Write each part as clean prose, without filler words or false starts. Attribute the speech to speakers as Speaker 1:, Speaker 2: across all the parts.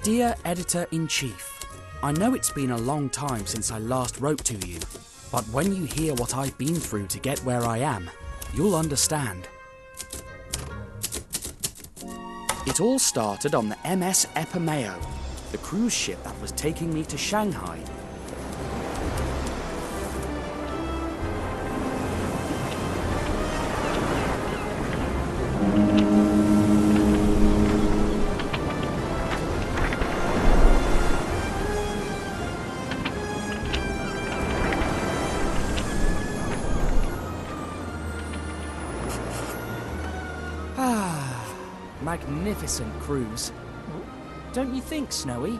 Speaker 1: Dear Editor-in-Chief, I know it's been a long time since I last wrote to you, but when you hear what I've been through to get where I am, you'll understand. It all started on the MS Epimeo, the cruise ship that was taking me to Shanghai. Magnificent cruise. Don't you think, Snowy?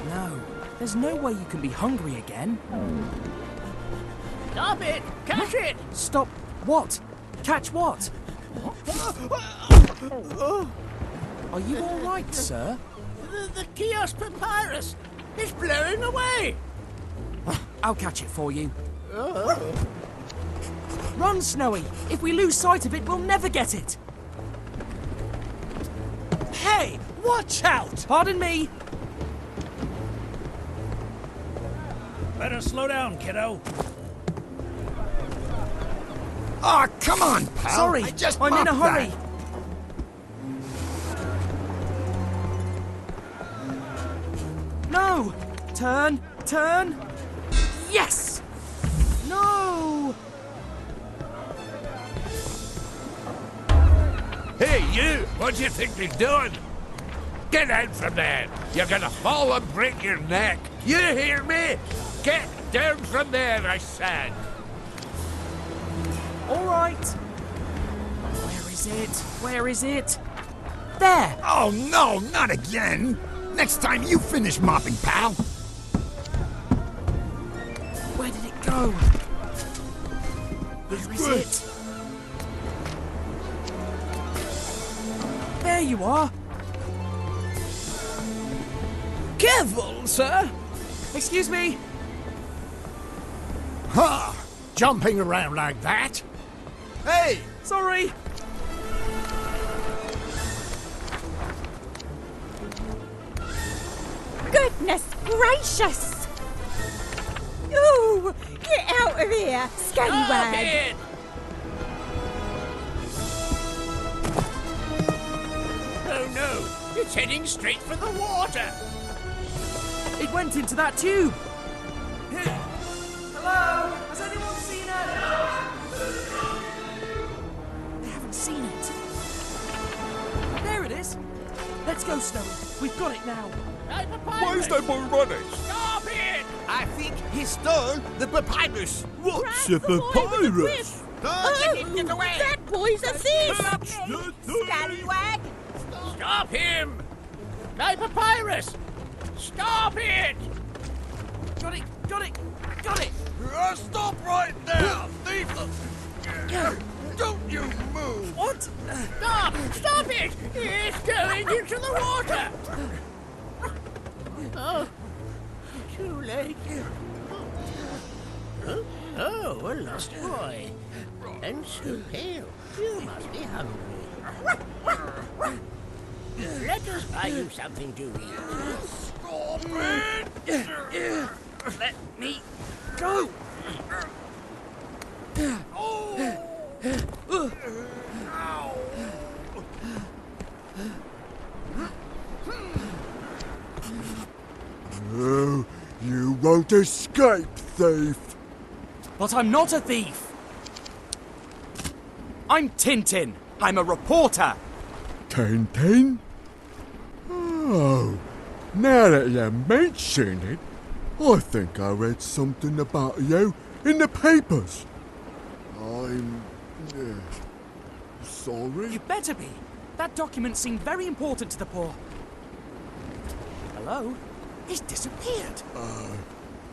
Speaker 1: No, there's no way you can be hungry again.
Speaker 2: Stop it! Catch it!
Speaker 1: Stop what? Catch what? Are you all right, sir?
Speaker 2: The kiosk papyrus is blowing away!
Speaker 1: I'll catch it for you. Run, Snowy! If we lose sight of it, we'll never get it!
Speaker 2: Hey! Watch out!
Speaker 1: Pardon me!
Speaker 2: Better slow down, kiddo.
Speaker 3: Oh, come on, pal.
Speaker 1: Sorry, I'm in a hurry. No! Turn! Turn! Yes! No!
Speaker 4: Hey, you! What do you think you're doing? Get out from there! You're gonna fall and break your neck! You hear me? Get down from there, I said!
Speaker 1: All right. Where is it? Where is it? There!
Speaker 3: Oh, no, not again. Next time you finish mopping, pal.
Speaker 1: Where did it go? Where is it? There you are.
Speaker 2: Careful, sir!
Speaker 1: Excuse me.
Speaker 3: Ha! Jumping around like that? Hey!
Speaker 1: Sorry.
Speaker 5: Goodness gracious! Ooh! Get out of here, scallywag!
Speaker 2: Oh no! It's heading straight for the water!
Speaker 1: It went into that tube. Hello? Has anyone seen it? They haven't seen it. There it is. Let's go, Snowy. We've got it now.
Speaker 4: Why is there more running?
Speaker 2: Stop it!
Speaker 6: I think he stole the papyrus.
Speaker 5: What's a papyrus?
Speaker 6: Get away!
Speaker 5: That boy's a thief! Scallywag!
Speaker 2: Stop him! My papyrus! Stop it!
Speaker 1: Got it. Got it. Got it.
Speaker 4: Stop right there, thief! Don't you move!
Speaker 1: What?
Speaker 2: Stop! Stop it! It's going into the water! Oh, too late. Oh, a lost boy. And so pale. You must be hungry. Let us buy you something to eat.
Speaker 4: Stop it!
Speaker 1: Let me go.
Speaker 7: Oh, you won't escape, thief!
Speaker 1: But I'm not a thief. I'm Tintin. I'm a reporter.
Speaker 7: Tintin? Oh, now that you mention it, I think I read something about you in the papers. I'm... sorry?
Speaker 1: You better be. That document seemed very important to the poor. Hello? He's disappeared.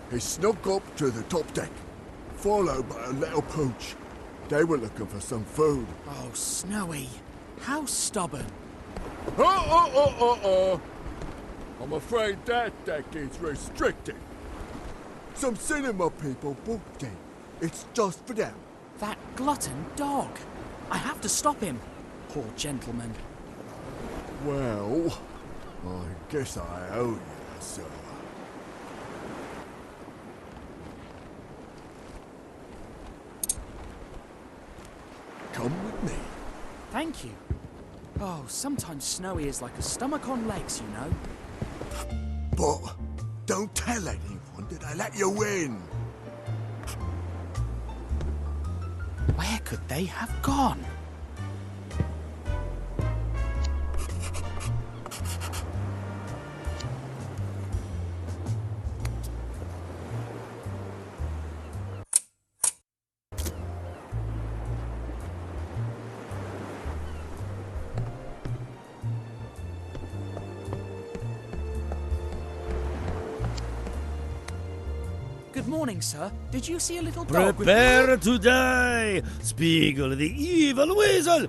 Speaker 7: He snuck up to the top deck, followed by a little pooch. They were looking for some food.
Speaker 1: Oh, Snowy. How stubborn.
Speaker 7: I'm afraid that deck is restricted. Some cinema people booked it. It's just for them.
Speaker 1: That glutton dog. I have to stop him. Poor gentleman.
Speaker 7: Well, I guess I owe you, sir. Come with me.
Speaker 1: Thank you. Oh, sometimes Snowy is like a stomach on legs, you know.
Speaker 7: But don't tell anyone that I let you win.
Speaker 1: Where could they have gone? Good morning, sir. Did you see a little dog with...
Speaker 8: Prepare to die, Spiegel the evil weasel!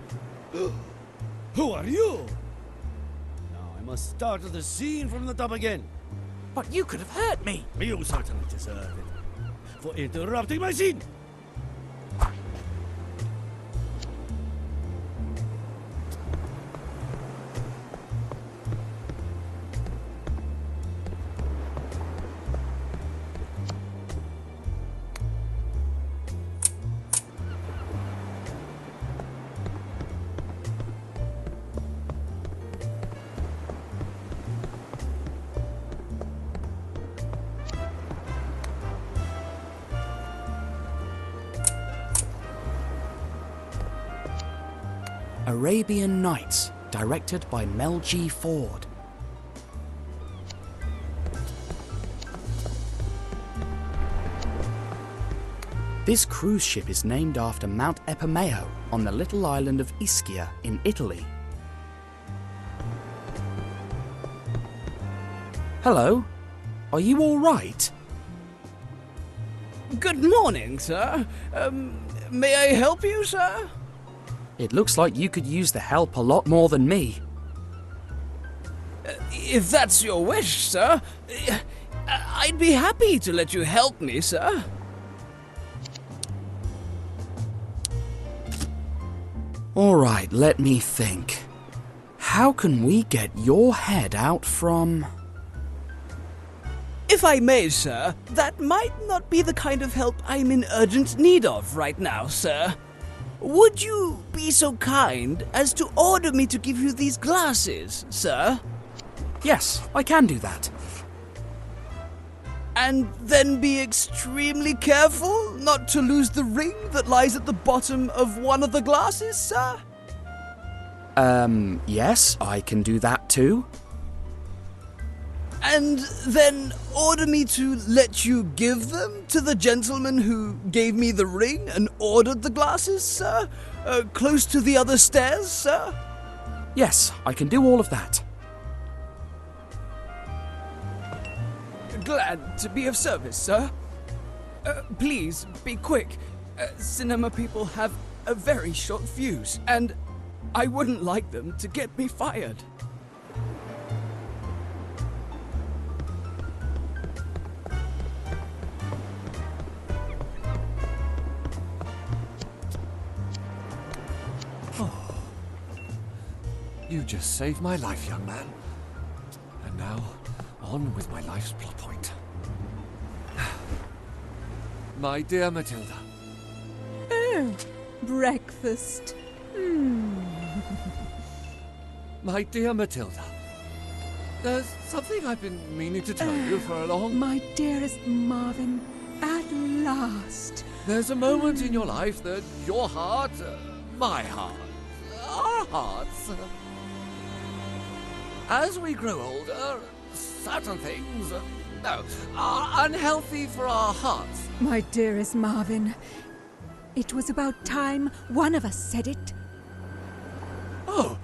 Speaker 8: Who are you? Now I must start the scene from the top again.
Speaker 1: But you could have hurt me.
Speaker 8: You certainly deserve it for interrupting my scene.
Speaker 1: Arabian Nights, directed by Mel G. Ford. This cruise ship is named after Mount Epomeo on the little island of Ischia in Italy. Hello? Are you all right?
Speaker 9: Good morning, sir. May I help you, sir?
Speaker 1: It looks like you could use the help a lot more than me.
Speaker 9: If that's your wish, sir, I'd be happy to let you help me, sir.
Speaker 1: All right, let me think. How can we get your head out from...
Speaker 9: If I may, sir, that might not be the kind of help I'm in urgent need of right now, sir. Would you be so kind as to order me to give you these glasses, sir?
Speaker 1: Yes, I can do that.
Speaker 9: And then be extremely careful not to lose the ring that lies at the bottom of one of the glasses, sir?
Speaker 1: Yes, I can do that too.
Speaker 9: And then order me to let you give them to the gentleman who gave me the ring and ordered the glasses, sir? Close to the other stairs, sir?
Speaker 1: Yes, I can do all of that.
Speaker 9: Glad to be of service, sir. Please, be quick. Cinema people have a very short fuse, and I wouldn't like them to get me fired.
Speaker 10: You just saved my life, young man. And now, on with my life's plot point. My dear Matilda.
Speaker 5: Oh, breakfast.
Speaker 10: My dear Matilda. There's something I've been meaning to tell you for a long...
Speaker 5: My dearest Marvin, at last.
Speaker 10: There's a moment in your life that your heart, my heart, our hearts... As we grow older, certain things, are unhealthy for our hearts.
Speaker 5: My dearest Marvin, it was about time one of us said it.
Speaker 10: Oh,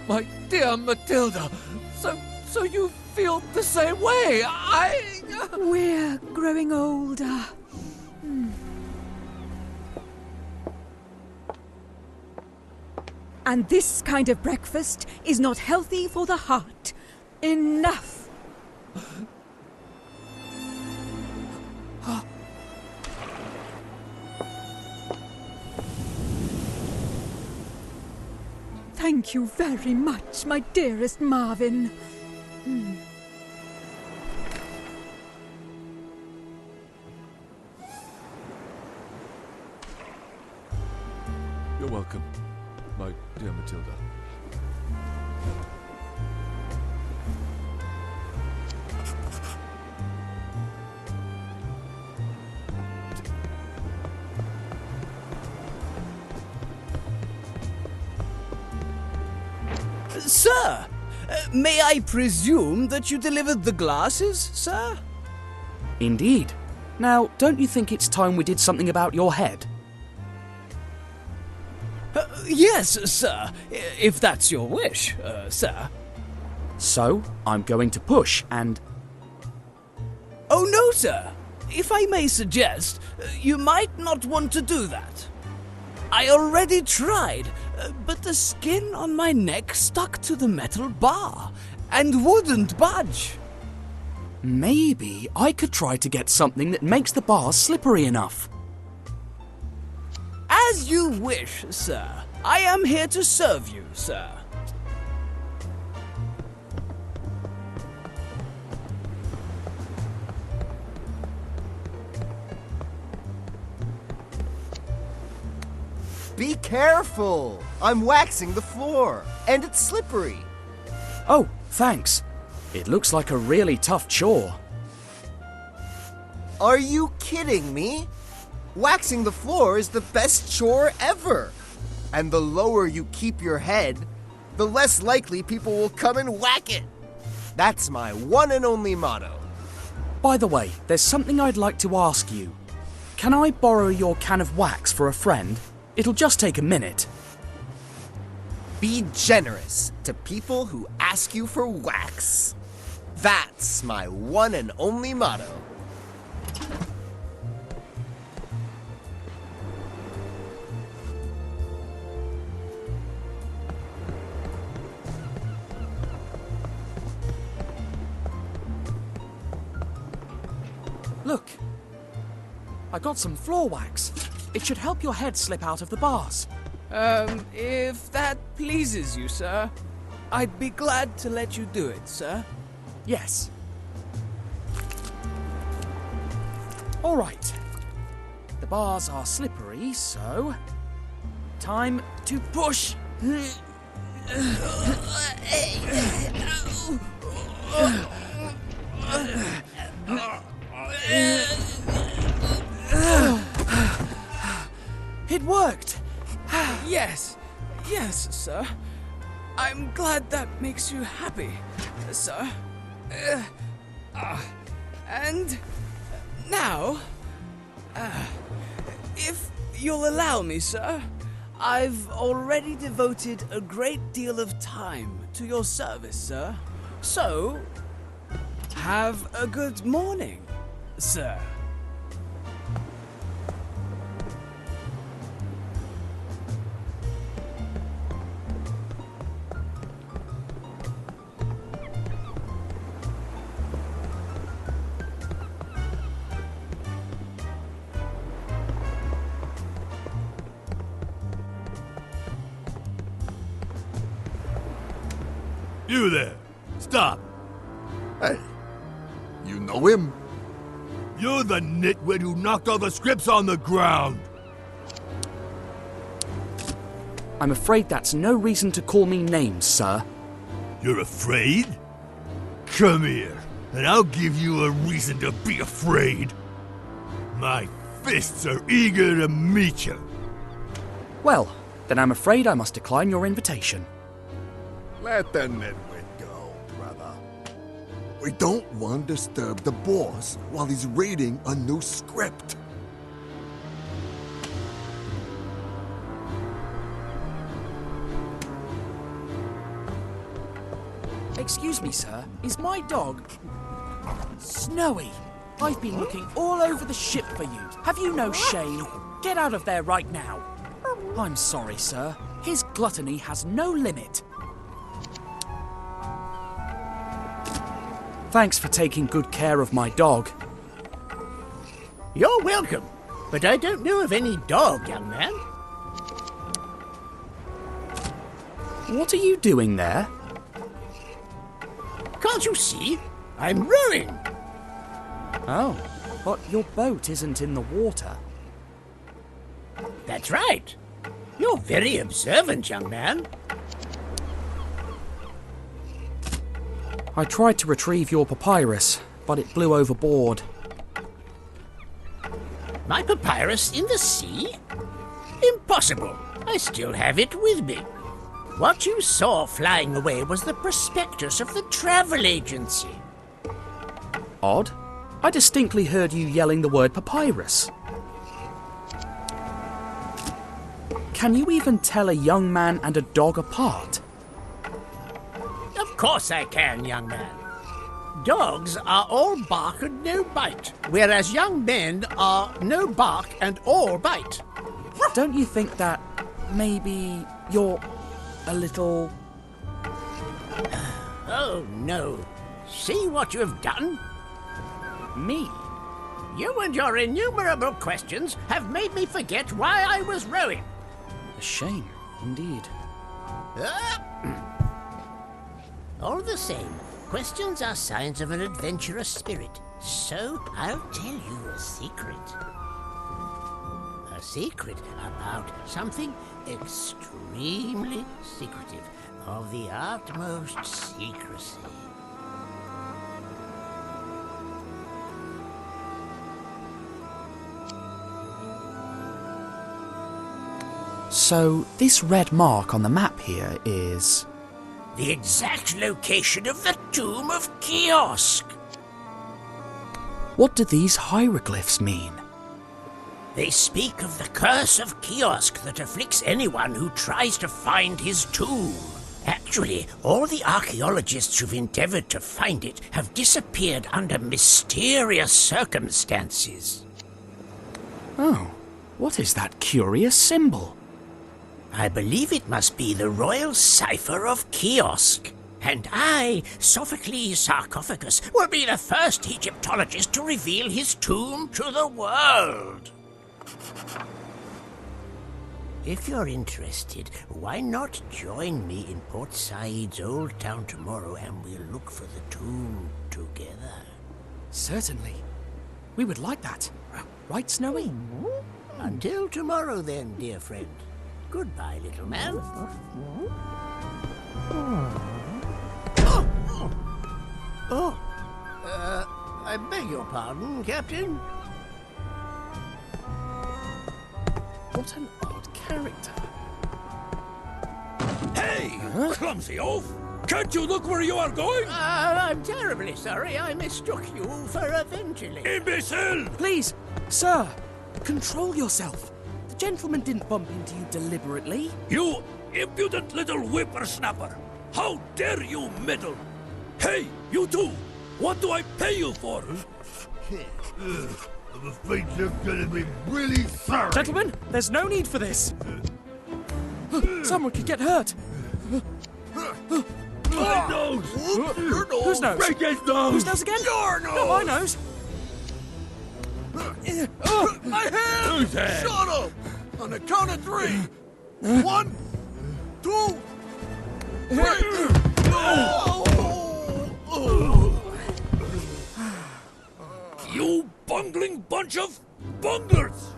Speaker 10: my dear Matilda. So you feel the same way.
Speaker 5: We're growing older. And this kind of breakfast is not healthy for the heart. Enough! Thank you very much, my dearest Marvin.
Speaker 11: You're welcome, my dear Matilda.
Speaker 9: Sir, may I presume that you delivered the glasses, sir?
Speaker 1: Indeed. Now, don't you think it's time we did something about your head?
Speaker 9: Yes, sir, if that's your wish, sir.
Speaker 1: So, I'm going to push and...
Speaker 9: Oh, no, sir. If I may suggest, you might not want to do that. I already tried, but the skin on my neck stuck to the metal bar and wouldn't budge.
Speaker 1: Maybe I could try to get something that makes the bars slippery enough.
Speaker 9: As you wish, sir. I am here to serve you, sir.
Speaker 12: Be careful! I'm waxing the floor, and it's slippery.
Speaker 1: Oh, thanks. It looks like a really tough chore.
Speaker 12: Are you kidding me? Waxing the floor is the best chore ever. And the lower you keep your head, the less likely people will come and whack it. That's my one and only motto.
Speaker 1: By the way, there's something I'd like to ask you. Can I borrow your can of wax for a friend? It'll just take a minute.
Speaker 12: Be generous to people who ask you for wax. That's my one and only motto.
Speaker 1: Look, I got some floor wax. It should help your head slip out of the bars.
Speaker 9: If that pleases you, sir, I'd be glad to let you do it, sir.
Speaker 1: Yes. All right. The bars are slippery, so... time to push. It worked!
Speaker 9: Yes, sir. I'm glad that makes you happy, sir. And now, if you'll allow me, sir, I've already devoted a great deal of time to your service, sir. So, have a good morning, sir.
Speaker 8: You there! Stop!
Speaker 7: Hey, you know him?
Speaker 8: You're the nitwit who knocked all the scripts on the ground!
Speaker 1: I'm afraid that's no reason to call me names, sir.
Speaker 8: You're afraid? Come here, and I'll give you a reason to be afraid. My fists are eager to meet you.
Speaker 1: Well, then I'm afraid I must decline your invitation.
Speaker 7: Let the nitwit go, brother. We don't want to disturb the boss while he's reading a new script.
Speaker 1: Excuse me, sir. Is my dog... Snowy? I've been looking all over the ship for you. Have you no shame? Get out of there right now. I'm sorry, sir. His gluttony has no limit. Thanks for taking good care of my dog.
Speaker 2: You're welcome, but I don't know of any dog, young man.
Speaker 1: What are you doing there?
Speaker 2: Can't you see? I'm rowing.
Speaker 1: Oh, but your boat isn't in the water.
Speaker 2: That's right. You're very observant, young man.
Speaker 1: I tried to retrieve your papyrus, but it blew overboard.
Speaker 2: My papyrus in the sea? Impossible. I still have it with me. What you saw flying away was the prospectus of the travel agency.
Speaker 1: Odd. I distinctly heard you yelling the word papyrus. Can you even tell a young man and a dog apart?
Speaker 2: Of course I can, young man. Dogs are all bark and no bite, whereas young men are no bark and all bite.
Speaker 1: Don't you think that maybe you're a little...
Speaker 2: Oh, no. See what you have done?
Speaker 1: Me?
Speaker 2: You and your innumerable questions have made me forget why I was rowing.
Speaker 1: A shame, indeed.
Speaker 2: All the same, questions are signs of an adventurous spirit. So I'll tell you a secret. A secret about something extremely secretive, of the utmost secrecy.
Speaker 1: So, this red mark on the map here is...
Speaker 2: The exact location of the tomb of Kiosk.
Speaker 1: What do these hieroglyphs mean?
Speaker 2: They speak of the curse of Kiosk that afflicts anyone who tries to find his tomb. Actually, all the archaeologists who've endeavored to find it have disappeared under mysterious circumstances.
Speaker 1: Oh, what is that curious symbol?
Speaker 2: I believe it must be the royal cipher of Kiosk. And I, Sophocles Sarcophagus, will be the first Egyptologist to reveal his tomb to the world. If you're interested, why not join me in Port Said's old town tomorrow and we'll look for the tomb together?
Speaker 1: Certainly. We would like that. Right, Snowy?
Speaker 2: Until tomorrow then, dear friend. Goodbye, little man. I beg your pardon, Captain.
Speaker 1: What an odd character.
Speaker 4: Hey, clumsy oaf! Can't you look where you are going?
Speaker 2: I'm terribly sorry. I mistook you for a venturely.
Speaker 4: Imbecile!
Speaker 1: Please, sir, control yourself. The gentleman didn't bump into you deliberately.
Speaker 4: You impudent little whippersnapper! How dare you meddle? Hey, you two! What do I pay you for?
Speaker 8: I'm afraid you're gonna be really sorry.
Speaker 1: Gentlemen, there's no need for this. Someone could get hurt.
Speaker 8: My nose!
Speaker 4: Your nose!
Speaker 1: Whose nose?
Speaker 8: Break his nose!
Speaker 1: Whose nose again?
Speaker 4: Your nose!
Speaker 1: Not my nose.
Speaker 4: My hand! Shut up! On the count of 3. 1, 2, 3. You bungling bunch of bunglers!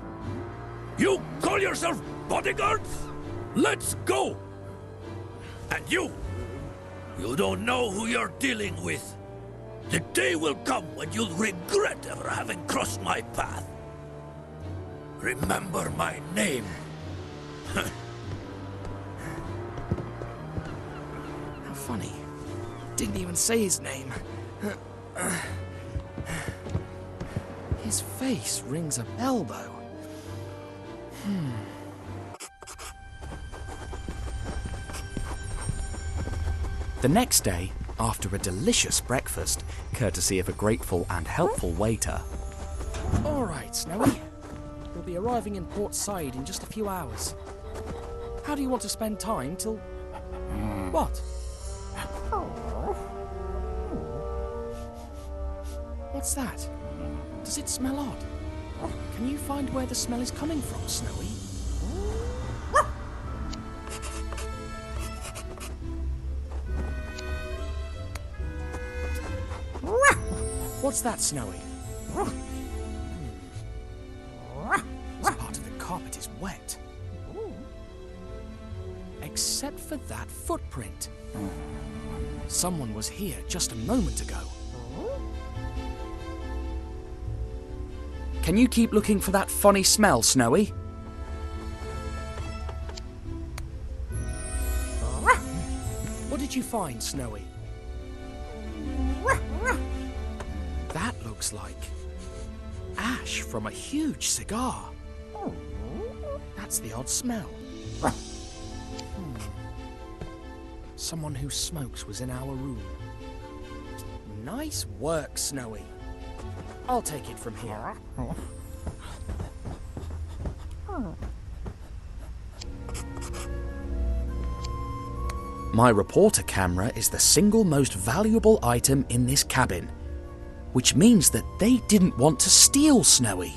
Speaker 4: You call yourself bodyguards? Let's go! And you don't know who you're dealing with. The day will come when you'll regret ever having crossed my path. Remember my name.
Speaker 1: How funny. Didn't even say his name. His face rings a bell, though. The next day, after a delicious breakfast, courtesy of a grateful and helpful waiter. All right, Snowy. We'll be arriving in Port Said in just a few hours. How do you want to spend time till... What? What's that? Does it smell odd? Can you find where the smell is coming from, Snowy? What's that, Snowy? This part of the carpet is wet. Except for that footprint. Someone was here just a moment ago. Can you keep looking for that funny smell, Snowy? What did you find, Snowy? That looks like ash from a huge cigar. That's the odd smell. Someone who smokes was in our room. Nice work, Snowy. I'll take it from here. My reporter camera is the single most valuable item in this cabin, which means that they didn't want to steal Snowy.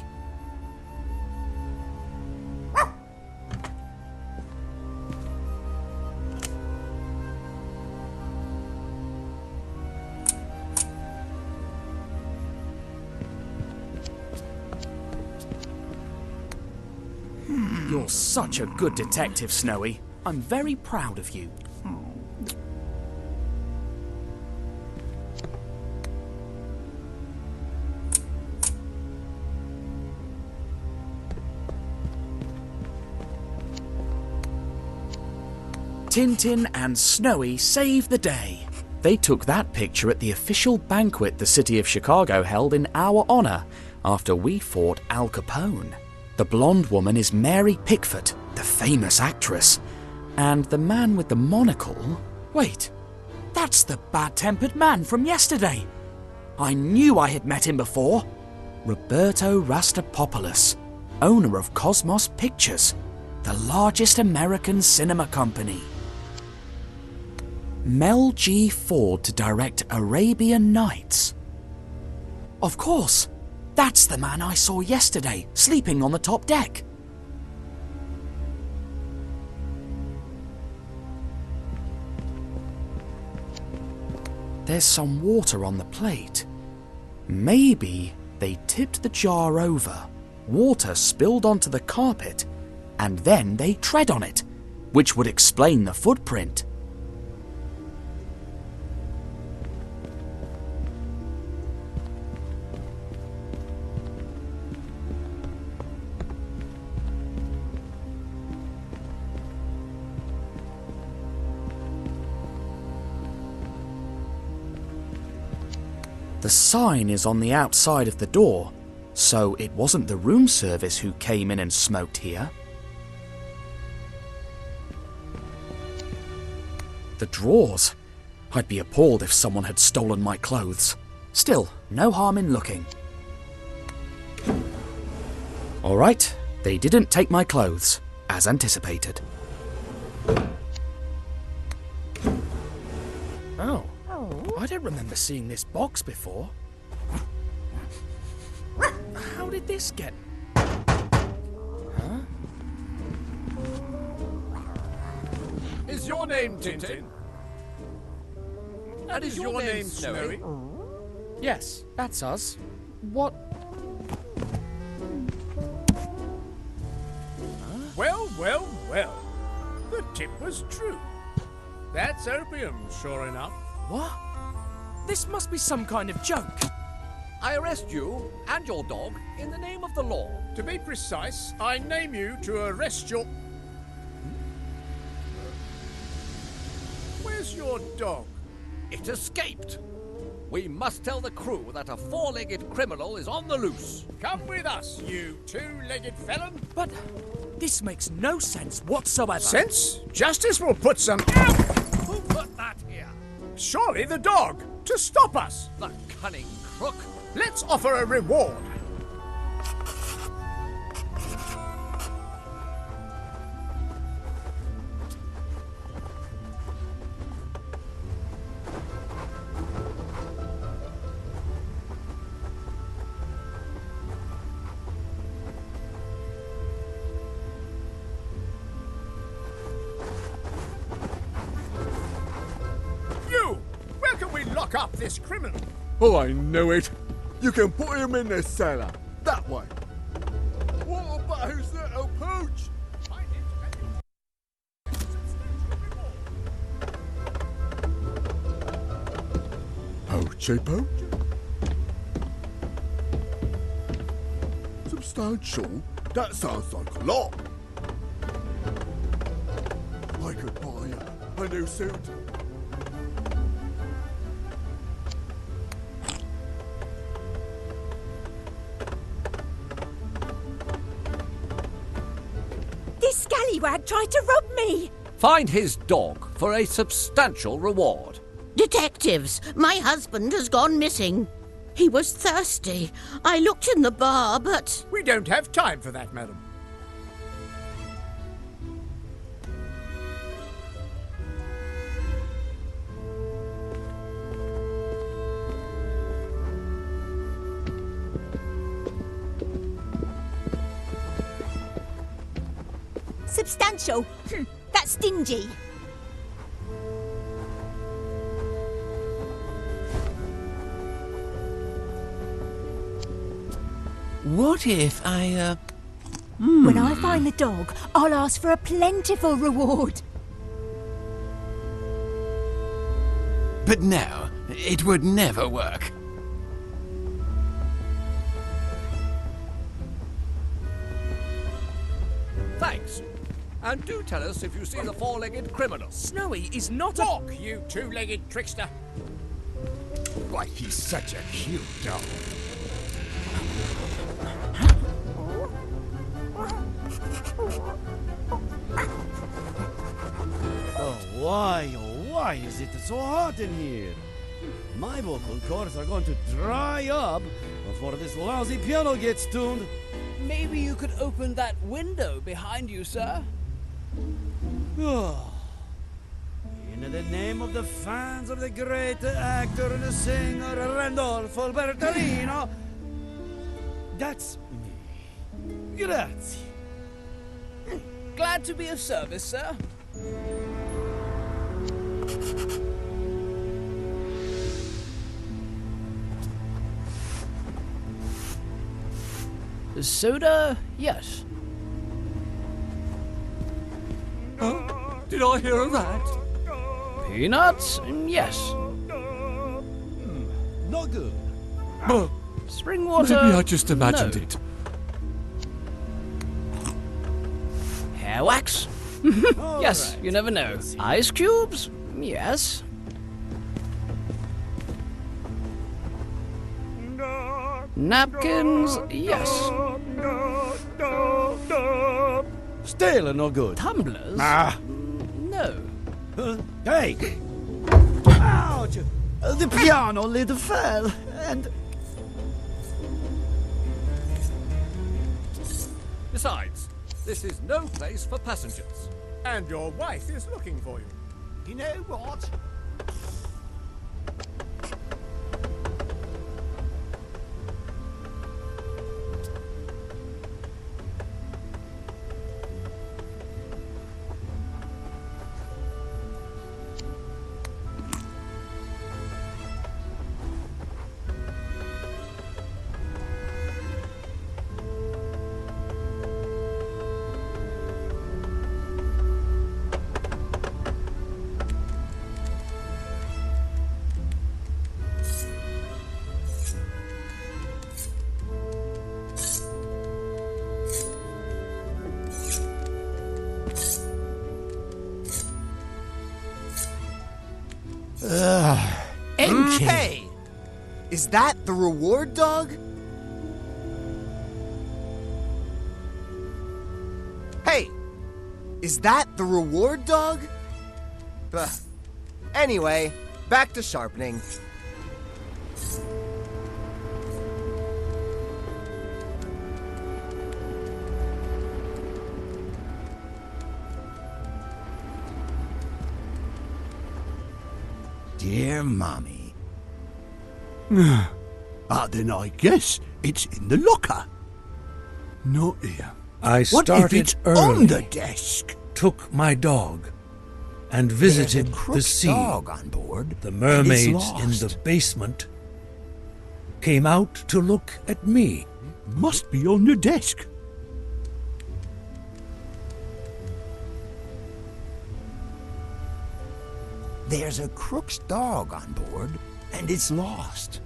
Speaker 1: You're such a good detective, Snowy. I'm very proud of you. Tintin and Snowy saved the day. They took that picture at the official banquet the city of Chicago held in our honor after we fought Al Capone. The blonde woman is Mary Pickford, the famous actress. And the man with the monocle... Wait, that's the bad-tempered man from yesterday. I knew I had met him before. Roberto Rastapopoulos, owner of Cosmos Pictures, the largest American cinema company. Mel G. Ford to direct Arabian Nights. Of course, that's the man I saw yesterday, sleeping on the top deck. There's some water on the plate. Maybe they tipped the jar over, water spilled onto the carpet, and then they tread on it, which would explain the footprint. The sign is on the outside of the door, so it wasn't the room service who came in and smoked here. The drawers. I'd be appalled if someone had stolen my clothes. Still, no harm in looking. All right, they didn't take my clothes, as anticipated. Oh. I don't remember seeing this box before. How did this get... Huh?
Speaker 4: Is your name Tintin? And is your name Snowy?
Speaker 1: Yes, that's us. What...
Speaker 4: Well, well, well. The tip was true. That's opium, sure enough.
Speaker 1: What? This must be some kind of joke.
Speaker 10: I arrest you and your dog in the name of the law.
Speaker 4: To be precise, I name you to arrest your... Where's your dog?
Speaker 10: It escaped. We must tell the crew that a four-legged criminal is on the loose.
Speaker 4: Come with us, you two-legged felon.
Speaker 1: But this makes no sense whatsoever.
Speaker 4: Sense? Justice will put some...
Speaker 10: Who put that here?
Speaker 4: Surely the dog, to stop us.
Speaker 10: The cunning crook.
Speaker 4: Let's offer a reward. You! Where can we lock up this criminal?
Speaker 7: Oh, I know it. You can put him in the cellar. That way. What about his little pooch? Poachy pooch? Substantial? That sounds like a lot. I could buy a new suit.
Speaker 5: This scallywag tried to rob me!
Speaker 10: Find his dog for a substantial reward.
Speaker 2: Detectives, my husband has gone missing. He was thirsty. I looked in the bar, but...
Speaker 6: We don't have time for that, madam.
Speaker 5: Substantial. That's stingy.
Speaker 9: What if I,
Speaker 5: When I find the dog, I'll ask for a plentiful reward.
Speaker 6: But no, it would never work.
Speaker 10: Thanks. And do tell us if you see the four-legged criminal.
Speaker 1: Snowy is not a...
Speaker 6: Walk, you two-legged trickster! Why, he's such a cute dog.
Speaker 13: Oh, why is it so hot in here? My vocal cords are going to dry up before this lousy piano gets tuned.
Speaker 9: maybe you could open that window behind you, sir?
Speaker 13: In the name of the fans of the great actor and singer Randolfo Bertolino, that's me. Grazie.
Speaker 9: Glad to be of service, sir. Soda, yes.
Speaker 10: Huh? Did I hear that?
Speaker 9: Peanuts, yes.
Speaker 13: Not good.
Speaker 9: Spring water.
Speaker 11: Maybe I just imagined
Speaker 9: no.
Speaker 11: it.
Speaker 9: Hair wax? Yes,
Speaker 13: right.
Speaker 9: you never know. Ice cubes? Yes. Napkins? Yes.
Speaker 13: Still no good.
Speaker 9: Tumblers? No.
Speaker 13: Hey! Ouch! The piano lid fell, and...
Speaker 10: Besides, this is no place for passengers.
Speaker 6: And your wife is looking for you.
Speaker 12: You know what? Hey! Is that the reward dog? Hey! Is that the reward dog? Ugh. Anyway, back to sharpening.
Speaker 8: Dear Mommy. Then I guess it's in the locker. Not here.
Speaker 14: I
Speaker 8: What if
Speaker 14: started
Speaker 8: it's
Speaker 14: early,
Speaker 8: on the desk?
Speaker 14: took my dog, and
Speaker 8: There's a
Speaker 14: visited
Speaker 8: crook
Speaker 14: the sea,
Speaker 8: dog on board.
Speaker 14: the
Speaker 8: and it's
Speaker 14: mermaids in
Speaker 8: lost.
Speaker 14: the basement, came out to look at me.
Speaker 8: Must be on the desk.
Speaker 3: There's a crook's dog on board, and it's lost.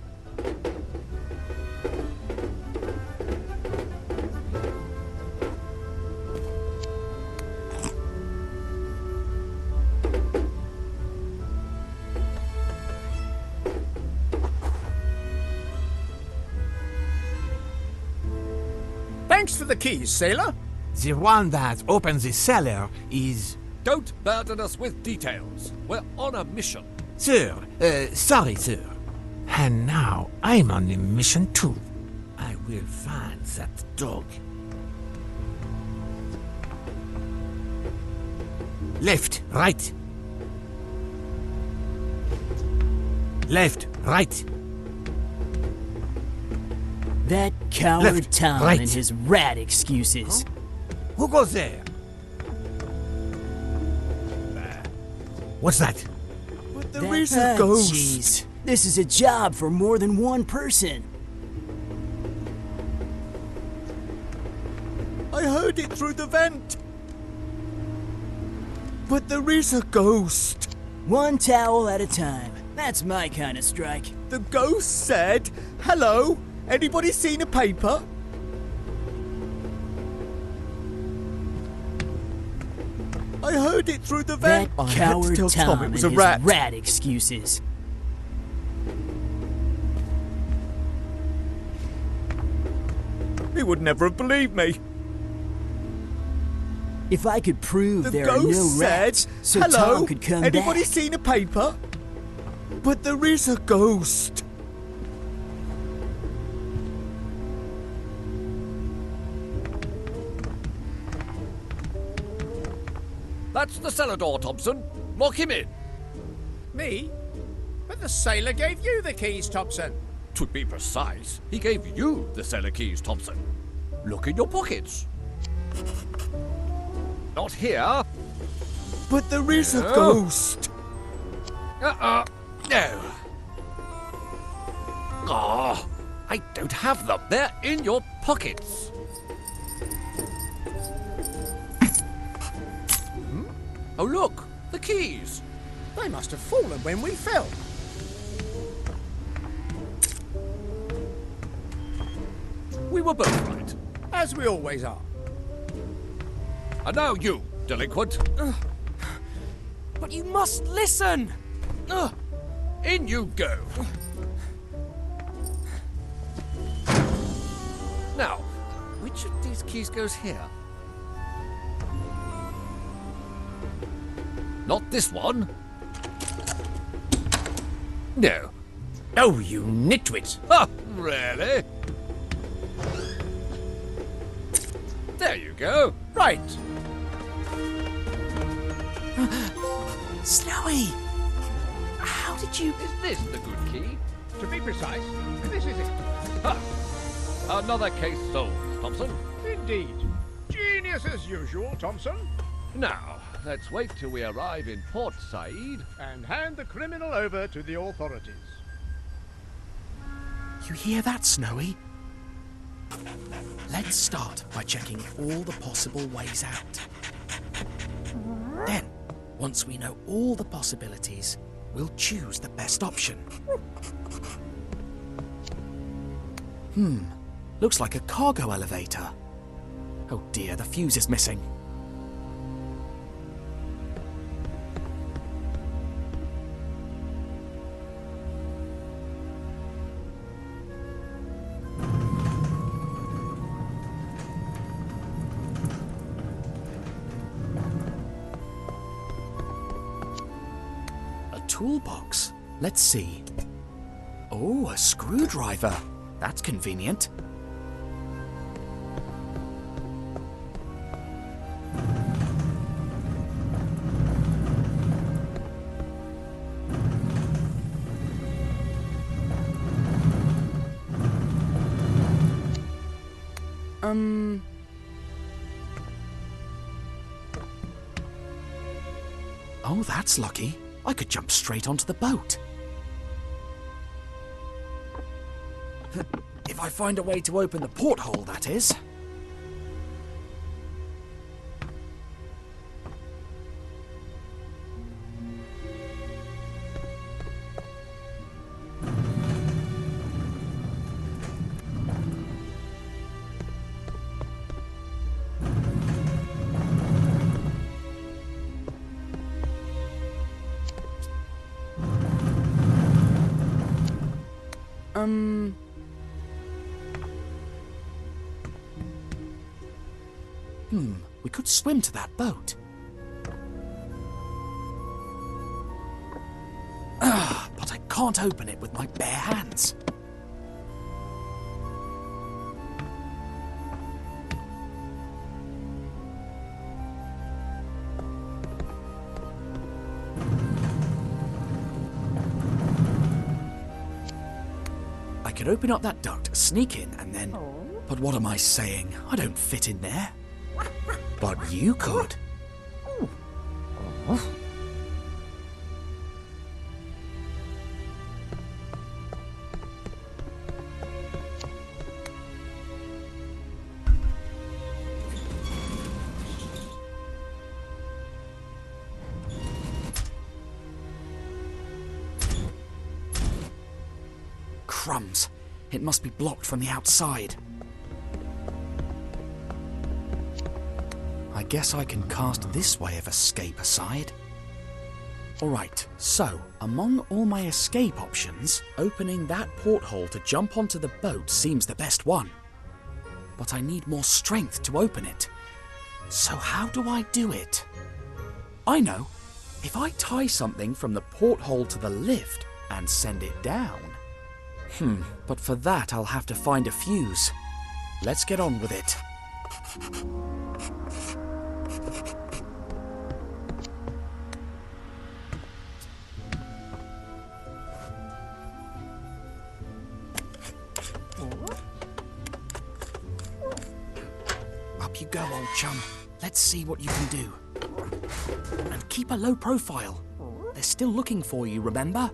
Speaker 6: Thanks for the keys, sailor.
Speaker 15: The one that opens the cellar is...
Speaker 10: Don't burden us with details. We're on a mission.
Speaker 15: Sir, sorry, sir. And now I'm on a mission too. I will find that dog. Left, right. Left, right.
Speaker 16: That coward
Speaker 15: Left,
Speaker 16: Tom
Speaker 15: right.
Speaker 16: and his rat excuses.
Speaker 15: Who goes there? What's that?
Speaker 9: But
Speaker 16: That- Jeez, this is a job for more than one person.
Speaker 9: I heard it through the vent. But there is a ghost.
Speaker 16: One towel at a time. That's my kind of strike.
Speaker 9: The ghost said, "Hello, anybody seen a paper?" I heard it through the vent.
Speaker 16: That
Speaker 9: I had to
Speaker 16: coward
Speaker 9: tell
Speaker 16: Tom
Speaker 9: Tom it
Speaker 16: and
Speaker 9: was
Speaker 16: his
Speaker 9: a rat.
Speaker 16: rat excuses.
Speaker 9: He would never have believed me.
Speaker 16: If I could prove
Speaker 9: The
Speaker 16: there are
Speaker 9: ghost
Speaker 16: no
Speaker 9: said,
Speaker 16: rats, so
Speaker 9: "Hello,
Speaker 16: Tom could come
Speaker 9: anybody
Speaker 16: back.
Speaker 9: seen a paper?" But there is a ghost.
Speaker 10: That's the cellar door, Thompson. Lock him in.
Speaker 6: Me? But the sailor gave you the keys, Thompson.
Speaker 10: To be precise, he gave you the cellar keys, Thompson. Look in your pockets. Not here.
Speaker 9: But there is a
Speaker 10: No.
Speaker 9: ghost.
Speaker 10: No. Oh, I don't have them. They're in your pockets. Oh, look, the keys.
Speaker 6: They must have fallen when we fell.
Speaker 10: We were both right.
Speaker 6: As we always are.
Speaker 10: And now you, delinquent.
Speaker 1: But you must listen!
Speaker 10: In you go. Now, which of these keys goes here? Not this one. No.
Speaker 15: Oh, you nitwit!
Speaker 10: Ah, really? There you go.
Speaker 6: Right.
Speaker 1: Snowy! How did you...
Speaker 10: Is this the good key?
Speaker 6: To be precise, this is it.
Speaker 10: Ha! Another case solved, Thompson.
Speaker 6: Indeed. Genius as usual, Thompson.
Speaker 10: Now, let's wait till we arrive in Port Said.
Speaker 6: And hand the criminal over to the authorities.
Speaker 1: You hear that, Snowy? Let's start by checking all the possible ways out. Then, once we know all the possibilities, we'll choose the best option. Looks like a cargo elevator. Oh dear, the fuse is missing. Toolbox. Let's see. Oh, a screwdriver. That's convenient. Oh, that's lucky. I could jump straight onto the boat. If I find a way to open the porthole, that is. We could swim to that boat. But I can't open it with my bare hands. I could open up that duct, sneak in, and then... But what am I saying? I don't fit in there. But you could. Crumbs. It must be blocked from the outside. I guess I can cast this way of escape aside. Alright, so, among all my escape options, opening that porthole to jump onto the boat seems the best one. But I need more strength to open it. So how do I do it? I know. If I tie something from the porthole to the lift and send it down... but for that I'll have to find a fuse. Let's get on with it. Up you go, old chum. Let's see what you can do. And keep a low profile. They're still looking for you, remember?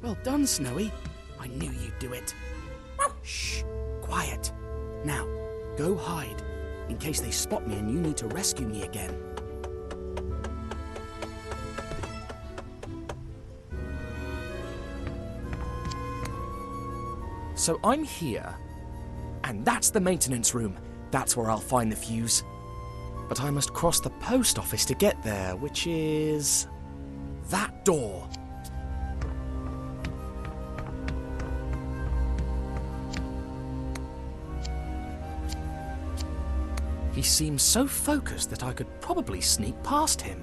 Speaker 1: Well done, Snowy. I knew you'd do it. Shh, quiet. Now, go hide, in case they spot me and you need to rescue me again. So I'm here, and that's the maintenance room. That's where I'll find the fuse. But I must cross the post office to get there, which is... that door. He seems so focused that I could probably sneak past him.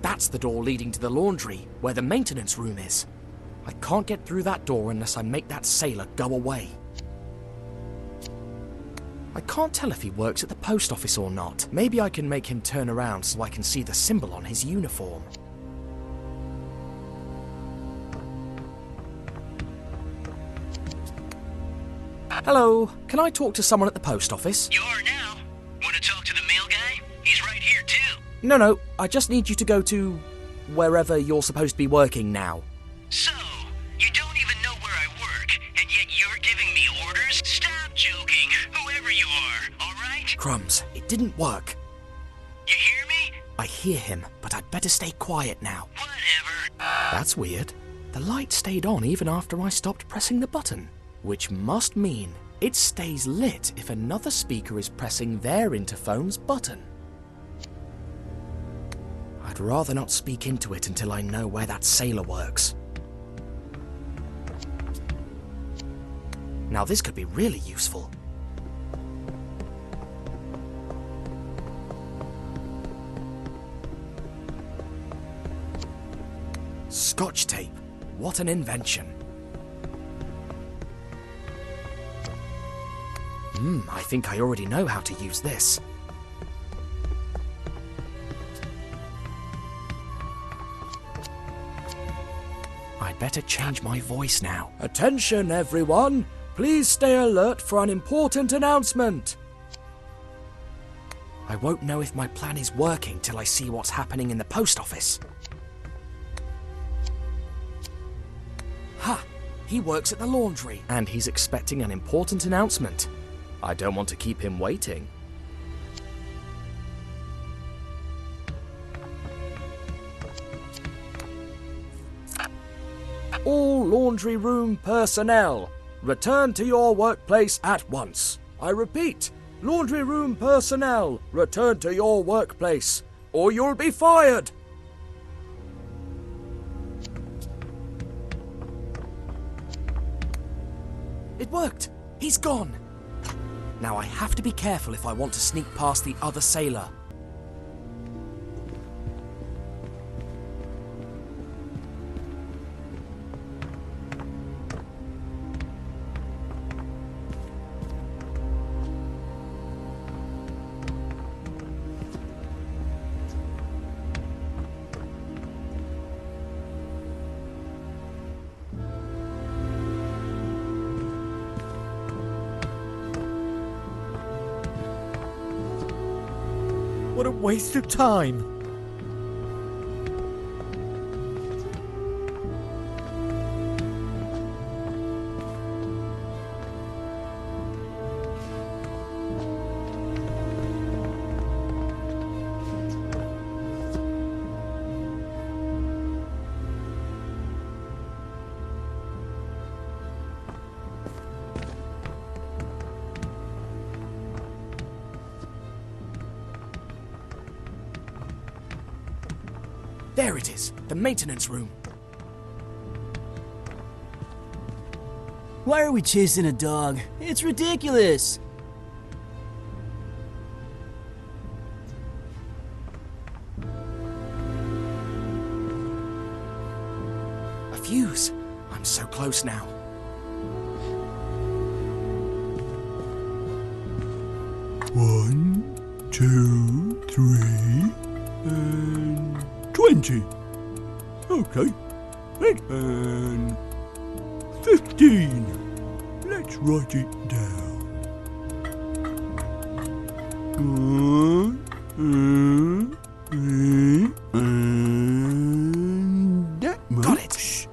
Speaker 1: That's the door leading to the laundry, where the maintenance room is. I can't get through that door unless I make that sailor go away. I can't tell if he works at the post office or not. Maybe I can make him turn around so I can see the symbol on his uniform. Hello, can I talk to someone at the post office?
Speaker 17: You are now. Want to talk to the mail guy? He's right here, too.
Speaker 1: No, I just need you to go to... wherever you're supposed to be working now.
Speaker 17: So, you don't even know where I work, and yet you're giving me orders? Stop joking, whoever you are, alright?
Speaker 1: Crumbs, it didn't work.
Speaker 17: You hear me?
Speaker 1: I hear him, but I'd better stay quiet now.
Speaker 17: Whatever.
Speaker 1: That's weird. The light stayed on even after I stopped pressing the button. Which must mean It stays lit if another speaker is pressing their interphone's button. I'd rather not speak into it until I know where that sailor works. Now this could be really useful. Scotch tape. What an invention. I think I already know how to use this. I'd better change my voice now. Attention, everyone! Please stay alert for an important announcement. I won't know if my plan is working till I see what's happening in the post office. Ha! He works at the laundry, and he's expecting an important announcement. I don't want to keep him waiting. All laundry room personnel, return to your workplace at once. I repeat, laundry room personnel, return to your workplace, or you'll be fired. It worked! He's gone! Now I have to be careful if I want to sneak past the other sailor.
Speaker 15: What a waste of time!
Speaker 1: There it is, the maintenance room.
Speaker 16: Why are we chasing a dog? It's ridiculous!
Speaker 1: A fuse. I'm so close now.
Speaker 8: One, 2, 3, and 20. Okay. And 15. Let's write it down. And that makes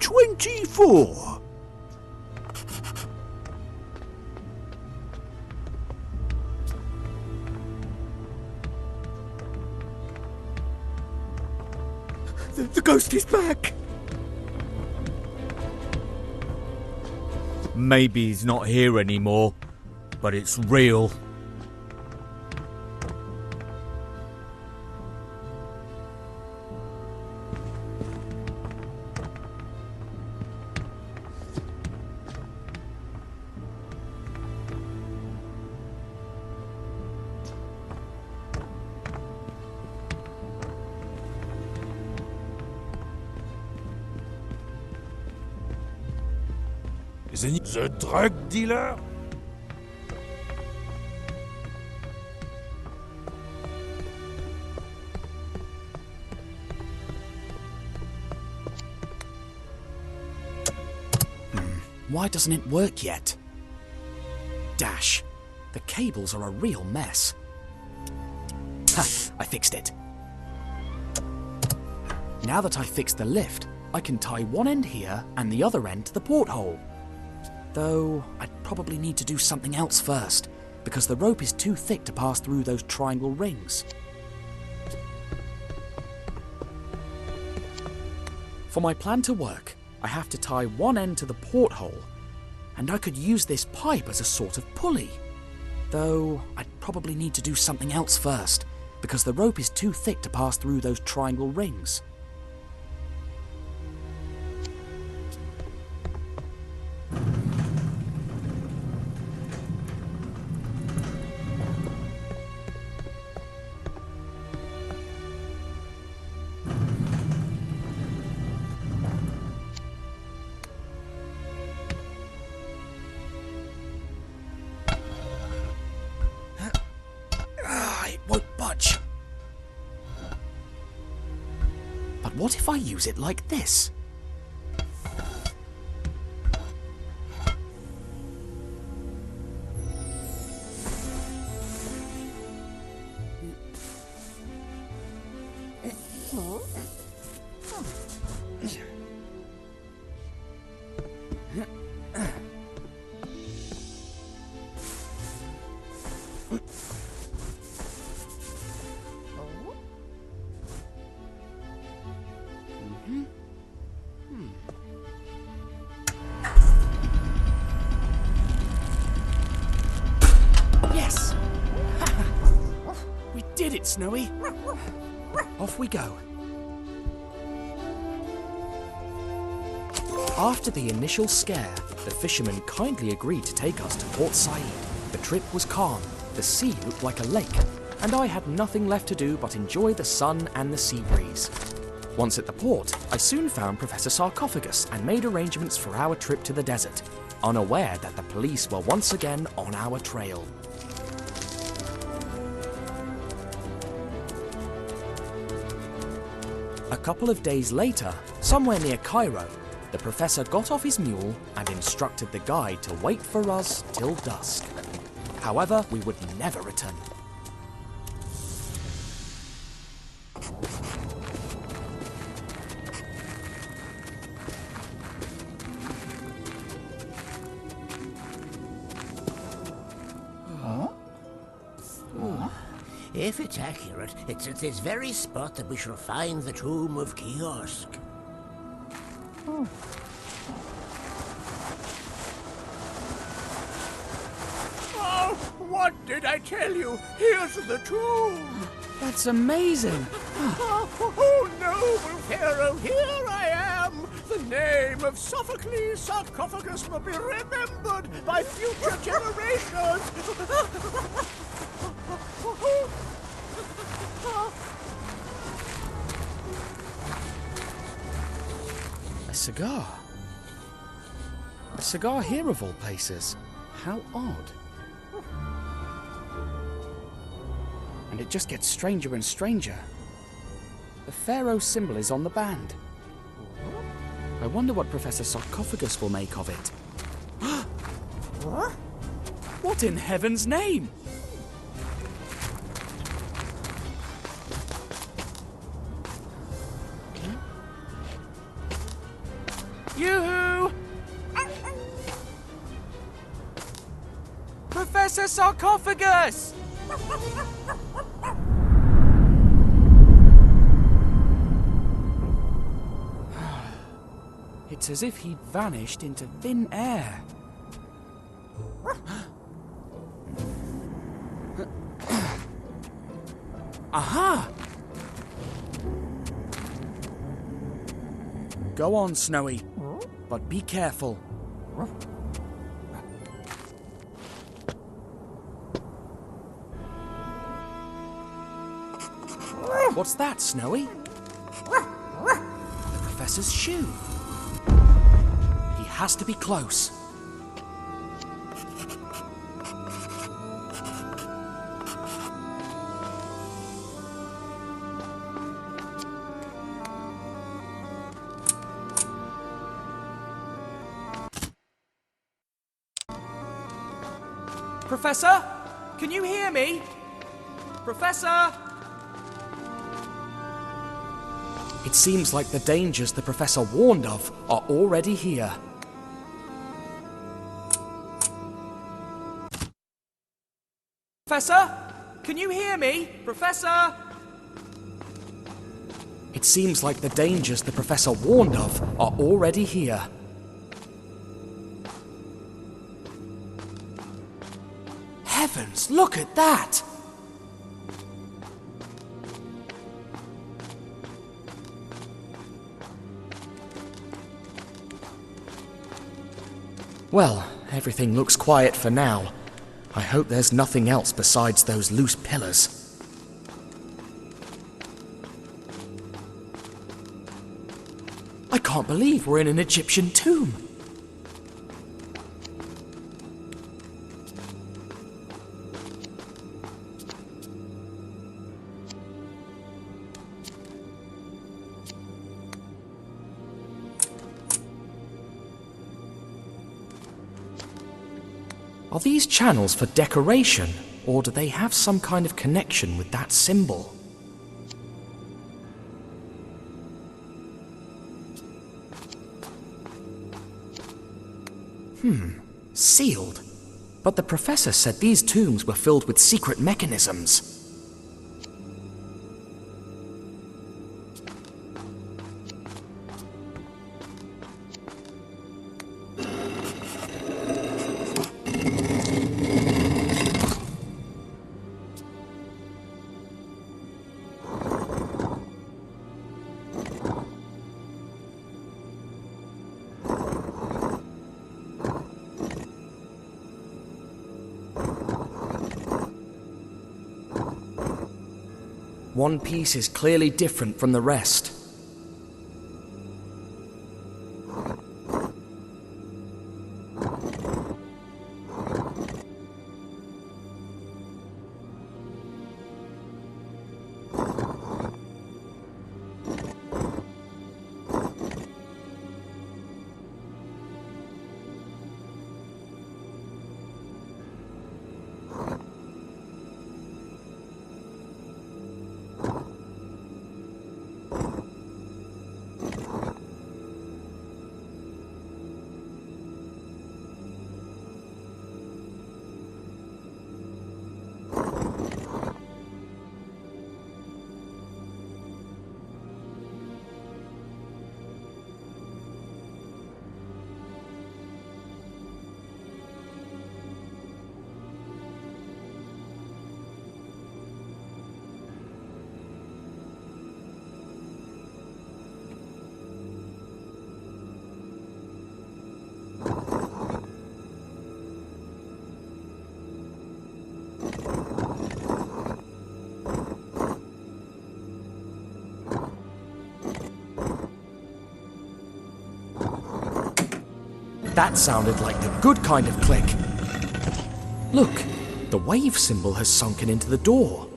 Speaker 8: 24.
Speaker 15: The ghost is back! Maybe he's not here anymore, but it's real.
Speaker 4: The drug dealer?
Speaker 1: Why doesn't it work yet? Dash. The cables are a real mess. Ha! I fixed it. Now that I fixed the lift, I can tie one end here and the other end to the porthole. Though, I'd probably need to do something else first, because the rope is too thick to pass through those triangle rings. For my plan to work, I have to tie one end to the porthole, and I could use this pipe as a sort of pulley. Though I'd probably need to do something else first, because the rope is too thick to pass through those triangle rings. It won't budge. But what if I use it like this? Yes! We did it, Snowy! Off we go. After the initial scare, the fishermen kindly agreed to take us to Port Said. The trip was calm, the sea looked like a lake, and I had nothing left to do but enjoy the sun and the sea breeze. Once at the port, I soon found Professor Sarcophagus and made arrangements for our trip to the desert, unaware that the police were once again on our trail. A couple of days later, somewhere near Cairo, the professor got off his mule and instructed the guide to wait for us till dusk. However, we would never return.
Speaker 2: If it's accurate, it's at this very spot that we shall find the tomb of Kiosk.
Speaker 8: Oh, what did I tell you? Here's the tomb.
Speaker 1: That's amazing!
Speaker 8: Oh, noble Pharaoh, here I am! The name of Sophocles Sarcophagus will be remembered by future generations!
Speaker 1: A cigar. A cigar here of all places. How odd. And it just gets stranger and stranger. The Pharaoh symbol is on the band. I wonder what Professor Sarcophagus will make of it. What in heaven's name? Yoo-hoo! Professor Sarcophagus! It's as if he'd vanished into thin air. Aha! Go on, Snowy, but be careful. What's that, Snowy? The professor's shoe. He has to be close. Professor? Can you hear me? Professor? It seems like the dangers the professor warned of are already here. Professor? Can you hear me? Professor? It seems like the dangers the professor warned of are already here. heavens, look at that! Well, everything looks quiet for now. I hope there's nothing else besides those loose pillars. I can't believe we're in an Egyptian tomb. Are these channels for decoration, or do they have some kind of connection with that symbol? Sealed. But the professor said these tombs were filled with secret mechanisms. One piece is clearly different from the rest. That sounded like the good kind of click. Look, the wave symbol has sunken into the door.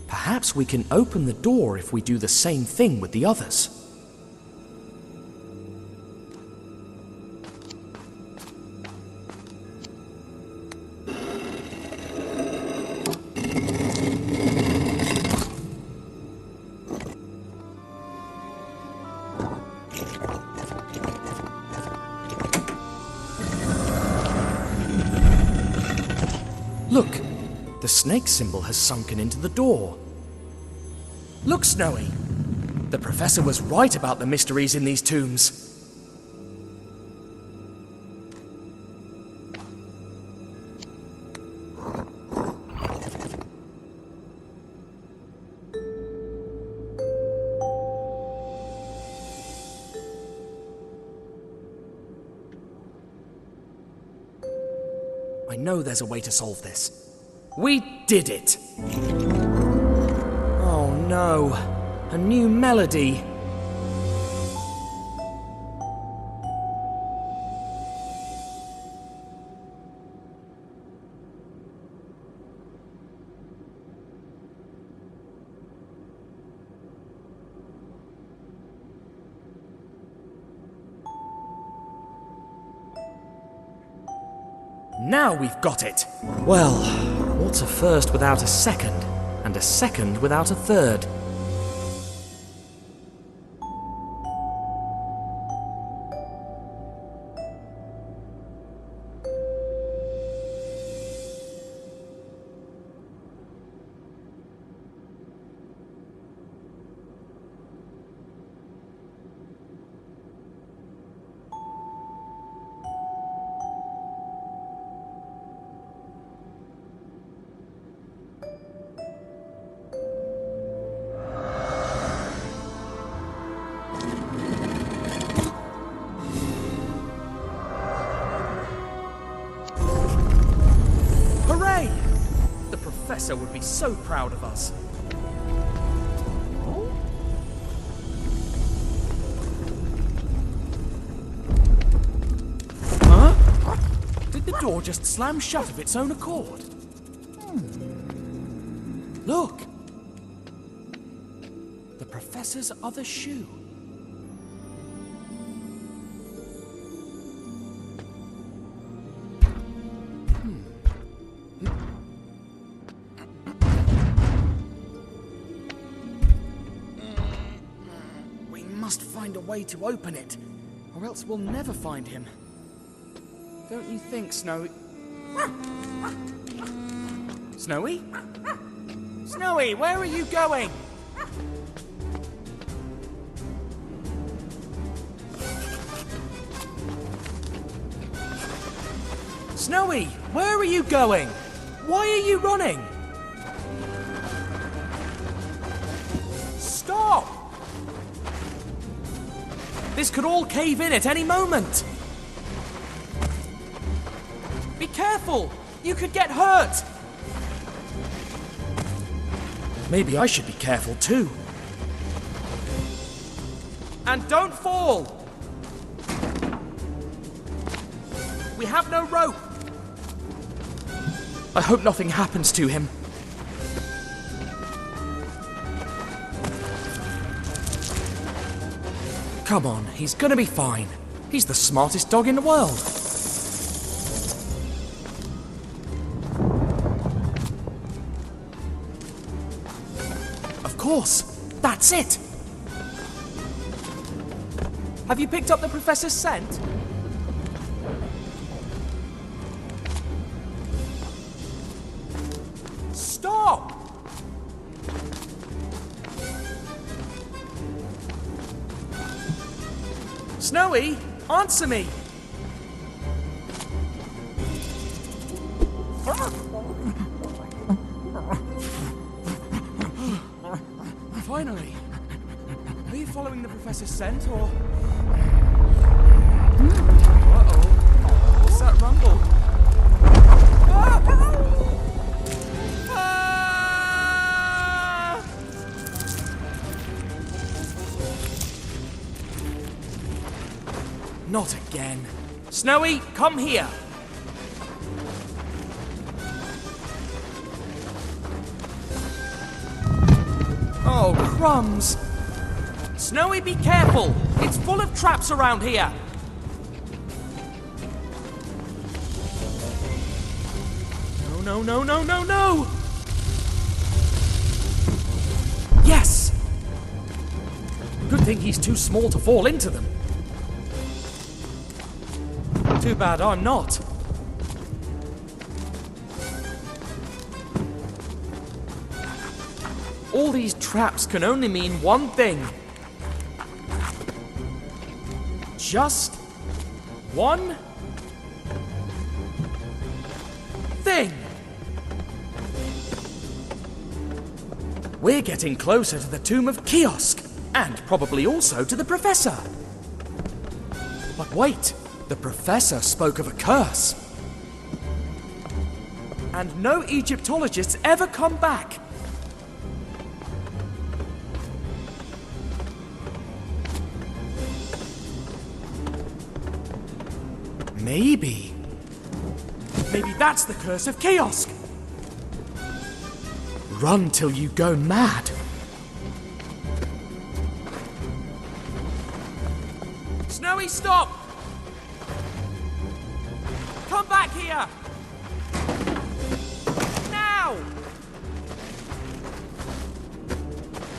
Speaker 1: Perhaps we can open the door if we do the same thing with the others. Look, the snake symbol has sunken into the door. Look, Snowy! The professor was right about the mysteries in these tombs. I know there's a way to solve this. We did it! Oh no, a new melody. Now we've got it! Well, what's a first without a second, and a second without a third? Professor would be so proud of us. Huh? Did the door just slam shut of its own accord? Look! The Professor's other shoe. We must find a way to open it, or else we'll never find him. Don't you think, Snowy? Snowy? Snowy, where are you going? Snowy, where are you going? Why are you running? Stop! This could all cave in at any moment. Be careful! You could get hurt! Maybe I should be careful too. And don't fall! We have no rope! I hope nothing happens to him. Come on, he's gonna be fine. He's the smartest dog in the world. Of course, that's it. Have you picked up the Professor's scent? Stop! Snowy, answer me! Finally! Are you following the Professor's scent, or...? Uh-oh. What's that rumble? Not again. Snowy, come here. Oh, crumbs. Snowy, be careful. It's full of traps around here. No, no, no, no, no, no. Yes. Good thing he's too small to fall into them. Too bad I'm not. All these traps can only mean one thing. Just one thing. We're getting closer to the tomb of Kiosk, and probably also to the Professor. But wait. The Professor spoke of a curse. And no Egyptologists ever come back. Maybe that's the curse of Kiosk. Run till you go mad. Snowy, stop! Come back here! Now!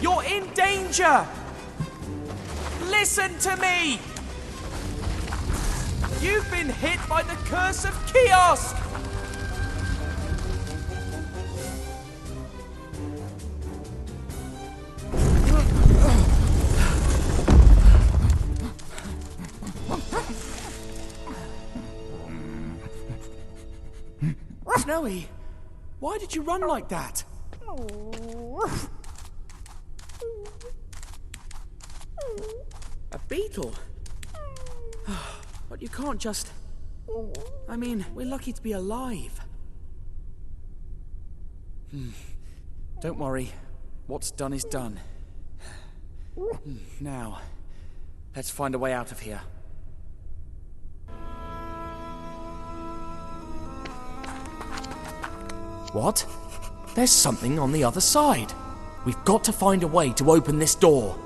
Speaker 1: You're in danger! Listen to me! You've been hit by the curse of Kiosk! Snowy, why did you run like that? A beetle? But you can't just... I mean, we're lucky to be alive. Don't worry. What's done is done. Now, let's find a way out of here. What? There's something on the other side. We've got to find a way to open this door.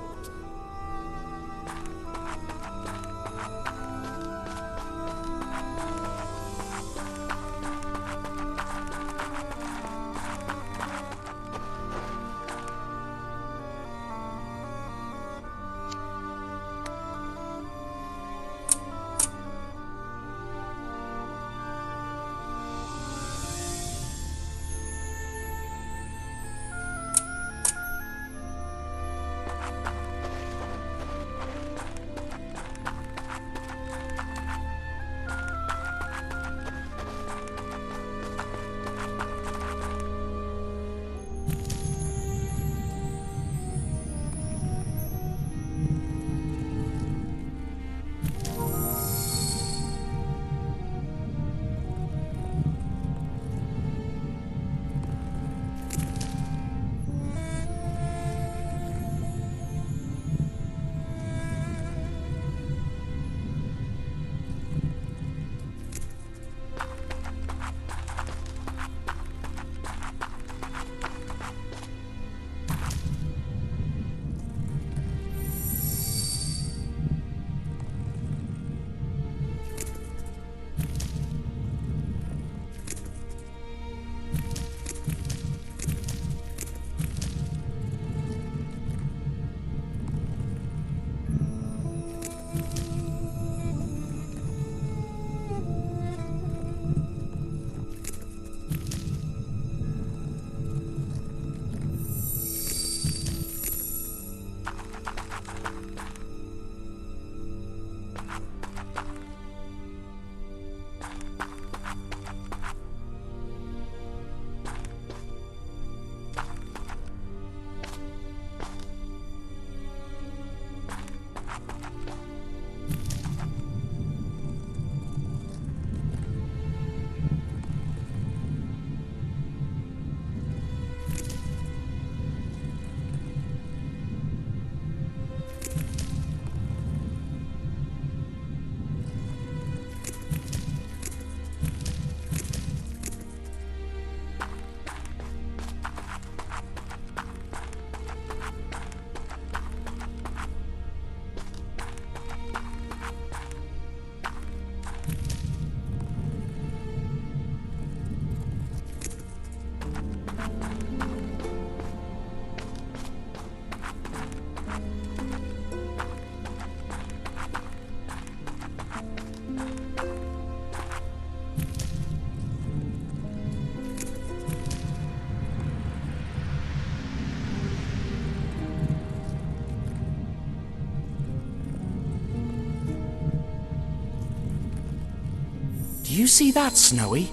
Speaker 1: Do you see that, Snowy?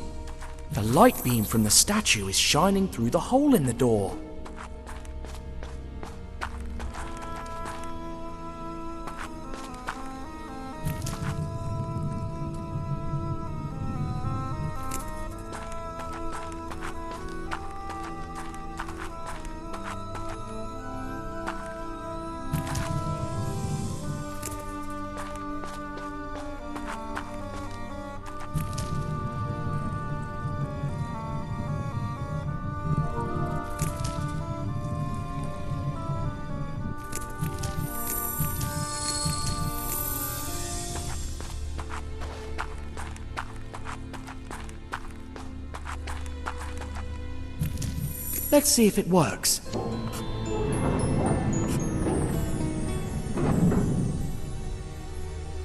Speaker 1: The light beam from the statue is shining through the hole in the door. Let's see if it works.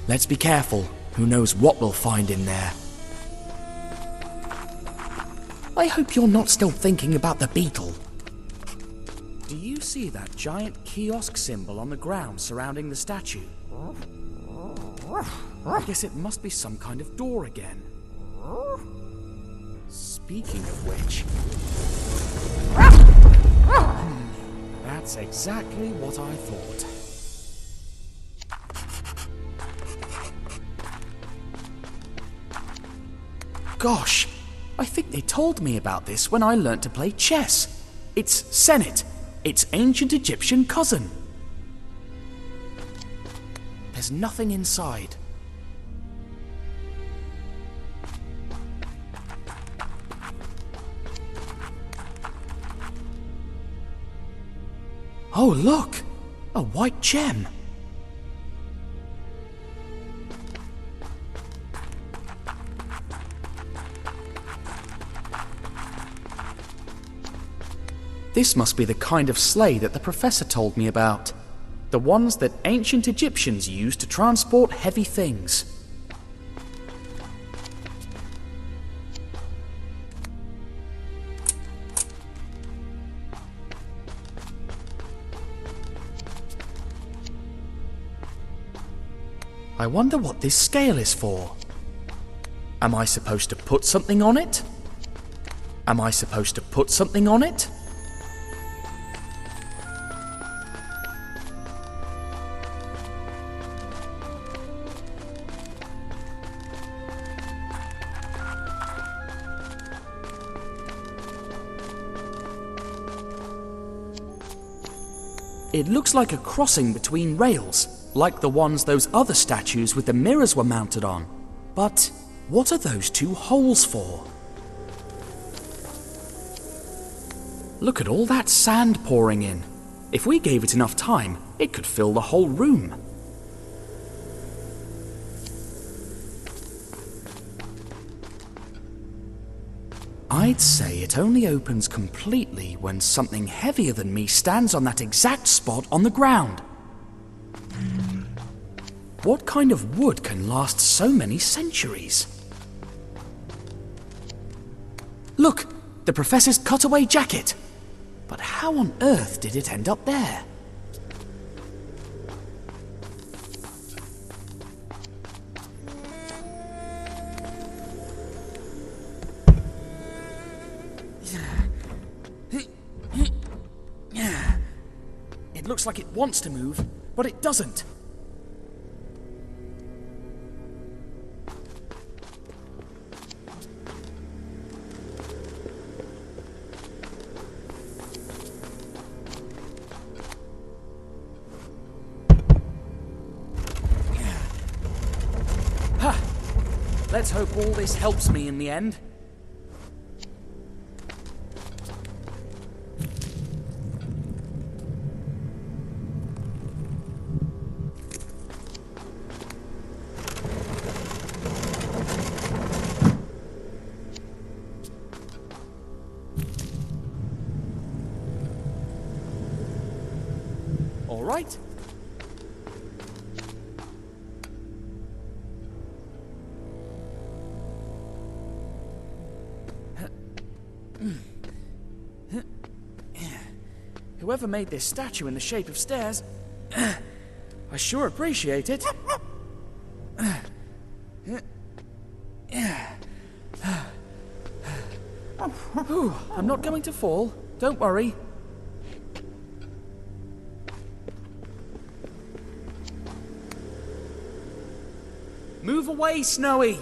Speaker 1: Let's be careful. Who knows what we'll find in there. I hope you're not still thinking about the beetle. Do you see that giant kiosk symbol on the ground surrounding the statue? I guess it must be some kind of door again. Speaking of which... That's exactly what I thought. Gosh, I think they told me about this when I learnt to play chess. It's Senet, its ancient Egyptian cousin. There's nothing inside. Oh, look! A white gem! This must be the kind of sleigh that the professor told me about. The ones that ancient Egyptians used to transport heavy things. I wonder what this scale is for. Am I supposed to put something on it? Am I supposed to put something on it? It looks like a crossing between rails, like the ones those other statues with the mirrors were mounted on. But what are those two holes for? Look at all that sand pouring in. If we gave it enough time, it could fill the whole room. I'd say it only opens completely when something heavier than me stands on that exact spot on the ground. What kind of wood can last so many centuries? Look! The professor's cutaway jacket! But how on earth did it end up there? It looks like it wants to move, but it doesn't. Ha! Let's hope all this helps me in the end. All right. Whoever made this statue in the shape of stairs, I sure appreciate it. Ooh, I'm not going to fall. Don't worry. Move away, Snowy!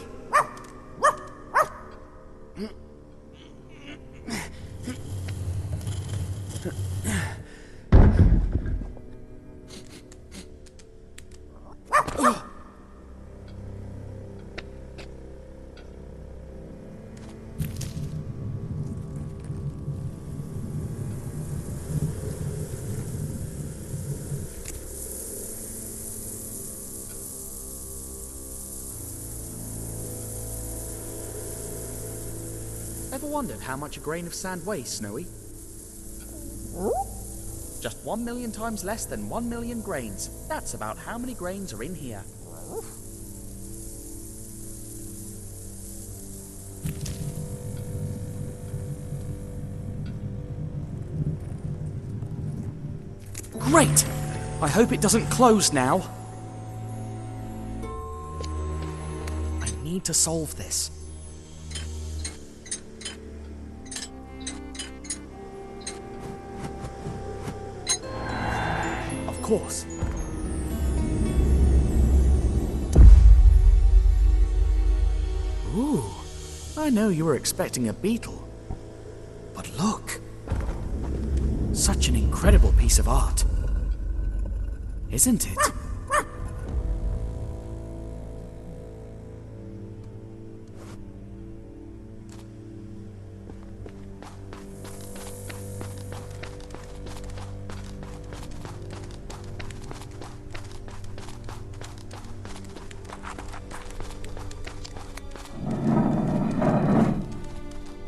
Speaker 1: Ever wondered how much a grain of sand weighs, Snowy? Just 1 million times less than 1 million grains. That's about how many grains are in here. Great! I hope it doesn't close now. I need to solve this. Of course. Ooh, I I know you were expecting a beetle. But look. Such an incredible piece of art. Isn't it?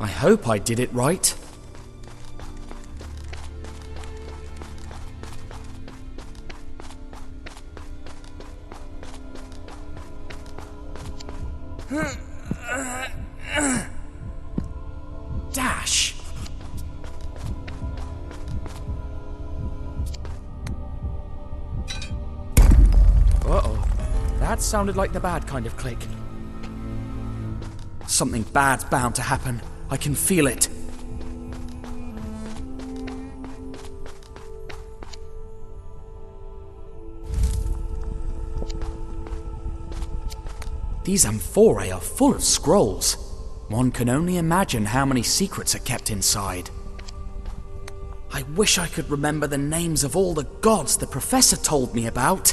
Speaker 1: I hope I did it right. Dash! Uh-oh. That sounded like the bad kind of click. Something bad's bound to happen. I can feel it. These amphorae are full of scrolls. One can only imagine how many secrets are kept inside. I wish I could remember the names of all the gods the professor told me about.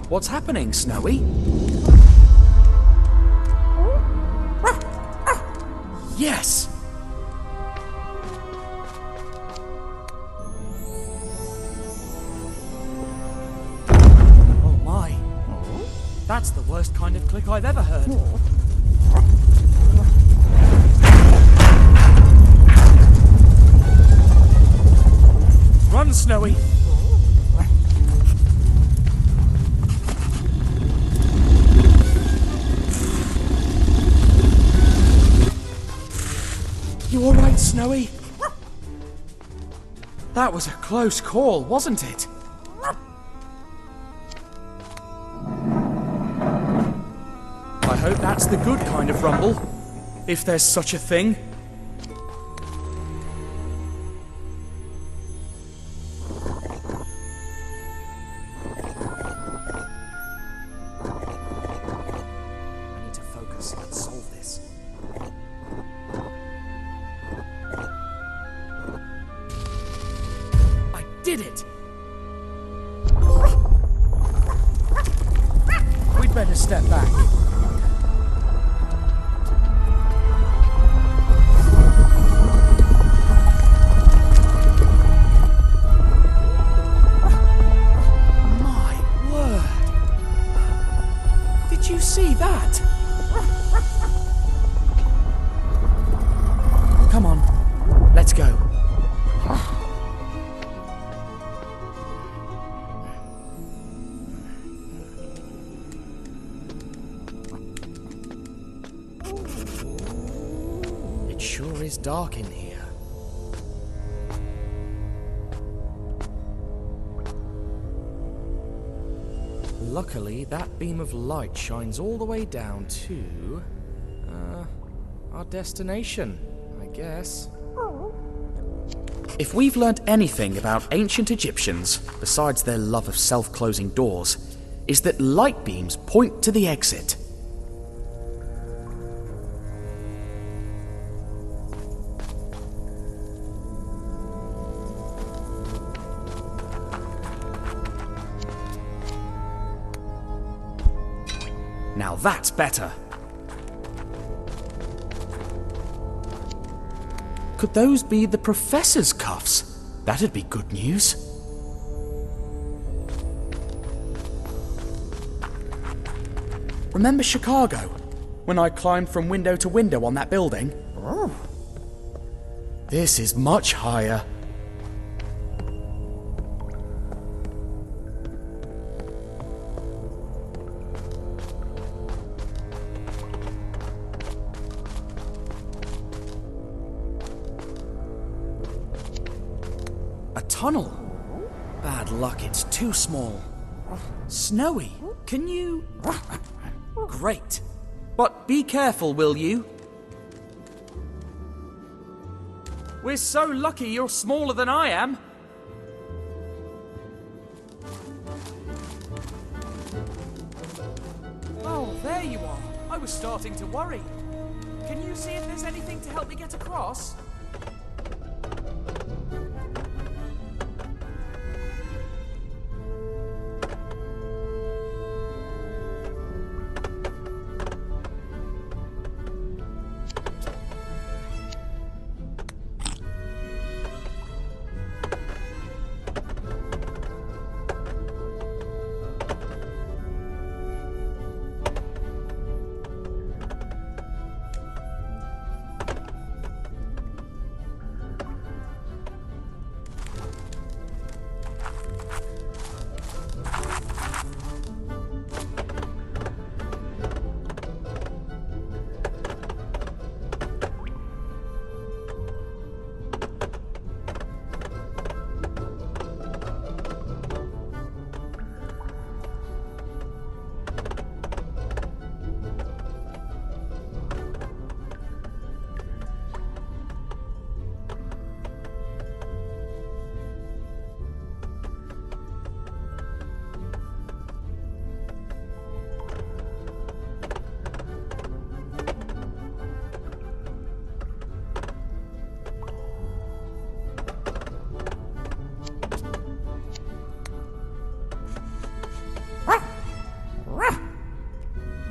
Speaker 1: What's happening, Snowy? Yes! Oh my. That's the worst kind of click I've ever heard. Run, Snowy! You all right, Snowy? That was a close call, wasn't it? I hope that's the good kind of rumble, if there's such a thing. I need to focus. Let's solve this. Did it! We'd better step back. My word! Did you see that? Come on, let's go. It sure is dark in here. Luckily, that beam of light shines all the way down to... our destination, I guess. If we've learnt anything about ancient Egyptians, besides their love of self-closing doors, is that light beams point to the exit. that's better. Could those be the professor's cuffs? That'd be good news. Remember Chicago? When I climbed from window to window on that building? Oh. This is much higher. A tunnel? Bad luck, it's too small. Snowy, can you... Great. But be careful, will you? We're so lucky you're smaller than I am. Oh, there you are. I was starting to worry. Can you see if there's anything to help me get across?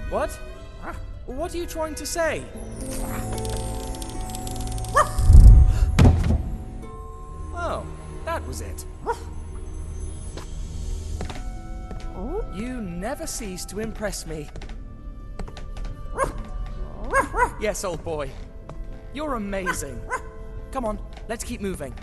Speaker 1: What? What are you trying to say? Oh, that was it. You never cease to impress me. Yes, old boy. You're amazing. Come on, let's keep moving.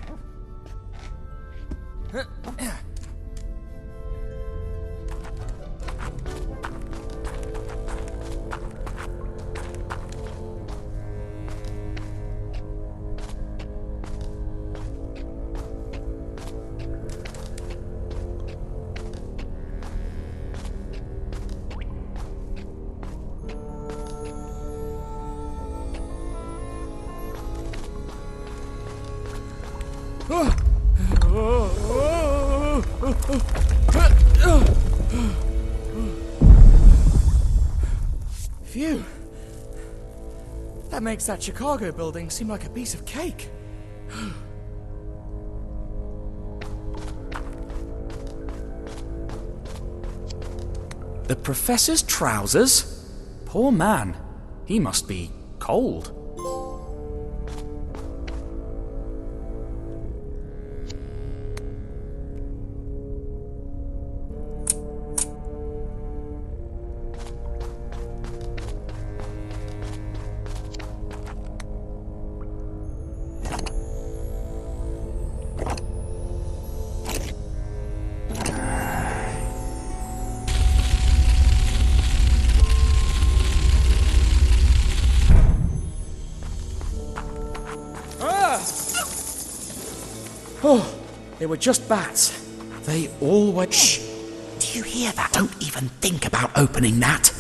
Speaker 1: Phew. That makes that Chicago building seem like a piece of cake. The professor's trousers? Poor man. He must be cold. Oh, they were just bats. They all were... Shh! Do you hear that? Don't even think about opening that.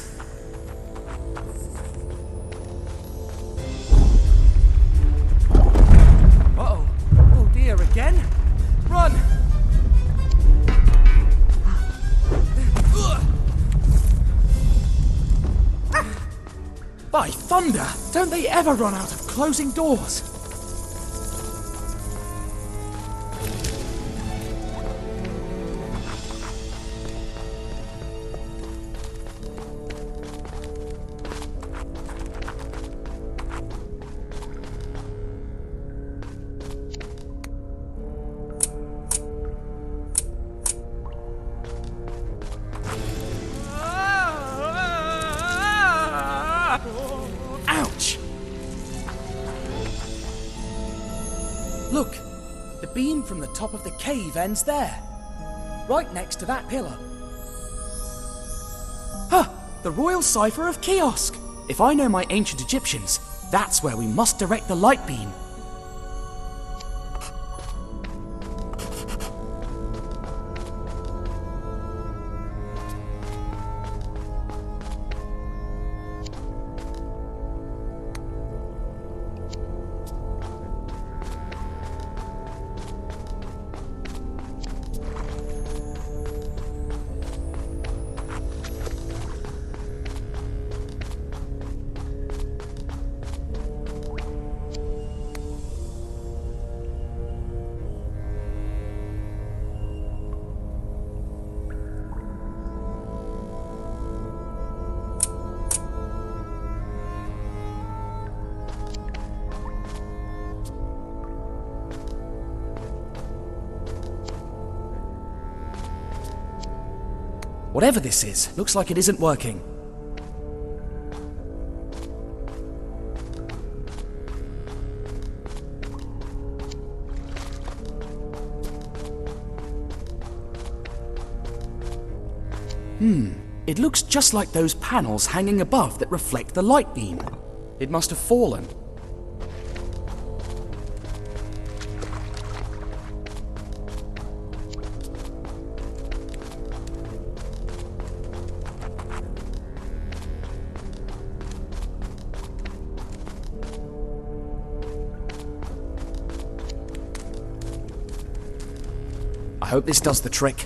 Speaker 1: Uh-oh. Oh dear, again? Run! By thunder! Don't they ever run out of closing doors? Look, the beam from the top of the cave ends there. Right next to that pillar. Huh! The royal cipher of Kiosk! If I know my ancient Egyptians, that's where we must direct the light beam. Whatever this is, looks like it isn't working. It looks just like those panels hanging above that reflect the light beam. It must have fallen. I hope this does the trick.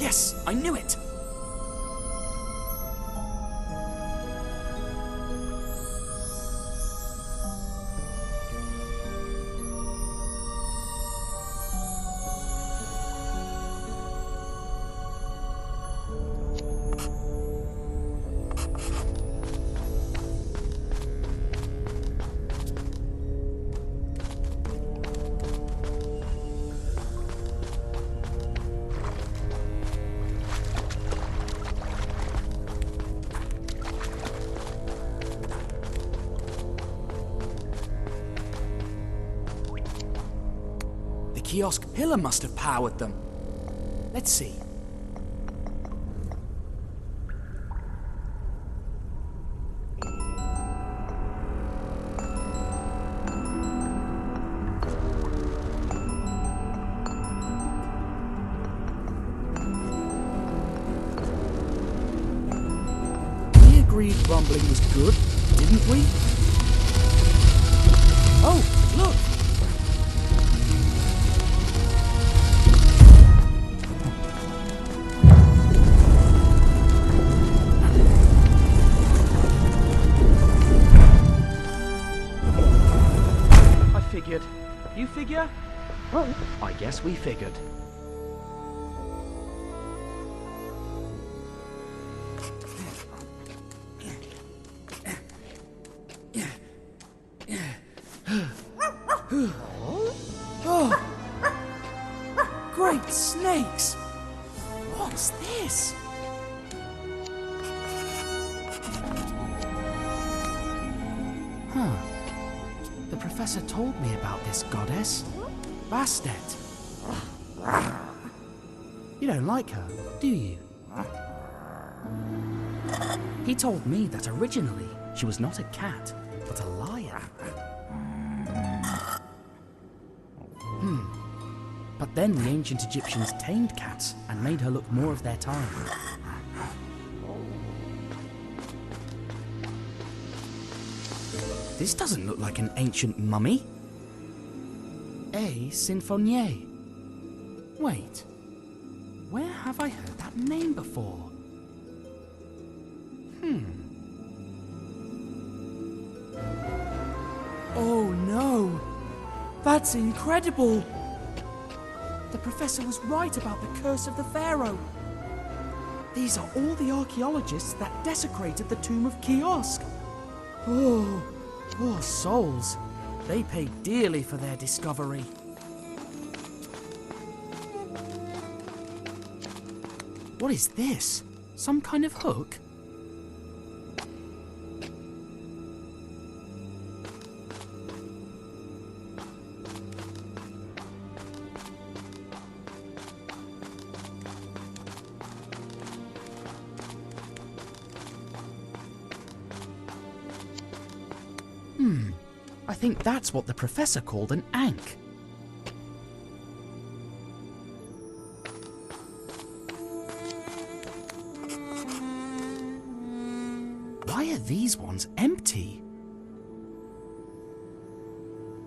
Speaker 1: Yes, I knew it! The kiosk pillar must have powered them. Let's see. We agreed rumbling was good, didn't we? Oh, look! Figured. You figure? Well, I guess we figured. Oh! Great snakes! What's this? Huh. The professor told me about this goddess. Bastet. You don't like her, do you? He told me that originally she was not a cat, but a lion. But then the ancient Egyptians tamed cats and made her look more of their time. This doesn't look like an ancient mummy. A. Sinfonier. Wait. Where have I heard that name before? Oh no! That's incredible! The professor was right about the curse of the Pharaoh. These are all the archaeologists that desecrated the tomb of Kiosk. Oh, poor souls. They paid dearly for their discovery. What is this? Some kind of hook? I think that's what the professor called an ankh. Why are these ones empty?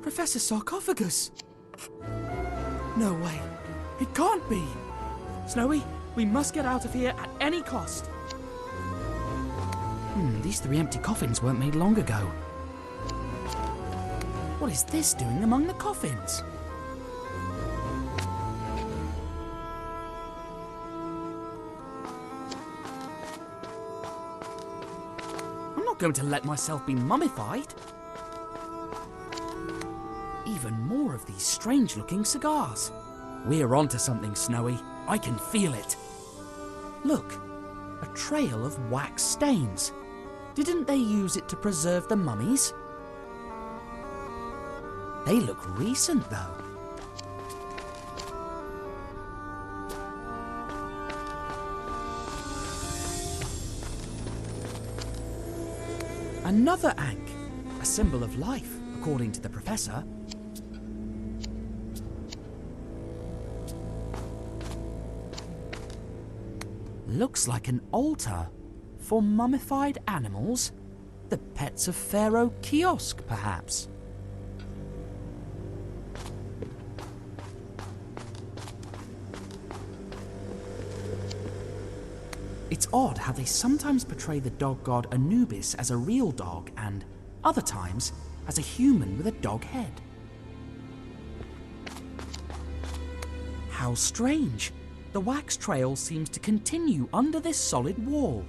Speaker 1: Professor Sarcophagus! No way. It can't be. Snowy, we must get out of here at any cost. These 3 empty coffins weren't made long ago. What is this doing among the coffins? I'm not going to let myself be mummified. Even more of these strange-looking cigars. We're onto something, Snowy. I can feel it. Look, a trail of wax stains. Didn't they use it to preserve the mummies? They look recent, though. Another ankh, a symbol of life, according to the professor. Looks like an altar for mummified animals, the pets of Pharaoh Kiosk, perhaps. It's odd how they sometimes portray the dog god Anubis as a real dog and, other times, as a human with a dog head. How strange! The wax trail seems to continue under this solid wall.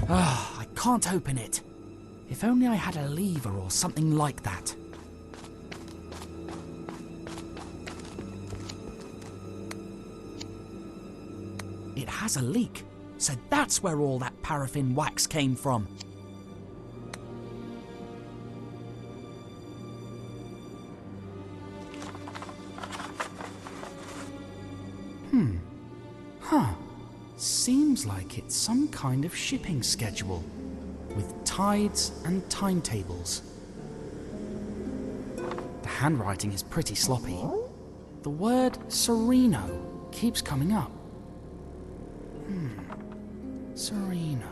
Speaker 1: I can't open it. If only I had a lever or something like that. It has a leak, so that's where all that paraffin wax came from. Seems like it's some kind of shipping schedule, with tides and timetables. The handwriting is pretty sloppy. The word Sereno keeps coming up. Sereno.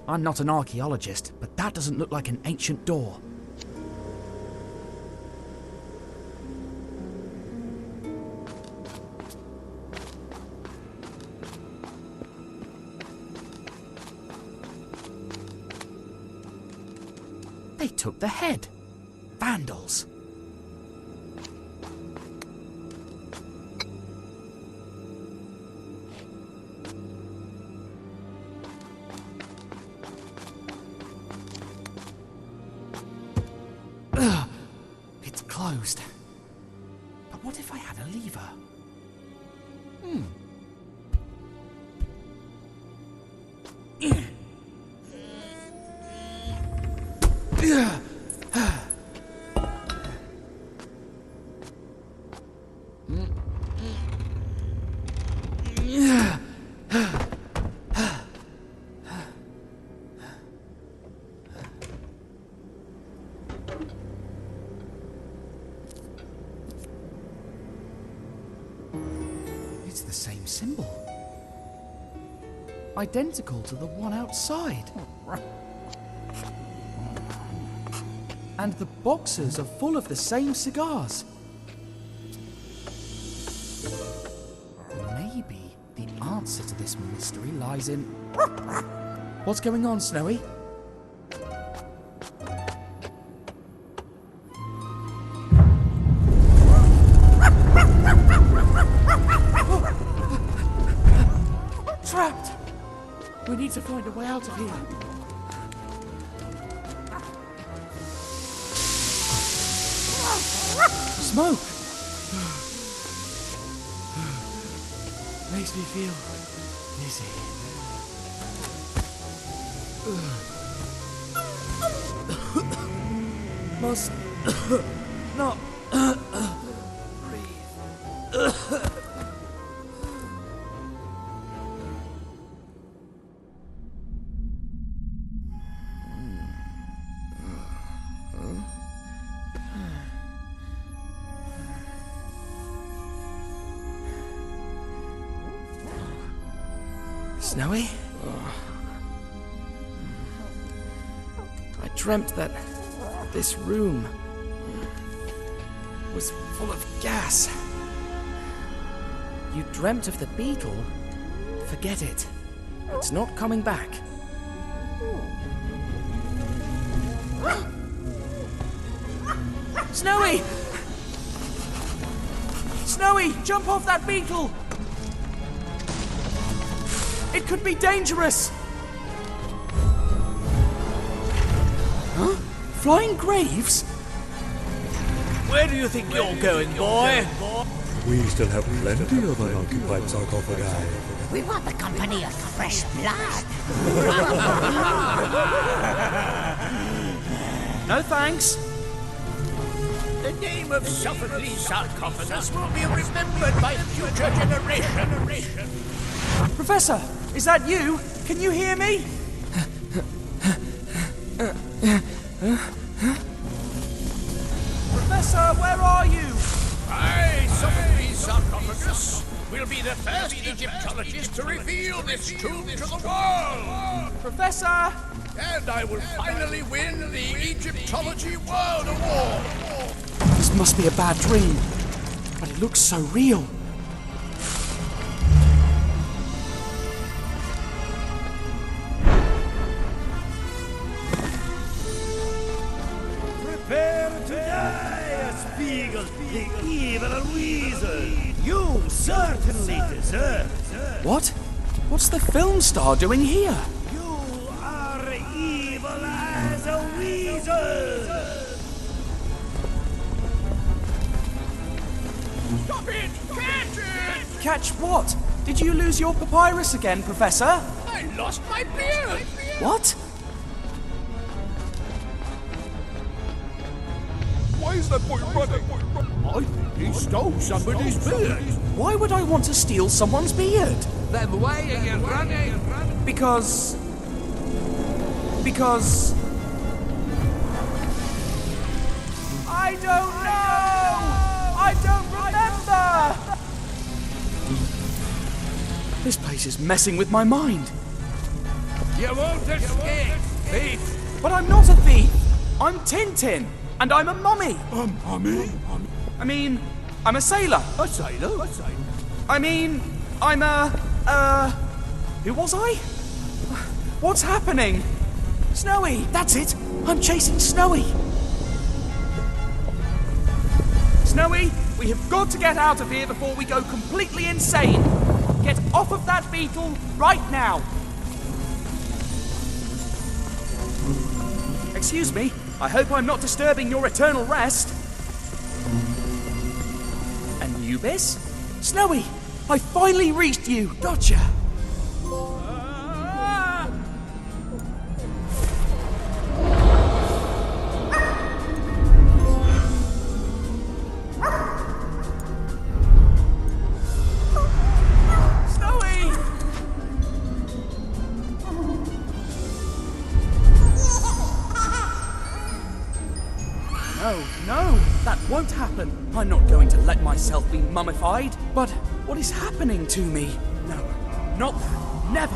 Speaker 1: I'm not an archaeologist, but that doesn't look like an ancient door. They took the head. Vandals. Ugh, it's closed. But what if I had a lever? It's the same symbol. Identical to the one outside. And the boxes are full of the same cigars. Maybe the answer to this mystery lies in... What's going on, Snowy? Trapped! We need to find a way out of here. Smoke! Makes me feel dizzy. Must not breathe. Snowy? I dreamt that this room was full of gas. You dreamt of the beetle? Forget it. It's not coming back. Snowy! Snowy, jump off that beetle! It could be dangerous! Huh? Flying graves?
Speaker 18: Where do you think you're going, boy?
Speaker 14: We still have plenty of unoccupied sarcophagi.
Speaker 2: We want the company of fresh blood.
Speaker 1: No thanks.
Speaker 18: The name of Sophocles' sarcophagus will be remembered by future generations.
Speaker 1: Professor, is that you? Can you hear me? Professor, where are you?
Speaker 18: I, Sophocles' sarcophagus, will be the first Egyptologist to reveal this tomb to the world.
Speaker 1: Professor!
Speaker 18: And I will finally win the Egyptology World Award.
Speaker 1: This must be a bad dream, but it looks so real.
Speaker 13: Prepare to die, Spiegel, the evil weasel. You certainly deserve.
Speaker 1: What? What's the film star doing here?
Speaker 13: You are evil as a weasel.
Speaker 10: Stop it! Catch it!
Speaker 1: Catch what? Did you lose your papyrus again, Professor?
Speaker 10: I lost my beard!
Speaker 1: What?
Speaker 18: Why is that boy running? I think he stole somebody's beard.
Speaker 1: Why would I want to steal someone's beard?
Speaker 10: Then why are you running?
Speaker 1: Because... I don't know! I don't remember! This place is messing with my mind.
Speaker 10: You won't escape, thief!
Speaker 1: But I'm not a thief! I'm Tintin, and I'm a mummy!
Speaker 18: A mummy?
Speaker 1: I mean, I'm a sailor.
Speaker 18: A sailor?
Speaker 1: I mean, I'm a... Who was I? What's happening? Snowy! That's it! I'm chasing Snowy! Snowy, we have got to get out of here before we go completely insane! Get off of that beetle right now! Excuse me, I hope I'm not disturbing your eternal rest. Anubis? Snowy, I finally reached you! Gotcha! No, that won't happen. I'm not going to let myself be mummified. But what is happening to me? No, not that. Never.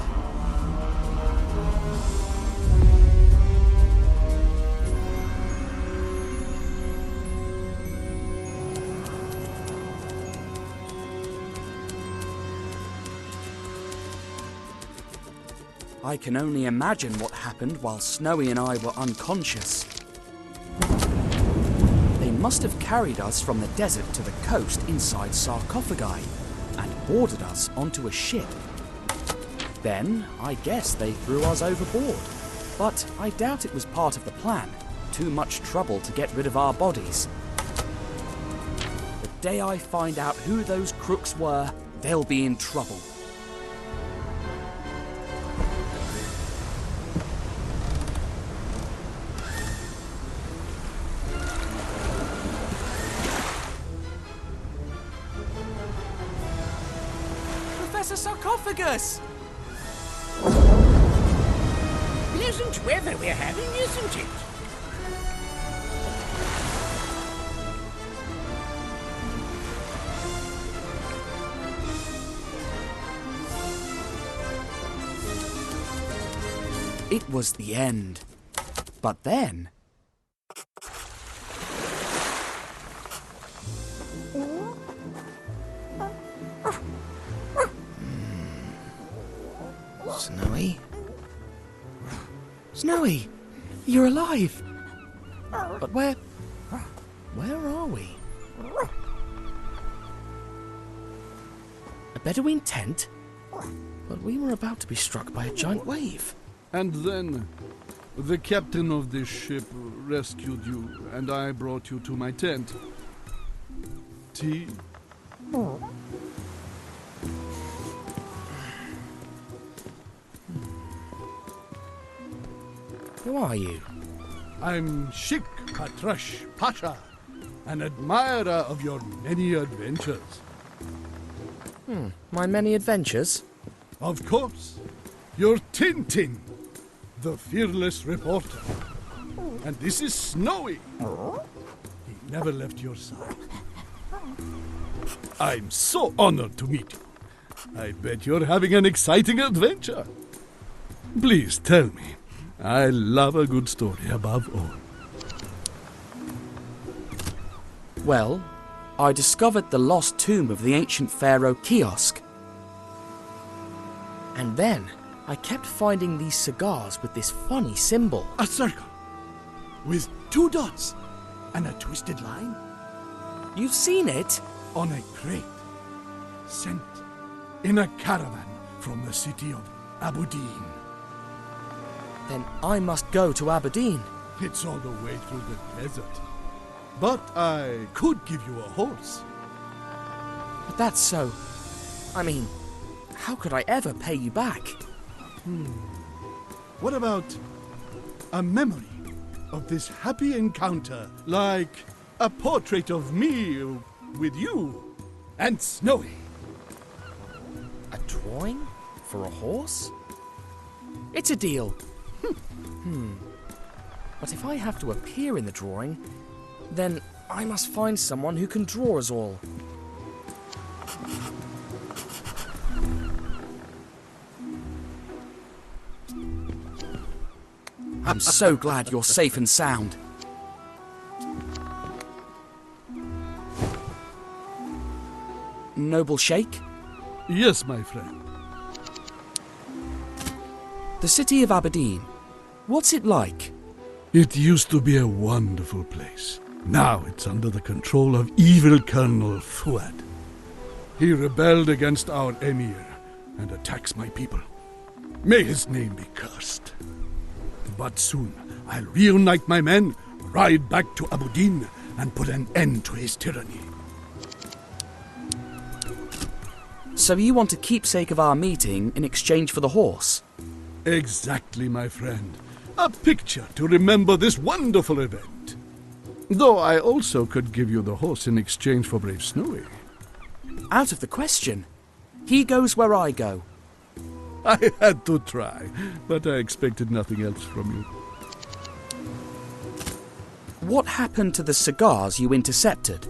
Speaker 1: I can only imagine what happened while Snowy and I were unconscious. They must have carried us from the desert to the coast inside sarcophagi and boarded us onto a ship. Then, I guess they threw us overboard. But I doubt it was part of the plan. Too much trouble to get rid of our bodies. The day I find out who those crooks were, they'll be in trouble. Professor Sarcophagus!
Speaker 2: Pleasant weather we're having, isn't it?
Speaker 1: It was the end. But then... Snowy? Snowy! You're alive! But where are we? A Bedouin tent? But we were about to be struck by a giant wave.
Speaker 19: And then, the captain of this ship rescued you, and I brought you to my tent. Tea?
Speaker 1: Who are you?
Speaker 19: I'm Sheikh Patrash Pasha, an admirer of your many adventures.
Speaker 1: My many adventures?
Speaker 19: Of course. You're Tintin, the fearless reporter. And this is Snowy. He never left your side. I'm so honored to meet you. I bet you're having an exciting adventure. Please tell me. I love a good story above all.
Speaker 1: Well, I discovered the lost tomb of the ancient Pharaoh Kiosk. And then I kept finding these cigars with this funny symbol.
Speaker 18: A circle with 2 dots and a twisted line.
Speaker 1: You've seen it?
Speaker 19: On a crate. Sent in a caravan from the city of Aberdeen.
Speaker 1: Then I must go to Aberdeen.
Speaker 19: It's all the way through the desert. But I could give you a horse.
Speaker 1: But that's so... I mean, how could I ever pay you back?
Speaker 19: What about a memory of this happy encounter? Like a portrait of me with you and Snowy.
Speaker 1: A drawing? For a horse? It's a deal. But if I have to appear in the drawing, then I must find someone who can draw us all. I'm so glad you're safe and sound. Noble Sheikh?
Speaker 19: Yes, my friend.
Speaker 1: The city of Aberdeen. What's it like?
Speaker 19: It used to be a wonderful place. Now it's under the control of evil Colonel Fuad. He rebelled against our emir and attacks my people. May his name be cursed. But soon I'll reunite my men, ride back to Aberdeen, and put an end to his tyranny.
Speaker 1: So you want a keepsake of our meeting in exchange for the horse?
Speaker 19: Exactly, my friend. A picture to remember this wonderful event. Though I also could give you the horse in exchange for brave Snowy.
Speaker 1: Out of the question. He goes where I go.
Speaker 19: I had to try, but I expected nothing else from you.
Speaker 1: What happened to the cigars you intercepted?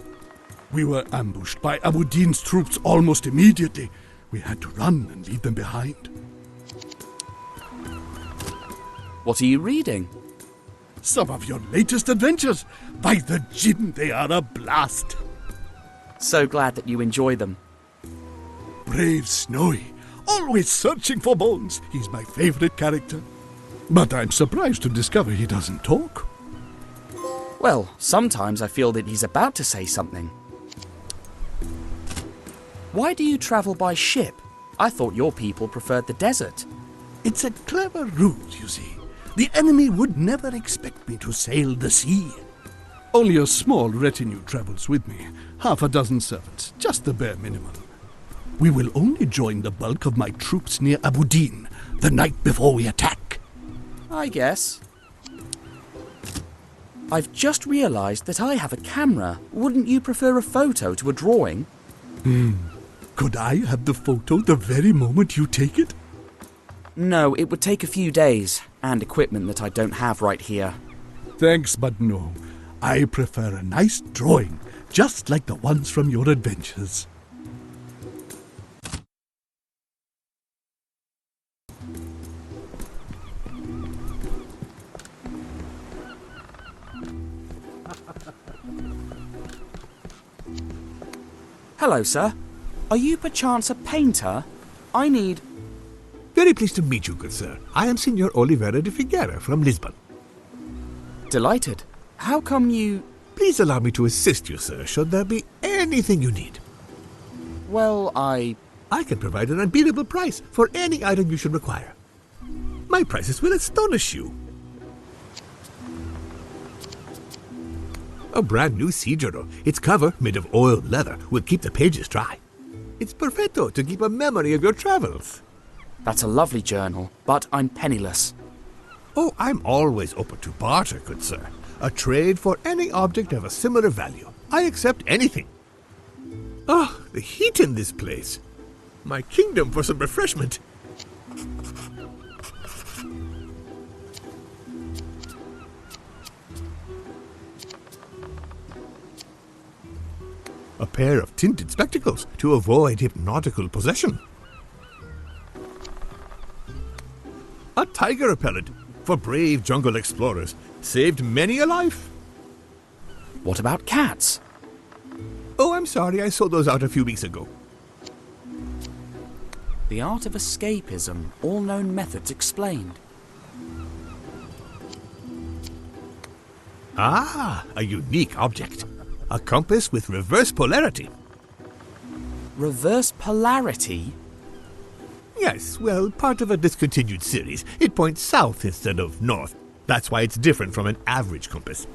Speaker 19: We were ambushed by Aberdeen's troops almost immediately. We had to run and leave them behind.
Speaker 1: What are you reading?
Speaker 19: Some of your latest adventures. By the Jinn, they are a blast.
Speaker 1: So glad that you enjoy them.
Speaker 19: Brave Snowy, always searching for bones. He's my favorite character. But I'm surprised to discover he doesn't talk.
Speaker 1: Well, sometimes I feel that he's about to say something. Why do you travel by ship? I thought your people preferred the desert.
Speaker 19: It's a clever route, you see. The enemy would never expect me to sail the sea. Only a small retinue travels with me. Half a dozen servants, just the bare minimum. We will only join the bulk of my troops near Aberdeen the night before we attack.
Speaker 1: I guess. I've just realised that I have a camera. Wouldn't you prefer a photo to a drawing?
Speaker 19: Could I have the photo the very moment you take it?
Speaker 1: No, it would take a few days, and equipment that I don't have right here.
Speaker 19: Thanks, but no. I prefer a nice drawing, just like the ones from your adventures.
Speaker 1: Hello, sir. Are you perchance a painter? I need...
Speaker 15: Very pleased to meet you, good sir. I am Signor Oliveira de Figueira from Lisbon.
Speaker 1: Delighted. How come you...
Speaker 15: Please allow me to assist you, sir, should there be anything you need.
Speaker 1: Well, I
Speaker 15: can provide an unbeatable price for any item you should require. My prices will astonish you. A brand new Cigaro. Its cover, made of oiled leather, will keep the pages dry. It's perfecto to keep a memory of your travels.
Speaker 1: That's a lovely journal, but I'm penniless.
Speaker 15: Oh, I'm always open to barter, good sir. A trade for any object of a similar value. I accept anything. Ah, the heat in this place. My kingdom for some refreshment. A pair of tinted spectacles to avoid hypnotical possession. A tiger repellent for brave jungle explorers. Saved many a life.
Speaker 1: What about cats?
Speaker 15: Oh, I'm sorry, I sold those out a few weeks ago.
Speaker 1: The art of escapism, all known methods explained.
Speaker 15: Ah, a unique object. A compass with reverse polarity.
Speaker 1: Reverse polarity?
Speaker 15: Yes, well, part of a discontinued series. It points south instead of north. That's why it's different from an average compass.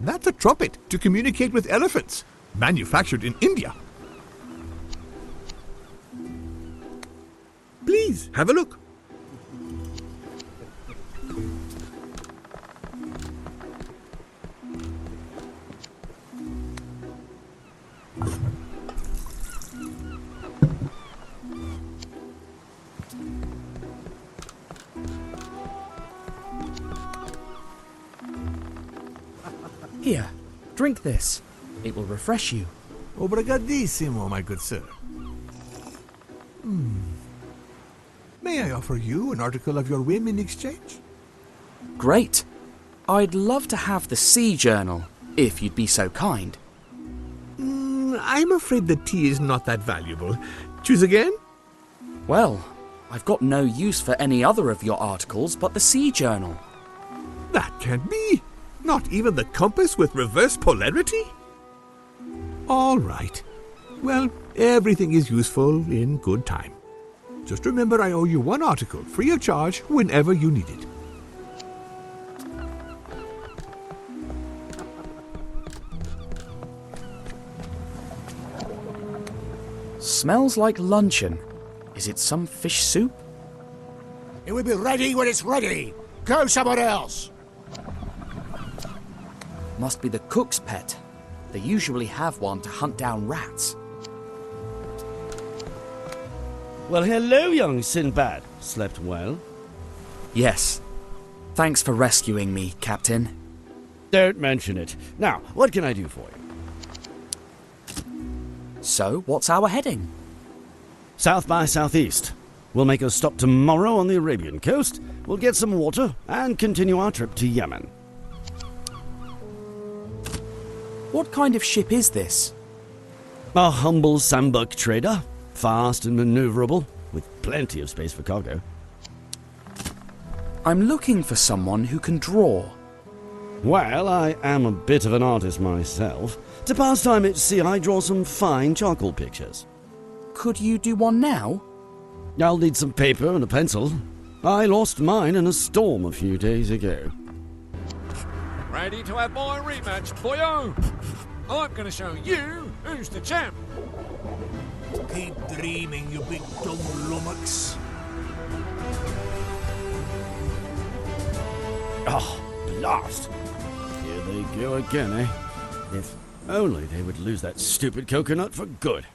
Speaker 15: That's a trumpet to communicate with elephants, manufactured in India. Please, have a look.
Speaker 1: Here, drink this. It will refresh you.
Speaker 15: Obrigadissimo, my good sir. May I offer you an article of your whim in exchange?
Speaker 1: Great. I'd love to have the Sea Journal, if you'd be so kind.
Speaker 15: I'm afraid the tea is not that valuable. Choose again?
Speaker 1: Well, I've got no use for any other of your articles but the Sea Journal.
Speaker 15: That can't be. Not even the compass with reverse polarity? All right. Well, everything is useful in good time. Just remember I owe you one article, free of charge, whenever you need it.
Speaker 1: Smells like luncheon. Is it some fish soup?
Speaker 6: It will be ready when it's ready. Go somewhere else.
Speaker 1: Must be the cook's pet. They usually have one to hunt down rats.
Speaker 13: Well, hello, young Sinbad. Slept well?
Speaker 1: Yes. Thanks for rescuing me, Captain.
Speaker 13: Don't mention it. Now, what can I do for you?
Speaker 1: So, what's our heading?
Speaker 13: South by southeast. We'll make a stop tomorrow on the Arabian coast. We'll get some water and continue our trip to Yemen.
Speaker 1: What kind of ship is this?
Speaker 13: A humble sandbug trader. Fast and maneuverable, with plenty of space for cargo.
Speaker 1: I'm looking for someone who can draw.
Speaker 13: Well, I am a bit of an artist myself. To pass time at sea, I draw some fine charcoal pictures.
Speaker 1: Could you do one now?
Speaker 13: I'll need some paper and a pencil. I lost mine in a storm a few days ago.
Speaker 18: Ready to have my rematch, boyo? I'm going to show you who's the champ.
Speaker 6: Keep dreaming, you big dumb lummox.
Speaker 13: Oh, blast! Here they go again, eh? If only they would lose that stupid coconut for good.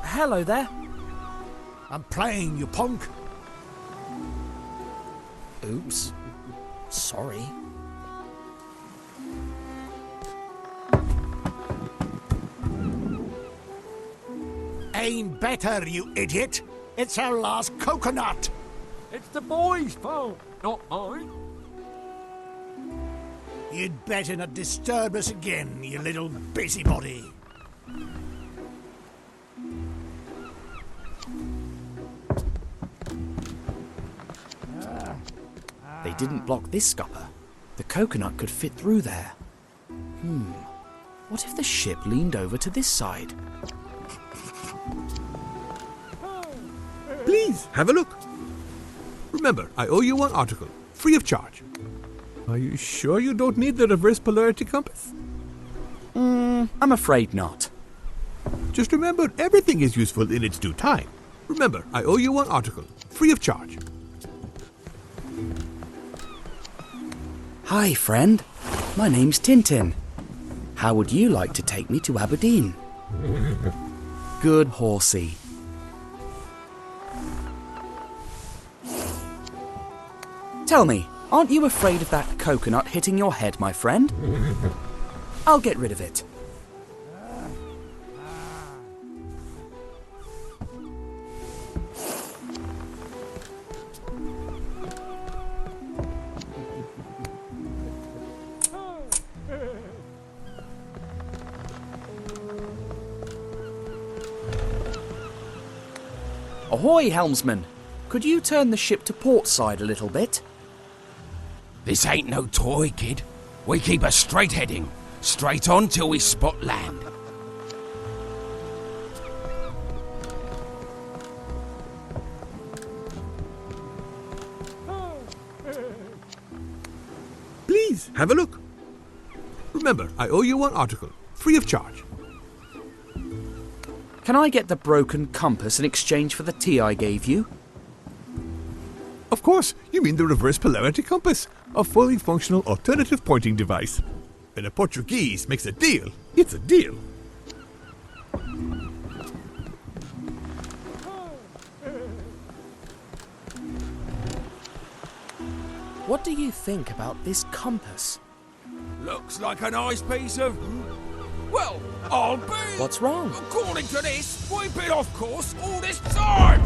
Speaker 1: Hello there.
Speaker 6: I'm playing, you punk.
Speaker 1: Oops. Sorry.
Speaker 6: Aim better, you idiot. It's our last coconut.
Speaker 18: It's the boys' fault, not mine.
Speaker 6: You'd better not disturb us again, you little busybody.
Speaker 1: They didn't block this scupper. The coconut could fit through there. What if the ship leaned over to this side?
Speaker 15: Please, have a look. Remember, I owe you one article, free of charge. Are you sure you don't need the reverse polarity compass?
Speaker 1: I'm afraid not.
Speaker 15: Just remember, everything is useful in its due time. Remember, I owe you one article, free of charge.
Speaker 1: Hi, friend. My name's Tintin. How would you like to take me to Aberdeen? Good horsey. Tell me, aren't you afraid of that coconut hitting your head, my friend? I'll get rid of it. Ahoy, helmsman! Could you turn the ship to port side a little bit?
Speaker 18: This ain't no toy, kid. We keep a straight heading. Straight on till we spot land.
Speaker 15: Please, have a look. Remember, I owe you one article, free of charge.
Speaker 1: Can I get the broken compass in exchange for the tea I gave you?
Speaker 15: Of course, you mean the reverse polarity compass, a fully functional alternative pointing device. When a Portuguese makes a deal, it's a deal.
Speaker 1: What do you think about this compass?
Speaker 18: Looks like a nice piece of... Well, I'll be...
Speaker 1: What's wrong?
Speaker 18: According to this, we've been off course all this time!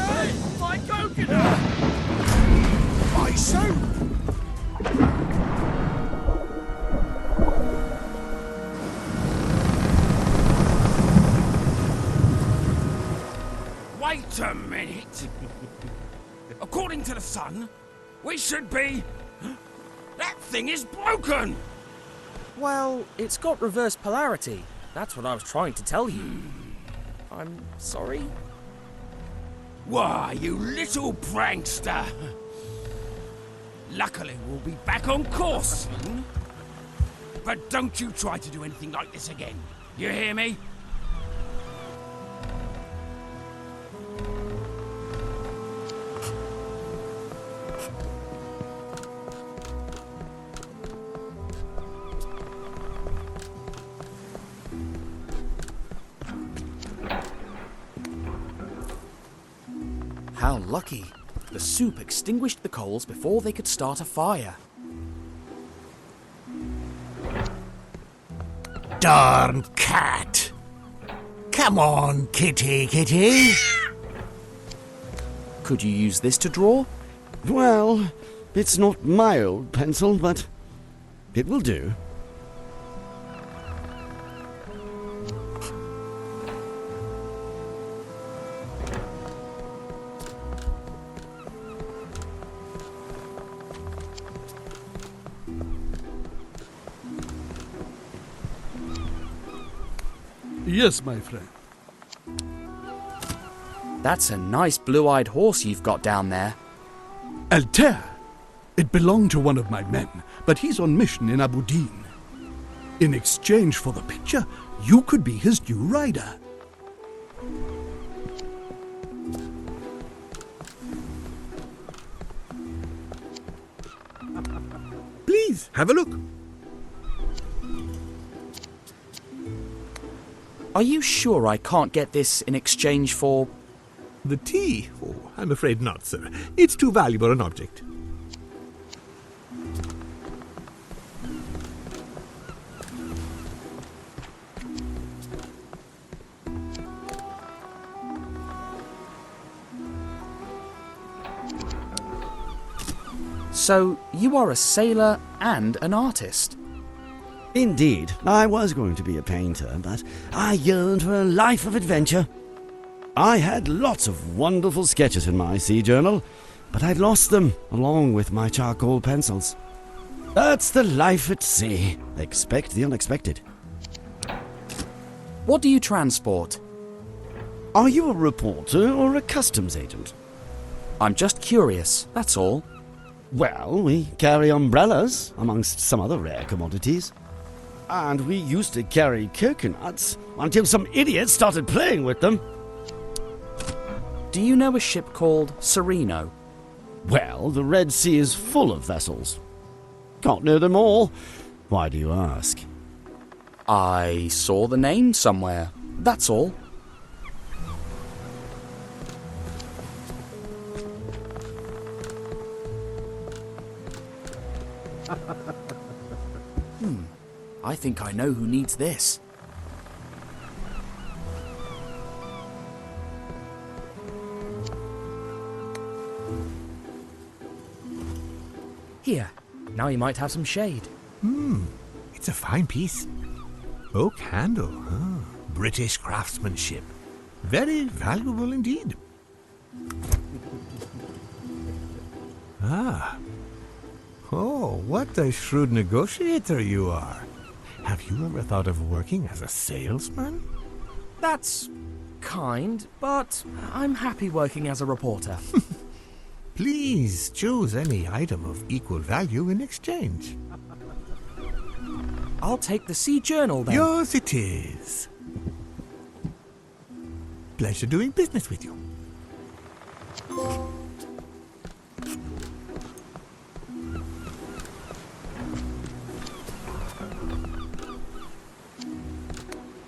Speaker 18: Hey, my coconut!
Speaker 6: My soup!
Speaker 18: Wait a minute! According to the sun, we should be... That thing is broken!
Speaker 1: Well, it's got reverse polarity. That's what I was trying to tell you. I'm sorry?
Speaker 18: Why, you little prankster! Luckily, we'll be back on course soon. But don't you try to do anything like this again. You hear me?
Speaker 1: How lucky. The soup extinguished the coals before they could start a fire.
Speaker 6: Darn cat! Come on, kitty, kitty!
Speaker 1: Could you use this to draw?
Speaker 20: Well, it's not my old pencil, but it will do.
Speaker 19: Yes, my friend.
Speaker 1: That's a nice blue-eyed horse you've got down there.
Speaker 19: Altair! It belonged to one of my men, but he's on mission in Abu Din. In exchange for the picture, you could be his new rider.
Speaker 15: Please, have a look.
Speaker 1: Are you sure I can't get this in exchange for...
Speaker 15: The tea? Oh, I'm afraid not, sir. It's too valuable an object.
Speaker 1: So, you are a sailor and an artist?
Speaker 20: Indeed, I was going to be a painter, but I yearned for a life of adventure. I had lots of wonderful sketches in my sea journal, but I'd lost them, along with my charcoal pencils. That's the life at sea. Expect the unexpected.
Speaker 1: What do you transport?
Speaker 20: Are you a reporter or a customs agent?
Speaker 1: I'm just curious, that's all.
Speaker 20: Well, we carry umbrellas, amongst some other rare commodities. And we used to carry coconuts until some idiot started playing with them.
Speaker 1: Do you know a ship called Sereno?
Speaker 20: Well, the Red Sea is full of vessels. Can't know them all. Why do you ask?
Speaker 1: I saw the name somewhere, that's all. I think I know who needs this. Here, now you might have some shade.
Speaker 15: It's a fine piece. Oak handle, huh? British craftsmanship. Very valuable indeed. Ah. Oh, what a shrewd negotiator you are. Have you ever thought of working as a salesman?
Speaker 1: That's kind, but I'm happy working as a reporter.
Speaker 15: Please choose any item of equal value in exchange.
Speaker 1: I'll take the Sea Journal then.
Speaker 15: Yours it is. Pleasure doing business with you.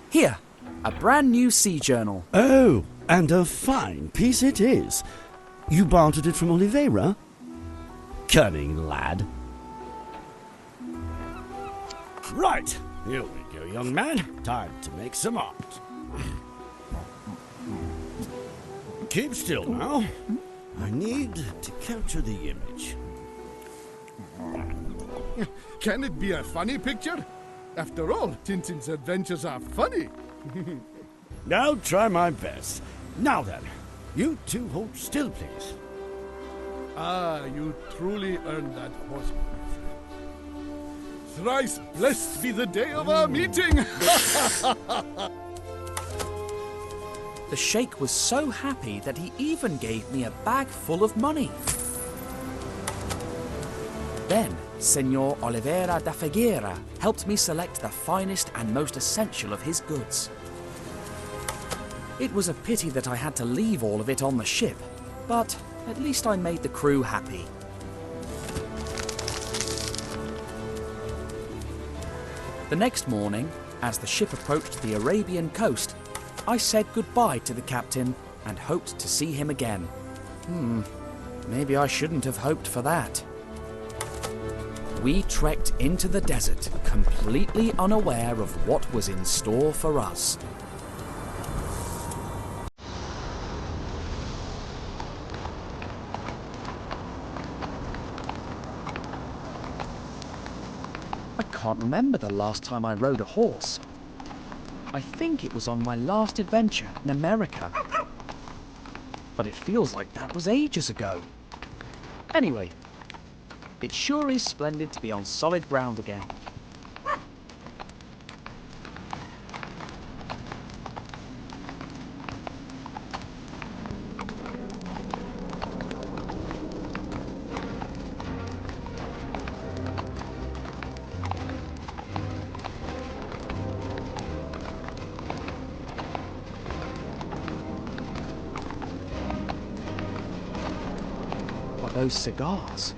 Speaker 1: Here, a brand new Sea Journal.
Speaker 20: Oh, and a fine piece it is. You bartered it from Oliveira? Cunning lad. Right, here we go, young man. Time to make some art. Keep still now. I need to capture the image.
Speaker 19: Can it be a funny picture? After all, Tintin's adventures are funny.
Speaker 20: I'll try my best. Now then, you two hold still, please.
Speaker 19: Ah, you truly earned that horse, my friend. Thrice blessed be the day of our meeting!
Speaker 1: The Sheikh was so happy that he even gave me a bag full of money. Then, Senor Oliveira da Figueira helped me select the finest and most essential of his goods. It was a pity that I had to leave all of it on the ship, but at least I made the crew happy. The next morning, as the ship approached the Arabian coast, I said goodbye to the captain and hoped to see him again. Maybe I shouldn't have hoped for that. We trekked into the desert, completely unaware of what was in store for us. I can't remember the last time I rode a horse. I think it was on my last adventure in America. But it feels like that was ages ago. Anyway, it sure is splendid to be on solid ground again. Those cigars,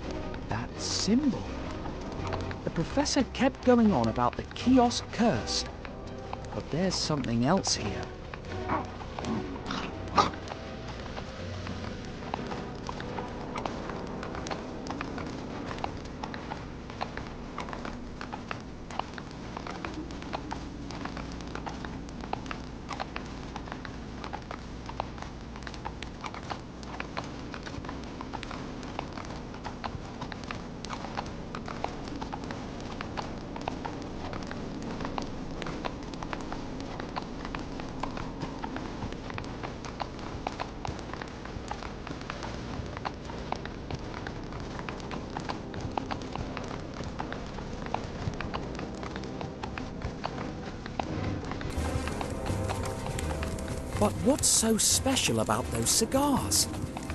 Speaker 1: that symbol. The professor kept going on about the kiosk curse, but there's something else here. But what's so special about those cigars?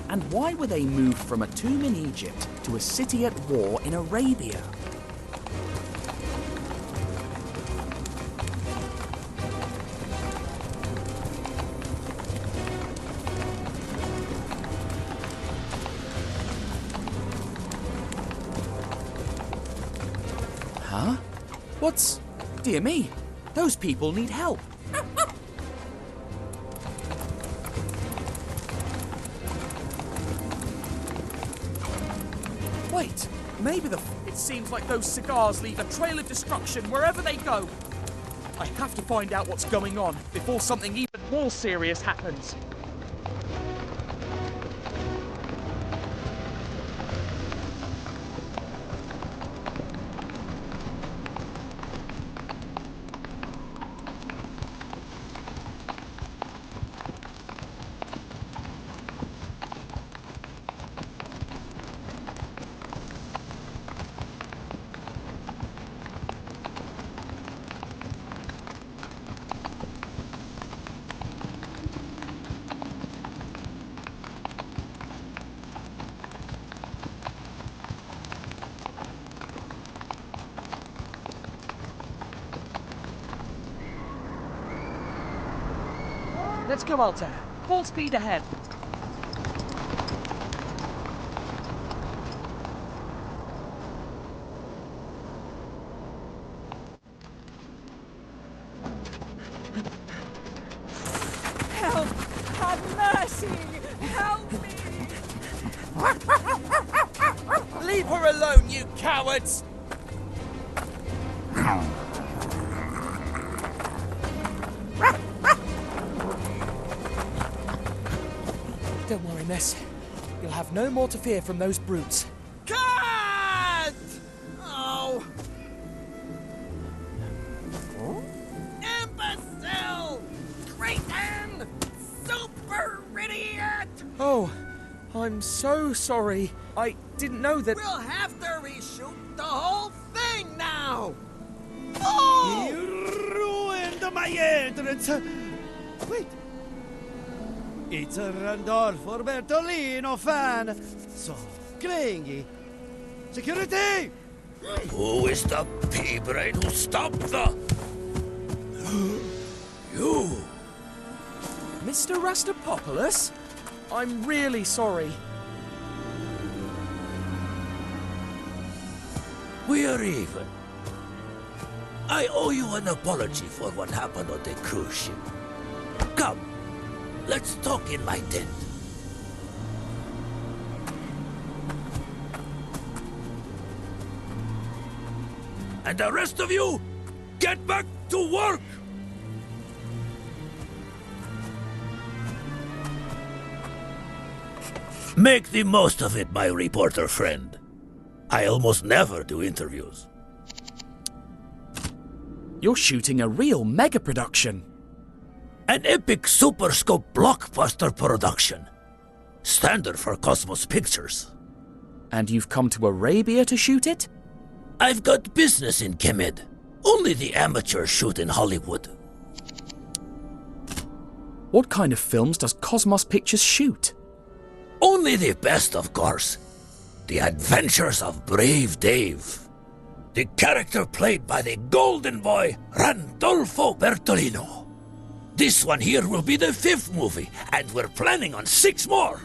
Speaker 1: And why were they moved from a tomb in Egypt to a city at war in Arabia? Huh? What's... Dear me, those people need help. Wait, maybe it seems like those cigars leave a trail of destruction wherever they go. I have to find out what's going on before something even more serious happens. Let's go, Altair. Full speed ahead.
Speaker 5: Help! Have mercy! Help me!
Speaker 18: Leave her alone, you cowards!
Speaker 1: Don't worry, miss. You'll have no more to fear from those brutes.
Speaker 18: Cut! Oh! Imbecile! Tintin! Super idiot!
Speaker 1: Oh, I'm so sorry. I didn't know that...
Speaker 18: We'll have to reshoot the whole thing now! Oh!
Speaker 13: You ruined my entrance! Wait! It's a Randolfo Bertolino fan! So clingy! Security!
Speaker 4: Who is the pea-brain who stopped the... You!
Speaker 1: Mr. Rastapopoulos? I'm really sorry.
Speaker 4: We're even. I owe you an apology for what happened on the cruise ship. Come, let's talk in my tent. And the rest of you, get back to work! Make the most of it, my reporter friend. I almost never do interviews.
Speaker 1: You're shooting a real mega production.
Speaker 4: An epic super scope blockbuster production. Standard for Cosmos Pictures.
Speaker 1: And you've come to Arabia to shoot it?
Speaker 4: I've got business in Kemed. Only the amateurs shoot in Hollywood.
Speaker 1: What kind of films does Cosmos Pictures shoot?
Speaker 4: Only the best, of course. The Adventures of Brave Dave. The character played by the golden boy, Randolfo Bertolino. This one here will be the 5th movie, and we're planning on 6 more.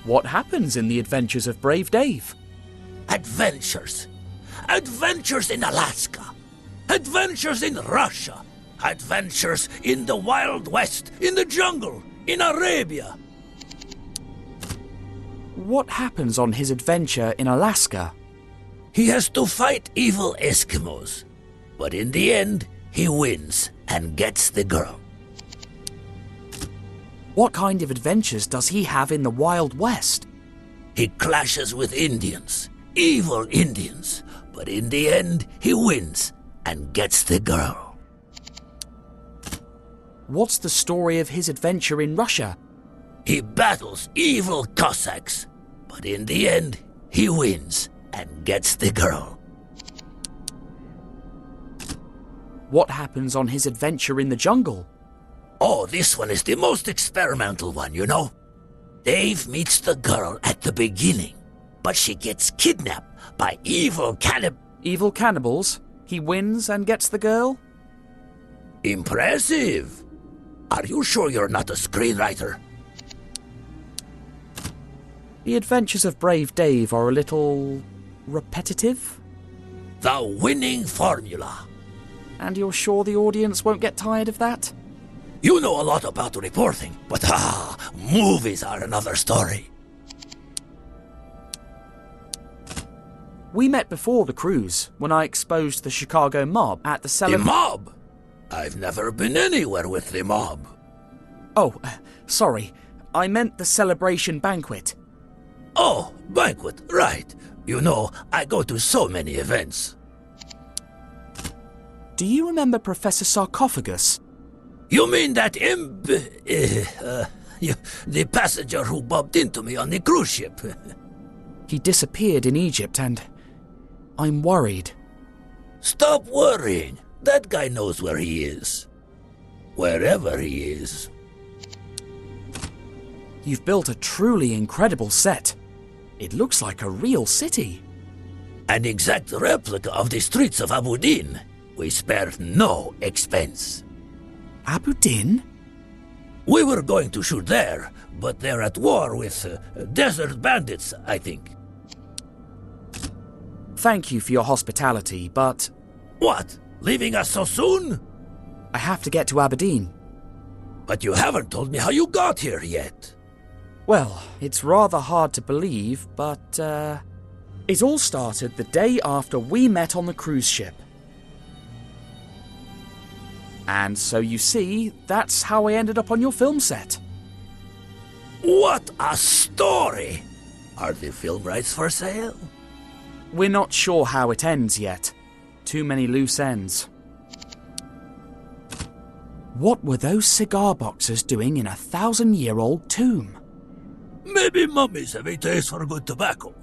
Speaker 1: What happens in the Adventures of Brave Dave?
Speaker 4: Adventures. Adventures in Alaska. Adventures in Russia. Adventures in the Wild West, in the jungle, in Arabia.
Speaker 1: What happens on his adventure in Alaska?
Speaker 4: He has to fight evil Eskimos. But in the end, he wins and gets the girl.
Speaker 1: What kind of adventures does he have in the Wild West?
Speaker 4: He clashes with Indians. Evil Indians. But in the end, he wins and gets the girl.
Speaker 1: What's the story of his adventure in Russia?
Speaker 4: He battles evil Cossacks. But in the end, he wins and gets the girl.
Speaker 1: What happens on his adventure in the jungle?
Speaker 4: Oh, this one is the most experimental one, you know. Dave meets the girl at the beginning, but she gets kidnapped by evil cannibals.
Speaker 1: Evil cannibals? He wins and gets the girl?
Speaker 4: Impressive! Are you sure you're not a screenwriter?
Speaker 1: The Adventures of Brave Dave are a little... repetitive?
Speaker 4: The winning formula.
Speaker 1: And you're sure the audience won't get tired of that?
Speaker 4: You know a lot about reporting, but movies are another story.
Speaker 1: We met before the cruise, when I exposed the Chicago mob at the
Speaker 4: The mob? I've never been anywhere with the mob.
Speaker 1: Oh, sorry. I meant the celebration banquet.
Speaker 4: Oh, banquet, right. You know, I go to so many events.
Speaker 1: Do you remember Professor Sarcophagus?
Speaker 4: You mean that the passenger who bumped into me on the cruise ship?
Speaker 1: He disappeared in Egypt and I'm worried.
Speaker 4: Stop worrying. That guy knows where he is. Wherever he is.
Speaker 1: You've built a truly incredible set. It looks like a real city.
Speaker 4: An exact replica of the streets of Abu Din. We spared no expense.
Speaker 1: Abu Din?
Speaker 4: We were going to shoot there, but they're at war with desert bandits, I think.
Speaker 1: Thank you for your hospitality, but...
Speaker 4: What? Leaving us so soon?
Speaker 1: I have to get to Aberdeen.
Speaker 4: But you haven't told me how you got here yet.
Speaker 1: Well, it's rather hard to believe, but, it all started the day after we met on the cruise ship. And so you see, that's how I ended up on your film set.
Speaker 4: What a story! Are the film rights for sale?
Speaker 1: We're not sure how it ends yet. Too many loose ends. What were those cigar boxes doing in a 1,000-year-old tomb?
Speaker 4: Maybe mummies have a taste for good tobacco.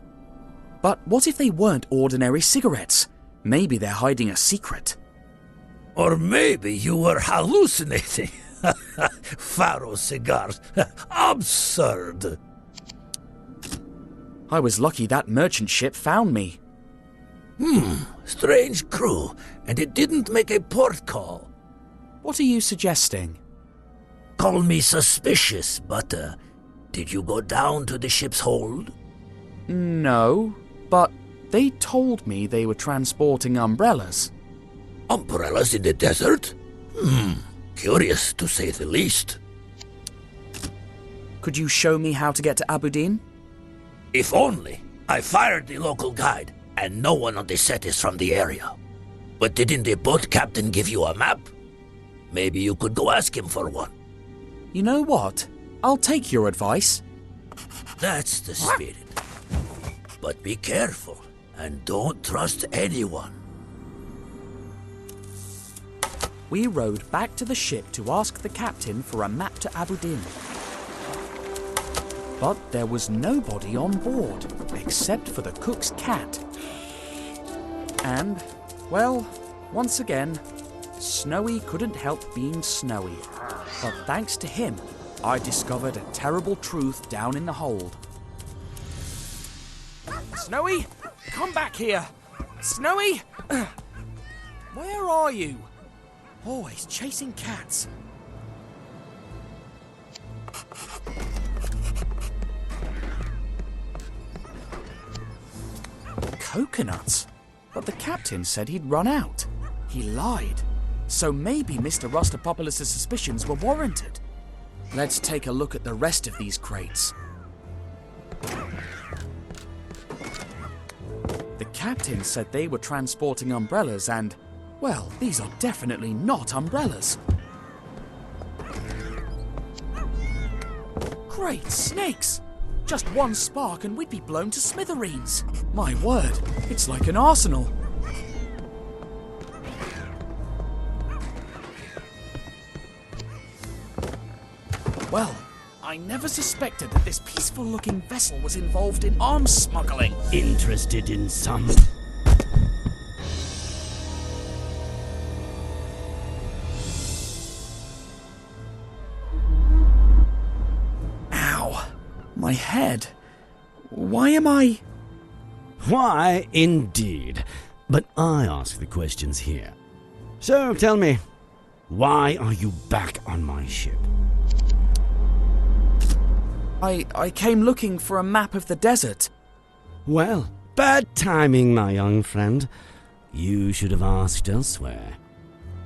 Speaker 1: But what if they weren't ordinary cigarettes? Maybe they're hiding a secret.
Speaker 4: Or maybe you were hallucinating. Pharaoh cigars. Absurd.
Speaker 1: I was lucky that merchant ship found me.
Speaker 4: Strange crew, and it didn't make a port call.
Speaker 1: What are you suggesting?
Speaker 4: Call me suspicious, but did you go down to the ship's hold?
Speaker 1: No, but they told me they were transporting umbrellas.
Speaker 4: Umbrellas in the desert? Curious to say the least.
Speaker 1: Could you show me how to get to Aberdeen?
Speaker 4: If only. I fired the local guide, and no one on the set is from the area. But didn't the boat captain give you a map? Maybe you could go ask him for one.
Speaker 1: You know what? I'll take your advice.
Speaker 4: That's the spirit. But be careful, and don't trust anyone.
Speaker 1: We rowed back to the ship to ask the captain for a map to Aberdeen. But there was nobody on board, except for the cook's cat. And, well, once again, Snowy couldn't help being snowy. But thanks to him, I discovered a terrible truth down in the hold. Snowy, come back here! Snowy! Where are you? Always chasing cats. Coconuts? But the captain said he'd run out. He lied. So maybe Mr. Rustopopoulos' suspicions were warranted. Let's take a look at the rest of these crates. The captain said they were transporting umbrellas and, well, these are definitely not umbrellas. Great snakes! Just one spark and we'd be blown to smithereens. My word, it's like an arsenal. Well, I never suspected that this peaceful-looking vessel was involved in arms smuggling.
Speaker 20: Interested in some?
Speaker 1: Ow. My head. Why am I...
Speaker 20: Why, indeed. But I ask the questions here. So, tell me, why are you back on my ship?
Speaker 1: I came looking for a map of the desert.
Speaker 20: Well, bad timing, my young friend. You should have asked elsewhere.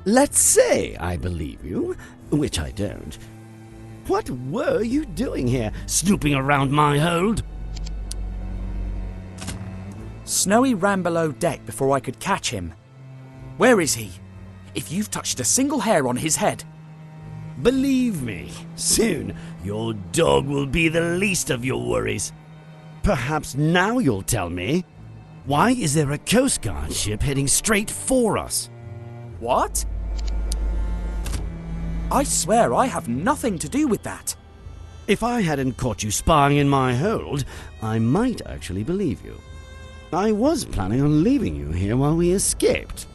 Speaker 20: Let's say I believe you, which I don't. What were you doing here, snooping around my hold?
Speaker 1: Snowy ran below deck before I could catch him. Where is he? If you've touched a single hair on his head...
Speaker 20: Believe me, soon your dog will be the least of your worries. Perhaps now you'll tell me, why is there a Coast Guard ship heading straight for us?
Speaker 1: What? I swear I have nothing to do with that.
Speaker 20: If I hadn't caught you spying in my hold, I might actually believe you. I was planning on leaving you here while we escaped.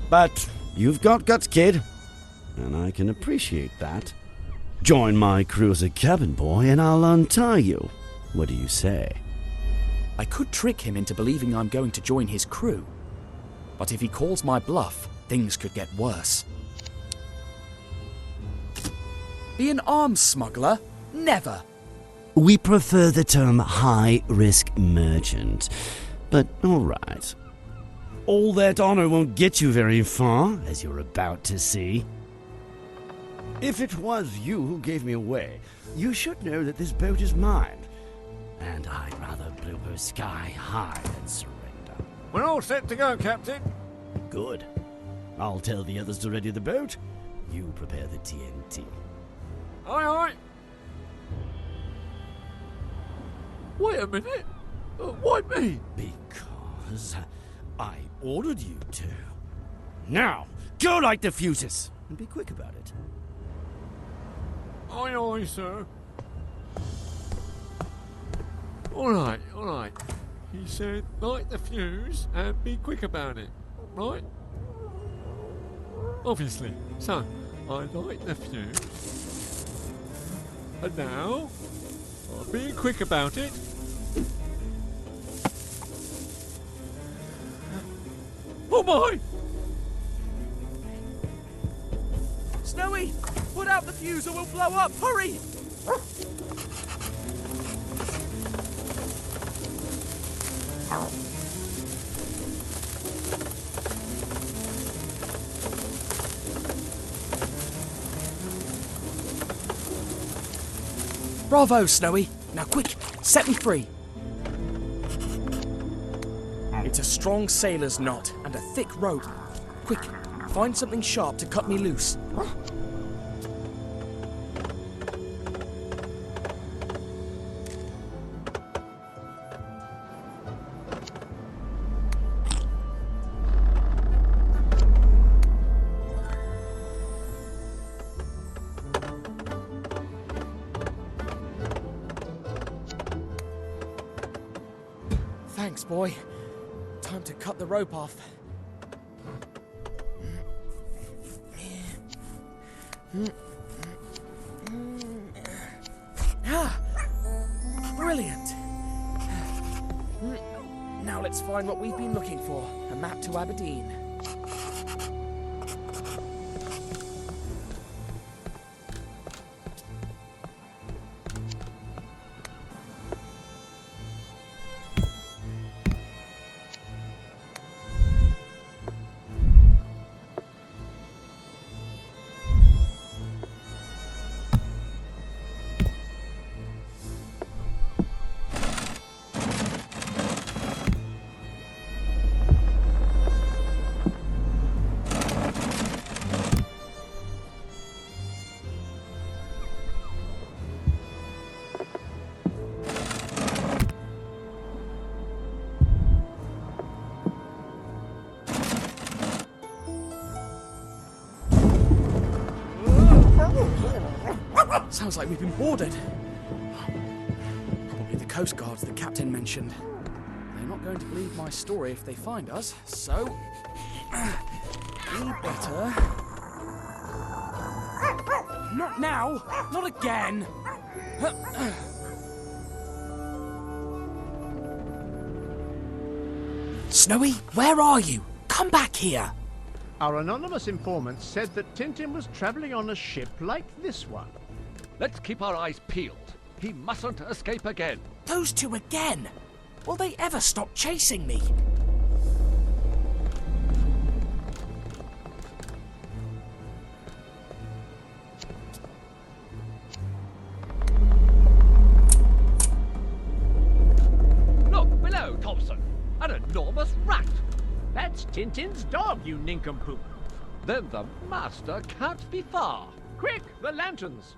Speaker 20: But you've got guts, kid, and I can appreciate that. Join my crew as a cabin boy and I'll untie you. What do you say?
Speaker 1: I could trick him into believing I'm going to join his crew. But if he calls my bluff, things could get worse. Be an arms smuggler? Never.
Speaker 20: We prefer the term high-risk merchant. But all right. All that honor won't get you very far, as you're about to see. If it was you who gave me away, you should know that this boat is mine. And I'd rather blow her sky high than surrender.
Speaker 18: We're all set to go, Captain.
Speaker 20: Good. I'll tell the others to ready the boat. You prepare the TNT.
Speaker 18: Aye, aye.
Speaker 11: Wait a minute. Why me?
Speaker 20: Because I ordered you to. Now, go light the fuses. And be quick about it.
Speaker 11: Aye, aye, sir. All right. He said light the fuse and be quick about it. Right? Obviously. So, I light the fuse. And now, I'm being quick about it. Oh my!
Speaker 1: Snowy, put out the fuse or we'll blow up. Hurry! Bravo, Snowy. Now quick, set me free. It's a strong sailor's knot and a thick rope. Quick, find something sharp to cut me loose. Thanks, boy. Time to cut the rope off. Ah, brilliant. Now let's find what we've been looking for. A map to Aberdeen. Sounds like we've been boarded. Probably the Coast Guards the captain mentioned. They're not going to believe my story if they find us, so we better... Not now! Not again! Snowy, where are you? Come back here!
Speaker 21: Our anonymous informant said that Tintin was traveling on a ship like this one.
Speaker 10: Let's keep our eyes peeled. He mustn't escape again.
Speaker 1: Those two again? Will they ever stop chasing me?
Speaker 10: Look below, Thompson. An enormous rat.
Speaker 21: That's Tintin's dog, you nincompoop.
Speaker 10: Then the master can't be far.
Speaker 21: Quick, the lanterns.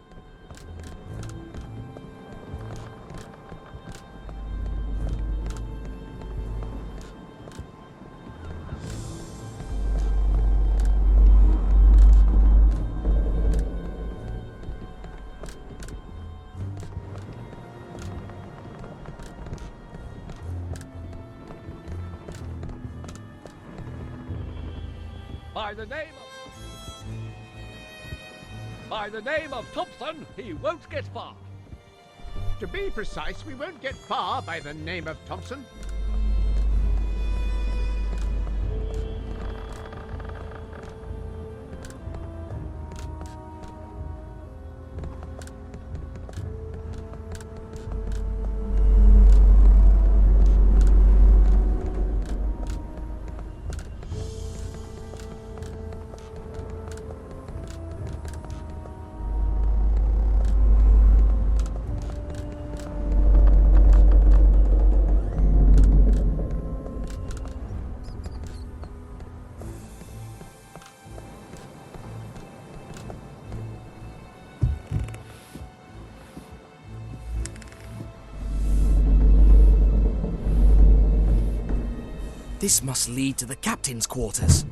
Speaker 10: By the name of Thompson, he won't get far.
Speaker 21: To be precise, we won't get far by the name of Thompson.
Speaker 1: This must lead to the captain's quarters.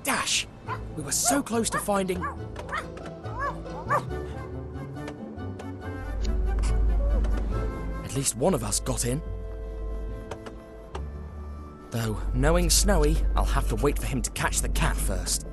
Speaker 1: Dash! We were so close to finding... At least one of us got in. Though, knowing Snowy, I'll have to wait for him to catch the cat first.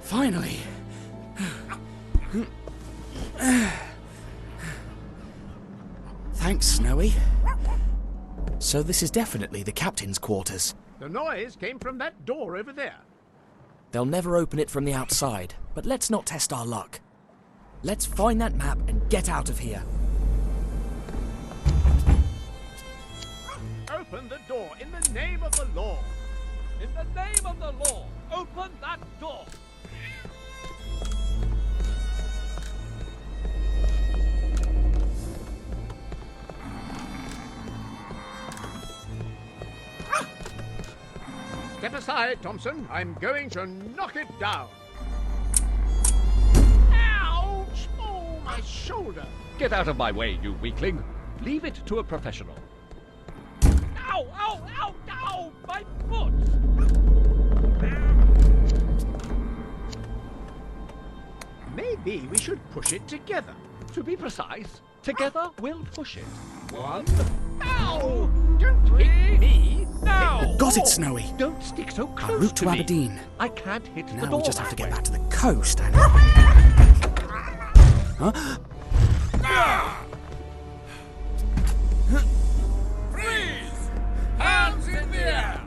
Speaker 1: Finally. Thanks, Snowy. So this is definitely the captain's quarters.
Speaker 21: The noise came from that door over there.
Speaker 1: They'll never open it from the outside, but let's not test our luck. Let's find that map and get out of here.
Speaker 21: Open the door in the name of the law.
Speaker 10: In the name of the law, open that door.
Speaker 21: Step aside, Thompson. I'm going to knock it down. Ouch! Oh, my shoulder.
Speaker 10: Get out of my way, you weakling. Leave it to a professional. Ow! Ow! Ow! Ow! My foot!
Speaker 21: Maybe we should push it together.
Speaker 10: To be precise, together we'll push it. One.
Speaker 21: Ow! Don't hit me!
Speaker 10: Now!
Speaker 1: Got it, Snowy.
Speaker 10: Don't stick so close
Speaker 1: Our route to
Speaker 10: me.
Speaker 1: Aberdeen.
Speaker 10: I can't hit the
Speaker 1: Now
Speaker 10: door
Speaker 1: we just have to
Speaker 10: that
Speaker 1: get
Speaker 10: way.
Speaker 1: back to the coast and... Huh?
Speaker 18: Freeze! Hands in the air!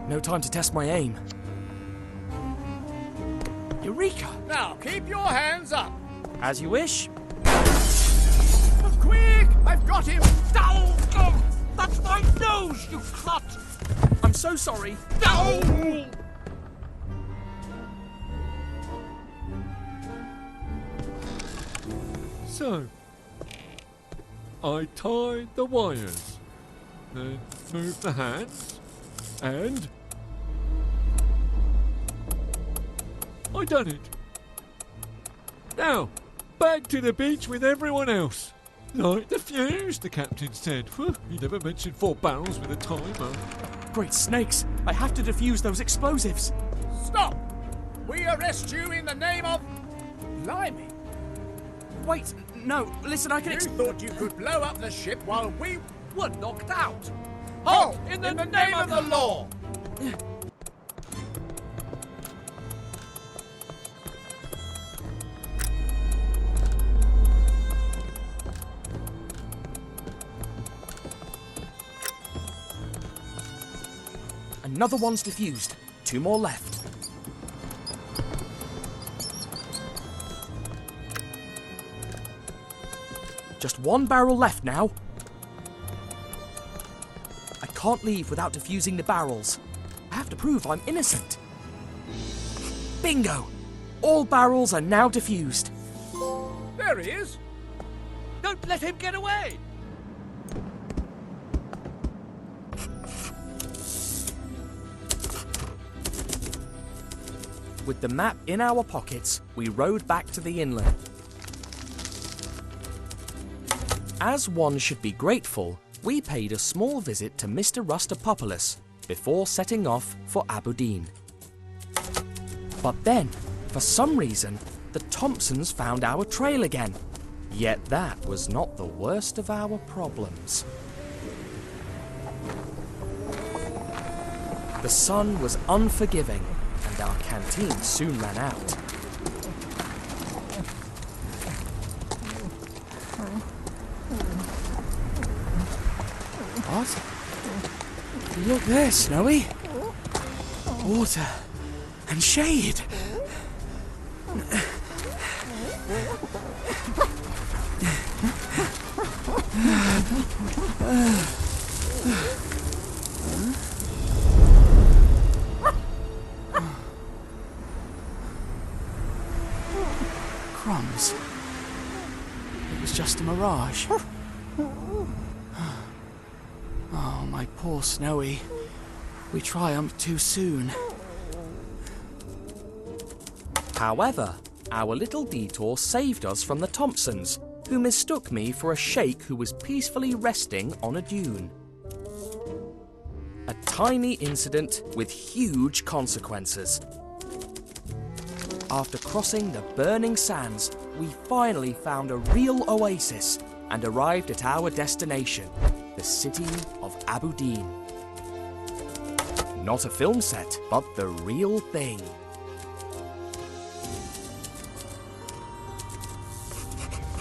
Speaker 1: No time to test my aim. Eureka!
Speaker 21: Now, keep your hands up.
Speaker 1: As you wish.
Speaker 21: Quick! I've got him! Down!
Speaker 4: That's my nose, you clot!
Speaker 1: I'm so sorry.
Speaker 4: No!
Speaker 11: So, I tied the wires, then moved the hands, and I done it. Now, back to the beach with everyone else. Light the fuse, the captain said. Whew, he never mentioned 4 barrels with a timer.
Speaker 1: Great snakes! I have to defuse those explosives.
Speaker 18: Stop! We arrest you in the name of... Blimey!
Speaker 1: Wait, no, listen, I can...
Speaker 18: You thought you could blow up the ship while we
Speaker 4: Were knocked out.
Speaker 18: Halt! In the name of the law!
Speaker 1: Another one's defused. 2 more left. Just 1 barrel left now. I can't leave without defusing the barrels. I have to prove I'm innocent. Bingo! All barrels are now defused.
Speaker 18: There he is!
Speaker 4: Don't let him get away!
Speaker 1: With the map in our pockets, we rowed back to the inlet. As one should be grateful, we paid a small visit to Mr. Rustopopoulos before setting off for Aberdeen. But then, for some reason, the Thompsons found our trail again. Yet that was not the worst of our problems. The sun was unforgiving, and our canteen soon ran out. What? Look there, Snowy. Water and shade. Crumbs. It was just a mirage. Oh, my poor Snowy. We triumphed too soon. However, our little detour saved us from the Thompsons, who mistook me for a sheikh who was peacefully resting on a dune. A tiny incident with huge consequences. After crossing the burning sands, we finally found a real oasis and arrived at our destination, the city of Aberdeen. Not a film set, but the real thing.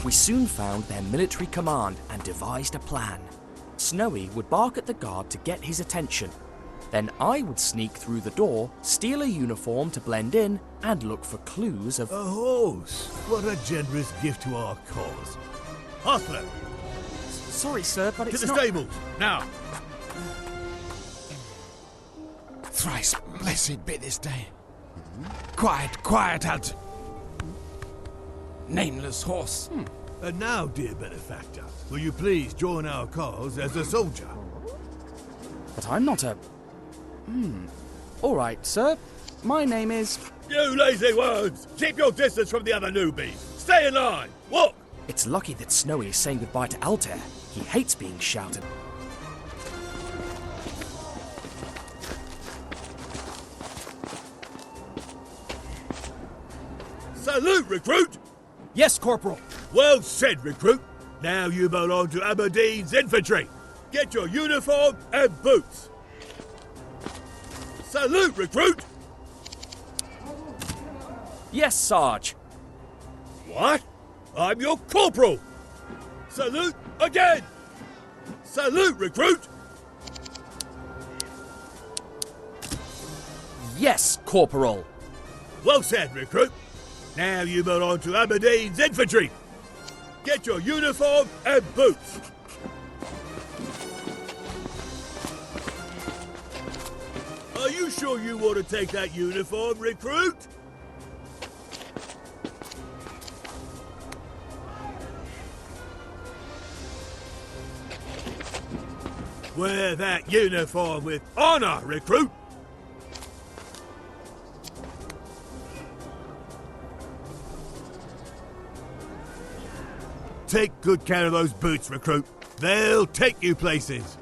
Speaker 1: We soon found their military command and devised a plan. Snowy would bark at the guard to get his attention. Then I would sneak through the door, steal a uniform to blend in, and look for clues of...
Speaker 8: A horse! What a generous gift to our cause. Hustler!
Speaker 1: Sorry, sir, but it's
Speaker 8: to the stables, now!
Speaker 6: Thrice blessed be this day. Quiet, quiet, out. Nameless horse.
Speaker 8: And now, dear benefactor, will you please join our cause as a soldier?
Speaker 1: But I'm not a... All right, sir. My name is...
Speaker 8: You lazy worms! Keep your distance from the other newbies! Stay in line! Walk!
Speaker 1: It's lucky that Snowy is saying goodbye to Altair. He hates being shouted.
Speaker 8: Salute, recruit!
Speaker 1: Yes, Corporal.
Speaker 8: Well said, recruit. Now you belong to Aberdeen's infantry. Get your uniform and boots. Salute, recruit!
Speaker 1: Yes, Sarge.
Speaker 8: What? I'm your corporal! Salute again! Salute, recruit!
Speaker 1: Yes, Corporal.
Speaker 8: Well said, recruit. Now you belong to Aberdeen's infantry. Get your uniform and boots. Are you sure you want to take that uniform, recruit? Wear that uniform with honor, recruit! Take good care of those boots, recruit. They'll take you places.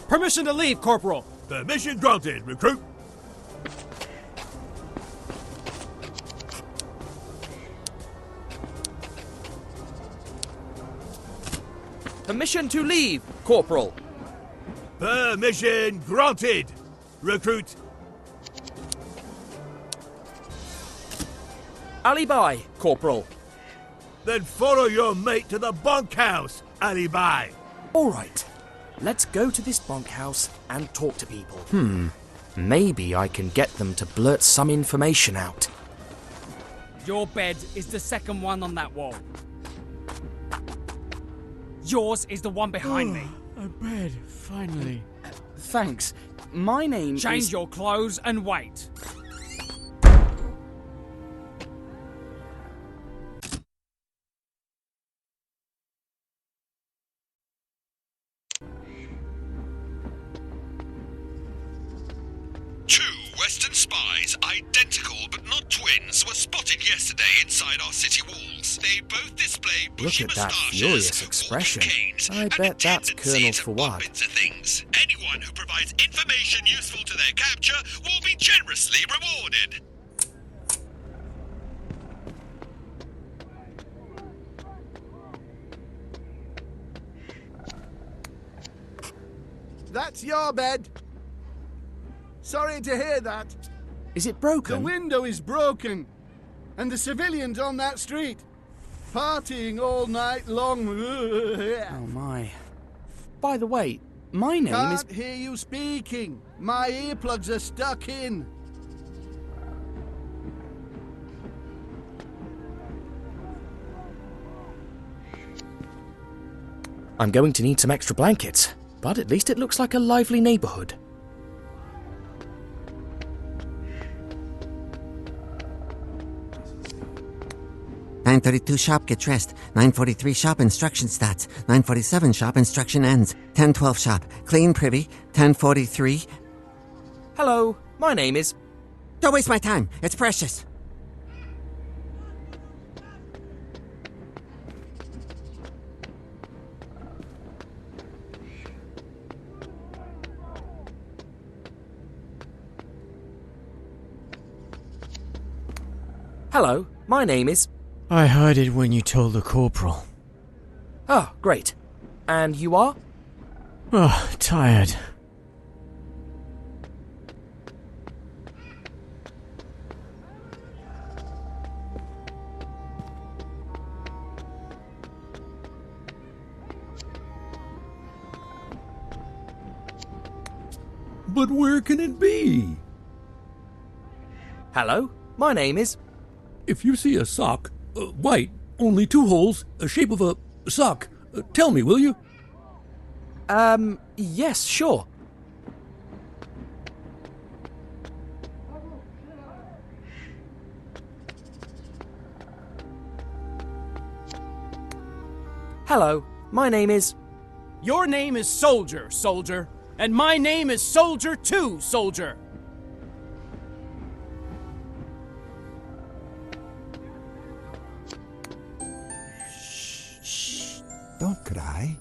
Speaker 7: Permission to leave, Corporal.
Speaker 8: Permission granted, recruit.
Speaker 1: Permission to leave, Corporal.
Speaker 8: Permission granted, recruit.
Speaker 1: Alibi, Corporal.
Speaker 8: Then follow your mate to the bunkhouse, Alibi.
Speaker 1: All right. Let's go to this bunkhouse and talk to people. Maybe I can get them to blurt some information out.
Speaker 7: Your bed is the second one on that wall. Yours is the one behind me.
Speaker 11: A bed, finally.
Speaker 1: Thanks. My name is...
Speaker 7: Change your clothes and wait.
Speaker 22: Western spies, identical but not twins, were spotted yesterday inside our city walls. They both display bushy
Speaker 1: Look at that
Speaker 22: moustaches,
Speaker 1: furious expression.
Speaker 22: canes,
Speaker 1: I
Speaker 22: and
Speaker 1: bet that's Colonel
Speaker 22: tendency to bump
Speaker 1: Fawad.
Speaker 22: into things. Anyone who provides information useful to their capture will be generously rewarded.
Speaker 6: That's your bed. Sorry to hear that.
Speaker 1: Is it broken?
Speaker 6: The window is broken. And the civilians on that street, partying all night long.
Speaker 1: Oh my. By the way, my name is...
Speaker 6: Can't hear you speaking. My earplugs are stuck in.
Speaker 1: I'm going to need some extra blankets, but at least it looks like a lively neighborhood.
Speaker 23: .932 shop, get dressed. 9:43 shop, instruction starts. 9:47 shop, instruction ends. 10:12 shop, clean privy. 10:43.
Speaker 1: Hello, my name is...
Speaker 23: Don't waste my time, it's precious.
Speaker 1: Hello, my name is...
Speaker 24: I heard it when you told the corporal.
Speaker 1: Ah, great. And you are?
Speaker 24: Oh, tired.
Speaker 14: But where can it be?
Speaker 1: Hello, my name is...
Speaker 14: If you see a sock, white, only 2 holes, a shape of a sock, tell me, will you?
Speaker 1: Yes, sure. Hello, my name is...
Speaker 7: Your name is Soldier, Soldier. And my name is Soldier 2, Soldier.
Speaker 3: Don't cry.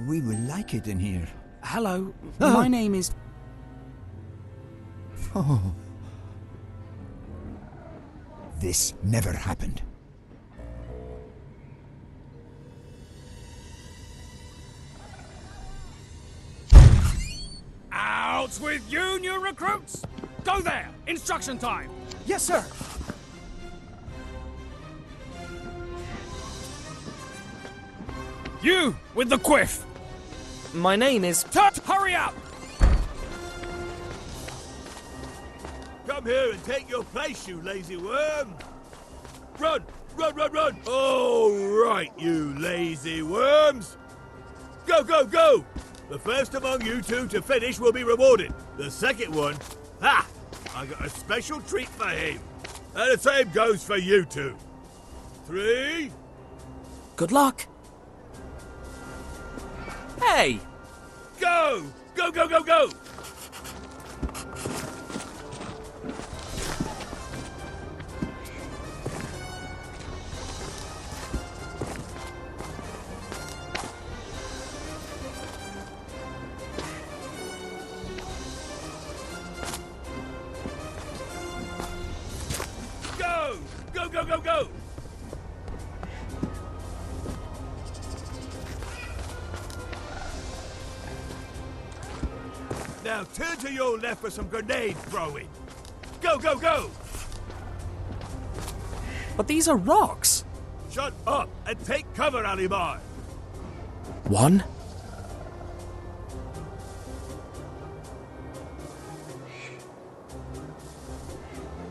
Speaker 3: We will like it in here.
Speaker 1: Hello, my name is...
Speaker 3: Oh. This never happened.
Speaker 7: Out with you, new recruits! Go there! Instruction time!
Speaker 1: Yes, sir!
Speaker 7: You with the quiff!
Speaker 1: My name is...
Speaker 7: Tut! Hurry up!
Speaker 8: Come here and take your place, you lazy worm! Run! Run, run, run! All right, you lazy worms! Go, go, go! The first among you two to finish will be rewarded. The second one, ha! I got a special treat for him. And the same goes for you two. 3.
Speaker 1: Good luck. Hey!
Speaker 8: Go! Go, go, go, go! Go! Go, go, go, go! Now turn to your left for some grenade throwing. Go, go, go!
Speaker 1: But these are rocks.
Speaker 8: Shut up and take cover, Alibi.
Speaker 1: 1.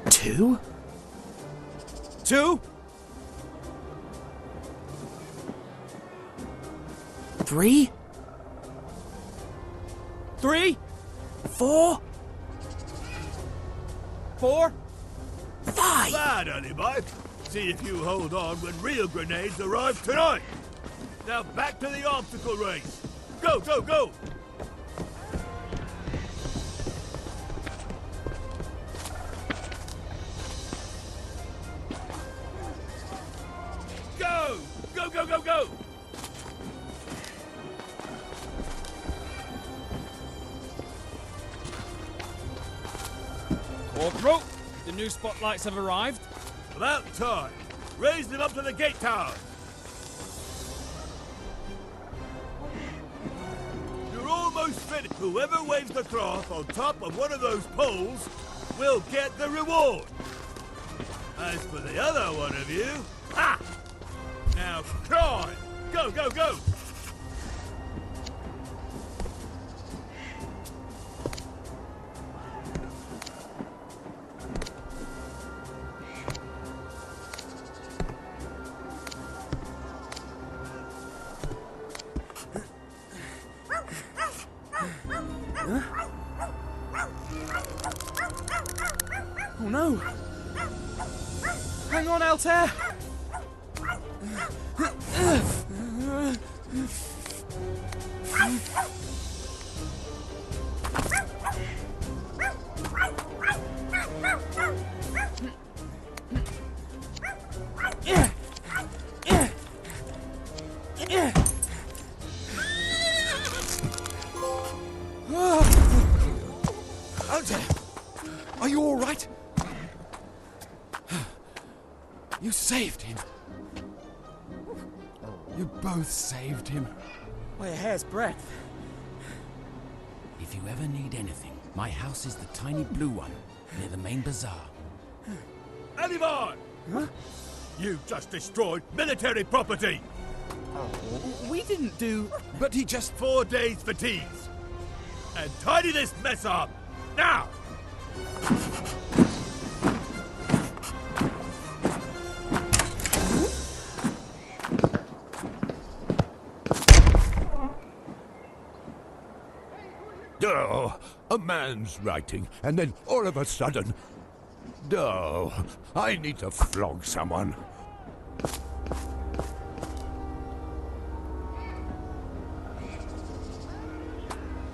Speaker 1: 2.
Speaker 7: 2.
Speaker 1: 3.
Speaker 7: 3.
Speaker 1: 4.
Speaker 7: 4.
Speaker 1: 5.
Speaker 8: Bad, Alibi. See if you hold on when real grenades arrive tonight. Now back to the obstacle race. Go, go, go! Go! Go, go, go, go!
Speaker 7: Corporal, the new spotlights have arrived.
Speaker 8: About time. Raise them up to the gate tower. You're almost finished. Whoever waves the cloth on top of one of those poles will get the reward. As for the other one of you, ha! Now climb! Go, go, go!
Speaker 1: Oh no! Hang on, Altair!
Speaker 9: Altair! Are you all right? You saved him. You both saved him.
Speaker 1: By a hair's breadth.
Speaker 9: If you ever need anything, my house is the tiny blue one near the main bazaar.
Speaker 8: Alibi!
Speaker 1: Huh?
Speaker 8: You just destroyed military property!
Speaker 1: We didn't do...
Speaker 8: But he just 4 days fatigues. And tidy this mess up! Now!
Speaker 12: Oh, a man's writing, and then all of a sudden... Oh, I need to flog someone.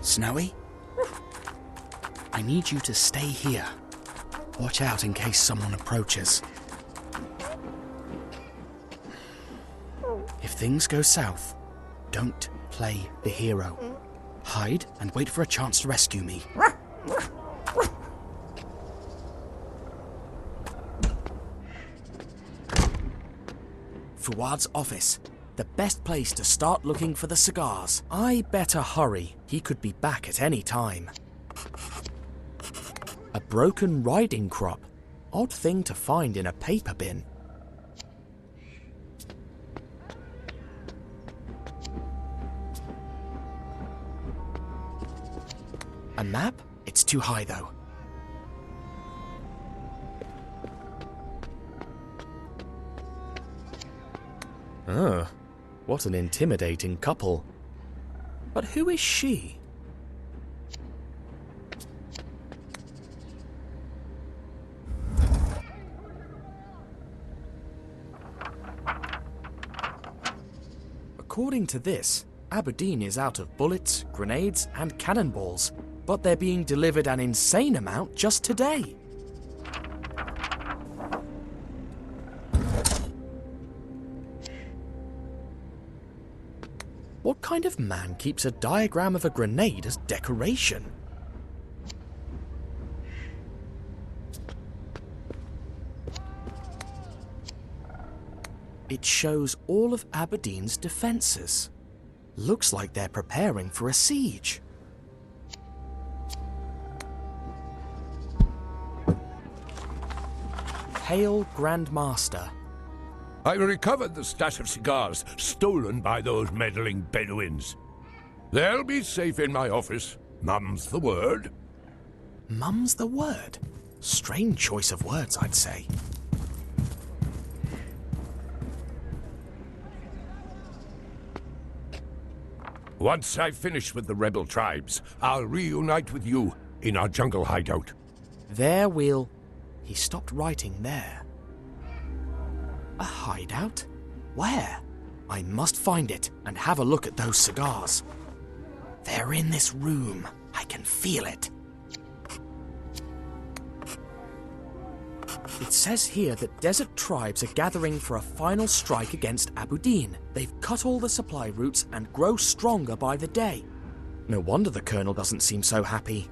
Speaker 1: Snowy? I need you to stay here. Watch out in case someone approaches. If things go south, don't play the hero. Hide and wait for a chance to rescue me. Fuad's office. The best place to start looking for the cigars. I better hurry. He could be back at any time. A broken riding crop. Odd thing to find in a paper bin. A map? It's too high, though. What an intimidating couple. But who is she? According to this, Aberdeen is out of bullets, grenades, and cannonballs, but they're being delivered an insane amount just today. What kind of man keeps a diagram of a grenade as decoration? It shows all of Aberdeen's defences. Looks like they're preparing for a siege. Hail, Grand Master.
Speaker 12: I recovered the stash of cigars stolen by those meddling Bedouins. They'll be safe in my office. Mum's the word.
Speaker 1: Mum's the word? Strange choice of words, I'd say.
Speaker 12: Once I finish with the rebel tribes, I'll reunite with you in our jungle hideout.
Speaker 1: There we'll... He stopped writing there. A hideout? Where? I must find it and have a look at those cigars. They're in this room. I can feel it. It says here that desert tribes are gathering for a final strike against Aberdeen. They've cut all the supply routes and grow stronger by the day. No wonder the Colonel doesn't seem so happy.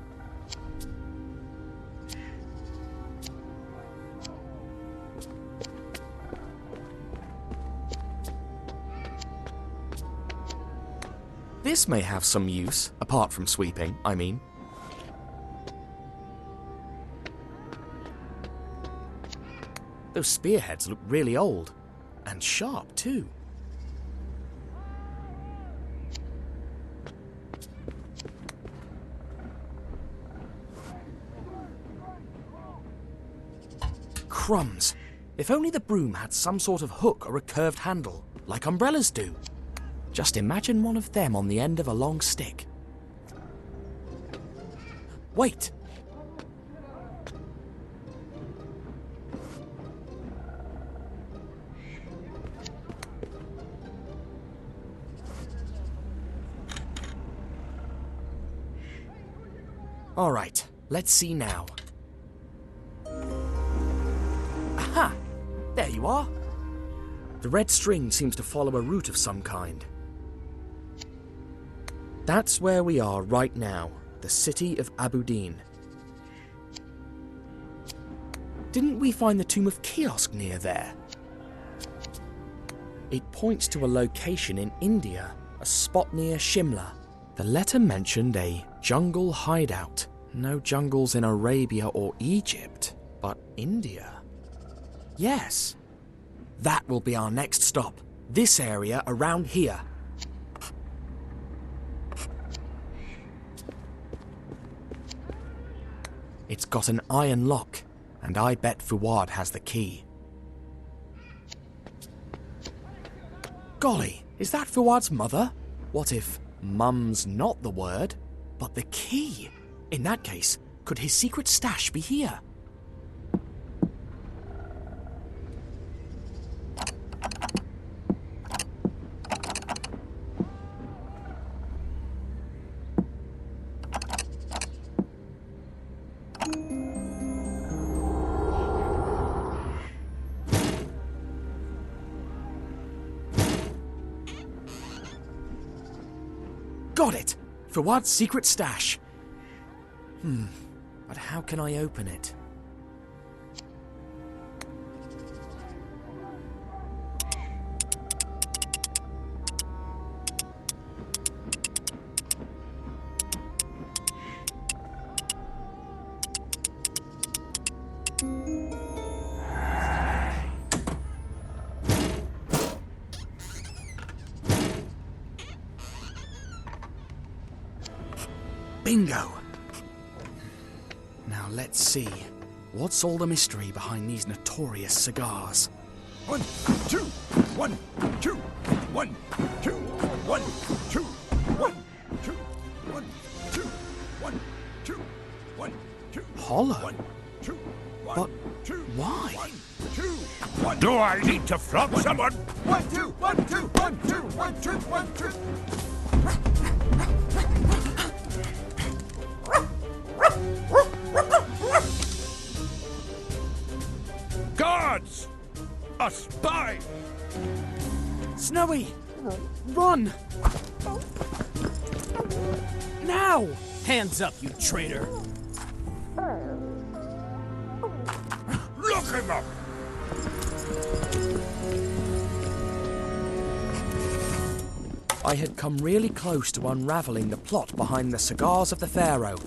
Speaker 1: This may have some use, apart from sweeping, I mean. Those spearheads look really old. And sharp, too. Crumbs. If only the broom had some sort of hook or a curved handle, like umbrellas do. Just imagine one of them on the end of a long stick. Wait! All right, let's see now. Aha! There you are. The red string seems to follow a route of some kind. That's where we are right now, the city of Aberdeen. Didn't we find the Tomb of Kiosk near there? It points to a location in India, a spot near Shimla. The letter mentioned a jungle hideout. No jungles in Arabia or Egypt, but India. Yes. That will be our next stop. This area around here. It's got an iron lock, and I bet Fuad has the key. Golly, is that Fuad's mother? What if mum's not the word, but the key? In that case, could his secret stash be here? Got it! Fuad's secret stash. But how can I open it? Bingo! Now let's see. What's all the mystery behind these notorious cigars?
Speaker 12: 1, 2, 1, 2, 1, 2, 1, 2, 1,
Speaker 1: Hollow? But why?
Speaker 12: Do I need to flog someone?
Speaker 18: 1, 2, 1, 2, 1, 2, 1, 2, 1, 2.
Speaker 12: Guards! A spy!
Speaker 1: Snowy! Run! Now!
Speaker 7: Hands up, you traitor!
Speaker 12: Look him up!
Speaker 1: I had come really close to unraveling the plot behind the Cigars of the Pharaoh,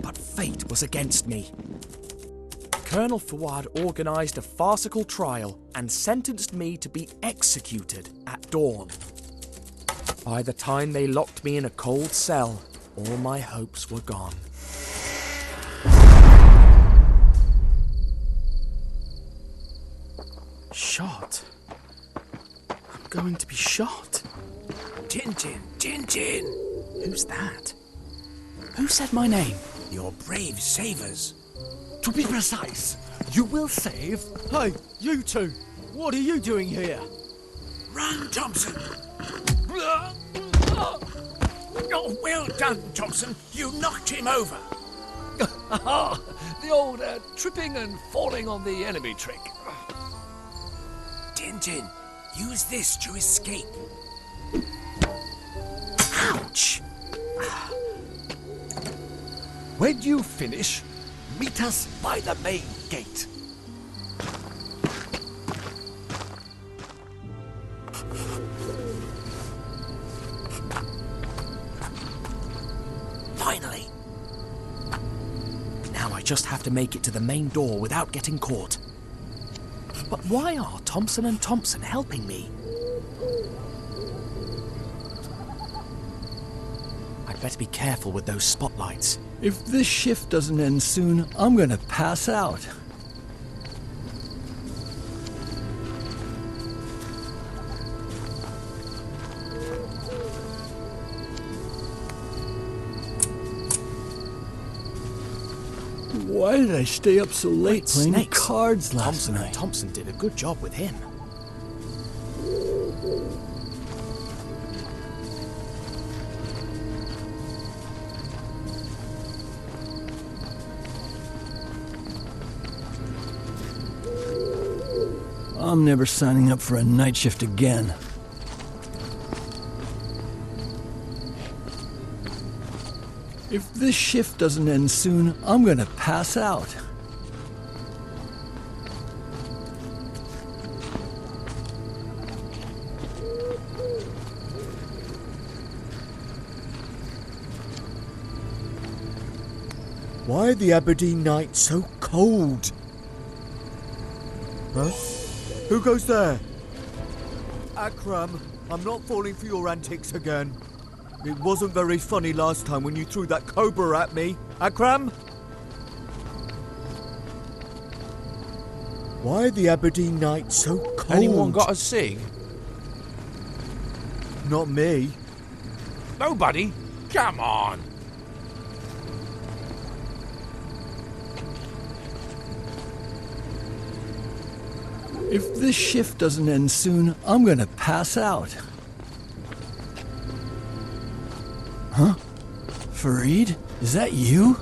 Speaker 1: but fate was against me. Colonel Fuad organised a farcical trial and sentenced me to be executed at dawn. By the time they locked me in a cold cell, all my hopes were gone. Shot? I'm going to be shot.
Speaker 18: Tintin, Tintin!
Speaker 1: Who's that? Who said my name?
Speaker 18: Your brave savers.
Speaker 2: To be precise, you will save...
Speaker 7: Hey, you two! What are you doing here?
Speaker 18: Run, Thompson! Oh, well done, Thompson. You knocked him over.
Speaker 2: The old tripping and falling on the enemy trick.
Speaker 18: Tintin, use this to escape.
Speaker 1: Ouch!
Speaker 2: When you finish, meet us by the main gate.
Speaker 1: Finally! Now I just have to make it to the main door without getting caught. But why are Thompson and Thompson helping me? I'd better be careful with those spotlights.
Speaker 14: If this shift doesn't end soon, I'm gonna pass out. Why did I stay up so late playing
Speaker 1: snakes.
Speaker 14: cards last
Speaker 1: Thompson
Speaker 14: night?
Speaker 1: and Thompson did a good job with him.
Speaker 14: I'm never signing up for a night shift again. If this shift doesn't end soon, I'm gonna pass out.
Speaker 2: Why are the Aberdeen nights so cold? Huh? Who goes there? Akram, I'm not falling for your antics again. It wasn't very funny last time when you threw that cobra at me. Akram? Why are the Aberdeen nights so cold?
Speaker 9: Anyone got a cig?
Speaker 2: Not me.
Speaker 12: Nobody? Come on!
Speaker 14: If this shift doesn't end soon, I'm gonna pass out. Huh? Fareed? Is that you?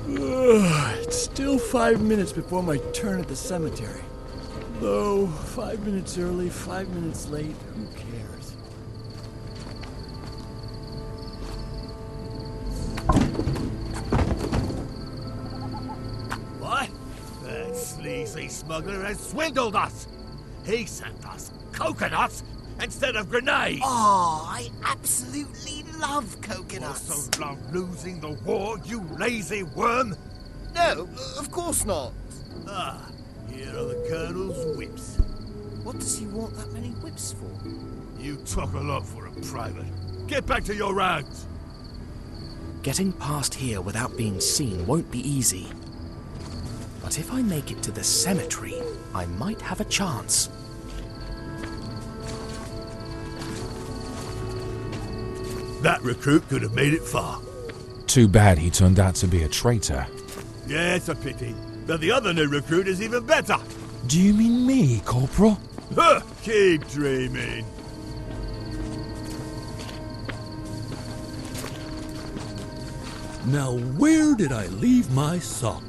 Speaker 14: Ugh, it's still 5 minutes before my turn at the cemetery. Though, 5 minutes early, 5 minutes late, who cares?
Speaker 8: What? That sleazy smuggler has swindled us! He sent us coconuts instead of grenades!
Speaker 18: Oh, I absolutely love coconuts.
Speaker 8: Also love losing the war, you lazy worm!
Speaker 18: No, of course not.
Speaker 8: Ah, here are the Colonel's whips.
Speaker 18: What does he want that many whips for?
Speaker 8: You talk a lot for a private. Get back to your rounds!
Speaker 1: Getting past here without being seen won't be easy. But if I make it to the cemetery, I might have a chance.
Speaker 8: That recruit could have made it far.
Speaker 15: Too bad he turned out to be a traitor.
Speaker 8: Yeah, it's a pity. But the other new recruit is even better.
Speaker 15: Do you mean me, Corporal?
Speaker 8: Huh, keep dreaming.
Speaker 4: Now, where did I leave my sock?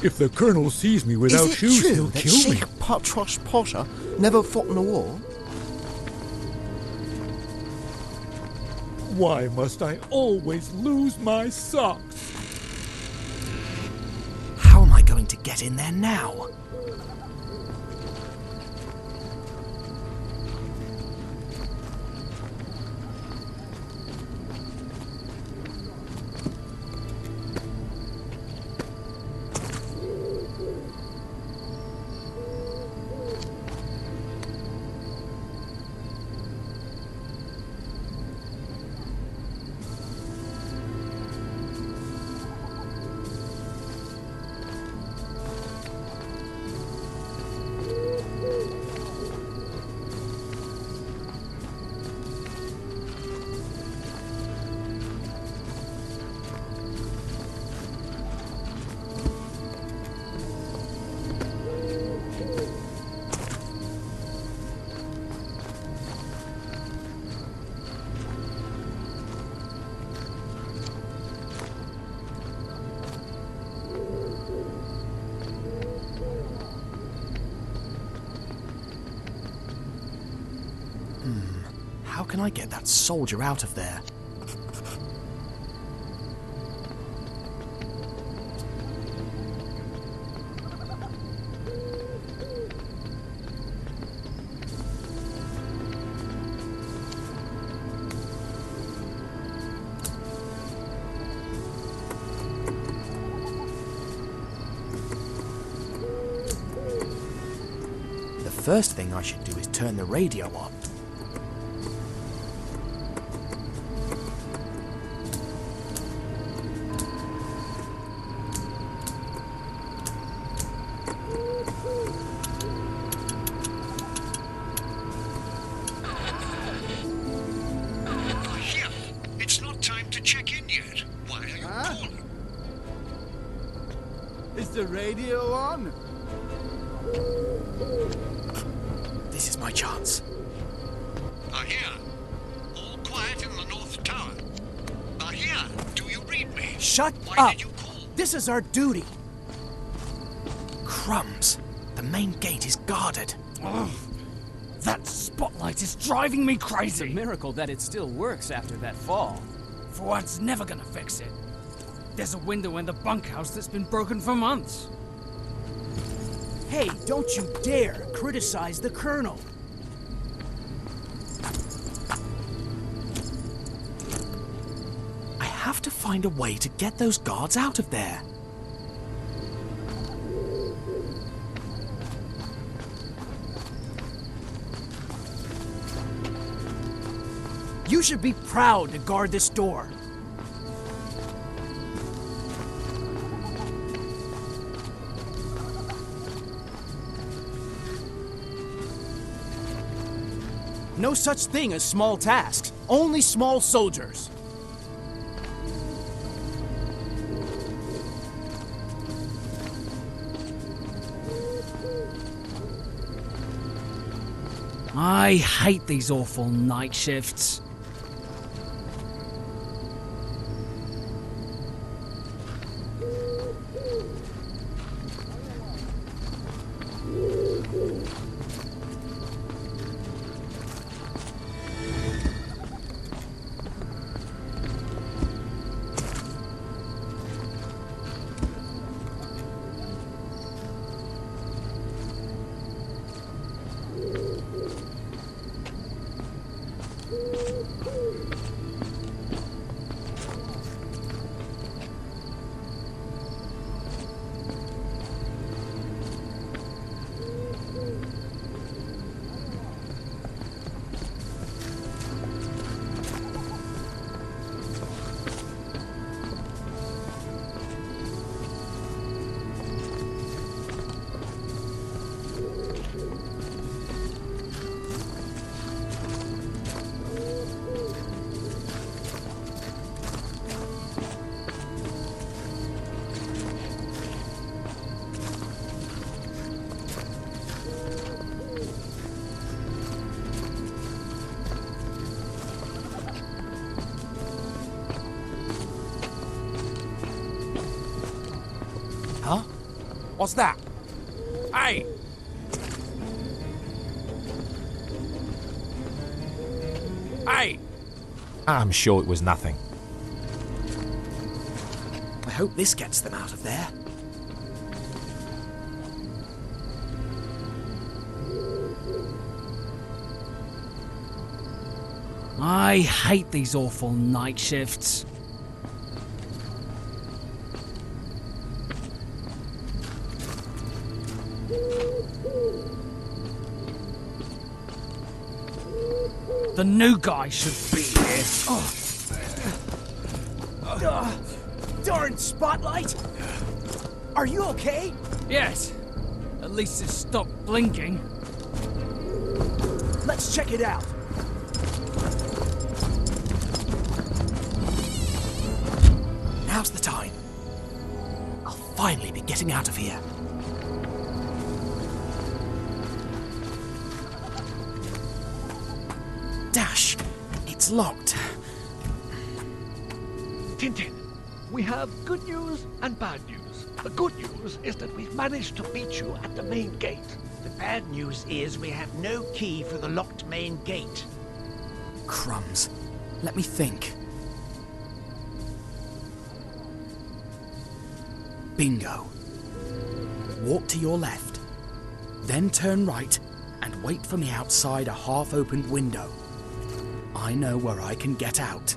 Speaker 4: If the Colonel sees me without shoes, he'll kill me.
Speaker 16: Patros Potter never fought in a war?
Speaker 11: Why must I always lose my socks?
Speaker 1: How am I going to get in there now? How can I get that soldier out of there? The first thing I should do is turn the radio on.
Speaker 6: Is the radio on?
Speaker 1: This is my chance.
Speaker 22: Ahir, all quiet in the North Tower. Ahir, do you read me?
Speaker 1: Shut
Speaker 22: Why
Speaker 1: up!
Speaker 22: did you call?
Speaker 1: This is our duty. Crumbs. The main gate is guarded.
Speaker 7: Ugh. That spotlight is driving me crazy.
Speaker 17: It's a miracle that it still works after that fall.
Speaker 7: For what's never gonna fix it. There's a window in the bunkhouse that's been broken for months.
Speaker 1: Hey, don't you dare criticize the Colonel. I have to find a way to get those guards out of there. You should be proud to guard this door. No such thing as small tasks, only small soldiers.
Speaker 7: I hate these awful night shifts.
Speaker 9: What's that? Hey! Hey!
Speaker 15: I'm sure it was nothing.
Speaker 1: I hope this gets them out of there.
Speaker 17: I hate these awful night shifts. The new guy should be here.
Speaker 7: Darn spotlight! Are you okay?
Speaker 17: Yes. At least it stopped blinking.
Speaker 7: Let's check it out.
Speaker 1: Now's the time. I'll finally be getting out of here. Dash, it's locked.
Speaker 18: Tintin, we have good news and bad news. The good news is that we've managed to beat you at the main gate.
Speaker 5: The bad news is we have no key for the locked main gate.
Speaker 1: Crumbs. Let me think. Bingo. Walk to your left, then turn right and wait for me outside a half-opened window. I know where I can get out.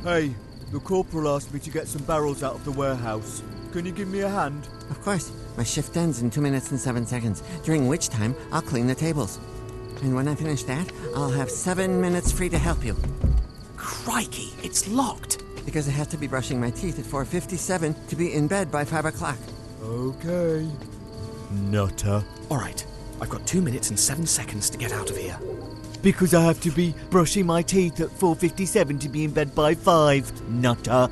Speaker 2: Hey, the corporal asked me to get some barrels out of the warehouse. Can you give me a hand?
Speaker 23: Of course. My shift ends in 2 minutes and 7 seconds, during which time I'll clean the tables. And when I finish that, I'll have 7 minutes free to help you.
Speaker 1: Crikey, it's locked.
Speaker 23: Because I have to be brushing my teeth at 4:57 to be in bed by 5 o'clock.
Speaker 2: Okay. Nutter.
Speaker 1: All right, I've got 2 minutes and 7 seconds to get out of here.
Speaker 2: Because I have to be brushing my teeth at 4:57 to be in bed by 5. Nutter.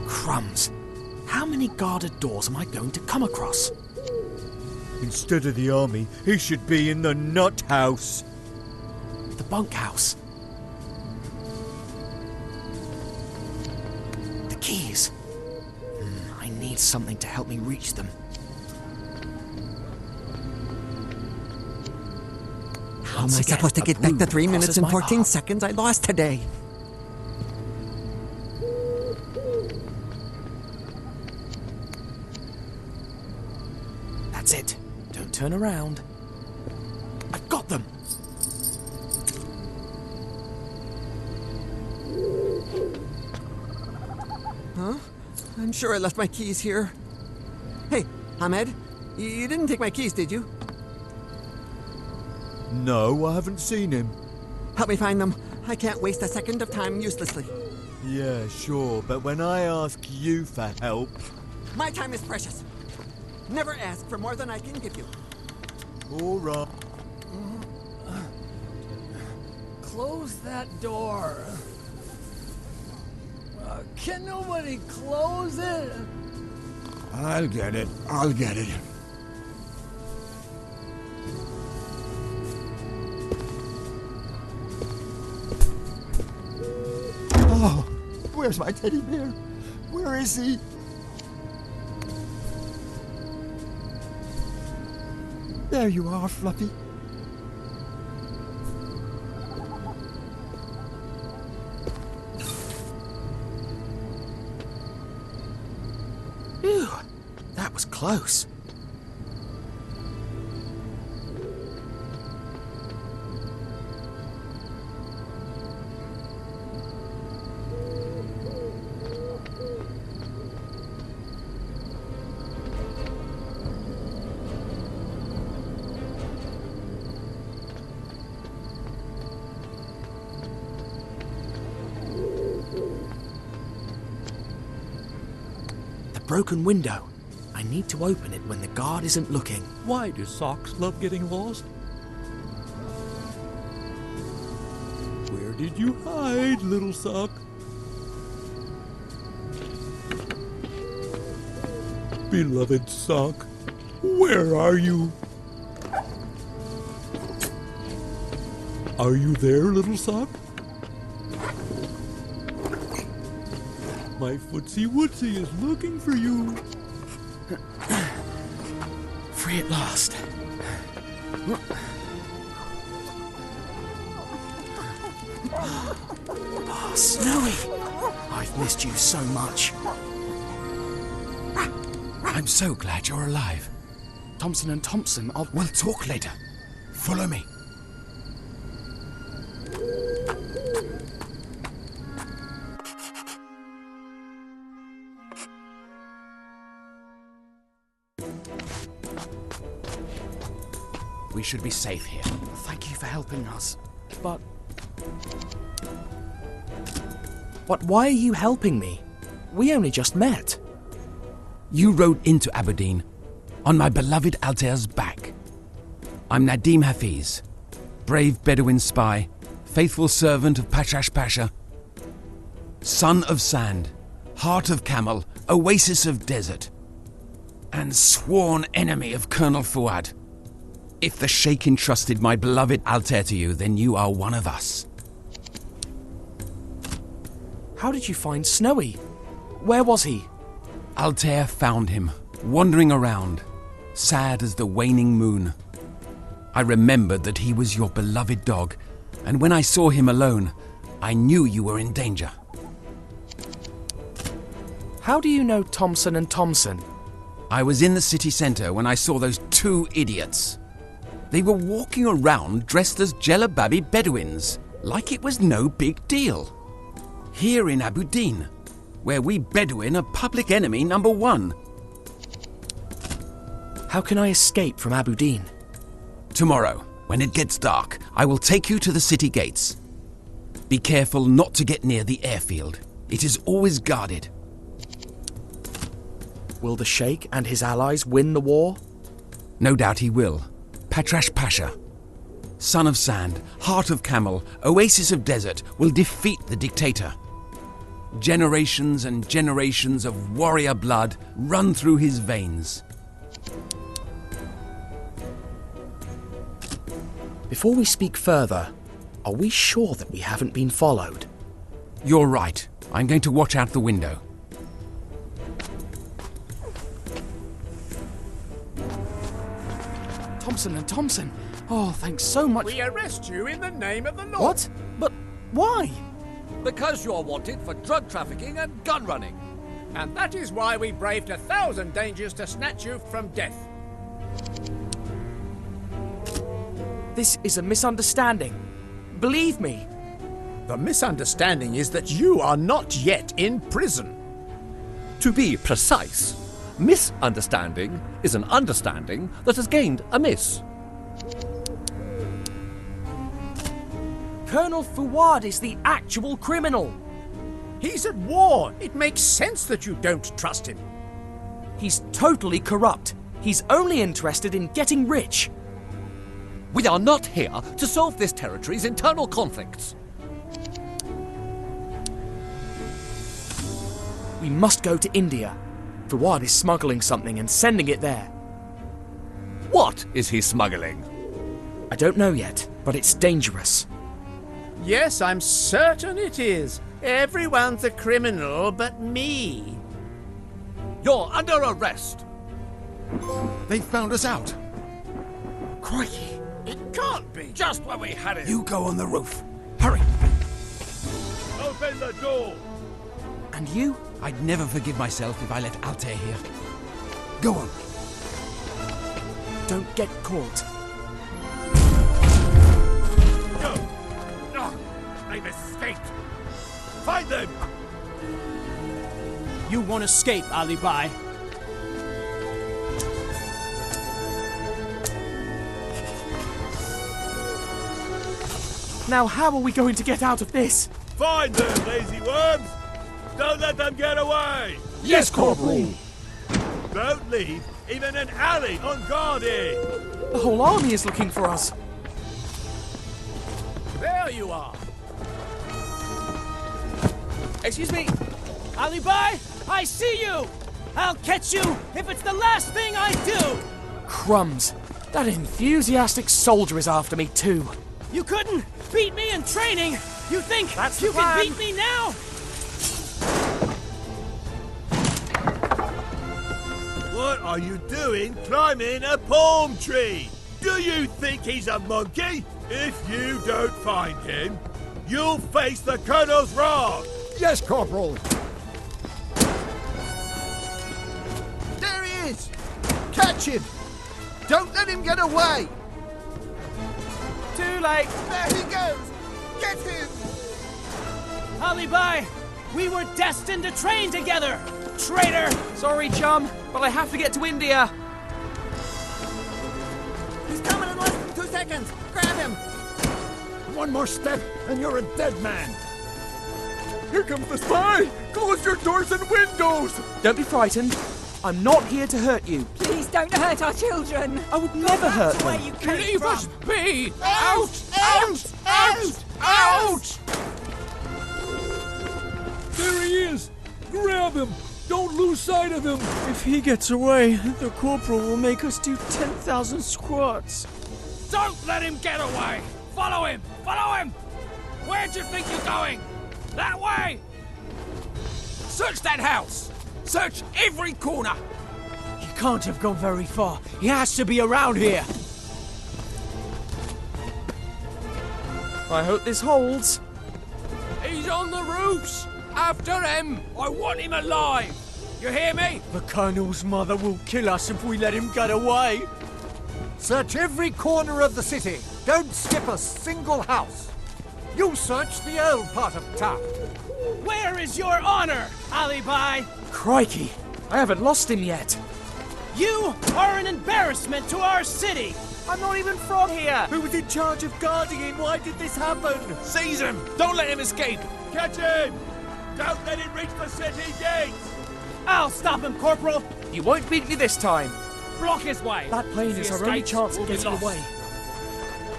Speaker 1: Crumbs. How many guarded doors am I going to come across?
Speaker 2: Instead of the army, he should be in the nut house.
Speaker 1: The bunkhouse. The keys. I need something to help me reach them.
Speaker 23: How am I supposed to get back the 3 minutes and 14 seconds I lost today?
Speaker 1: That's it. Don't turn around. I've got them.
Speaker 23: Huh? I'm sure I left my keys here. Hey, Ahmed, you didn't take my keys, did you?
Speaker 2: No, I haven't seen him.
Speaker 23: Help me find them. I can't waste a second of time uselessly.
Speaker 2: Yeah, sure, but when I ask you for help...
Speaker 23: My time is precious. Never ask for more than I can give you.
Speaker 2: All right.
Speaker 13: Close that door. Can nobody close it?
Speaker 3: I'll get it. I'll get it.
Speaker 16: Oh, where's my teddy bear? Where is he? There you are, Fluffy.
Speaker 1: Phew, that was close. broken window. I need to open it when the guard isn't looking.
Speaker 11: Why do socks love getting lost? Where did you hide, little sock? Beloved sock, where are you? Are you there, little sock? My footsie wootsy is looking for you.
Speaker 1: Free at last. Oh, Snowy! I've missed you so much.
Speaker 9: I'm so glad you're alive.
Speaker 1: Thompson and Thompson,
Speaker 9: We'll talk later. Follow me. We should be safe here.
Speaker 1: Thank you for helping us. But why are you helping me? We only just met.
Speaker 9: You rode into Aberdeen on my beloved Altair's back. I'm Nadim Hafiz, brave Bedouin spy, faithful servant of Pashash Pasha, son of sand, heart of camel, oasis of desert, and sworn enemy of Colonel Fuad. If the Sheikh entrusted my beloved Altair to you, then you are one of us.
Speaker 1: How did you find Snowy? Where was he?
Speaker 9: Altair found him, wandering around, sad as the waning moon. I remembered that he was your beloved dog, and when I saw him alone, I knew you were in danger.
Speaker 1: How do you know Thompson and Thompson?
Speaker 9: I was in the city centre when I saw those two idiots. They were walking around dressed as Jelababi Bedouins, like it was no big deal. Here in Aberdeen, where we Bedouin are public enemy number one.
Speaker 1: How can I escape from Aberdeen?
Speaker 9: Tomorrow, when it gets dark, I will take you to the city gates. Be careful not to get near the airfield. It is always guarded.
Speaker 1: Will the Sheikh and his allies win the war?
Speaker 9: No doubt he will. Patrash Pasha, son of sand, heart of camel, oasis of desert, will defeat the dictator. Generations and generations of warrior blood run through his veins.
Speaker 1: Before we speak further, are we sure that we haven't been followed?
Speaker 9: You're right. I'm going to watch out the window.
Speaker 1: Thompson and Thompson. Oh, thanks so much.
Speaker 18: We arrest you in the name of the law.
Speaker 1: What? But why?
Speaker 18: Because you're wanted for drug trafficking and gun running. And that is why we braved 1,000 dangers to snatch you from death.
Speaker 1: This is a misunderstanding. Believe me.
Speaker 18: The misunderstanding is that you are not yet in prison.
Speaker 10: To be precise, misunderstanding is an understanding that has gained a miss.
Speaker 1: Colonel Fuad is the actual criminal.
Speaker 18: He's at war. It makes sense that you don't trust him.
Speaker 1: He's totally corrupt. He's only interested in getting rich.
Speaker 10: We are not here to solve this territory's internal conflicts.
Speaker 1: We must go to India. Fuad is smuggling something and sending it there.
Speaker 10: What is he smuggling?
Speaker 1: I don't know yet, but it's dangerous.
Speaker 18: Yes, I'm certain it is. Everyone's a criminal but me.
Speaker 10: You're under arrest.
Speaker 9: They found us out.
Speaker 1: Crikey.
Speaker 18: It can't be. Just where we had it.
Speaker 9: You go on the roof. Hurry.
Speaker 8: Open the door.
Speaker 1: And you?
Speaker 9: I'd never forgive myself if I let Altair hear. Go on.
Speaker 1: Don't get caught.
Speaker 8: No, they've escaped. Find them.
Speaker 7: You won't escape, Ali Bai.
Speaker 1: Now how are we going to get out of this?
Speaker 8: Find them, lazy worms. Don't let them get away.
Speaker 14: Yes, Corporal.
Speaker 8: Don't leave even an alley unguarded!
Speaker 1: The whole army is looking for us.
Speaker 7: There you are. Excuse me. Alibi, I see you. I'll catch you if it's the last thing I do.
Speaker 1: Crumbs. That enthusiastic soldier is after me too.
Speaker 7: You couldn't beat me in training. You think
Speaker 1: That's
Speaker 7: you
Speaker 1: the plan.
Speaker 7: can beat me now?
Speaker 8: What are you doing climbing a palm tree? Do you think he's a monkey? If you don't find him, you'll face the Colonel's wrath!
Speaker 16: Yes, Corporal.
Speaker 6: There he is! Catch him! Don't let him get away!
Speaker 7: Too late.
Speaker 6: There he goes! Get him!
Speaker 7: Alibi, we were destined to train together. Traitor!
Speaker 1: Sorry, chum, but I have to get to India.
Speaker 23: He's coming in less than 2 seconds. Grab him.
Speaker 16: One more step, and you're a dead man. Here comes the spy! Close your doors and windows!
Speaker 1: Don't be frightened. I'm not here to hurt you.
Speaker 19: Please don't hurt our children.
Speaker 1: I would never hurt them.
Speaker 19: Where you came
Speaker 11: Leave
Speaker 19: from.
Speaker 11: us be!
Speaker 19: Out! Out! Out!
Speaker 11: Out! There he is! Grab him! Don't lose sight of him!
Speaker 14: If he gets away, the corporal will make us do 10,000 squats.
Speaker 18: Don't let him get away! Follow him! Follow him! Where'd you think you're going? That way! Search that house! Search every corner!
Speaker 7: He can't have gone very far. He has to be around here.
Speaker 1: I hope this holds.
Speaker 18: He's on the roofs! After him! I want him alive! You hear me?
Speaker 14: The Colonel's mother will kill us if we let him get away.
Speaker 16: Search every corner of the city. Don't skip a single house. You search the old part of town.
Speaker 7: Where is your honor, Alibi?
Speaker 1: Crikey, I haven't lost him yet.
Speaker 7: You are an embarrassment to our city.
Speaker 1: I'm not even from here.
Speaker 2: Who was in charge of guarding him? Why did this happen?
Speaker 18: Seize him! Don't let him escape!
Speaker 8: Catch him! Don't let him reach the city gates!
Speaker 7: I'll stop him, Corporal.
Speaker 1: You won't beat me this time.
Speaker 7: Block his way.
Speaker 1: That plane
Speaker 7: If he
Speaker 1: is our only
Speaker 7: escapes,
Speaker 1: chance
Speaker 7: we'll
Speaker 1: of
Speaker 7: be
Speaker 1: getting
Speaker 7: lost.
Speaker 1: away.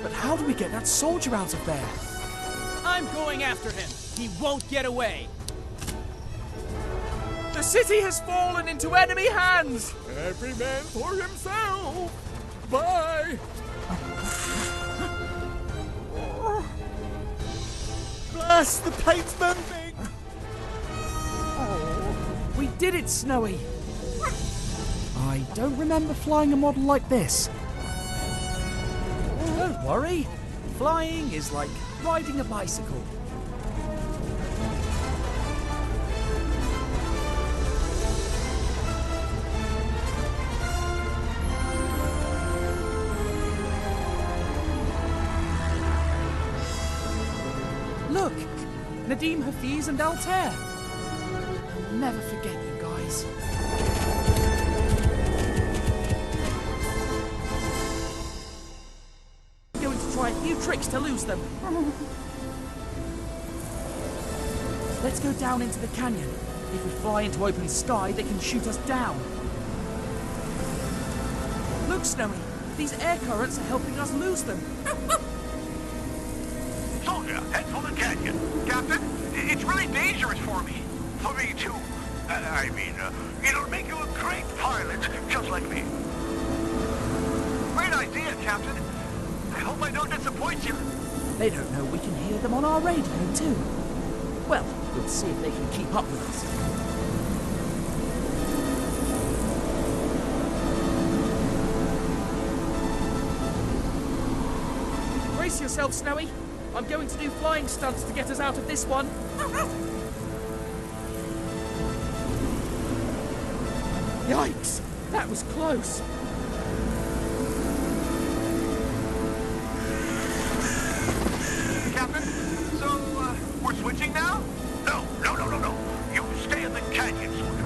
Speaker 1: But how do we get that soldier out of there?
Speaker 7: I'm going after him. He won't get away.
Speaker 1: The city has fallen into enemy hands!
Speaker 11: Every man for himself! Bye!
Speaker 2: Bless, the plane's moving!
Speaker 1: Oh, we did it, Snowy! I don't remember flying a model like this. Don't worry. Flying is like riding a bicycle. Look! Nadim Hafiz and Altair. I'll never forget you guys. Going to try a few tricks to lose them. Let's go down into the canyon. If we fly into open sky, they can shoot us down. Look, Snowy, these air currents are helping us lose them.
Speaker 22: Soldier, head for the canyon. Captain, it's really dangerous for me. For me, too. It'll make you a great pilot, just like me. Great idea, Captain. I hope I don't disappoint you.
Speaker 1: They don't know we can hear them on our radio, too. Well, we'll see if they can keep up with us. Brace yourself, Snowy. I'm going to do flying stunts to get us out of this one. Yikes! That was close.
Speaker 22: Captain, so, we're switching now? No. You stay in the canyon, soldier.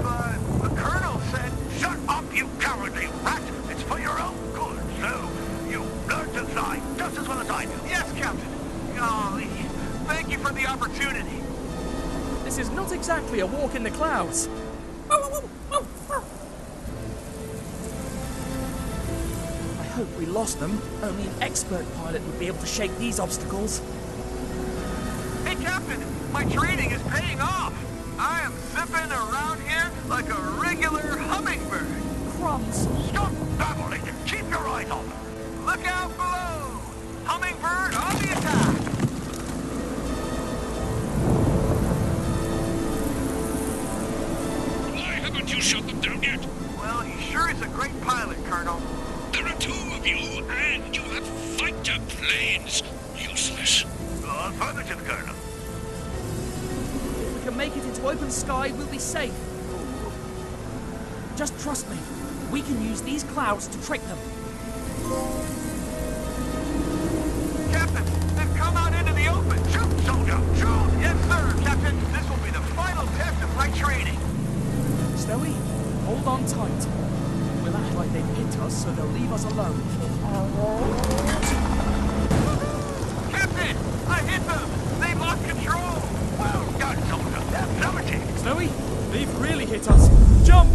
Speaker 22: But the Colonel said, shut up, you cowardly rat! It's for your own good, so you learn to fly just as well as I do. Yes, Captain. Golly, thank you for the opportunity.
Speaker 1: This is not exactly a walk in the clouds. We lost them. Only an expert pilot would be able to shake these obstacles.
Speaker 22: Hey, Captain, my training is paying off. I am zipping around here like a regular hummingbird.
Speaker 1: Crumbs.
Speaker 22: Stop babbling and keep your eyes open. Look out below. Hummingbird on the attack.
Speaker 4: Why haven't you shut them down yet?
Speaker 22: Well, he sure is a great pilot, Colonel.
Speaker 4: There are two of you, and you have fighter planes. Useless.
Speaker 22: Affirmative, Colonel.
Speaker 1: If we can make it into open sky, we'll be safe. Just trust me. We can use these clouds to trick them.
Speaker 22: Captain, they've come out into the open. Shoot, soldier, shoot! Yes, sir, Captain. This will be the final test of my training.
Speaker 1: Snowy, hold on tight. We'll act like they've hit us, so they'll leave us alone.
Speaker 22: Captain, I hit them. They've lost control. Well done, soldier. They're plummeting.
Speaker 1: Snowy, they've really hit us. Jump!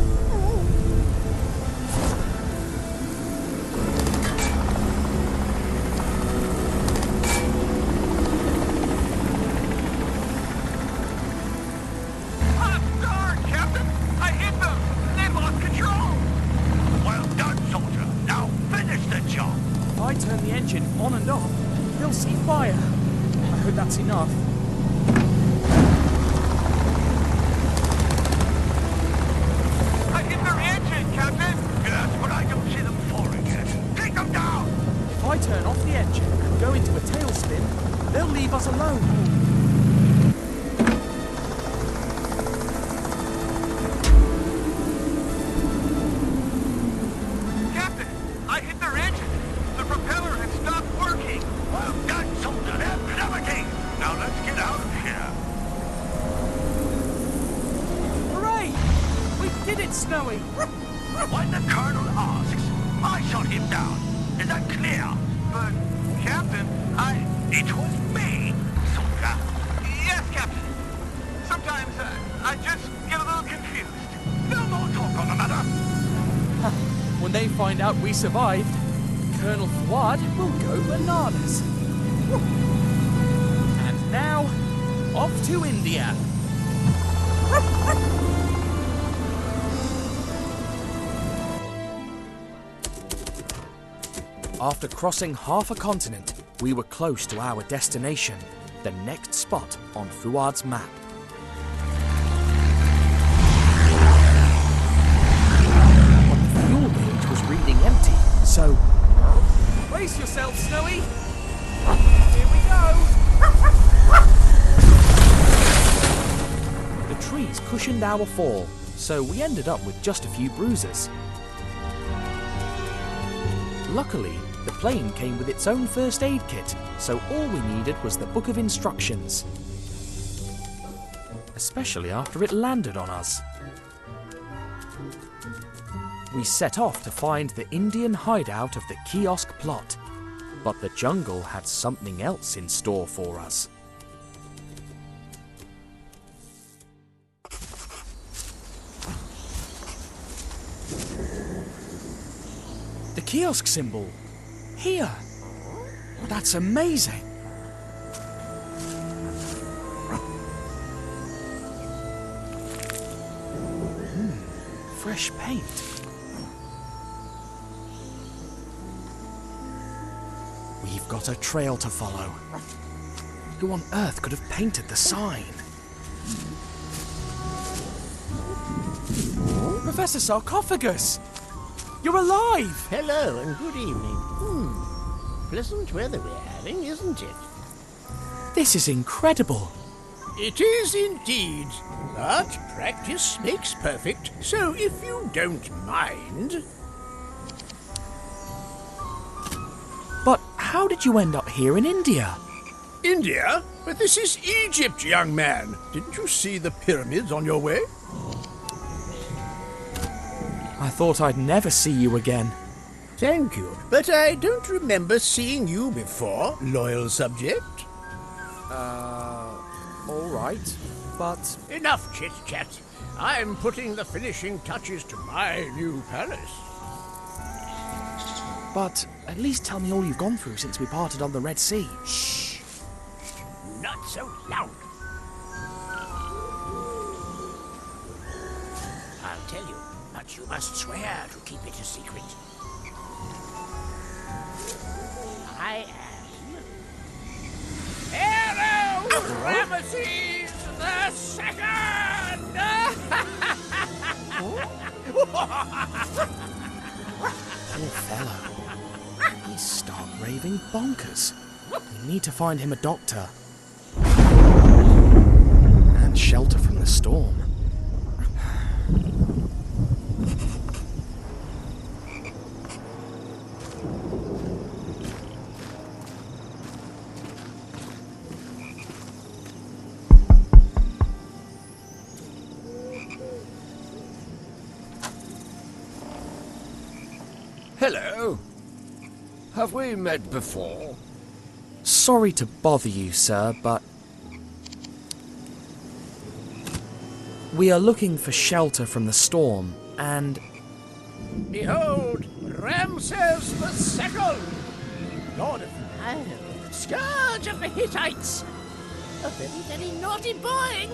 Speaker 1: If I turn the engine on and off, they'll see fire. I hope that's enough.
Speaker 22: I hit their engine, Captain. Yes, but I don't see them falling yet. Take them down!
Speaker 1: If I turn off the engine and go into a tailspin, they'll leave us alone.
Speaker 22: Snowy. When the Colonel asks, I shot him down. Is that clear? But, Captain, it was me, soldier. Yes, Captain. Sometimes I just get a little confused. No more talk on the matter.
Speaker 1: When they find out we survived, Colonel Fuad will go bananas. And now, off to India. After crossing half a continent, we were close to our destination, the next spot on Fuad's map. But the fuel gauge was reading empty, so... Brace yourself, Snowy! Here we go! The trees cushioned our fall, so we ended up with just a few bruises. Luckily, the plane came with its own first aid kit, so all we needed was the book of instructions. Especially after it landed on us. We set off to find the Indian hideout of the kiosk plot, but the jungle had something else in store for us. The kiosk symbol. Here. That's amazing. Fresh paint. We've got a trail to follow. Who on earth could have painted the sign? Professor Sarcophagus! You're alive!
Speaker 5: Hello and good evening. Pleasant weather we're having, isn't it?
Speaker 1: This is incredible.
Speaker 5: It is indeed. But practice makes perfect, so if you don't mind...
Speaker 1: But how did you end up here in India?
Speaker 5: India? But this is Egypt, young man. Didn't you see the pyramids on your way?
Speaker 1: I thought I'd never see you again.
Speaker 5: Thank you, but I don't remember seeing you before, loyal subject.
Speaker 1: All right, but...
Speaker 5: Enough chit-chat. I'm putting the finishing touches to my new palace.
Speaker 1: But at least tell me all you've gone through since we parted on the Red Sea.
Speaker 5: Shh! Not so loud. I'll tell you, but you must swear to keep it a secret. I am Pharaoh Ramesses the Second.
Speaker 1: Poor fellow. He's stark raving bonkers. We need to find him a doctor. And shelter from the storm.
Speaker 10: Hello. Have we met before?
Speaker 1: Sorry to bother you, sir, but we are looking for shelter from the storm, and
Speaker 5: Behold, Ramses the Second, Lord of the Nile, scourge of the Hittites. A very, very naughty boy.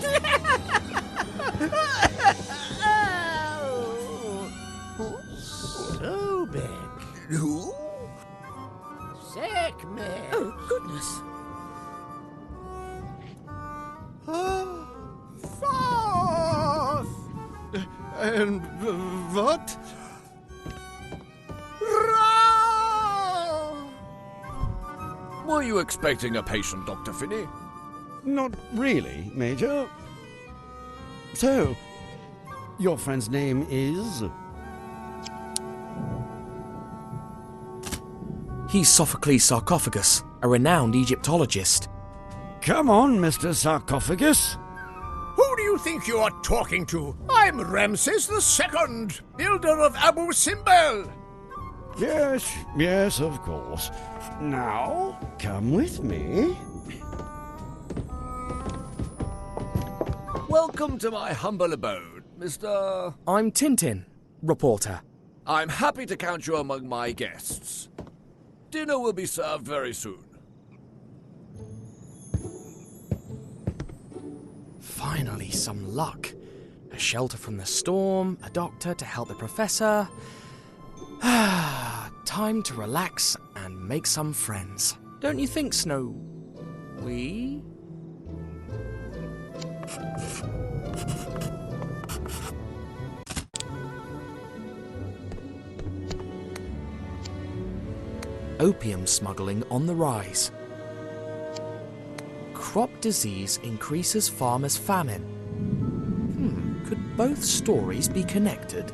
Speaker 5: Sobek.
Speaker 10: Who?
Speaker 5: Sekhmet.
Speaker 19: Oh, goodness.
Speaker 6: Fourth! And what? Ra!
Speaker 10: Were you expecting a patient, Dr. Finney?
Speaker 12: Not really, Major. So, your friend's name is?
Speaker 1: he's Sophocles Sarcophagus, a renowned Egyptologist.
Speaker 12: Come on, Mr. Sarcophagus.
Speaker 5: Who do you think you are talking to? I'm Ramses the Second, builder of Abu Simbel.
Speaker 12: Yes, of course. Now, come with me.
Speaker 10: Welcome to my humble abode, Mr.
Speaker 1: I'm Tintin, reporter.
Speaker 10: I'm happy to count you among my guests. Dinner will be served very soon.
Speaker 1: Finally, some luck. A shelter from the storm, a doctor to help the professor. Time to relax and make some friends. Don't you think, Snowy? Opium smuggling on the rise. Crop disease increases farmers' famine. Could both stories be connected?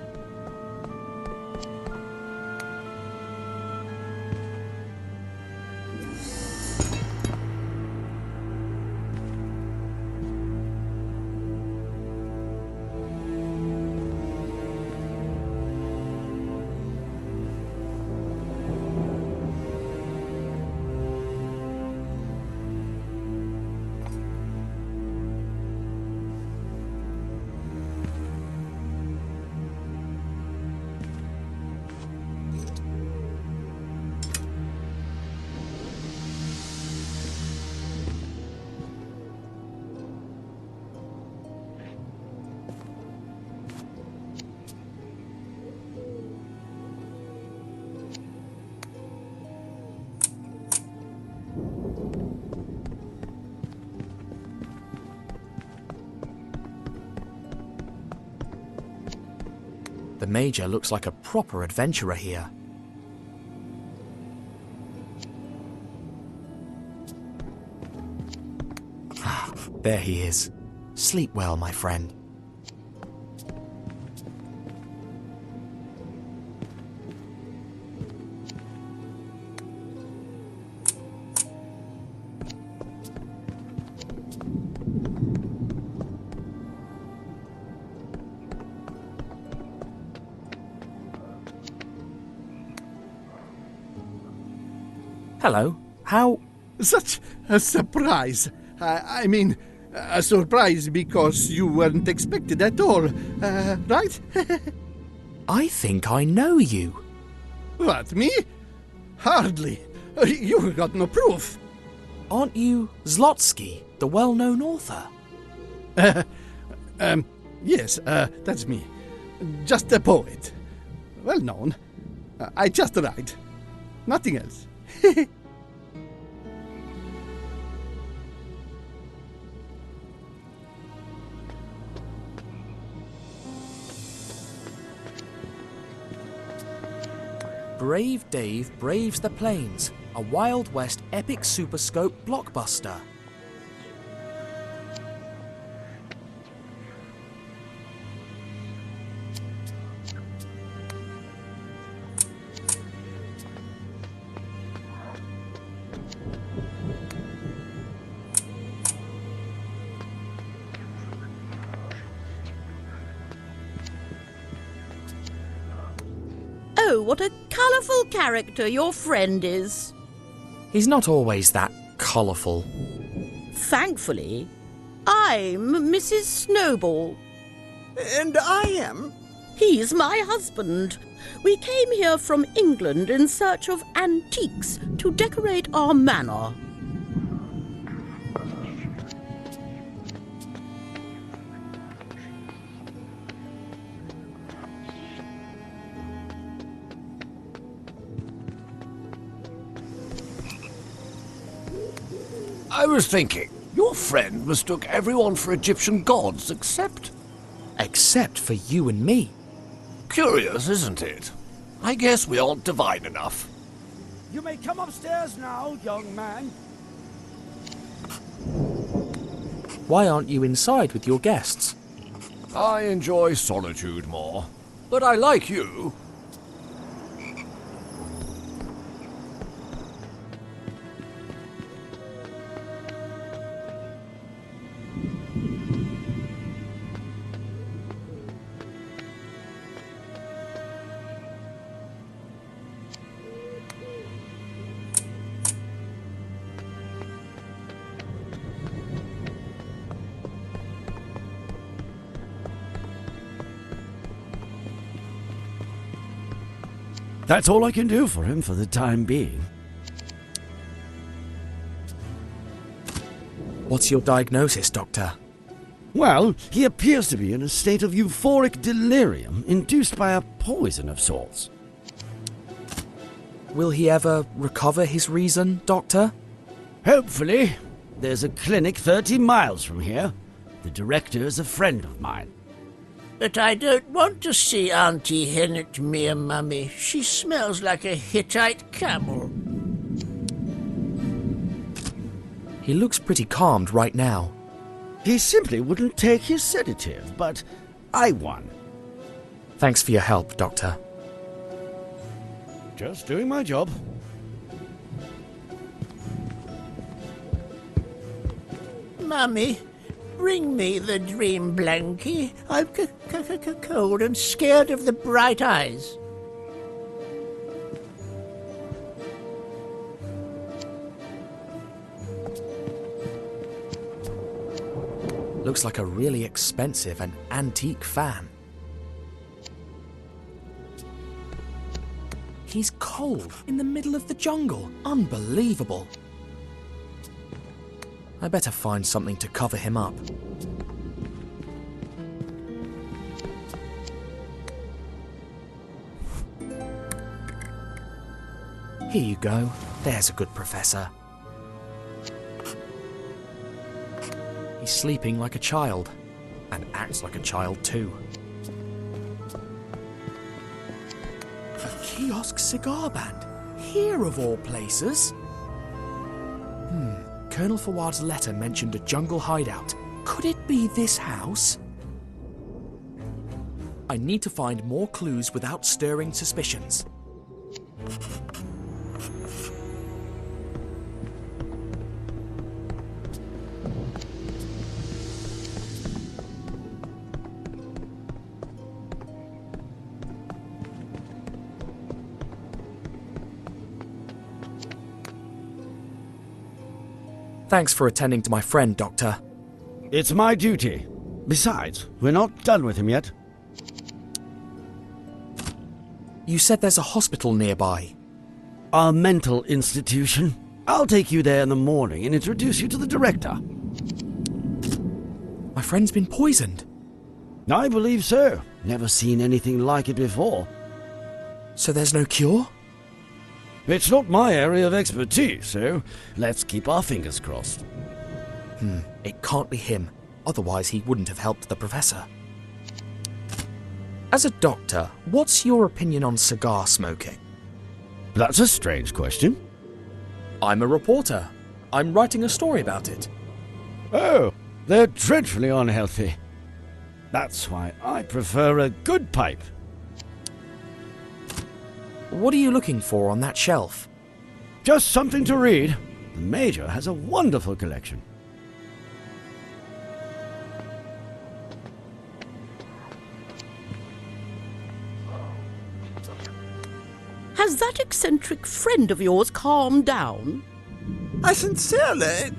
Speaker 1: The Major looks like a proper adventurer here. There he is. Sleep well, my friend. Hello. How?
Speaker 6: Such a surprise. I mean, a surprise because you weren't expected at all, right?
Speaker 1: I think I know you.
Speaker 6: What, me? Hardly. You got no proof.
Speaker 1: Aren't you Zlotsky, the well-known author?
Speaker 6: Yes, that's me. Just a poet. Well known. I just write. Nothing else.
Speaker 1: Brave Dave Braves the Plains, a Wild West epic superscope blockbuster.
Speaker 15: Oh, what a colourful character your friend is.
Speaker 1: He's not always that colourful.
Speaker 15: Thankfully, I'm Mrs. Snowball.
Speaker 12: And I am?
Speaker 15: He's my husband. We came here from England in search of antiques to decorate our manor.
Speaker 10: I was thinking, your friend mistook everyone for Egyptian gods except...
Speaker 1: Except for you and me.
Speaker 10: Curious, isn't it? I guess we aren't divine enough.
Speaker 12: You may come upstairs now, young man.
Speaker 1: Why aren't you inside with your guests?
Speaker 10: I enjoy solitude more, but I like you.
Speaker 12: That's all I can do for him for the time being.
Speaker 1: What's your diagnosis, Doctor?
Speaker 12: Well, he appears to be in a state of euphoric delirium induced by a poison of sorts.
Speaker 1: Will he ever recover his reason, Doctor?
Speaker 12: Hopefully. There's a clinic 30 miles from here. The director is a friend of mine.
Speaker 5: But I don't want to see Auntie Hennet mere, Mummy. She smells like a Hittite camel.
Speaker 1: He looks pretty calmed right now.
Speaker 12: He simply wouldn't take his sedative, but I won.
Speaker 1: Thanks for your help, Doctor.
Speaker 12: Just doing my job.
Speaker 5: Mummy, bring me the dream blankie. I'm cold and scared of the bright eyes.
Speaker 1: Looks like a really expensive and antique fan. He's cold in the middle of the jungle. Unbelievable. I better find something to cover him up. Here you go. There's a good professor. He's sleeping like a child, and acts like a child too. A kiosk cigar band. Here of all places. Colonel Fawad's letter mentioned a jungle hideout. Could it be this house? I need to find more clues without stirring suspicions. Thanks for attending to my friend, Doctor.
Speaker 12: It's my duty. Besides, we're not done with him yet.
Speaker 1: You said there's a hospital nearby.
Speaker 12: our mental institution. I'll take you there in the morning and introduce you to the director.
Speaker 1: My friend's been poisoned.
Speaker 12: I believe so. Never seen anything like it before.
Speaker 1: So there's no cure?
Speaker 12: It's not my area of expertise, so let's keep our fingers crossed.
Speaker 1: It can't be him. Otherwise he wouldn't have helped the professor. As a doctor, what's your opinion on cigar smoking?
Speaker 12: That's a strange question.
Speaker 1: I'm a reporter. I'm writing a story about it.
Speaker 12: Oh, they're dreadfully unhealthy. That's why I prefer a good pipe.
Speaker 1: What are you looking for on that shelf?
Speaker 12: Just something to read. The Major has a wonderful collection.
Speaker 15: Has that eccentric friend of yours calmed down?
Speaker 2: I sincerely...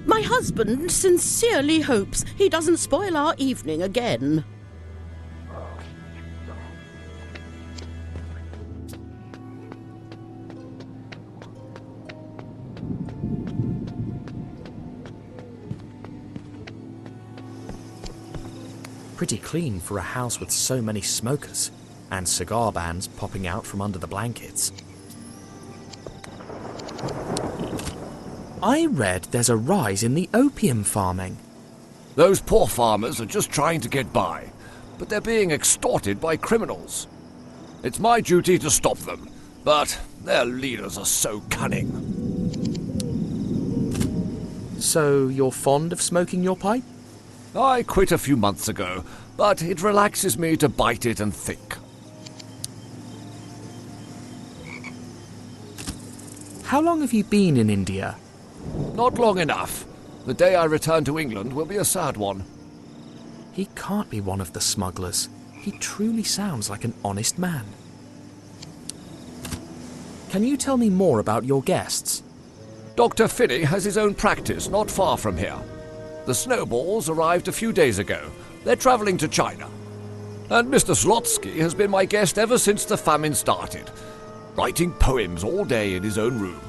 Speaker 15: My husband sincerely hopes he doesn't spoil our evening again.
Speaker 1: Pretty clean for a house with so many smokers, and cigar bands popping out from under the blankets. I read there's a rise in the opium farming.
Speaker 10: Those poor farmers are just trying to get by, but they're being extorted by criminals. It's my duty to stop them, but their leaders are so cunning.
Speaker 1: So you're fond of smoking your pipe?
Speaker 10: I quit a few months ago, but it relaxes me to bite it and think.
Speaker 1: How long have you been in India?
Speaker 10: Not long enough. The day I return to England will be a sad one.
Speaker 1: He can't be one of the smugglers. He truly sounds like an honest man. Can you tell me more about your guests?
Speaker 10: Dr. Finney has his own practice not far from here. The Snowballs arrived a few days ago. They're travelling to China. And Mr. Slotsky has been my guest ever since the famine started, writing poems all day in his own room.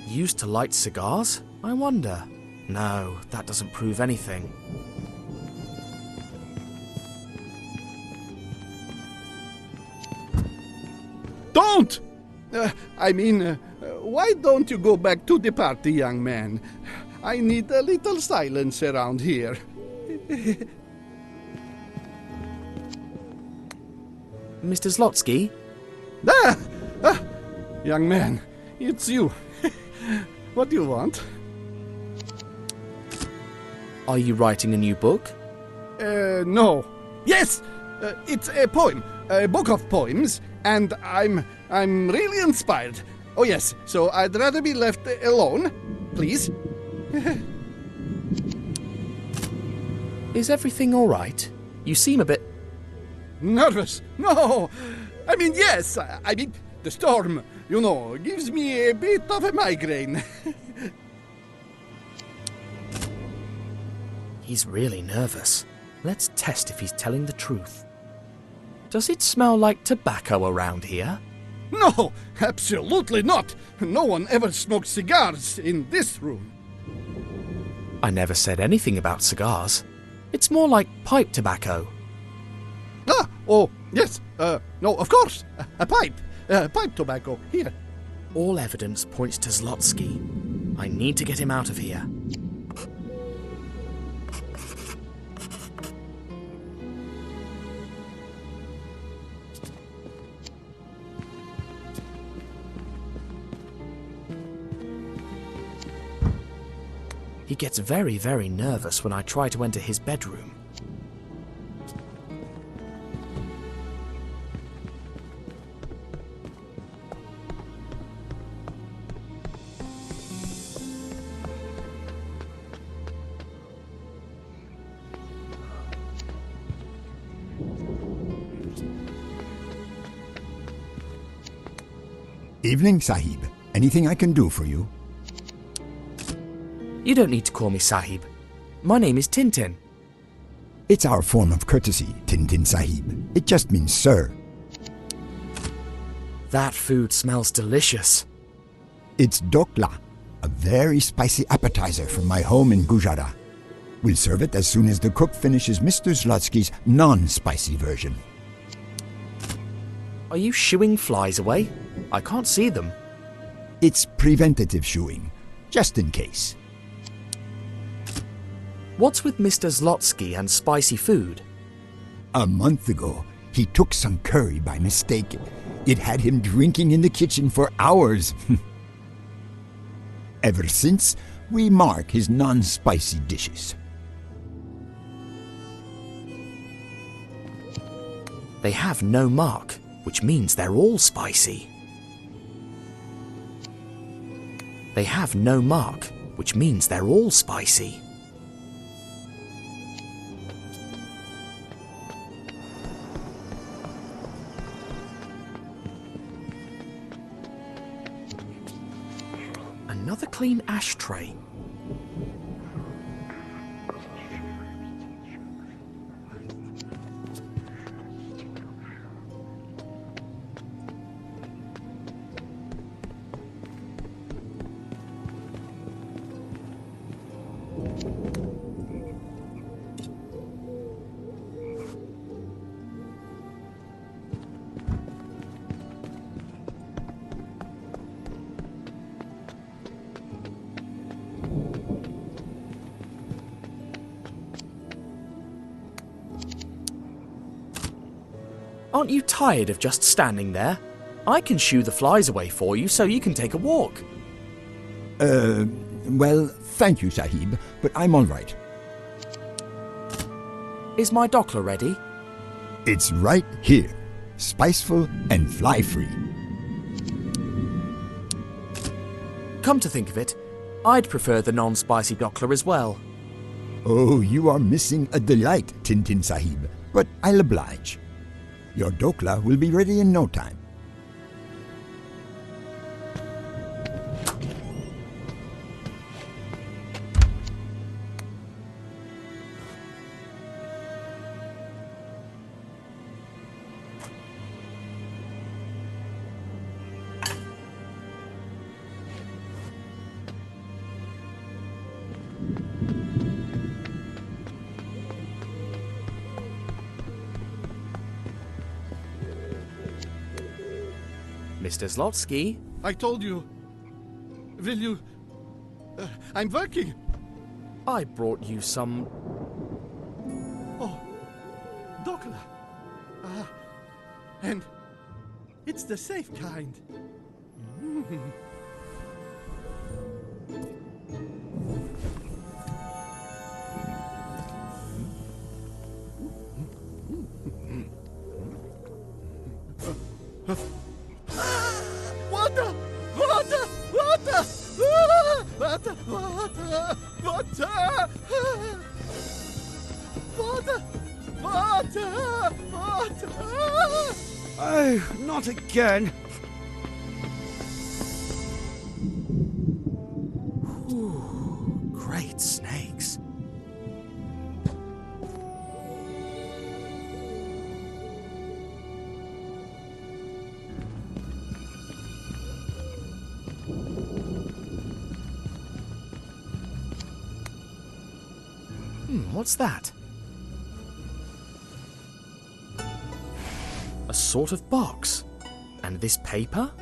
Speaker 1: Used to light cigars? I wonder. No, that doesn't prove anything.
Speaker 6: Don't! Why don't you go back to the party, young man? I need a little silence around here.
Speaker 1: Mr. Slotsky?
Speaker 6: Young man, it's you. What do you want?
Speaker 1: Are you writing a new book?
Speaker 6: No. Yes! It's a poem. A book of poems, and I'm really inspired. Oh yes, so I'd rather be left alone, please.
Speaker 1: Is everything all right? You seem a bit...
Speaker 6: Nervous? No! Yes! The storm, gives me a bit of a migraine.
Speaker 1: He's really nervous. Let's test if he's telling the truth. Does it smell like tobacco around here?
Speaker 6: No, absolutely not. No one ever smokes cigars in this room.
Speaker 1: I never said anything about cigars. It's more like pipe tobacco.
Speaker 6: Oh, yes. No, of course. A pipe. Pipe tobacco. Here.
Speaker 1: All evidence points to Zlotsky. I need to get him out of here. He gets very, very nervous when I try to enter his bedroom.
Speaker 3: Evening, Sahib. Anything I can do for you?
Speaker 1: You don't need to call me Sahib. My name is Tintin.
Speaker 3: It's our form of courtesy, Tintin Sahib. It just means sir.
Speaker 1: That food smells delicious.
Speaker 3: It's dokla, a very spicy appetizer from my home in Gujarat. We'll serve it as soon as the cook finishes Mr. Zlotsky's non-spicy version.
Speaker 1: Are you shooing flies away? I can't see them.
Speaker 3: It's preventative shooing, just in case.
Speaker 1: What's with Mr. Zlotsky and spicy food?
Speaker 3: A month ago, he took some curry by mistake. It had him drinking in the kitchen for hours. Ever since, we mark his non-spicy dishes.
Speaker 1: They have no mark, which means they're all spicy. They have no mark, which means they're all spicy. Another clean ashtray. Aren't you tired of just standing there? I can shoo the flies away for you so you can take a walk.
Speaker 3: Well, thank you, Sahib, but I'm all right.
Speaker 1: Is my Dockler ready?
Speaker 3: It's right here. Spiceful and fly-free.
Speaker 1: Come to think of it, I'd prefer the non-spicy Dockler as well.
Speaker 3: Oh, you are missing a delight, Tintin Sahib, but I'll oblige. Your dokla will be ready in no time.
Speaker 1: Mr. Zlotsky?
Speaker 6: I told you. Will you... I'm working.
Speaker 1: I brought you some...
Speaker 6: Oh, Dokla. And it's the safe kind. Water! Water! Water! Water! Water! Water! Water! Water! Water!
Speaker 12: Oh, not again.
Speaker 1: Ooh, great snakes. What's that? A sort of box. And this paper?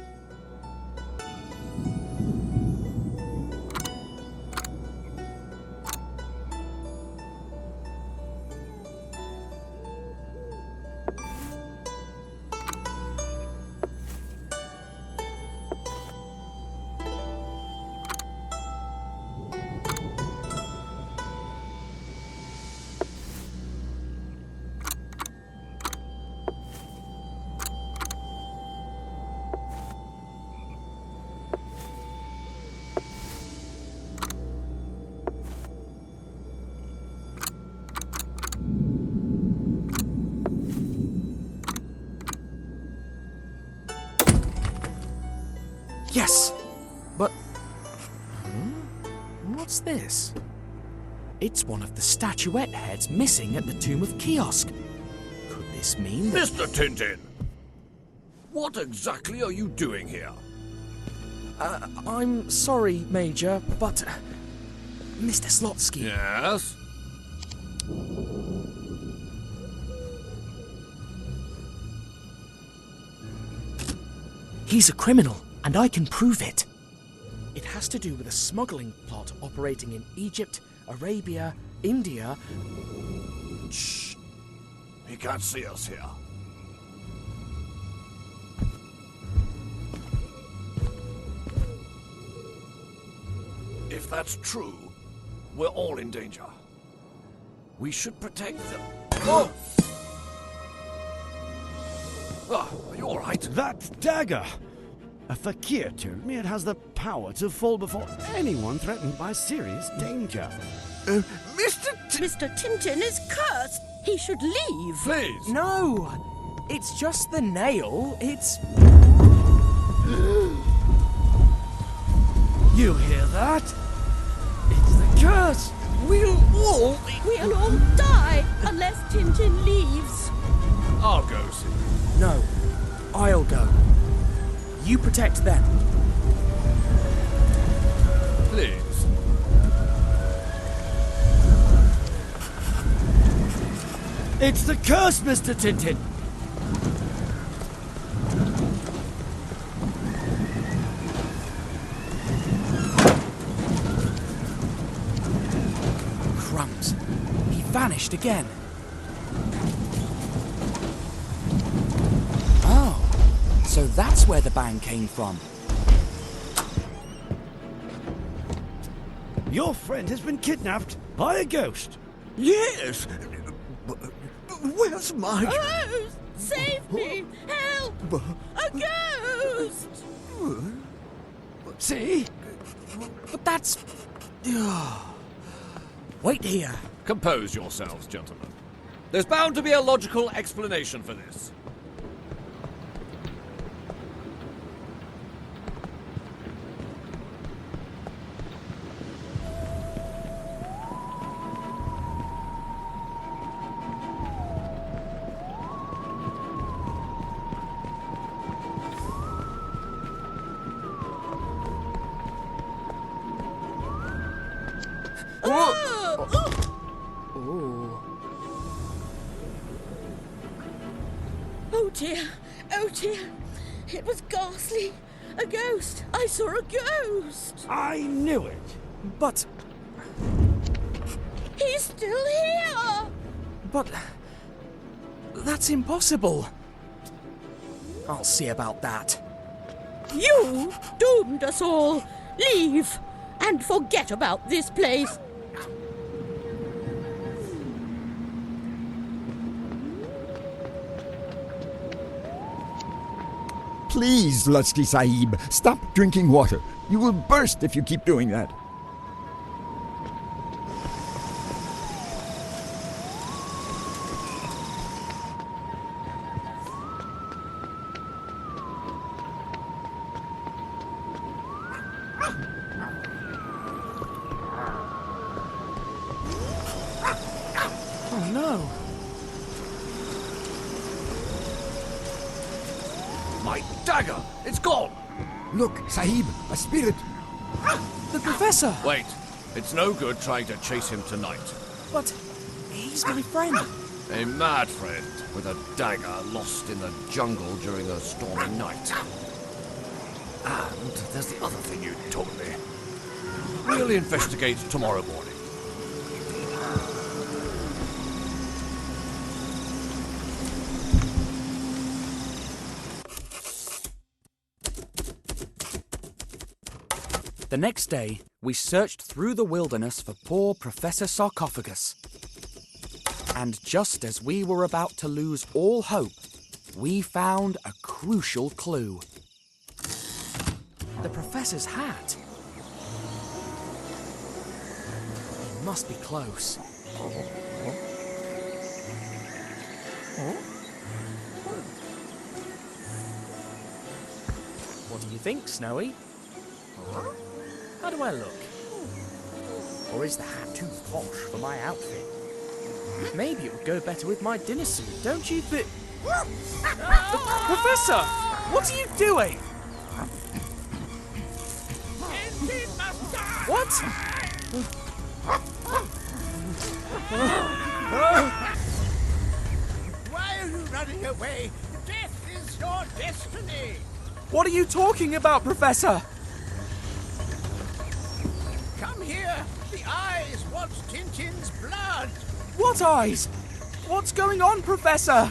Speaker 1: Yes, but... What's this? It's one of the statuette heads missing at the Tomb of Kiosk. Could this mean that...
Speaker 10: Mr. Tintin! What exactly are you doing here?
Speaker 1: I'm sorry, Major, but... Mr. Slotsky...
Speaker 10: Yes?
Speaker 1: He's a criminal, and I can prove it. It has to do with a smuggling plot operating in Egypt, Arabia, India...
Speaker 10: Shh. He can't see us here. If that's true, we're all in danger. We should protect them. Oh! Ah, are you all right?
Speaker 12: That dagger! A fakir told me it has the power to fall before anyone threatened by serious danger.
Speaker 15: Mr. Tintin is cursed. He should leave.
Speaker 10: Please!
Speaker 1: No! It's just the nail. It's...
Speaker 7: You hear that? It's the curse!
Speaker 15: We'll all die unless Tintin leaves.
Speaker 10: I'll go see.
Speaker 1: No, I'll go. You protect them.
Speaker 10: Please.
Speaker 7: It's the curse, Mr. Tintin!
Speaker 1: Crumbs. He vanished again. Oh, so that's where the bang came from.
Speaker 12: Your friend has been kidnapped by a ghost.
Speaker 2: Yes. Where's my...
Speaker 15: Ghost! Save me! Help! A ghost!
Speaker 1: See? But that's... Wait here.
Speaker 10: Compose yourselves, gentlemen. There's bound to be a logical explanation for this.
Speaker 15: Oh dear, oh dear. It was ghastly. A ghost. I saw a ghost.
Speaker 12: I knew it.
Speaker 1: But...
Speaker 15: He's still here.
Speaker 1: But... That's impossible. I'll see about that.
Speaker 15: You doomed us all. Leave and forget about this place.
Speaker 3: Please, Lutsky Sahib, stop drinking water. You will burst if you keep doing that.
Speaker 1: Oh no.
Speaker 10: My dagger! It's gone!
Speaker 3: Look, Sahib, a spirit.
Speaker 1: The professor!
Speaker 10: Wait, it's no good trying to chase him tonight.
Speaker 1: But he's my friend.
Speaker 10: A mad friend with a dagger lost in the jungle during a stormy night. And there's the other thing you told me. We'll investigate tomorrow morning.
Speaker 1: The next day, we searched through the wilderness for poor Professor Sarcophagus. And just as we were about to lose all hope, we found a crucial clue. The professor's hat. It must be close. do you think, Snowy? How do I look? Or is the hat too posh for my outfit? Maybe it would go better with my dinner suit, don't you think? Professor! What are you doing? What?
Speaker 5: Why are you running away? Death is your destiny!
Speaker 1: What are you talking about, Professor?
Speaker 5: Come here! The eyes want Tintin's blood!
Speaker 1: What eyes? What's going on, Professor?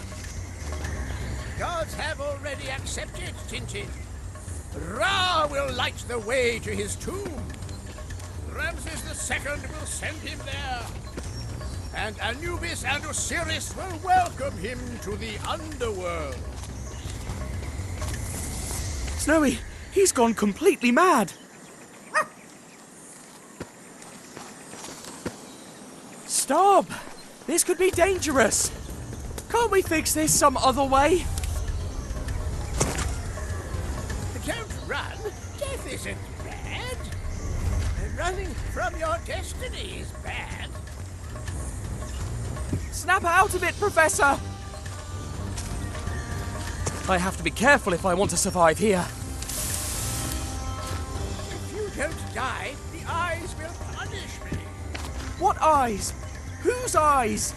Speaker 5: Gods have already accepted Tintin. Ra will light the way to his tomb. Ramses II will send him there. And Anubis and Osiris will welcome him to the underworld.
Speaker 1: Snowy, he's gone completely mad. Stop! This could be dangerous. Can't we fix this some other way?
Speaker 5: Don't run. Death isn't bad. Running from your destiny is bad.
Speaker 1: Snap out of it, Professor! I have to be careful if I want to survive here.
Speaker 5: If you don't die, the eyes will punish me.
Speaker 1: What eyes? Whose eyes?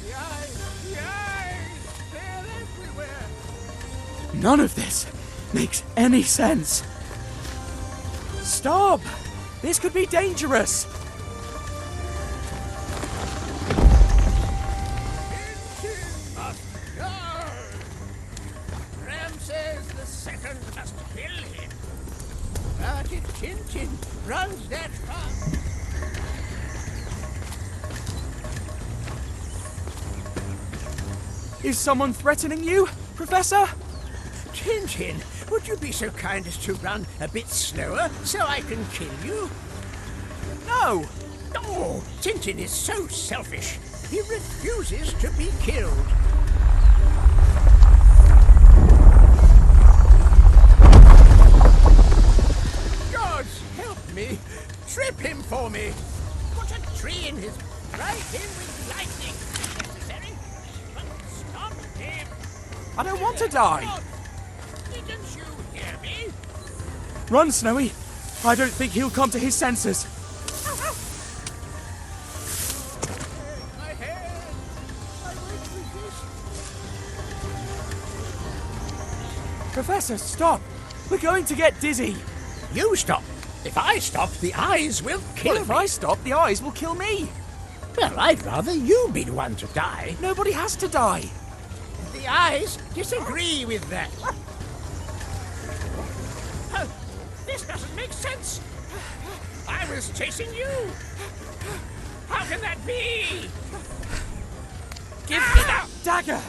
Speaker 5: The eyes, they're everywhere.
Speaker 1: None of this makes any sense. Stop! This could be dangerous.
Speaker 5: Tintin must go. Ramses II must kill him. But if Tintin runs that fast,
Speaker 1: Is someone threatening you, Professor?
Speaker 5: Tintin, would you be so kind as to run a bit slower so I can kill you?
Speaker 1: No!
Speaker 5: Oh, Tintin is so selfish. He refuses to be killed. Gods, help me. Trip him for me. Put a tree in his... Strike him with lightning, if necessary. But stop him.
Speaker 1: I don't want to die.
Speaker 5: Didn't you hear me?
Speaker 1: Run, Snowy. I don't think he'll come to his senses.
Speaker 5: My head. I won't resist.
Speaker 1: Professor, stop. We're going to get dizzy.
Speaker 5: You stop. If I stop, the eyes will kill
Speaker 1: Well, if
Speaker 5: me.
Speaker 1: I stop, the eyes will kill me.
Speaker 5: Well, I'd rather you be the one to die.
Speaker 1: Nobody has to die.
Speaker 5: The eyes disagree with that. Oh, this doesn't make sense. I was chasing you. How can that be?
Speaker 1: Give me that dagger.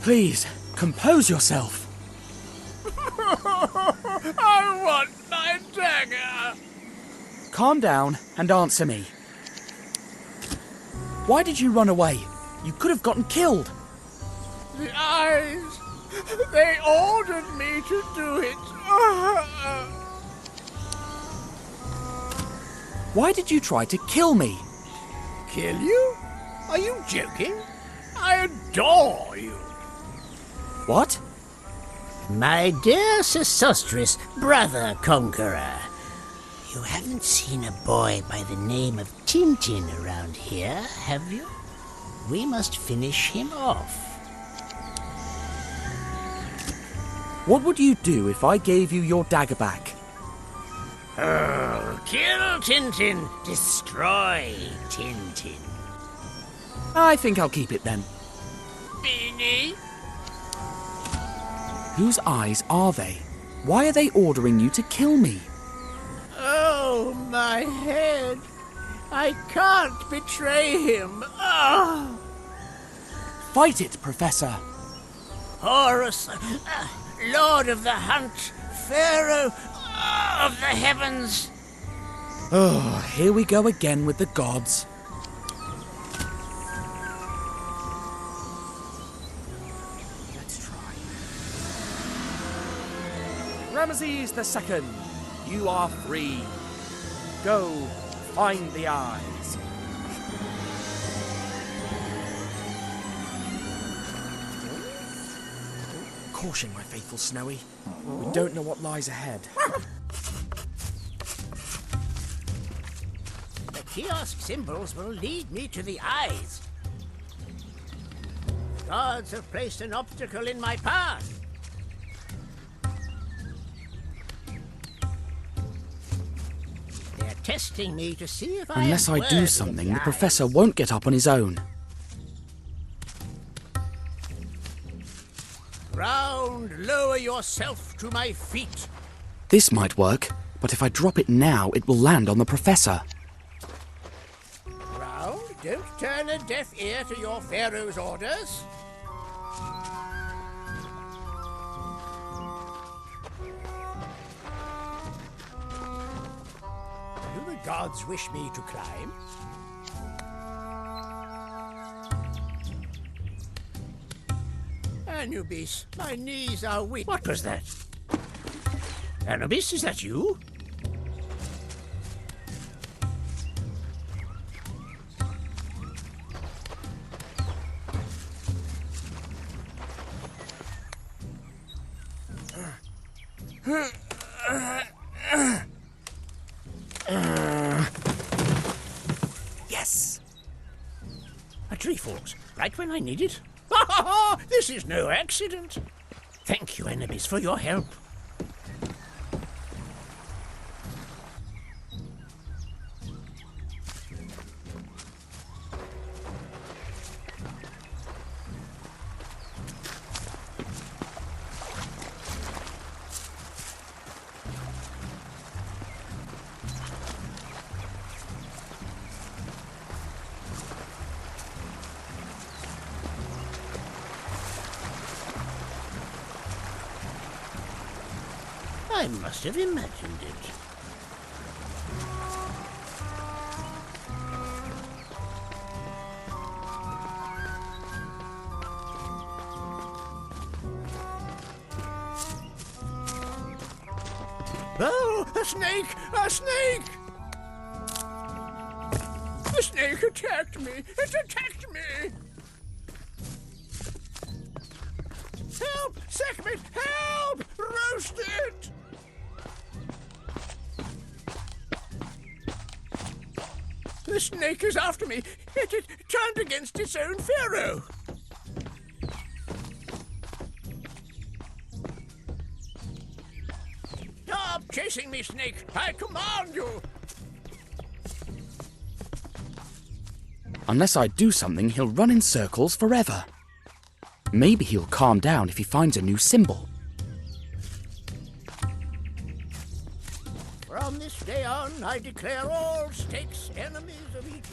Speaker 1: Please, compose yourself.
Speaker 5: I want my dagger.
Speaker 1: Calm down and answer me. Why did you run away? You could have gotten killed.
Speaker 5: The eyes. They ordered me to do it.
Speaker 1: Why did you try to kill me?
Speaker 5: Kill you? Are you joking? I adore you.
Speaker 1: What?
Speaker 5: My dear Sesostris, brother conqueror. You haven't seen a boy by the name of Tintin around here, have you? We must finish him off.
Speaker 1: What would you do if I gave you your dagger back?
Speaker 5: Oh, kill Tintin, destroy Tintin.
Speaker 1: I think I'll keep it then.
Speaker 5: Beanie?
Speaker 1: Whose eyes are they? Why are they ordering you to kill me?
Speaker 5: Oh, my head. I can't betray him. Oh.
Speaker 1: Fight it, Professor.
Speaker 5: Horus, Lord of the Hunt, Pharaoh of the heavens.
Speaker 1: Oh, here we go again with the gods. Let's try. Ramesses II, you are free. Go, find the eyes. Caution, my faithful Snowy. We don't know what lies ahead.
Speaker 5: The kiosk symbols will lead me to the eyes. The gods have placed an obstacle in my path. They're testing me to see if
Speaker 1: Unless I do
Speaker 5: worthy
Speaker 1: something,
Speaker 5: of
Speaker 1: the
Speaker 5: eyes.
Speaker 1: Professor won't get up on his own.
Speaker 5: Ground, lower yourself to my feet.
Speaker 1: This might work, but if I drop it now, it will land on the Professor.
Speaker 5: Ground, don't turn a deaf ear to your Pharaoh's orders. Do the gods wish me to climb? Anubis, my knees are weak. What was that? Anubis, is that you? Yes! A tree falls, right when I need it. This is no accident. Thank you, Anubis, for your help. I must have imagined it. Oh, a snake! A snake! The snake attacked me! It attacked me! Help! Sekhmet! Help! Roast it! The snake is after me. It turned against its own Pharaoh. Stop chasing me, snake! I command you!
Speaker 1: Unless I do something, he'll run in circles forever. Maybe he'll calm down if he finds a new symbol.
Speaker 5: From this day on, I declare all snakes enemies of Egypt.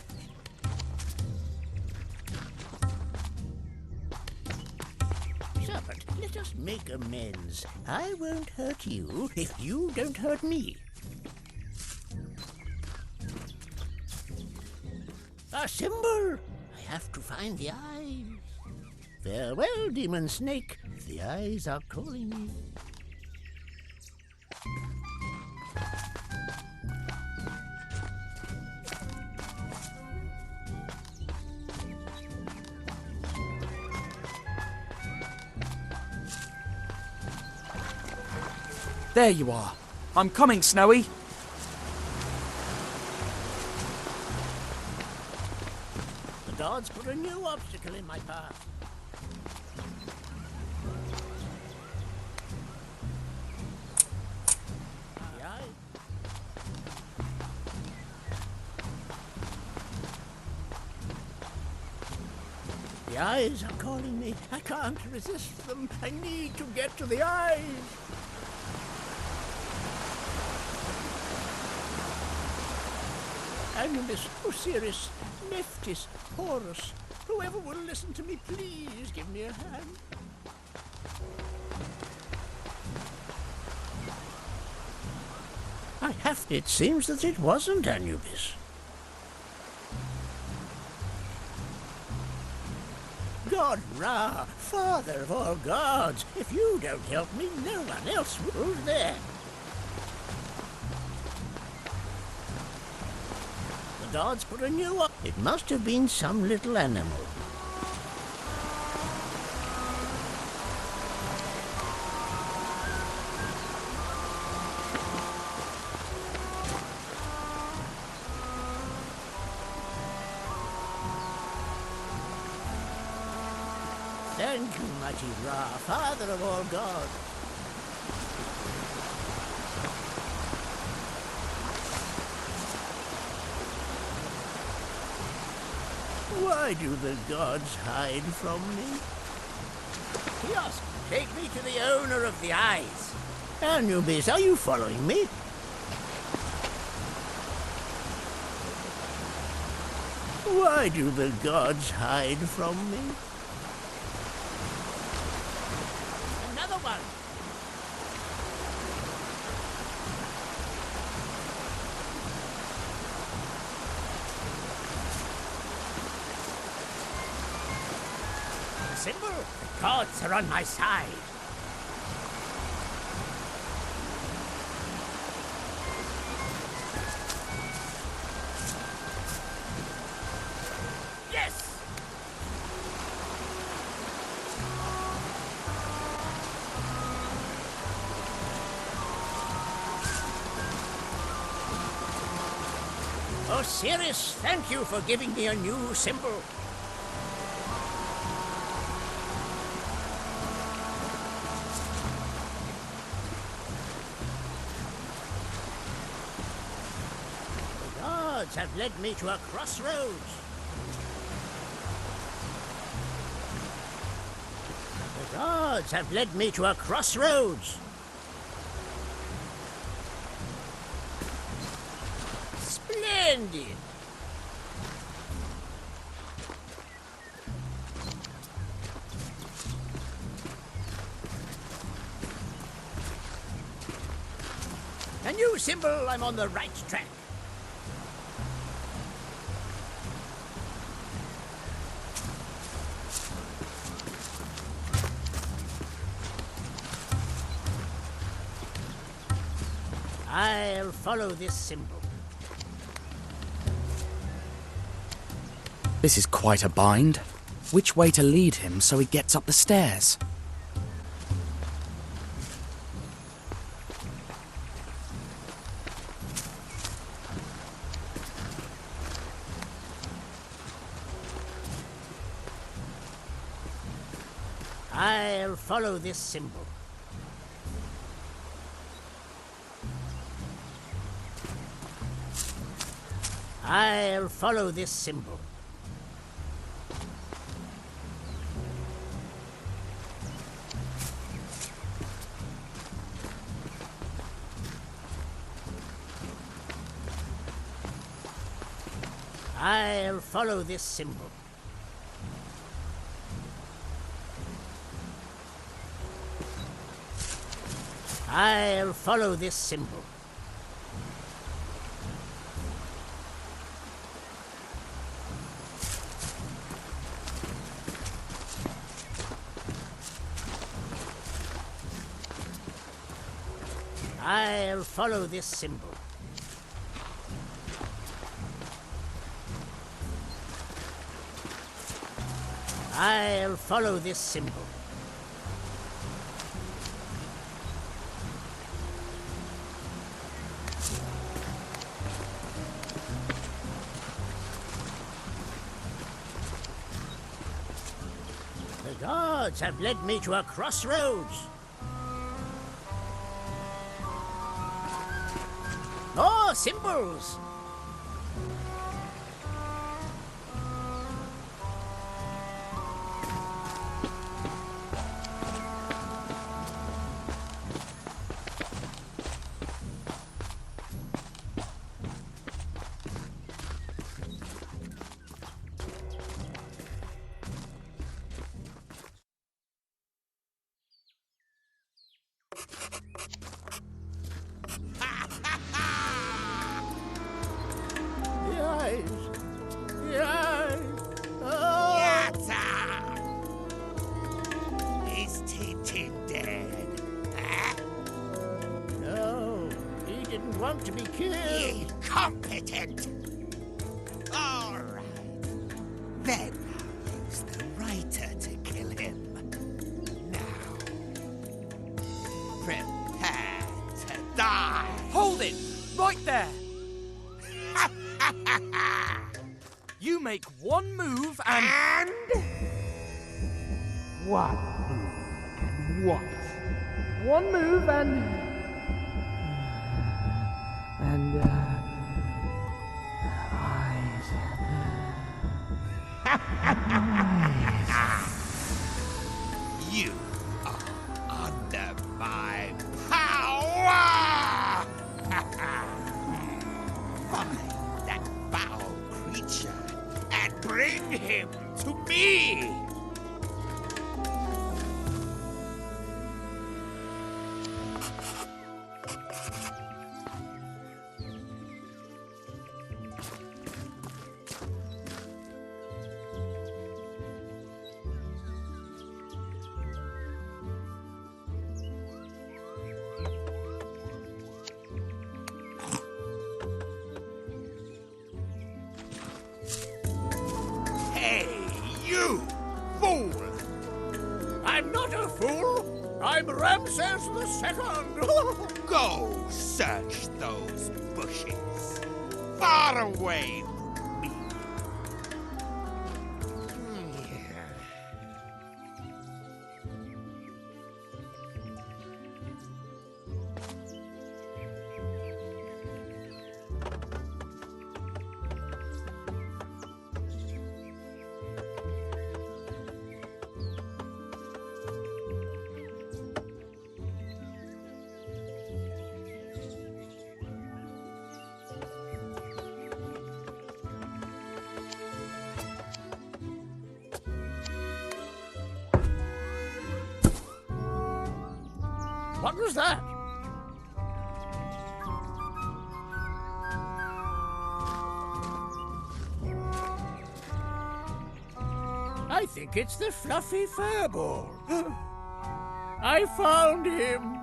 Speaker 5: Serpent, let us make amends. I won't hurt you if you don't hurt me. A symbol! I have to find the eyes. Farewell, demon snake. The eyes are calling me.
Speaker 1: There you are. I'm coming, Snowy.
Speaker 5: The gods put a new obstacle in my path. The eye. The eyes are calling me. I can't resist them. I need to get to the eyes. Anubis, Osiris, Nephthys, Horus, whoever will listen to me, please give me a hand. It seems that it wasn't Anubis. God Ra, father of all gods, if you don't help me, no one else will. Who's there? The gods put a new one. It must have been some little animal. Thank you, mighty Ra, father of all gods. Why do the gods hide from me? Kiosk, take me to the owner of the eyes. Anubis, are you following me? Why do the gods hide from me? Another one. Symbol, the gods are on my side. Yes! Osiris, thank you for giving me a new symbol. The gods have led me to a crossroads. The gods have led me to a crossroads. Splendid! A new symbol, I'm on the right track. I'll follow this symbol.
Speaker 1: This is quite a bind. Which way to lead him so he gets up the stairs?
Speaker 5: I'll follow this symbol. I'll follow this symbol. I'll follow this symbol. I'll follow this symbol. I'll follow this symbol. I'll follow this symbol. The gods have led me to a crossroads. More symbols! want to be killed.
Speaker 17: Incompetent! All right. Then I'll use the writer to kill him. Now, prepare to die.
Speaker 1: Hold it! Right there! You make one move and...
Speaker 13: What? What? One move and
Speaker 17: You are under my power! Find that foul creature and bring him to me! You fool!
Speaker 5: I'm not a fool. I'm Ramses II.
Speaker 17: Go search those bushes. Far away from me.
Speaker 5: What was that? I think it's the fluffy furball. I found him.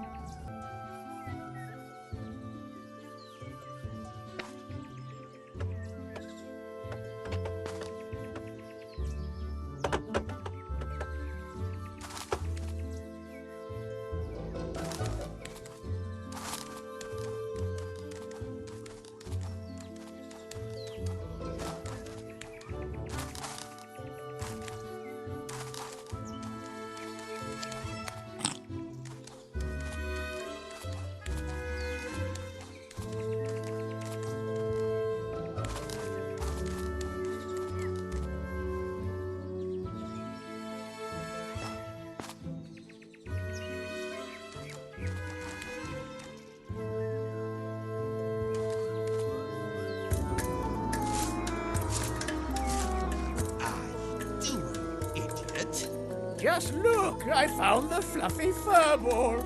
Speaker 5: Just look, I found the fluffy furball.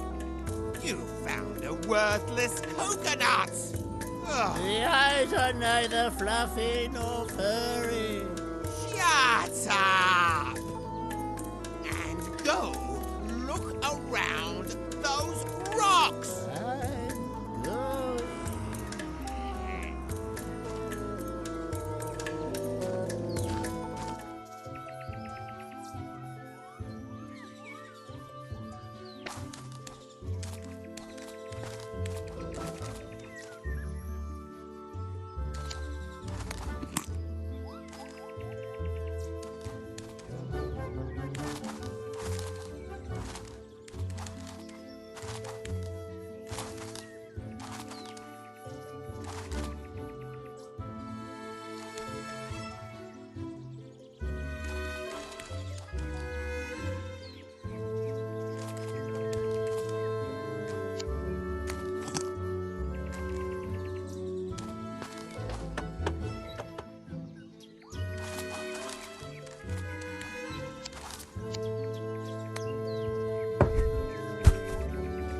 Speaker 17: You found a worthless coconut! Ugh.
Speaker 5: The eyes are neither fluffy nor furry.
Speaker 17: Shut up! And go look around those rocks!
Speaker 5: I'm going.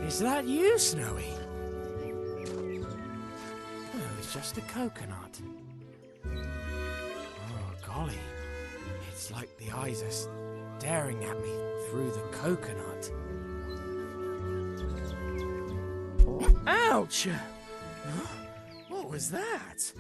Speaker 1: Is that you, Snowy? Oh, it's just a coconut. Oh, golly. It's like the eyes are staring at me through the coconut. Ouch! What was that?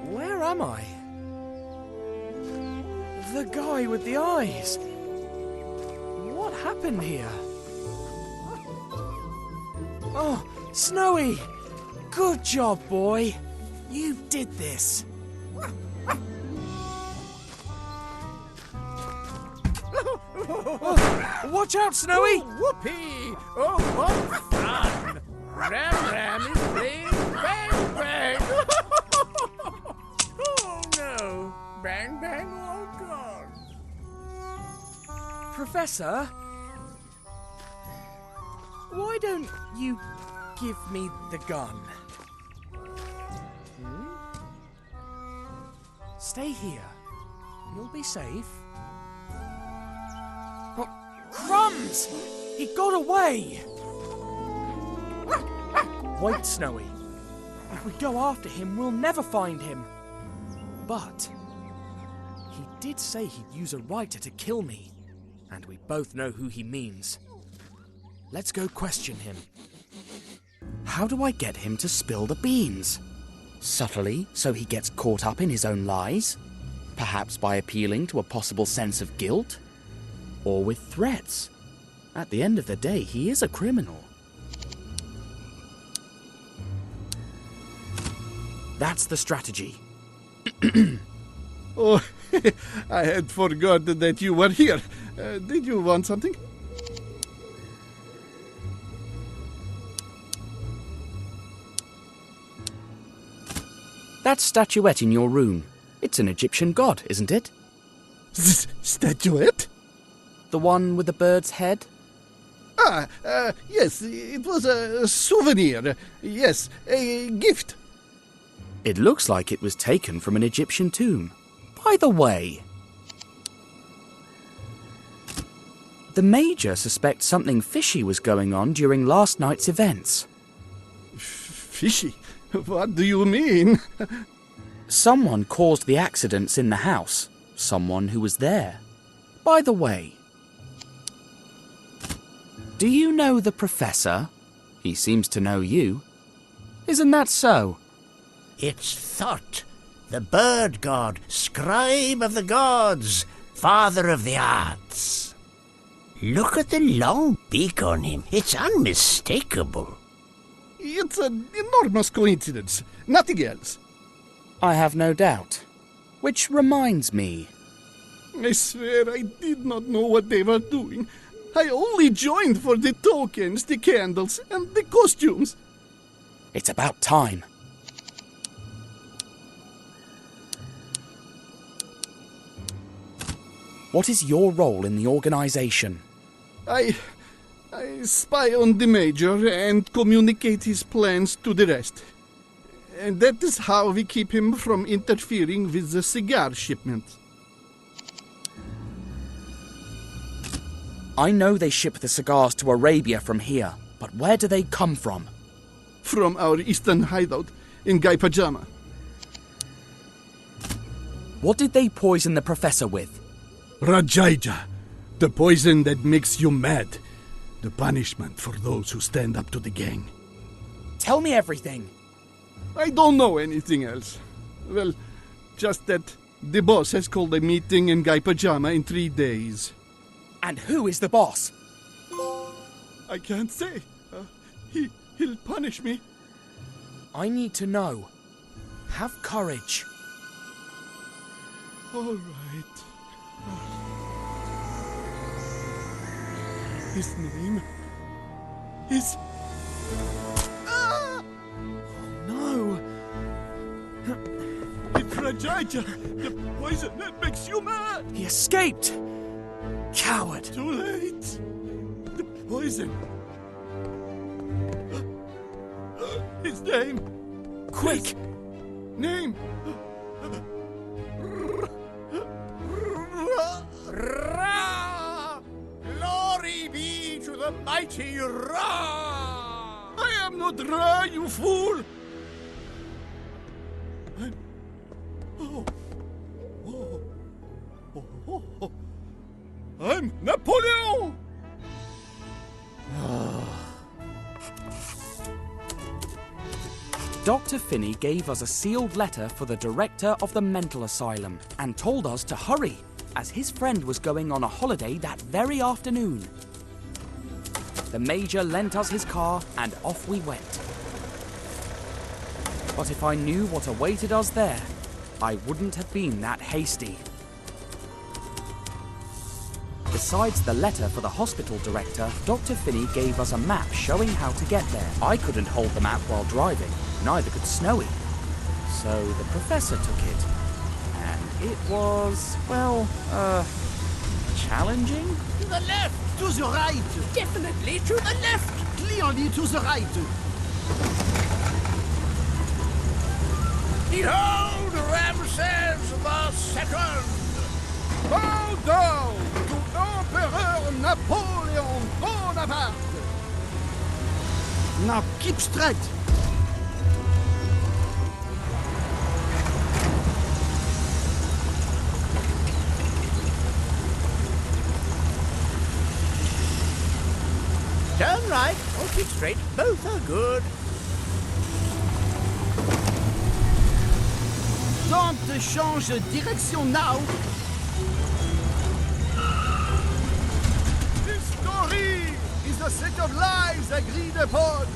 Speaker 1: Where am I? The guy with the eyes. What happened here? Oh, Snowy! Good job, boy. You did this. Oh, watch out, Snowy!
Speaker 5: Oh, whoopee! Oh, what fun! Ram is playing bang bang! Oh no! Bang bang all gone!
Speaker 1: Professor? Why don't you give me the gun? Stay here. You'll be safe. Oh, crumbs! He got away! Wait, Snowy. If we go after him, we'll never find him. But he did say he'd use a writer to kill me. And we both know who he means. Let's go question him. How do I get him to spill the beans? Subtly, so he gets caught up in his own lies? Perhaps by appealing to a possible sense of guilt? Or with threats? At the end of the day, he is a criminal. That's the strategy.
Speaker 6: Oh, I had forgotten that you were here. Did you want something?
Speaker 1: That statuette in your room. It's an Egyptian god, isn't it?
Speaker 6: Statuette?
Speaker 1: The one with the bird's head?
Speaker 6: Yes, it was a souvenir. Yes, a gift.
Speaker 1: It looks like it was taken from an Egyptian tomb. By the way, the Major suspects something fishy was going on during last night's events.
Speaker 6: Fishy? What do you mean?
Speaker 1: Someone caused the accidents in the house. Someone who was there. By the way, do you know the Professor? He seems to know you. Isn't that so?
Speaker 9: It's Thot, the bird god, scribe of the gods, father of the arts. Look at the long beak on him. It's unmistakable.
Speaker 6: It's an enormous coincidence. Nothing else.
Speaker 1: I have no doubt. Which reminds me.
Speaker 6: I swear I did not know what they were doing. I only joined for the tokens, the candles, and the costumes.
Speaker 1: It's about time. What is your role in the organization?
Speaker 6: I spy on the Major and communicate his plans to the rest. And that is how we keep him from interfering with the cigar shipment.
Speaker 1: I know they ship the cigars to Arabia from here, but where do they come from?
Speaker 6: From our eastern hideout in Guy Pajama.
Speaker 1: What did they poison the Professor with?
Speaker 6: Rajaija, the poison that makes you mad. The punishment for those who stand up to the gang.
Speaker 1: Tell me everything.
Speaker 6: I don't know anything else. Well, just that the boss has called a meeting in Guy Pajama in 3 days.
Speaker 1: And who is the boss?
Speaker 6: I can't say. He'll punish me.
Speaker 1: I need to know. Have courage.
Speaker 6: All right. His name is... Ah!
Speaker 16: Laryngitis! The poison that makes you mad!
Speaker 1: He escaped! Coward!
Speaker 16: Too late! The poison! His name!
Speaker 1: Quick!
Speaker 16: His name!
Speaker 5: Ra! Glory be to the mighty Ra!
Speaker 16: I am not Ra, you fool! I'm Napoleon!
Speaker 1: Dr. Finney gave us a sealed letter for the director of the mental asylum and told us to hurry, as his friend was going on a holiday that very afternoon. The Major lent us his car and off we went. But if I knew what awaited us there, I wouldn't have been that hasty. Besides the letter for the hospital director, Dr. Finney gave us a map showing how to get there. I couldn't hold the map while driving, neither could Snowy. So the professor took it. And it was, well, challenging?
Speaker 5: To the left!
Speaker 12: To the right!
Speaker 5: Definitely to the left!
Speaker 12: Clearly to the right!
Speaker 5: Behold Ramses the Second!
Speaker 6: Bow down to Emperor Napoleon Bonaparte!
Speaker 12: Now keep straight!
Speaker 5: Turn right or keep straight, both are good.
Speaker 12: Don't change direction now!
Speaker 6: This story is a set of lies agreed upon.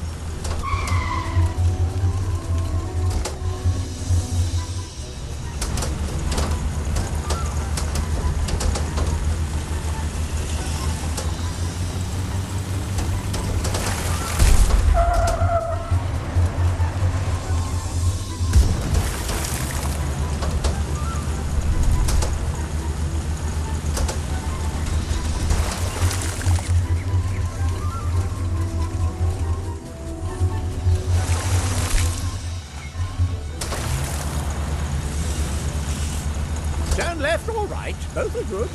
Speaker 5: Turn left or right, both are good.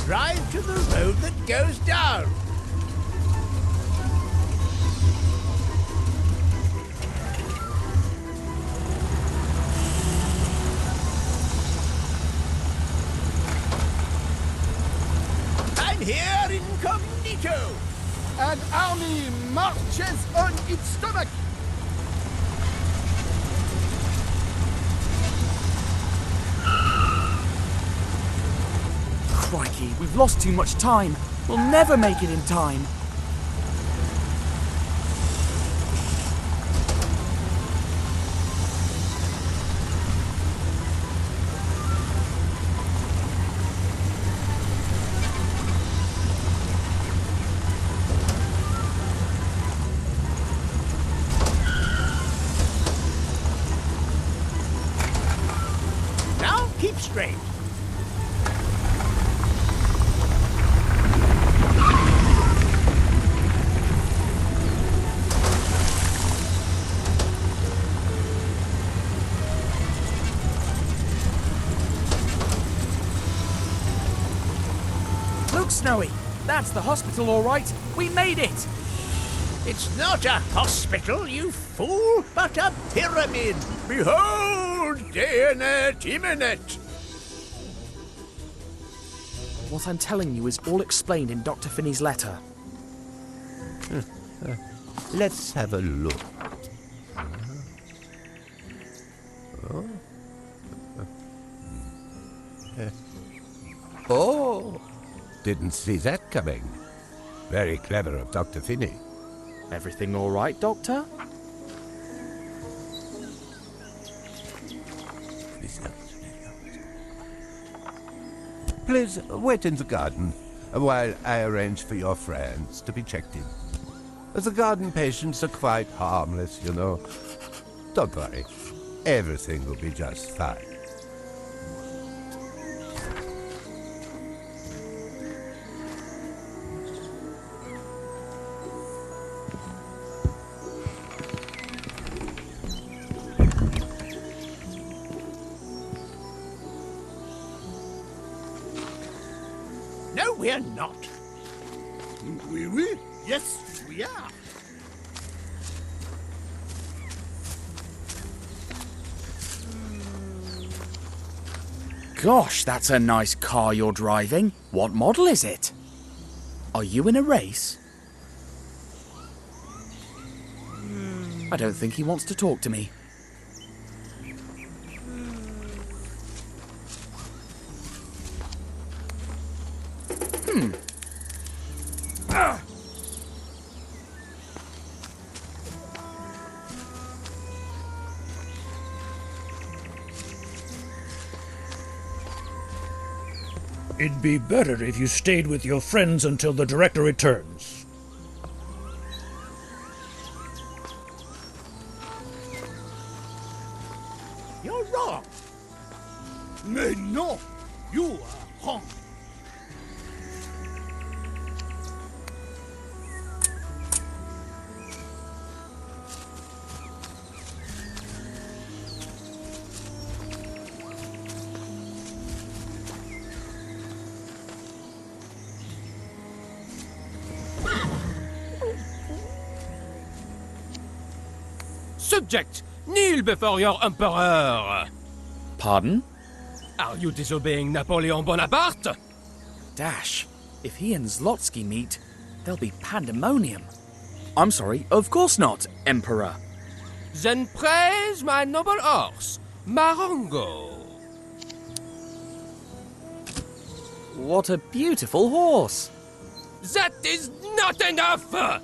Speaker 5: Drive to the road that goes down. I'm here incognito.
Speaker 6: An army marches on its stomach.
Speaker 1: Crikey, we've lost too much time. We'll never make it in time.
Speaker 5: Now keep straight.
Speaker 1: Look, Snowy, that's the hospital, all right. We made it.
Speaker 5: It's not a hospital, you fool, but a pyramid. Behold, Deonet imminent.
Speaker 1: What I'm telling you is all explained in Dr. Finney's letter.
Speaker 20: Let's have a look. Oh, didn't see that coming. Very clever of Dr. Finney.
Speaker 1: Everything all right, Doctor?
Speaker 20: Please wait in the garden while I arrange for your friends to be checked in. The garden patients are quite harmless, you know. Don't worry. Everything will be just fine.
Speaker 5: No, we're not.
Speaker 16: Oui? Yes, we are.
Speaker 1: Gosh, that's a nice car you're driving. What model is it? Are you in a race? I don't think he wants to talk to me.
Speaker 4: It'd be better if you stayed with your friends until the director returns.
Speaker 5: You're wrong.
Speaker 16: Mais non, you are wrong.
Speaker 18: Subject, kneel before your emperor.
Speaker 1: Pardon?
Speaker 18: Are you disobeying Napoleon Bonaparte?
Speaker 1: Dash, if he and Zlotsky meet, there'll be pandemonium. I'm sorry, of course not, Emperor.
Speaker 18: Then praise my noble horse, Marongo.
Speaker 1: What a beautiful horse.
Speaker 18: That is not enough!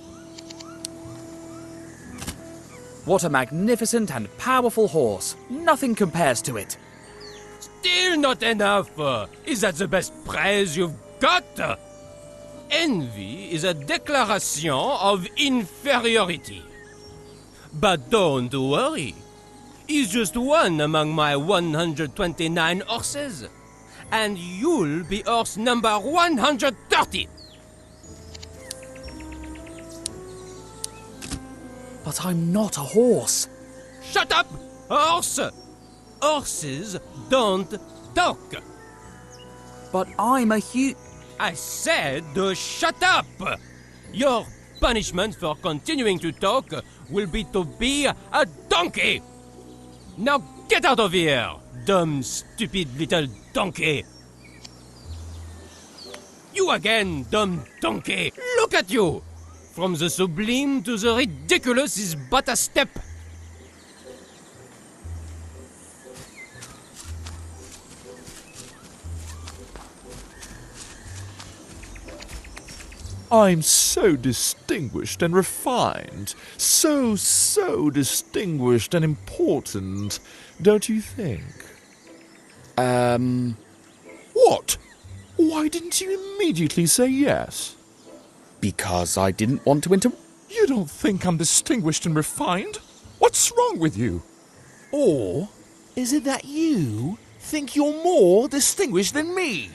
Speaker 1: What a magnificent and powerful horse. Nothing compares to it.
Speaker 18: Still not enough! Is that the best praise you've got? Envy is a declaration of inferiority. But don't worry. He's just one among my 129 horses. And you'll be horse number 130.
Speaker 1: But I'm not a horse.
Speaker 18: Shut up, horse! Horses don't talk.
Speaker 1: But I'm a
Speaker 18: I said shut up! Your punishment for continuing to talk will be to be a donkey! Now get out of here, dumb, stupid little donkey! You again, dumb donkey! Look at you! From the sublime to the ridiculous is but a step.
Speaker 11: I'm so distinguished and refined. So distinguished and important. Don't you think? What? Why didn't you immediately say yes?
Speaker 1: Because I didn't want to
Speaker 11: You don't think I'm distinguished and refined? What's wrong with you? Or is it that you think you're more distinguished than me?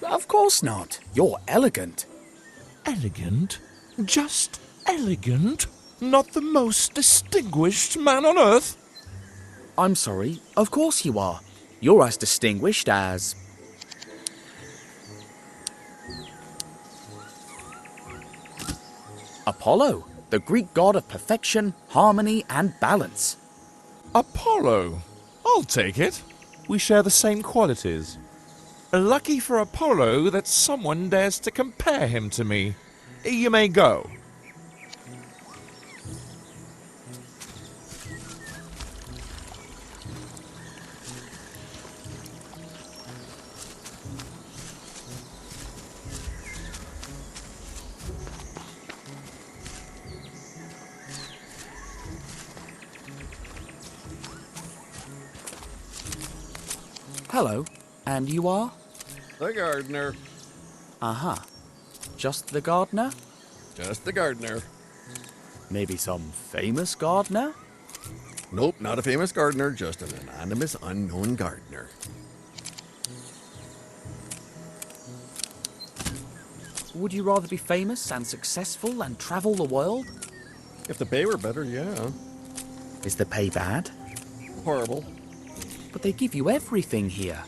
Speaker 1: Of course not. You're elegant.
Speaker 11: Elegant? Just elegant? Not the most distinguished man on earth?
Speaker 1: I'm sorry. Of course you are. You're as distinguished as... Apollo, the Greek god of perfection, harmony, and balance.
Speaker 11: Apollo? I'll take it. We share the same qualities. Lucky for Apollo that someone dares to compare him to me. You may go.
Speaker 1: Hello. And you are?
Speaker 6: The gardener.
Speaker 1: Uh-huh. Just the gardener?
Speaker 6: Just the gardener.
Speaker 1: Maybe some famous gardener?
Speaker 6: Nope, not a famous gardener, just an anonymous, unknown gardener.
Speaker 1: Would you rather be famous and successful and travel the world?
Speaker 6: If the pay were better, yeah.
Speaker 1: Is the pay bad?
Speaker 6: Horrible.
Speaker 1: But they give you everything here.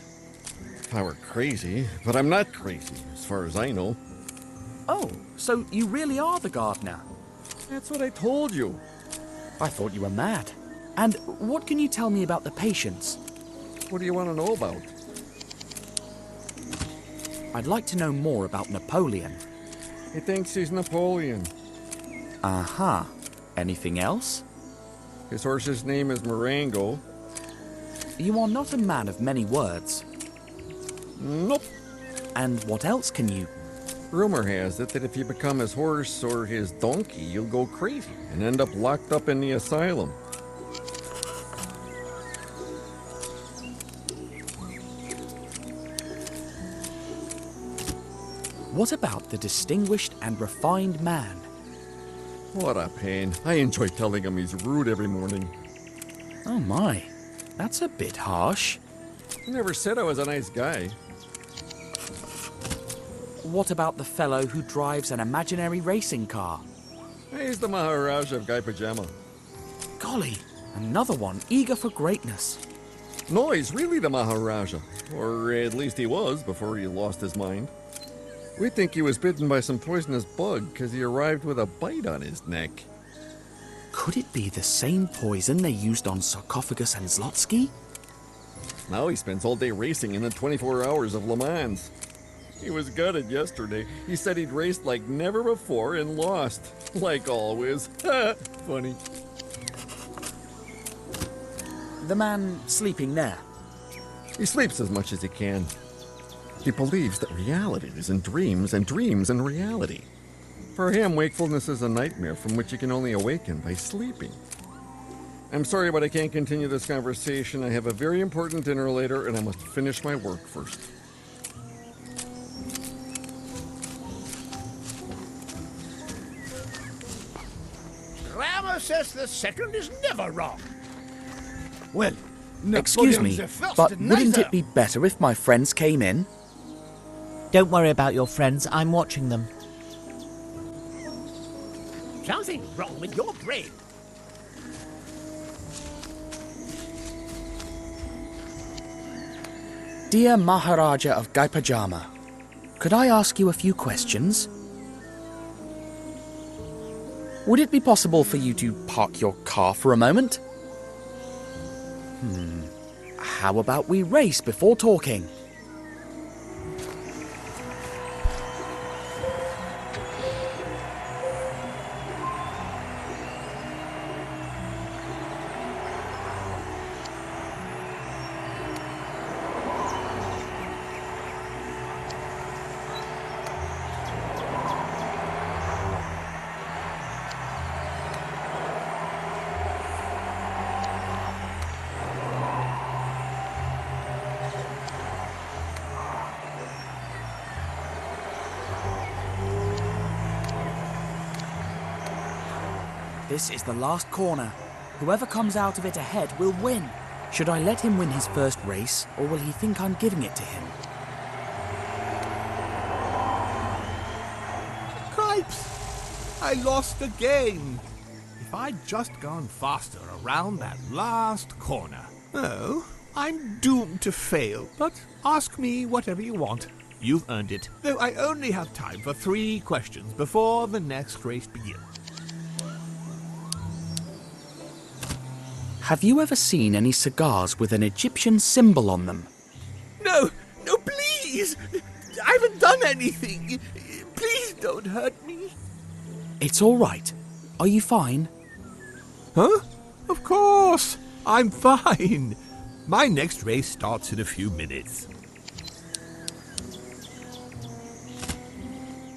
Speaker 6: If I were crazy, but I'm not crazy, as far as I know.
Speaker 1: Oh, so you really are the gardener?
Speaker 6: That's what I told you.
Speaker 1: I thought you were mad. And what can you tell me about the patients?
Speaker 6: What do you want to know about?
Speaker 1: I'd like to know more about Napoleon.
Speaker 6: He thinks he's Napoleon.
Speaker 1: Uh-huh. Anything else?
Speaker 6: His horse's name is Marengo.
Speaker 1: You are not a man of many words.
Speaker 6: Nope.
Speaker 1: And what else can you?
Speaker 6: Rumor has it that if you become his horse or his donkey, you'll go crazy and end up locked up in the asylum.
Speaker 1: What about the distinguished and refined man?
Speaker 6: What a pain. I enjoy telling him he's rude every morning.
Speaker 1: Oh my, that's a bit harsh.
Speaker 6: I never said I was a nice guy.
Speaker 1: What about the fellow who drives an imaginary racing car?
Speaker 6: He's the Maharaja of Guy Pajama.
Speaker 1: Golly, another one eager for greatness.
Speaker 6: No, he's really the Maharaja. Or at least he was before he lost his mind. We think he was bitten by some poisonous bug because he arrived with a bite on his neck.
Speaker 1: Could it be the same poison they used on Sarcophagus and Zlotsky?
Speaker 6: Now he spends all day racing in the 24 hours of Le Mans. He was gutted yesterday. He said he'd raced like never before and lost. Like always. Funny.
Speaker 1: The man sleeping there.
Speaker 6: He sleeps as much as he can. He believes that reality is in dreams and dreams in reality. For him, wakefulness is a nightmare from which you can only awaken by sleeping. I'm sorry, but I can't continue this conversation. I have a very important dinner later, and I must finish my work first.
Speaker 5: Ramesses II is never wrong.
Speaker 12: Well,
Speaker 1: excuse me,
Speaker 5: the first
Speaker 1: but
Speaker 5: and
Speaker 1: wouldn't
Speaker 5: neither.
Speaker 1: it be better if my friends came in?
Speaker 7: Don't worry about your friends, I'm watching them.
Speaker 5: Something wrong with your brain.
Speaker 1: Dear Maharaja of Guy Pajama, could I ask you a few questions? Would it be possible for you to park your car for a moment? How about we race before talking? This is the last corner. Whoever comes out of it ahead will win. Should I let him win his first race, or will he think I'm giving it to him?
Speaker 14: Cripes! I lost again. If I'd just gone faster around that last corner. Oh, I'm doomed to fail, but ask me whatever you want. You've earned it. Though I only have time for 3 questions before the next race begins.
Speaker 1: Have you ever seen any cigars with an Egyptian symbol on them?
Speaker 14: No, no, please! Please! I haven't done anything! Please don't hurt me!
Speaker 1: It's all right. Are you fine?
Speaker 14: Huh? Of course! I'm fine! My next race starts in a few minutes.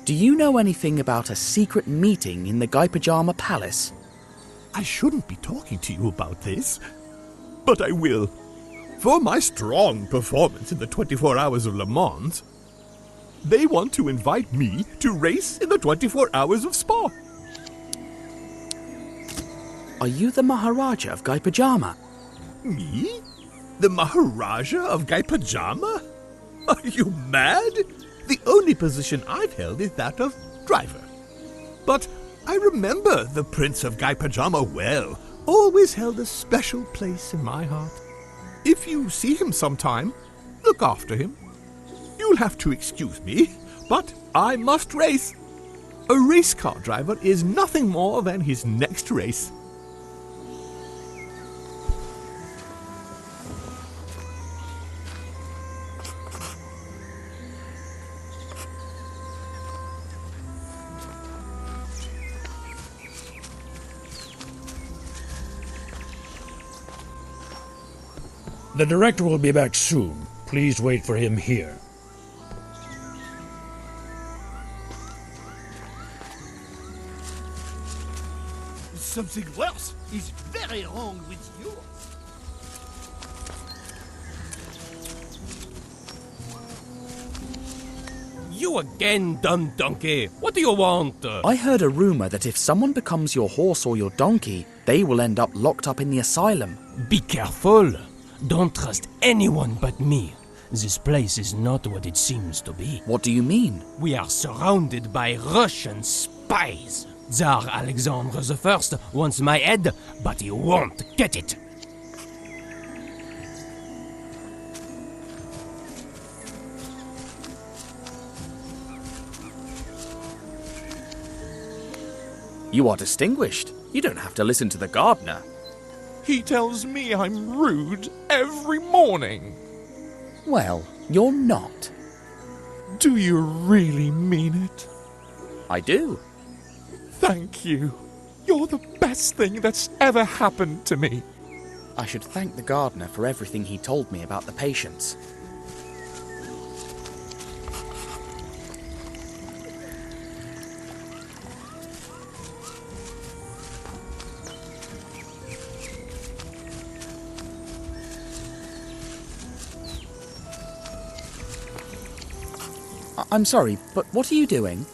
Speaker 1: Do you know anything about a secret meeting in the Guy Pajama Palace?
Speaker 14: I shouldn't be talking to you about this, but I will. For my strong performance in the 24 Hours of Le Mans, they want to invite me to race in the 24 Hours of Spa.
Speaker 1: Are you the Maharaja of Guy Pajama?
Speaker 14: Me? The Maharaja of Guy Pajama? Are you mad? The only position I've held is that of driver. But I remember the Prince of Guy Pajama well. Always held a special place in my heart. If you see him sometime, look after him. You'll have to excuse me, but I must race. A race car driver is nothing more than his next race.
Speaker 4: The director will be back soon. Please wait for him here.
Speaker 17: Something worse is very wrong with you.
Speaker 18: You again, dumb donkey. What do you want?
Speaker 1: I heard a rumor that if someone becomes your horse or your donkey, they will end up locked up in the asylum.
Speaker 18: Be careful. Don't trust anyone but me. This place is not what it seems to be.
Speaker 1: What do you mean?
Speaker 18: We are surrounded by Russian spies. Tsar Alexander I wants my head, but he won't get it.
Speaker 1: You are distinguished. You don't have to listen to the gardener.
Speaker 11: He tells me I'm rude every morning.
Speaker 1: Well, you're not.
Speaker 11: Do you really mean it?
Speaker 1: I do.
Speaker 11: Thank you. You're the best thing that's ever happened to me.
Speaker 1: I should thank the gardener for everything he told me about the patients. I'm sorry, but what are you doing?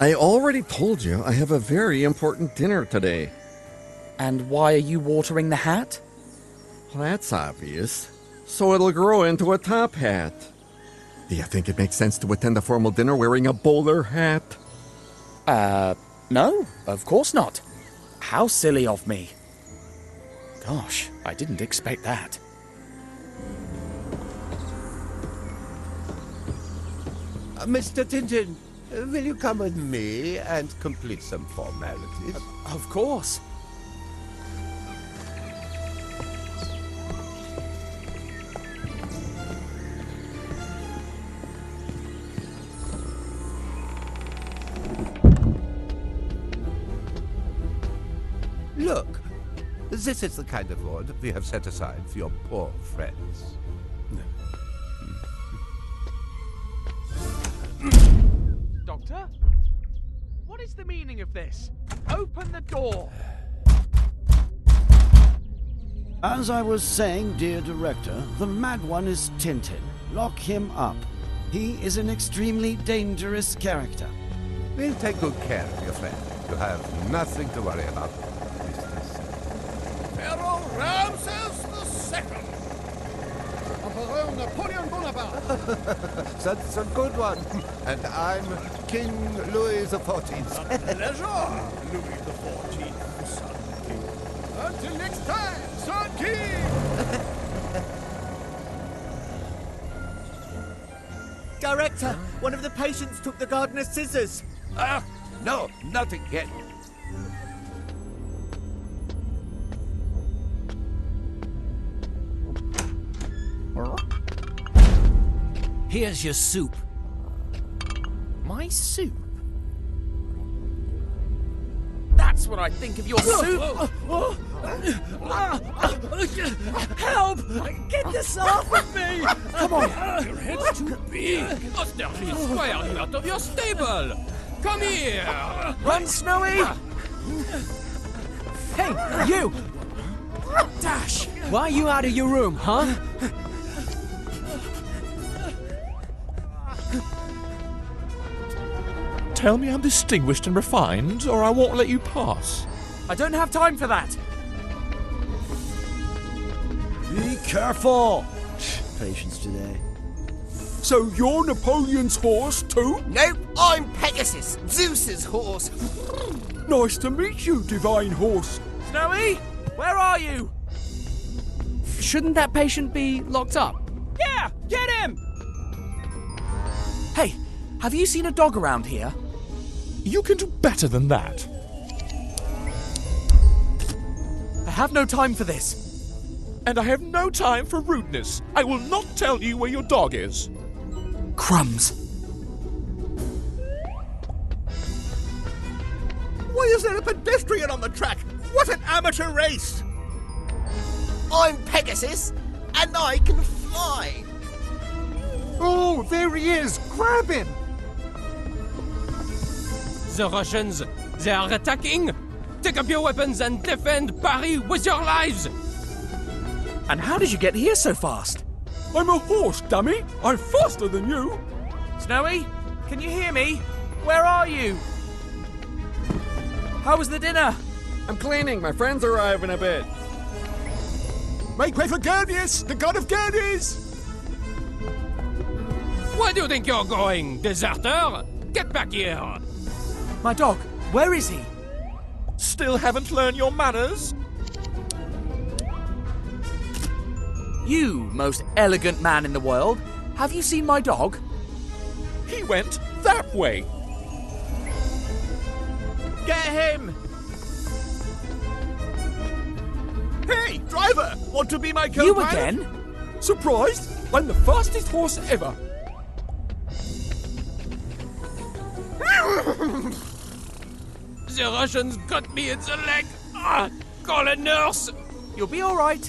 Speaker 8: I already told you I have a very important dinner today.
Speaker 1: And why are you watering the hat?
Speaker 8: Well, that's obvious. So it'll grow into a top hat. Do you think it makes sense to attend a formal dinner wearing a bowler hat?
Speaker 1: No, of course not. How silly of me. Gosh, I didn't expect that.
Speaker 20: Mr. Tintin, will you come with me and complete some formalities?
Speaker 1: Of course.
Speaker 20: Look, this is the kind of reward we have set aside for your poor friends.
Speaker 7: Doctor? What is the meaning of this? Open the door!
Speaker 12: As I was saying, dear director, the mad one is Tintin. Lock him up. He is an extremely dangerous character.
Speaker 20: We'll take good care of your friend. You have nothing to worry about.
Speaker 5: Pharaoh Ramses II!
Speaker 6: Emperor Napoleon Bonaparte!
Speaker 20: That's a good one. And I'm King Louis XIV.
Speaker 5: A pleasure, Louis XIV, Son King. Until next time, Son King!
Speaker 2: Director, one of the patients took the gardener's scissors.
Speaker 20: No, nothing yet.
Speaker 7: Here's your soup.
Speaker 1: My soup? That's what I think of your soup.
Speaker 7: Help! Get this off of me!
Speaker 1: Come on.
Speaker 18: Your head's too big. Osterly squared you out of your stable. Come here.
Speaker 1: Run, Snowy!
Speaker 7: Hey, you!
Speaker 1: Dash!
Speaker 7: Why are you out of your room, huh?
Speaker 11: Tell me I'm distinguished and refined, or I won't let you pass.
Speaker 1: I don't have time for that.
Speaker 12: Be careful! Patience today.
Speaker 2: So you're Napoleon's horse too?
Speaker 17: Nope, I'm Pegasus, Zeus's horse.
Speaker 2: Nice to meet you, divine horse.
Speaker 1: Snowy, where are you?
Speaker 7: Shouldn't that patient be locked up?
Speaker 1: Yeah, get him! Hey, have you seen a dog around here?
Speaker 11: You can do better than that.
Speaker 1: I have no time for this.
Speaker 11: And I have no time for rudeness. I will not tell you where your dog is.
Speaker 1: Crumbs.
Speaker 14: Why is there a pedestrian on the track? What an amateur race!
Speaker 17: I'm Pegasus, and I can fly.
Speaker 16: Oh, there he is! Grab him!
Speaker 18: The Russians, they are attacking. Take up your weapons and defend Paris with your lives.
Speaker 1: And how did you get here so fast?
Speaker 2: I'm a horse, dummy. I'm faster than you.
Speaker 1: Snowy, can you hear me? Where are you? How was the dinner?
Speaker 8: I'm cleaning. My friends arrive in a bit.
Speaker 16: Make way for Gerdius, the god of Gerdies!
Speaker 18: Where do you think you're going, deserter? Get back here.
Speaker 1: My dog, where is he?
Speaker 11: Still haven't learned your manners?
Speaker 1: You, most elegant man in the world, have you seen my dog?
Speaker 11: He went that way.
Speaker 14: Get him! Hey, driver! Want to be my co-pilot?
Speaker 1: You again?
Speaker 2: Surprised? I'm the fastest horse ever.
Speaker 18: The Russians got me in the leg. Call a nurse.
Speaker 1: You'll be all right.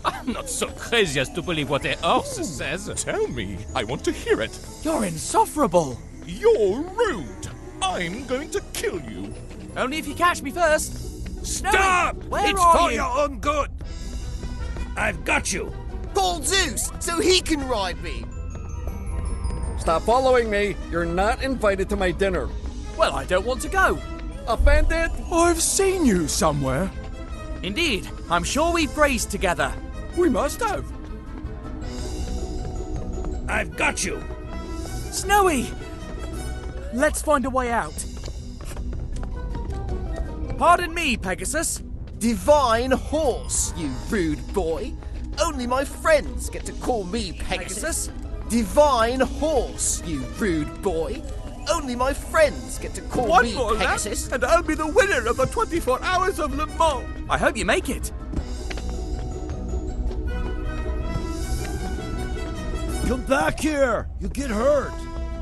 Speaker 18: I'm not so crazy as to believe what a horse says.
Speaker 11: Tell me. I want to hear it.
Speaker 1: You're insufferable.
Speaker 11: You're rude. I'm going to kill you.
Speaker 1: Only if you catch me first.
Speaker 4: Stop!
Speaker 1: Where
Speaker 4: It's
Speaker 1: are
Speaker 4: for
Speaker 1: you?
Speaker 4: your own good. I've got you.
Speaker 17: Call Zeus so he can ride me.
Speaker 8: Stop following me. You're not invited to my dinner.
Speaker 1: Well, I don't want to go.
Speaker 8: Offended?
Speaker 2: I've seen you somewhere.
Speaker 1: Indeed, I'm sure we've grazed together.
Speaker 2: We must have.
Speaker 4: I've got you.
Speaker 1: Snowy! Let's find a way out. Pardon me, Pegasus.
Speaker 17: Divine horse, you rude boy. Only my friends get to call me Pegasus. Divine horse, you rude boy. Only my friends get to call
Speaker 14: One
Speaker 17: me
Speaker 14: more lap,
Speaker 17: Pegasus.
Speaker 14: and I'll be the winner of the 24 Hours of Le Mans.
Speaker 1: I hope you make it.
Speaker 12: Come back here! You get hurt!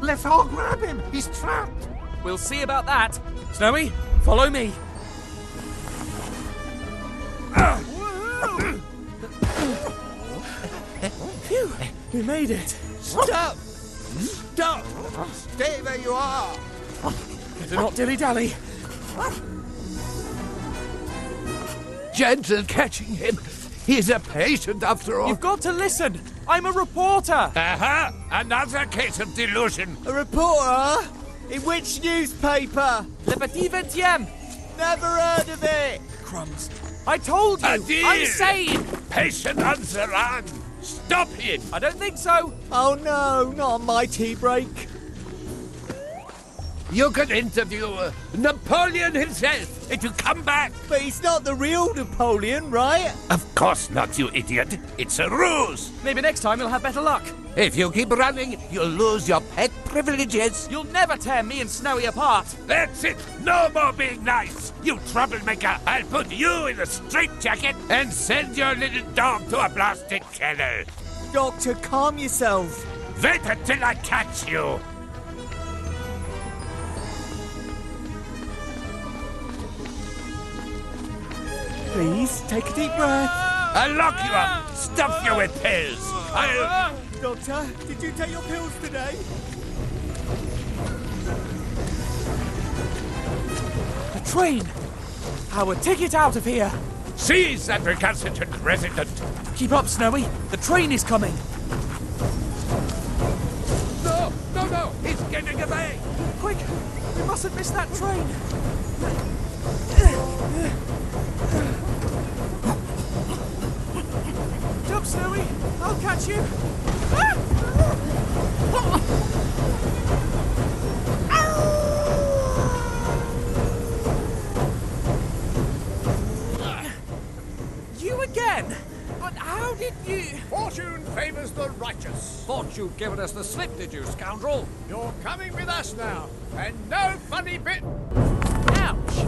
Speaker 14: Let's all grab him. He's trapped.
Speaker 1: We'll see about that. Snowy, follow me. Phew, we made it.
Speaker 14: Stop! Stop! Stay where you are.
Speaker 1: Better not dilly-dally.
Speaker 14: Gentle catching him. He's a patient after all.
Speaker 1: You've got to listen. I'm a reporter.
Speaker 4: Aha! Another case of delusion.
Speaker 2: A reporter? In which newspaper?
Speaker 1: Le Petit Vingtième.
Speaker 2: Never heard of it.
Speaker 1: Crumbs. I told you.
Speaker 4: A deal.
Speaker 1: I'm sane.
Speaker 4: Patient on the run. Stop him.
Speaker 1: I don't think so.
Speaker 2: Oh no, not my tea break.
Speaker 4: You could interview Napoleon himself if you come back.
Speaker 2: But he's not the real Napoleon, right?
Speaker 4: Of course not, you idiot. It's a ruse.
Speaker 1: Maybe next time you'll have better luck.
Speaker 4: If you keep running, you'll lose your pet privileges.
Speaker 1: You'll never tear me and Snowy apart.
Speaker 4: That's it. No more being nice. You troublemaker. I'll put you in a straitjacket and send your little dog to a plastic kennel.
Speaker 2: Doctor, calm yourself.
Speaker 4: Wait until I catch you!
Speaker 2: Please, take a deep breath.
Speaker 4: I'll lock you up, stuff you with pills.
Speaker 2: Doctor, did you take your pills today?
Speaker 1: The train! Howard, take it out of here!
Speaker 4: Seize that recalcitrant resident!
Speaker 1: Keep up, Snowy! The train is coming!
Speaker 4: No! No, no! He's getting away!
Speaker 1: Quick! We mustn't miss that train! Jump, Snowy! I'll catch you! You again? But how did you...
Speaker 5: Fortune favors the righteous.
Speaker 10: Thought you'd given us the slip, did you, scoundrel?
Speaker 5: You're coming with us now, and no funny bit.
Speaker 1: Ouch!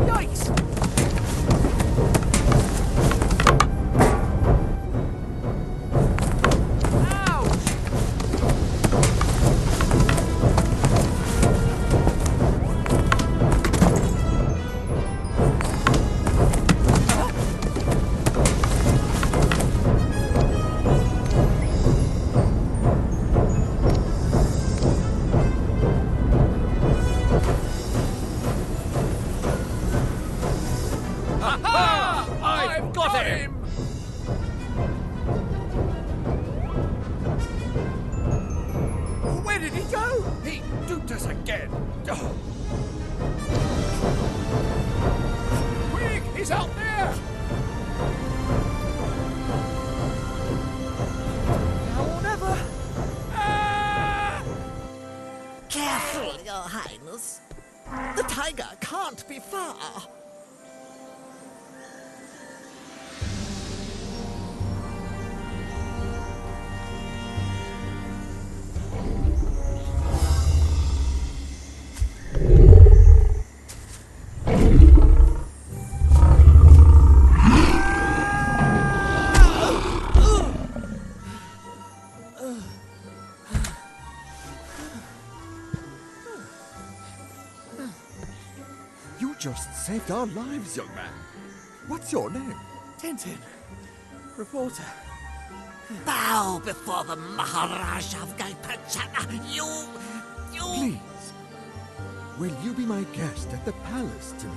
Speaker 1: Yikes!
Speaker 10: I've got him!
Speaker 1: Where did he go?
Speaker 10: He duped us again.
Speaker 5: Quick, he's out there.
Speaker 1: Now or never.
Speaker 21: Careful, Your Highness. The tiger can't be far.
Speaker 8: You just saved our lives, young man. What's your name?
Speaker 1: Tintin. Reporter.
Speaker 21: Bow before the Maharaj of Gaipachana. You...
Speaker 8: Please, will you be my guest at the palace tonight?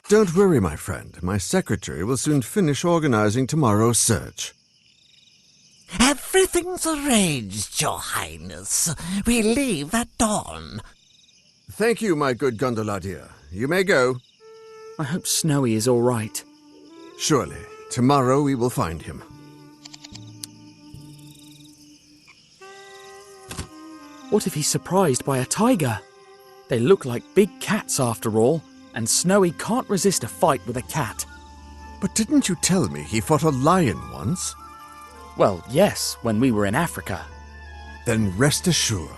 Speaker 8: Don't worry, my friend. My secretary will soon finish organizing tomorrow's search.
Speaker 21: Everything's arranged, Your Highness. We leave at dawn.
Speaker 8: Thank you, my good gondola dear. You may go.
Speaker 1: I hope Snowy is all right.
Speaker 8: Surely. Tomorrow we will find him.
Speaker 1: What if he's surprised by a tiger? They look like big cats after all, and Snowy can't resist a fight with a cat.
Speaker 8: But didn't you tell me he fought a lion once?
Speaker 1: Well, yes, when we were in Africa.
Speaker 8: Then rest assured,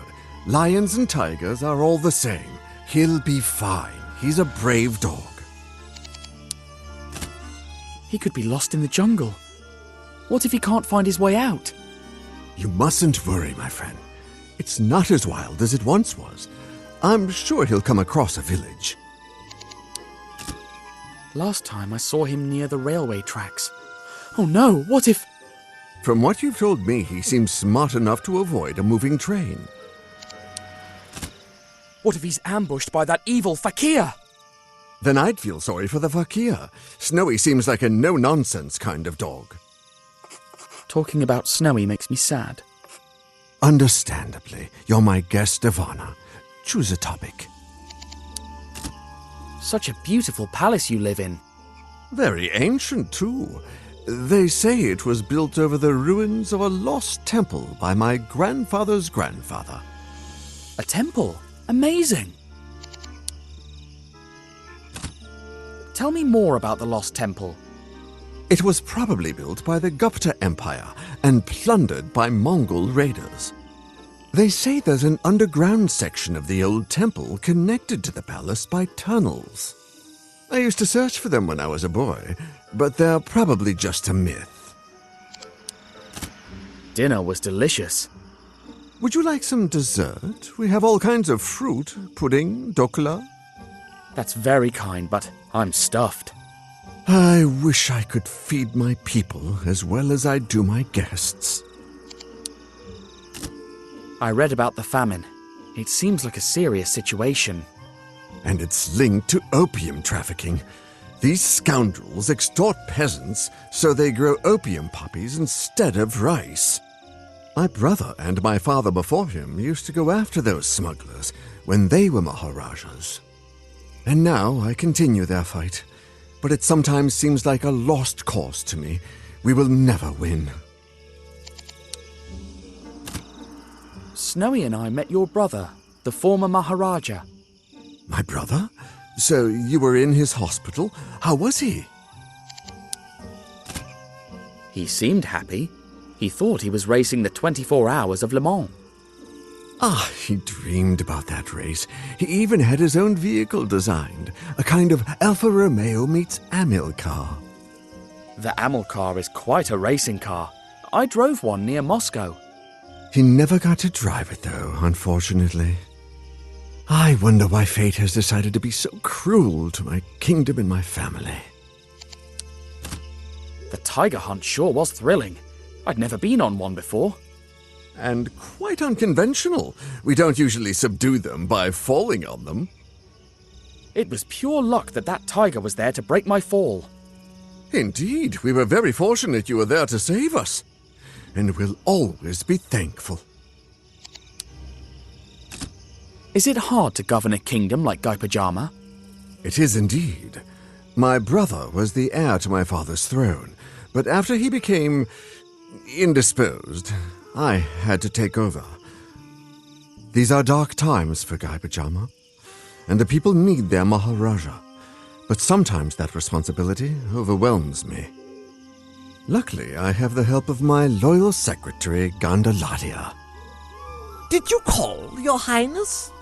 Speaker 8: lions and tigers are all the same. He'll be fine. He's a brave dog.
Speaker 1: He could be lost in the jungle. What if he can't find his way out?
Speaker 8: You mustn't worry, my friend. It's not as wild as it once was. I'm sure he'll come across a village.
Speaker 1: Last time I saw him near the railway tracks. Oh no, what if...
Speaker 8: From what you've told me, he seems smart enough to avoid a moving train.
Speaker 1: What if he's ambushed by that evil fakir?
Speaker 8: Then I'd feel sorry for the fakir. Snowy seems like a no-nonsense kind of dog.
Speaker 1: Talking about Snowy makes me sad.
Speaker 8: Understandably. You're my guest of honor. Choose a topic.
Speaker 1: Such a beautiful palace you live in.
Speaker 8: Very ancient, too. They say it was built over the ruins of a lost temple by my grandfather's grandfather.
Speaker 1: A temple? Amazing! Tell me more about the lost temple.
Speaker 8: It was probably built by the Gupta Empire and plundered by Mongol raiders. They say there's an underground section of the old temple connected to the palace by tunnels. I used to search for them when I was a boy, but they're probably just a myth.
Speaker 1: Dinner was delicious.
Speaker 8: Would you like some dessert? We have all kinds of fruit, pudding, dokla.
Speaker 1: That's very kind, but I'm stuffed.
Speaker 8: I wish I could feed my people as well as I do my guests.
Speaker 1: I read about the famine. It seems like a serious situation.
Speaker 8: And it's linked to opium trafficking. These scoundrels extort peasants so they grow opium poppies instead of rice. My brother and my father before him used to go after those smugglers when they were Maharajas. And now I continue their fight, but it sometimes seems like a lost cause to me. We will never win.
Speaker 1: Snowy and I met your brother, the former Maharaja.
Speaker 8: My brother? So you were in his hospital? How was he?
Speaker 1: He seemed happy. He thought he was racing the 24 Hours of Le Mans.
Speaker 8: Ah, he dreamed about that race. He even had his own vehicle designed, a kind of Alfa Romeo meets Amilcar.
Speaker 1: The Amilcar is quite a racing car. I drove one near Moscow.
Speaker 8: He never got to drive it, though, unfortunately. I wonder why fate has decided to be so cruel to my kingdom and my family.
Speaker 1: The tiger hunt sure was thrilling. I'd never been on one before.
Speaker 8: And quite unconventional. We don't usually subdue them by falling on them.
Speaker 1: It was pure luck that tiger was there to break my fall.
Speaker 8: Indeed, we were very fortunate you were there to save us. And we'll always be thankful.
Speaker 1: Is it hard to govern a kingdom like Guy Pajama?
Speaker 8: It is indeed. My brother was the heir to my father's throne, but after he became indisposed, I had to take over. These are dark times for Guy Pajama, and the people need their Maharaja, but sometimes that responsibility overwhelms me. Luckily, I have the help of my loyal secretary, Gandalatia.
Speaker 21: Did you call, Your Highness?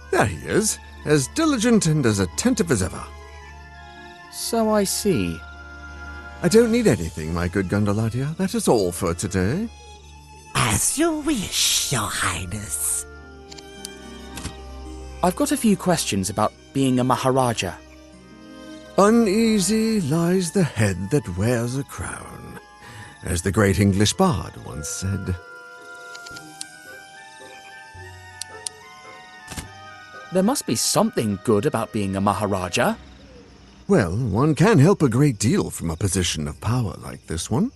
Speaker 8: There he is, as diligent and as attentive as ever.
Speaker 1: So I see.
Speaker 8: I don't need anything, my good Gandalatia. That is all for today.
Speaker 21: As you wish, Your Highness.
Speaker 1: I've got a few questions about being a Maharaja.
Speaker 8: Uneasy lies the head that wears a crown, as the great English bard once said.
Speaker 1: There must be something good about being a Maharaja.
Speaker 8: Well, one can help a great deal from a position of power like this one.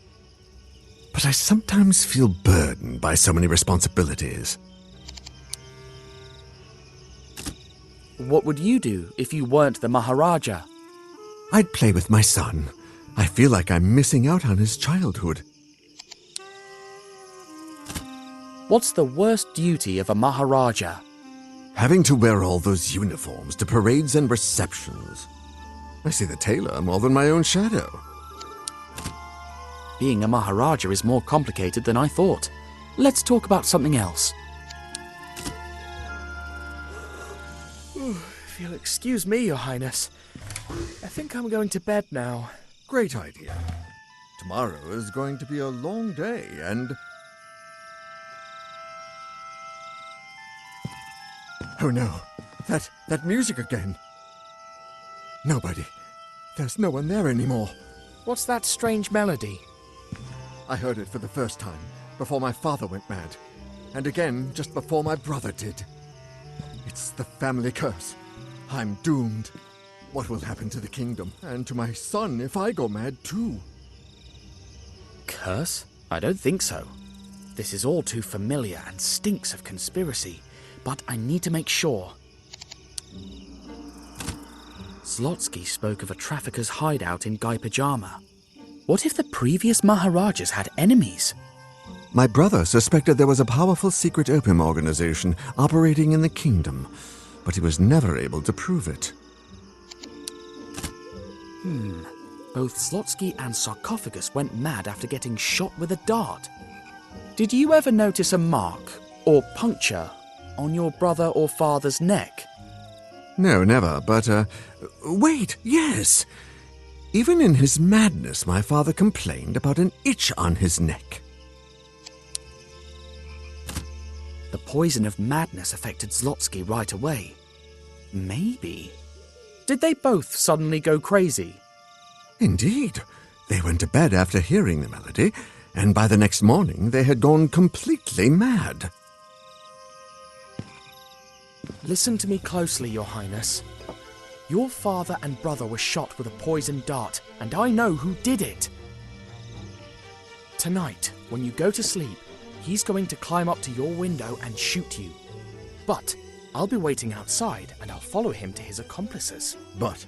Speaker 8: But I sometimes feel burdened by so many responsibilities.
Speaker 1: What would you do if you weren't the Maharaja?
Speaker 8: I'd play with my son. I feel like I'm missing out on his childhood.
Speaker 1: What's the worst duty of a Maharaja?
Speaker 8: Having to wear all those uniforms to parades and receptions. I see the tailor more than my own shadow.
Speaker 1: Being a Maharaja is more complicated than I thought. Let's talk about something else. If you'll excuse me, Your Highness, I think I'm going to bed now.
Speaker 8: Great idea. Tomorrow is going to be a long day, and... Oh no, that music again. Nobody. There's no one there anymore.
Speaker 1: What's that strange melody?
Speaker 8: I heard it for the first time, before my father went mad. And again, just before my brother did. It's the family curse. I'm doomed. What will happen to the kingdom, and to my son if I go mad too?
Speaker 1: Curse? I don't think so. This is all too familiar and stinks of conspiracy, but I need to make sure. Slotsky spoke of a trafficker's hideout in Guy Pajama. What if the previous Maharajas had enemies?
Speaker 8: My brother suspected there was a powerful secret opium organization operating in the kingdom, but he was never able to prove it.
Speaker 1: Both Zlotsky and Sarcophagus went mad after getting shot with a dart. Did you ever notice a mark or puncture on your brother or father's neck?
Speaker 8: No, never, but, wait, yes! Even in his madness, my father complained about an itch on his neck.
Speaker 1: The poison of madness affected Zlotsky right away. Maybe. Did they both suddenly go crazy?
Speaker 8: Indeed. They went to bed after hearing the melody, and by the next morning they had gone completely mad.
Speaker 1: Listen to me closely, Your Highness. Your father and brother were shot with a poisoned dart, and I know who did it. Tonight, when you go to sleep, he's going to climb up to your window and shoot you. But I'll be waiting outside, and I'll follow him to his accomplices.
Speaker 8: But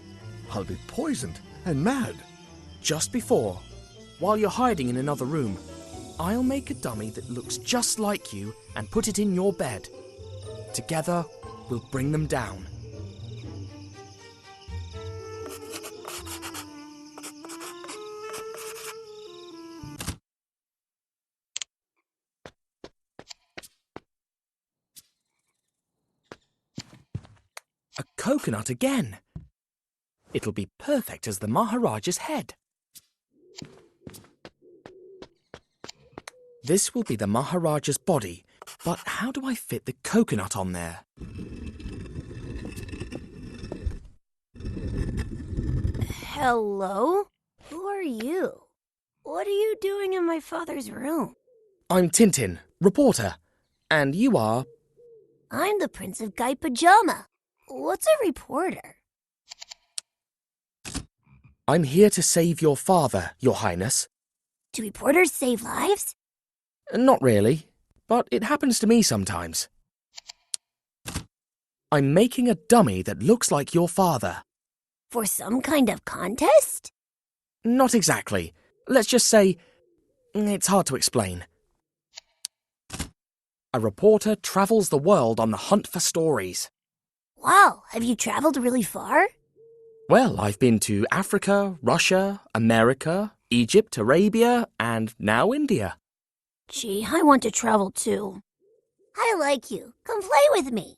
Speaker 8: I'll be poisoned and mad.
Speaker 1: Just before, while you're hiding in another room, I'll make a dummy that looks just like you and put it in your bed. Together, we'll bring them down. A coconut again. It'll be perfect as the Maharaja's head. This will be the Maharaja's body, but how do I fit the coconut on there?
Speaker 19: Hello? Who are you? What are you doing in my father's room?
Speaker 1: I'm Tintin, reporter. And you are?
Speaker 19: I'm the Prince of Guy Pajama. What's a reporter?
Speaker 1: I'm here to save your father, Your Highness.
Speaker 19: Do reporters save lives?
Speaker 1: Not really, but it happens to me sometimes. I'm making a dummy that looks like your father.
Speaker 19: For some kind of contest?
Speaker 1: Not exactly. Let's just say, it's hard to explain. A reporter travels the world on the hunt for stories.
Speaker 19: Wow, have you traveled really far?
Speaker 1: Well, I've been to Africa, Russia, America, Egypt, Arabia, and now India.
Speaker 19: Gee, I want to travel too. I like you. Come play with me.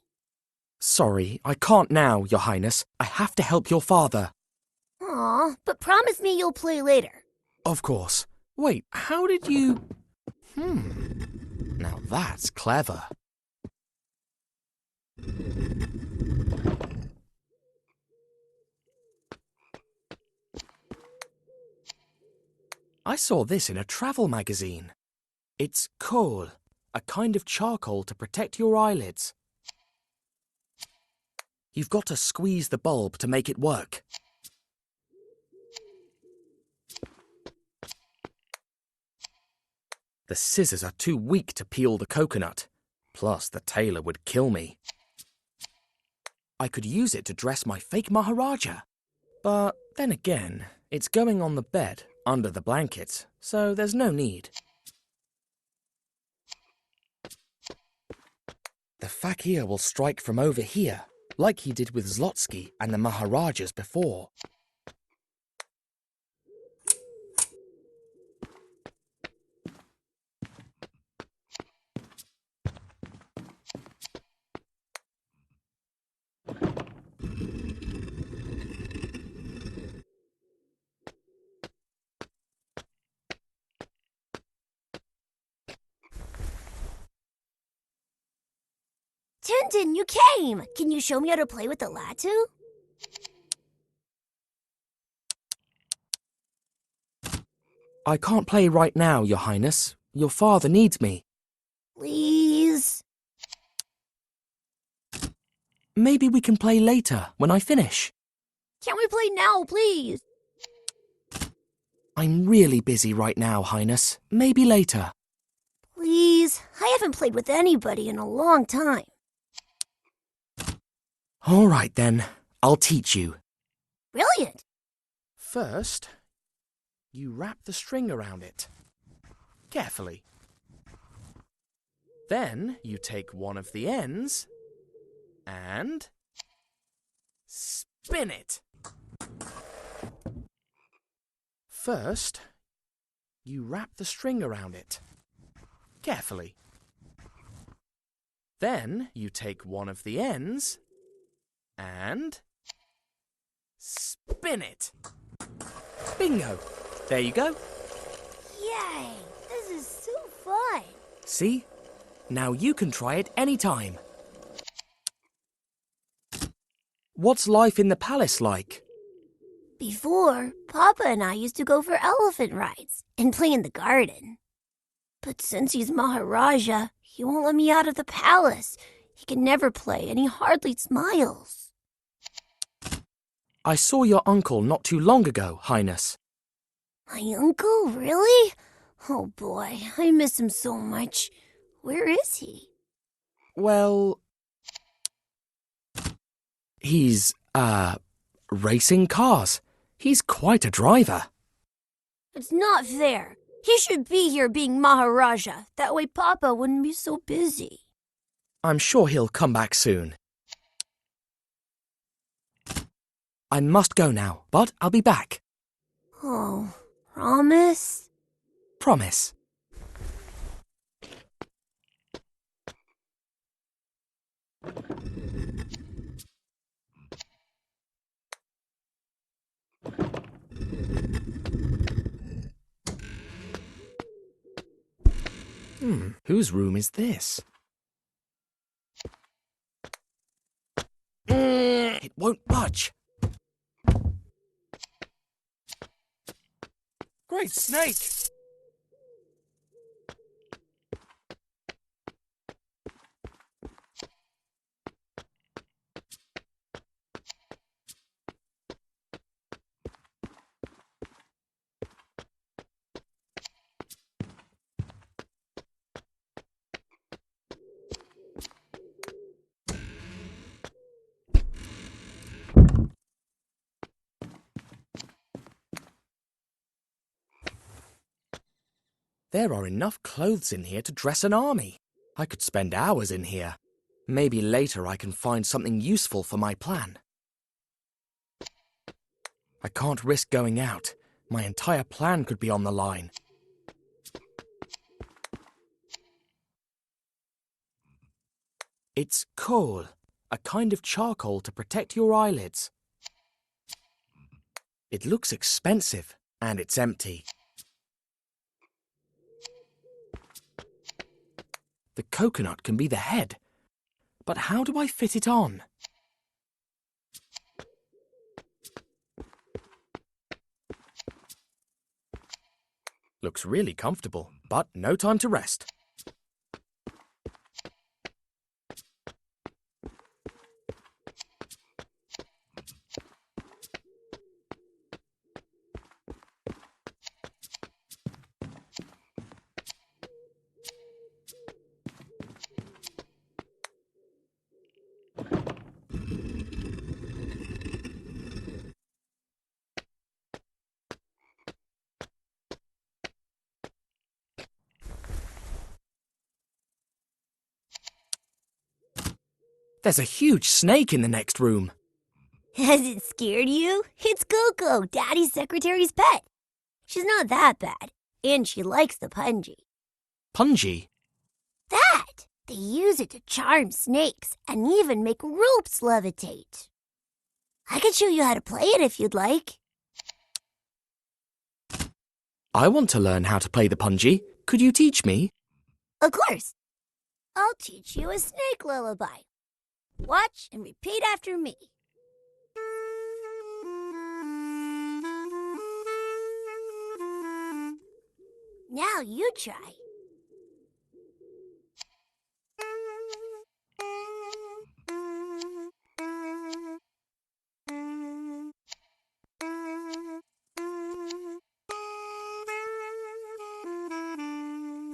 Speaker 1: Sorry, I can't now, Your Highness. I have to help your father.
Speaker 19: Aw, but promise me you'll play later.
Speaker 1: Of course. Wait, how did you... Now that's clever. I saw this in a travel magazine. It's kohl, a kind of charcoal to protect your eyelids. You've got to squeeze the bulb to make it work. The scissors are too weak to peel the coconut. Plus, the tailor would kill me. I could use it to dress my fake Maharaja. But then again, it's going on the bed, under the blankets, so there's no need. The fakir will strike from over here, like he did with Zlotsky and the Maharajas before.
Speaker 19: Tintin, you came! Can you show me how to play with the latu?
Speaker 1: I can't play right now, Your Highness. Your father needs me.
Speaker 19: Please?
Speaker 1: Maybe we can play later, when I finish.
Speaker 19: Can we play now, please?
Speaker 1: I'm really busy right now, Highness. Maybe later.
Speaker 19: Please? I haven't played with anybody in a long time.
Speaker 1: All right, then. I'll teach you.
Speaker 19: Brilliant!
Speaker 1: First, you wrap the string around it. Carefully. Then you take one of the ends and spin it. First, you wrap the string around it. Carefully. Then you take one of the ends and spin it. Bingo! There you go.
Speaker 19: Yay! This is so fun.
Speaker 1: See? Now you can try it anytime. What's life in the palace like?
Speaker 19: Before, Papa and I used to go for elephant rides and play in the garden. But since he's Maharaja, he won't let me out of the palace. He can never play and he hardly smiles.
Speaker 1: I saw your uncle not too long ago, Highness.
Speaker 19: My uncle? Really? Oh boy, I miss him so much. Where is he?
Speaker 1: Well, he's, racing cars. He's quite a driver.
Speaker 19: It's not fair. He should be here being Maharaja. That way Papa wouldn't be so busy.
Speaker 1: I'm sure he'll come back soon. I must go now, but I'll be back.
Speaker 19: Oh, promise?
Speaker 1: Promise. Whose room is this? It won't budge.
Speaker 7: Great snake!
Speaker 1: There are enough clothes in here to dress an army. I could spend hours in here. Maybe later I can find something useful for my plan. I can't risk going out. My entire plan could be on the line. It's kohl, a kind of charcoal to protect your eyelids. It looks expensive, and it's empty. The coconut can be the head, but how do I fit it on? Looks really comfortable, but no time to rest. There's a huge snake in the next room.
Speaker 19: Has it scared you? It's Coco, Daddy's secretary's pet. She's not that bad, and she likes the punji.
Speaker 1: Punji?
Speaker 19: That! They use it to charm snakes and even make ropes levitate. I could show you how to play it if you'd like.
Speaker 1: I want to learn how to play the punji. Could you teach me?
Speaker 19: Of course. I'll teach you a snake lullaby. Watch and repeat after me. Now you try.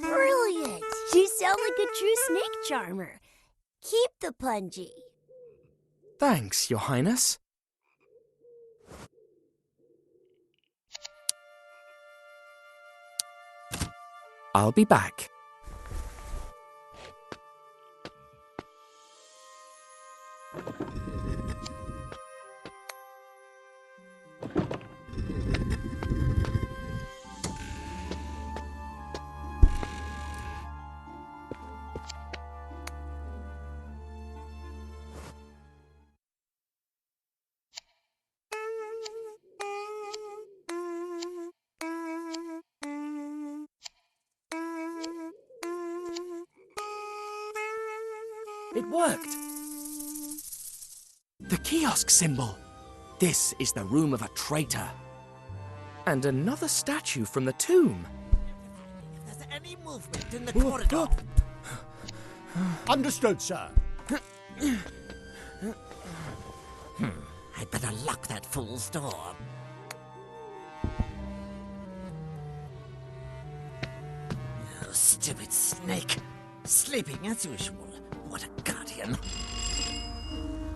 Speaker 19: Brilliant! You sound like a true snake charmer. Keep the punji.
Speaker 1: Thanks, Your Highness. I'll be back. It worked! The kiosk symbol! This is the room of a traitor. And another statue from the tomb.
Speaker 21: If there's any movement in the corridor...
Speaker 16: Understood, sir.
Speaker 21: I'd better lock that fool's door. Oh, stupid snake. Sleeping as usual. What a guardian.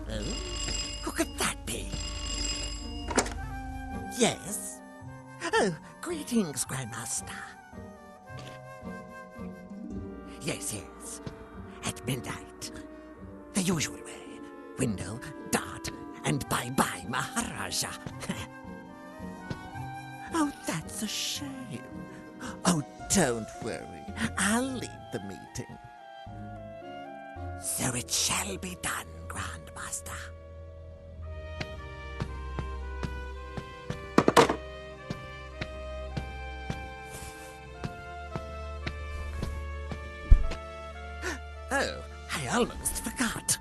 Speaker 21: Oh? Who could that be? Yes? Oh, greetings, Grandmaster. Yes, yes. At midnight. The usual way. Window, dart, and bye-bye, Maharaja. Oh, that's a shame. Oh, don't worry. I'll lead the meeting. So it shall be done, Grandmaster. Oh, I almost forgot.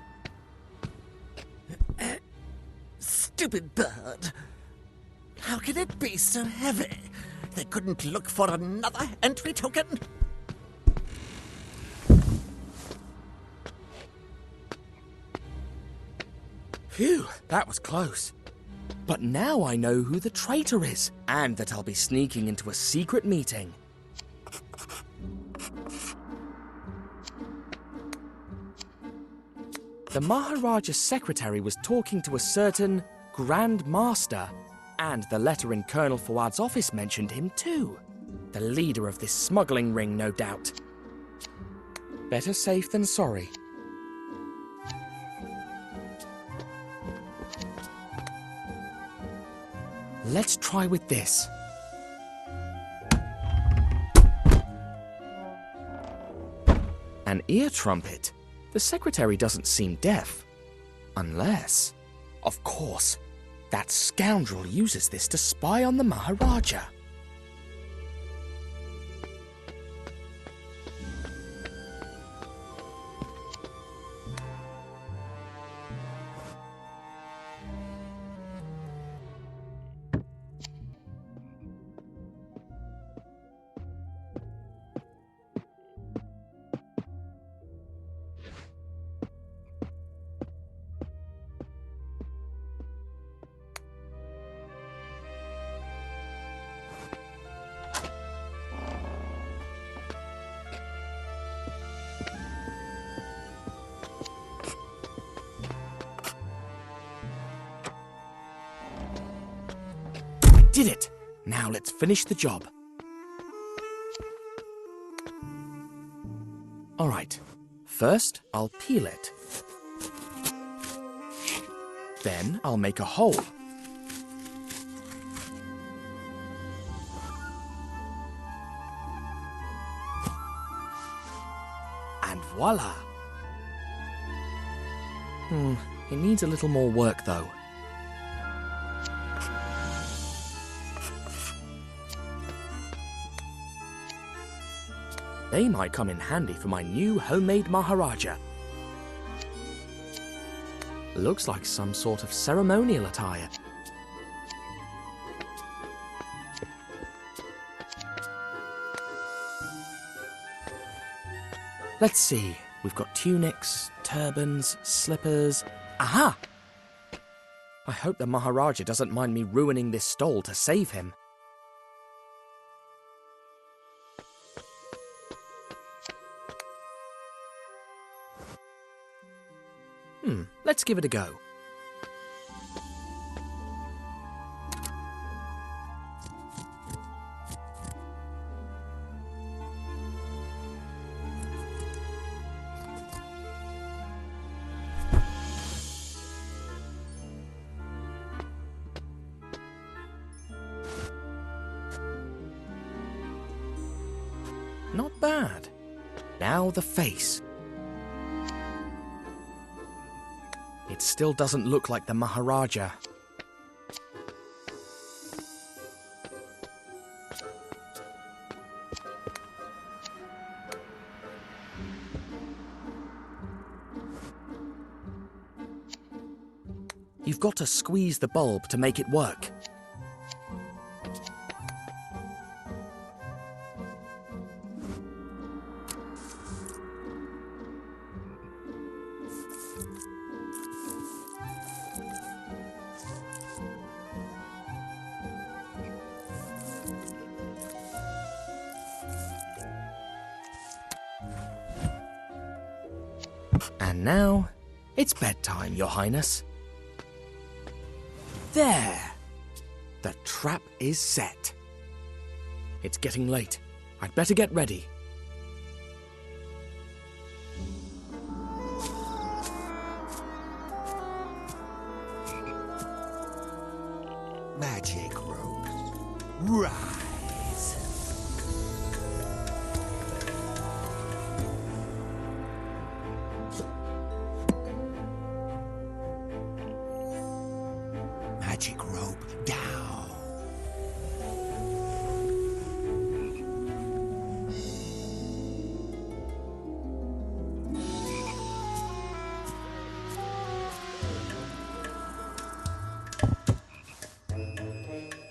Speaker 21: Stupid bird. How can it be so heavy? They couldn't look for another entry token?
Speaker 1: Phew, that was close. But now I know who the traitor is, and that I'll be sneaking into a secret meeting. The Maharaja's secretary was talking to a certain Grand Master, and the letter in Colonel Fuad's office mentioned him too. The leader of this smuggling ring, no doubt. Better safe than sorry. Let's try with this. An ear trumpet. The secretary doesn't seem deaf. Unless... Of course, that scoundrel uses this to spy on the Maharaja. Did it! Now let's finish the job. Alright, first I'll peel it. Then I'll make a hole. And voila! It needs a little more work though. They might come in handy for my new homemade Maharaja. Looks like some sort of ceremonial attire. Let's see, we've got tunics, turbans, slippers... Aha! I hope the Maharaja doesn't mind me ruining this stole to save him. Let's give it a go. Not bad. Now the face. It still doesn't look like the Maharaja. You've got to squeeze the bulb to make it work. And now, it's bedtime, Your Highness. There! The trap is set. It's getting late. I'd better get ready.
Speaker 21: Magic rope. Rise. Magic rope down.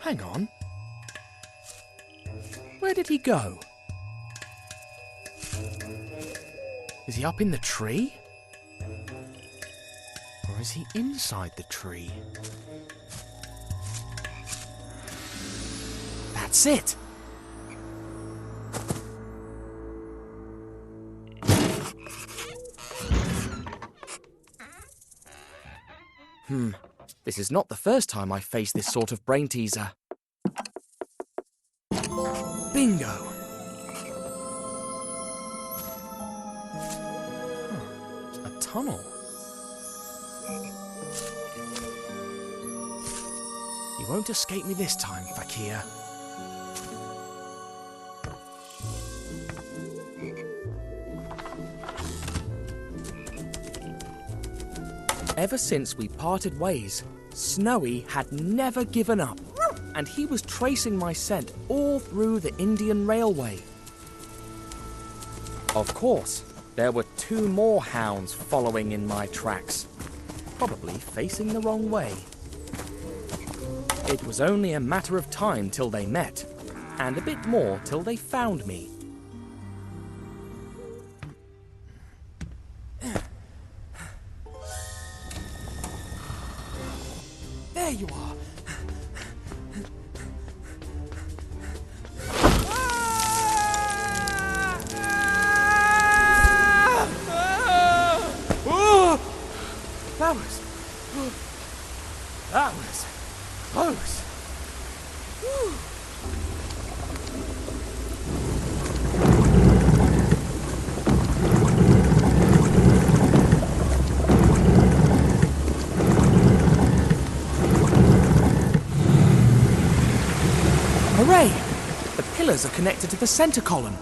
Speaker 1: Hang on. Where did he go? Is he up in the tree? Or is he inside the tree? That's it! This is not the first time I've faced this sort of brain teaser. Bingo! A tunnel. You won't escape me this time, Fakir. Ever since we parted ways, Snowy had never given up, and he was tracing my scent all through the Indian Railway. Of course, there were 2 more hounds following in my tracks, probably facing the wrong way. It was only a matter of time till they met, and a bit more till they found me. There you are! That was close. Whew. Hooray! The pillars are connected to the center column.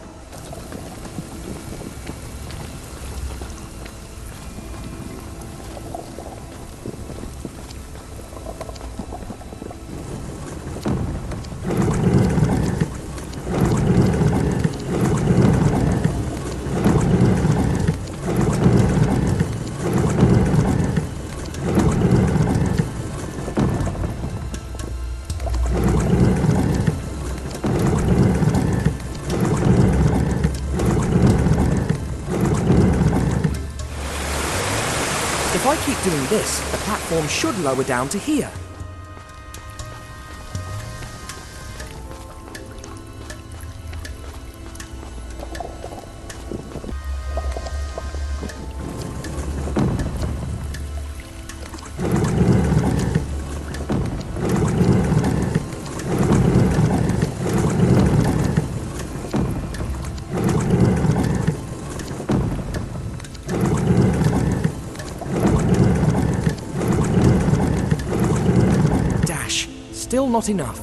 Speaker 1: If I keep doing this, the platform should lower down to here. Still not enough.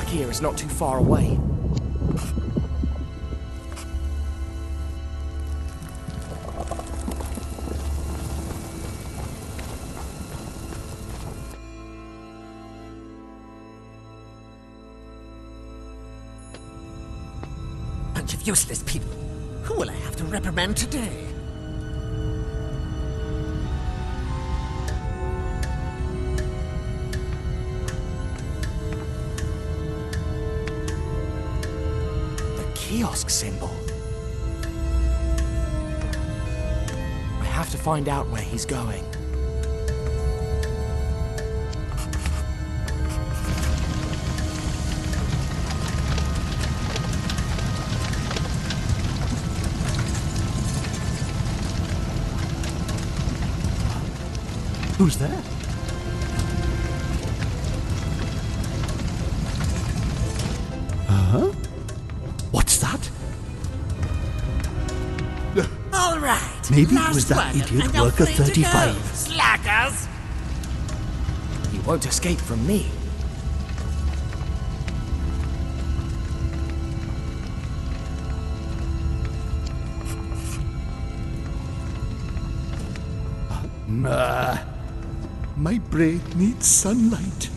Speaker 1: back here is not too far away.
Speaker 21: Bunch of useless people. Who will I have to reprimand today?
Speaker 1: Kiosk symbol. I have to find out where he's going.
Speaker 6: Who's there? Huh? What's that?
Speaker 21: All right.
Speaker 6: Maybe it was that
Speaker 21: last one.
Speaker 6: idiot
Speaker 21: I'm now
Speaker 6: worker
Speaker 21: free to go.
Speaker 6: 35.
Speaker 21: Slackers!
Speaker 1: He won't escape from me.
Speaker 16: My brain needs sunlight.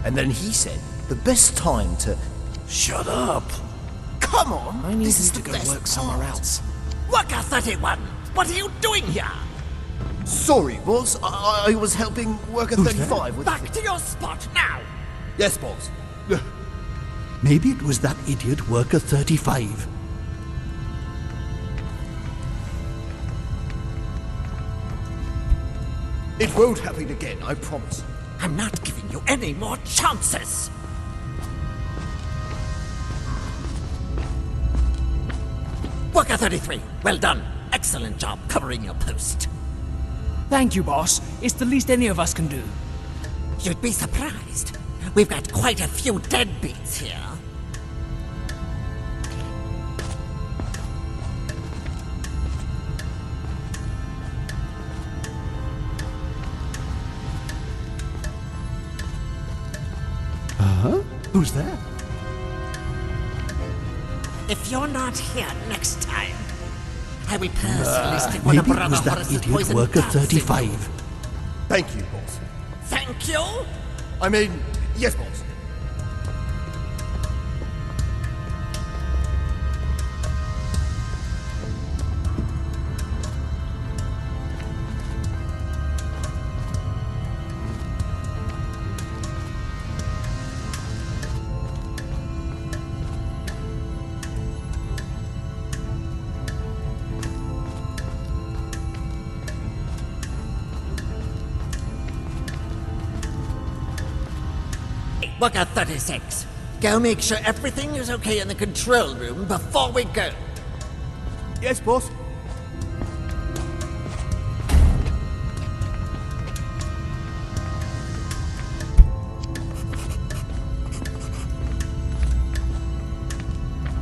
Speaker 17: And then he said, the best time to... Shut up!
Speaker 21: Come on!
Speaker 1: I need
Speaker 21: this
Speaker 1: you
Speaker 21: is
Speaker 1: to
Speaker 21: the
Speaker 1: go
Speaker 21: best
Speaker 1: work somewhere
Speaker 21: part.
Speaker 1: else.
Speaker 21: Worker 31! What are you doing here?
Speaker 17: Sorry, boss. I was helping Worker 35 with...
Speaker 21: Back to your spot now!
Speaker 17: Yes, boss.
Speaker 6: Maybe it was that idiot worker 35.
Speaker 17: It won't happen again, I promise.
Speaker 21: I'm not giving you any more chances! Worker 33, well done. Excellent job covering your post.
Speaker 1: Thank you, boss. It's the least any of us can do.
Speaker 21: You'd be surprised. We've got quite a few deadbeats here.
Speaker 6: Huh? Who's there?
Speaker 21: If you're not here next time, I will personally stick one of
Speaker 6: Maybe it
Speaker 21: Brother
Speaker 6: was that
Speaker 21: Horace's
Speaker 6: idiot
Speaker 21: poison
Speaker 6: worker
Speaker 21: darts in you.
Speaker 6: 35.
Speaker 17: Thank you, boss.
Speaker 21: Thank you?
Speaker 17: I mean, yes, boss.
Speaker 21: Worker 36, go make sure everything is okay in the control room before we go.
Speaker 17: Yes, boss.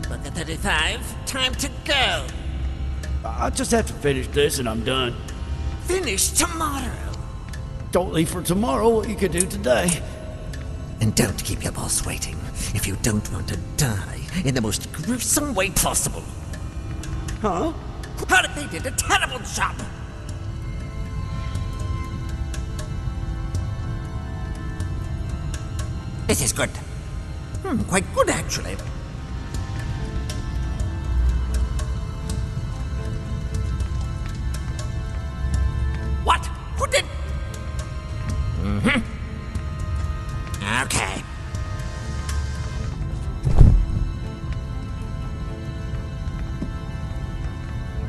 Speaker 21: Worker 35, time to go.
Speaker 12: I just have to finish this and I'm done.
Speaker 21: Finish tomorrow.
Speaker 12: Don't leave for tomorrow what you could do today.
Speaker 21: And don't keep your boss waiting if you don't want to die in the most gruesome way possible.
Speaker 12: Huh?
Speaker 21: Heard they did a terrible job. This is good. Quite good, actually. What? Who did? Okay.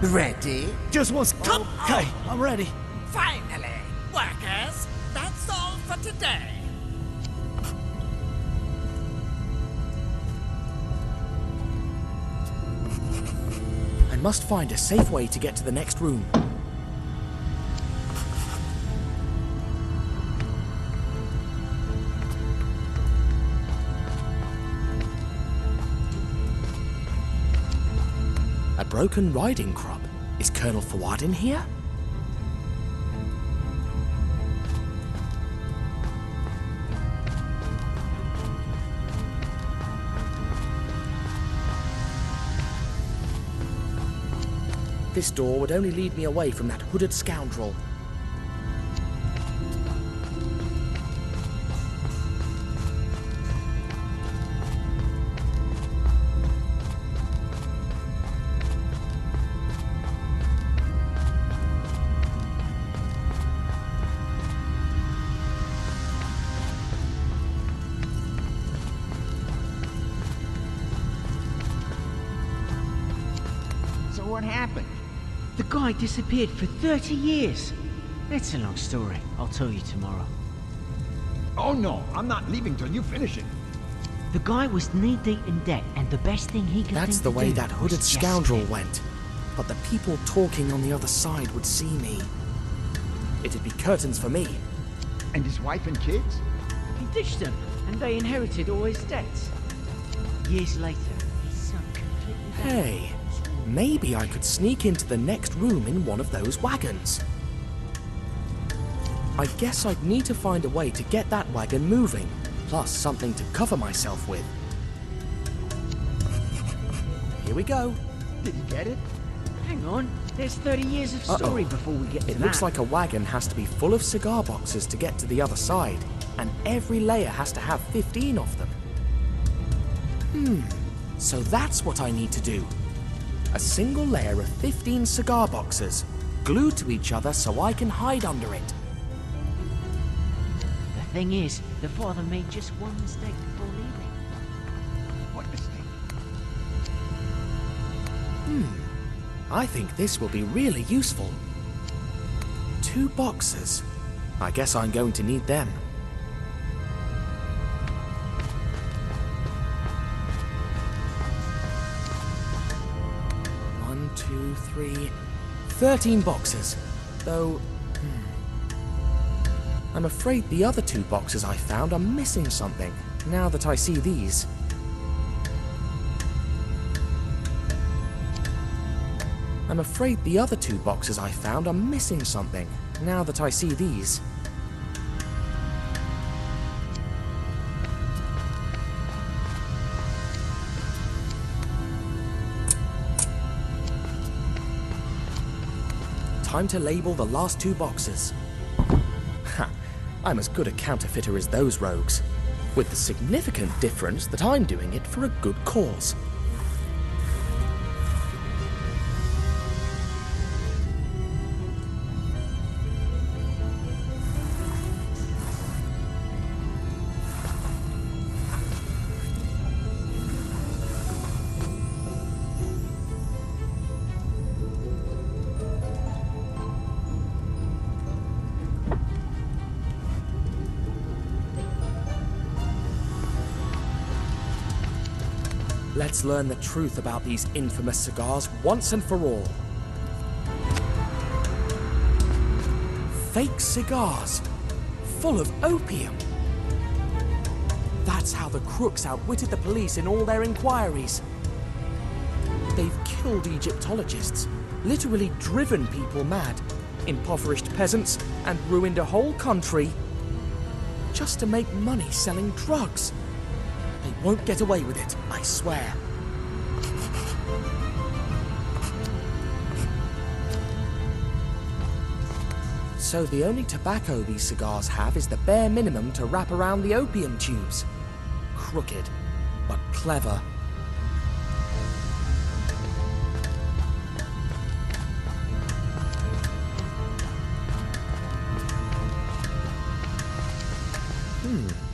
Speaker 21: Ready?
Speaker 12: Just was...
Speaker 21: Come
Speaker 12: Okay,
Speaker 21: on.
Speaker 12: I'm ready.
Speaker 21: Finally, workers, that's all for today.
Speaker 1: I must find a safe way to get to the next room. broken riding crop. Is Colonel Fawad in here? This door would only lead me away from that hooded scoundrel.
Speaker 15: So what happened? The guy disappeared for 30 years. It's a long story. I'll tell you tomorrow.
Speaker 16: Oh no, I'm not leaving till you finish it.
Speaker 15: The guy was knee-deep in debt, and the best thing he could
Speaker 1: That's
Speaker 15: think
Speaker 1: the
Speaker 15: to
Speaker 1: way
Speaker 15: do
Speaker 1: that hooded
Speaker 15: was just
Speaker 1: scoundrel
Speaker 15: quit.
Speaker 1: went. But the people talking on the other side would see me. It'd be curtains for me.
Speaker 16: And his wife and kids?
Speaker 15: He ditched them, and they inherited all his debts. Years later, his son completely...
Speaker 1: Hey, maybe I could sneak into the next room in one of those wagons. I guess I'd need to find a way to get that wagon moving, plus something to cover myself with. Here we go.
Speaker 16: Did you get it?
Speaker 15: Hang on, there's 30 years of story before we get to that.
Speaker 1: It looks like a wagon has to be full of cigar boxes to get to the other side, and every layer has to have 15 of them. So that's what I need to do. A single layer of 15 cigar boxes, glued to each other so I can hide under it.
Speaker 15: The thing is, the father made just one mistake before leaving.
Speaker 16: What mistake?
Speaker 1: I think this will be really useful. 2 boxes. I guess I'm going to need them. One, 2, 3, 13 boxes. Though, I'm afraid the other 2 boxes I found are missing something, now that I see these. I'm afraid the other 2 boxes I found are missing something, now that I see these. Time to label the last 2 boxes. Ha! I'm as good a counterfeiter as those rogues, with the significant difference that I'm doing it for a good cause. Let's learn the truth about these infamous cigars once and for all. Fake cigars, full of opium. That's how the crooks outwitted the police in all their inquiries. They've killed Egyptologists, literally driven people mad, impoverished peasants, and ruined a whole country just to make money selling drugs. They won't get away with it, I swear. So the only tobacco these cigars have is the bare minimum to wrap around the opium tubes. Crooked, but clever.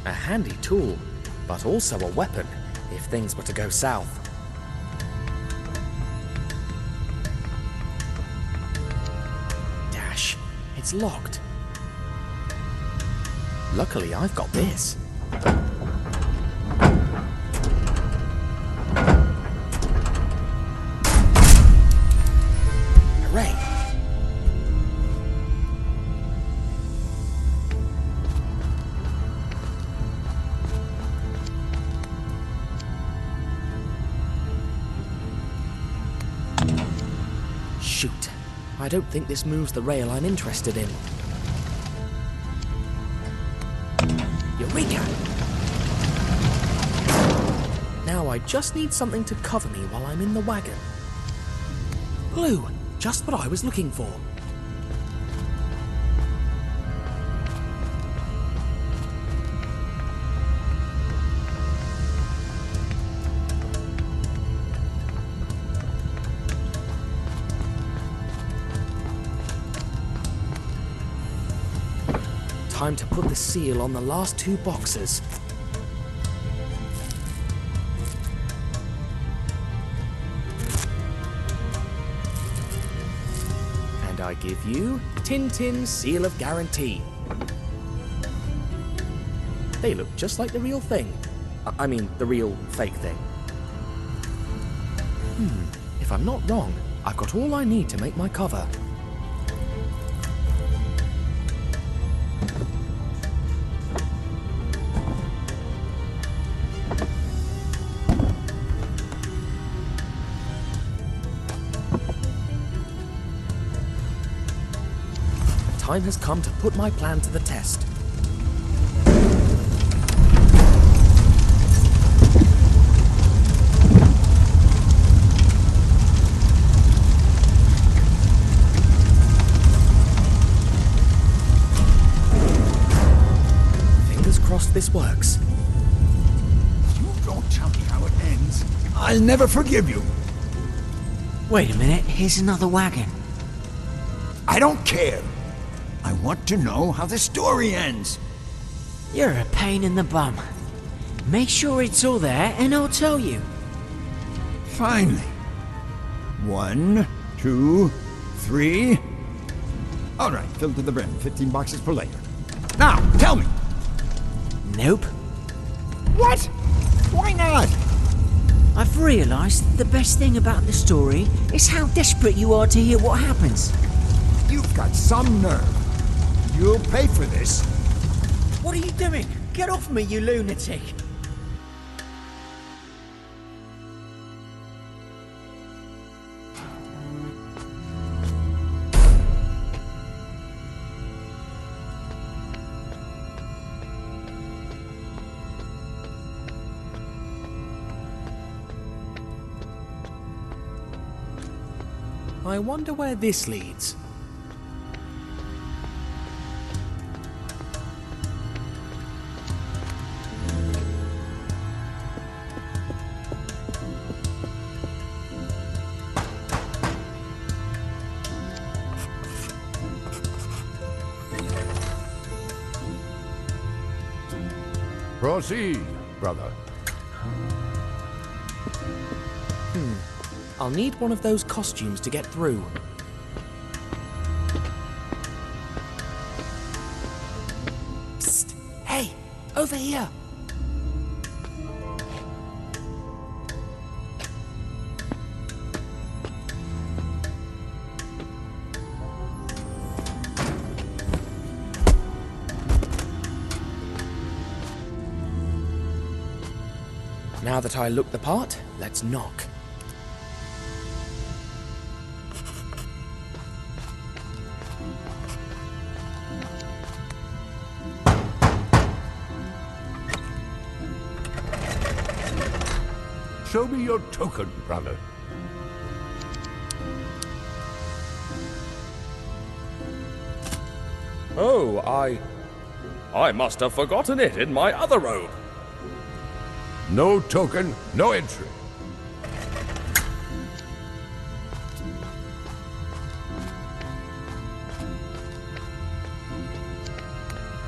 Speaker 1: A handy tool, but also a weapon if things were to go south. Dash, it's locked. Luckily, I've got this. Hooray! I don't think this moves the rail I'm interested in. Eureka! Now I just need something to cover me while I'm in the wagon. Glue! Just what I was looking for. Time to put the seal on the last 2 boxes. And I give you Tintin's Seal of Guarantee. They look just like the real thing. I mean, the real fake thing. If I'm not wrong, I've got all I need to make my cover. Time has come to put my plan to the test. Fingers crossed this works.
Speaker 16: You don't tell me how it ends. I'll never forgive you.
Speaker 15: Wait a minute, here's another wagon.
Speaker 16: I don't care. I want to know how the story ends.
Speaker 15: You're a pain in the bum. Make sure it's all there and I'll tell you.
Speaker 16: Finally. 1, 2, 3. All right, filled to the brim. 15 boxes for later. Now, tell me.
Speaker 15: Nope.
Speaker 16: What? Why not?
Speaker 15: I've realised the best thing about the story is how desperate you are to hear what happens.
Speaker 16: You've got some nerve. You'll pay for this.
Speaker 15: What are you doing? Get off me, you lunatic!
Speaker 1: I wonder where this leads.
Speaker 20: Proceed, brother.
Speaker 1: I'll need one of those costumes to get through. Psst! Hey! Over here! Now that I look the part, let's knock.
Speaker 20: Show me your token, brother.
Speaker 10: Oh, I must have forgotten it in my other robe.
Speaker 20: No token, no entry.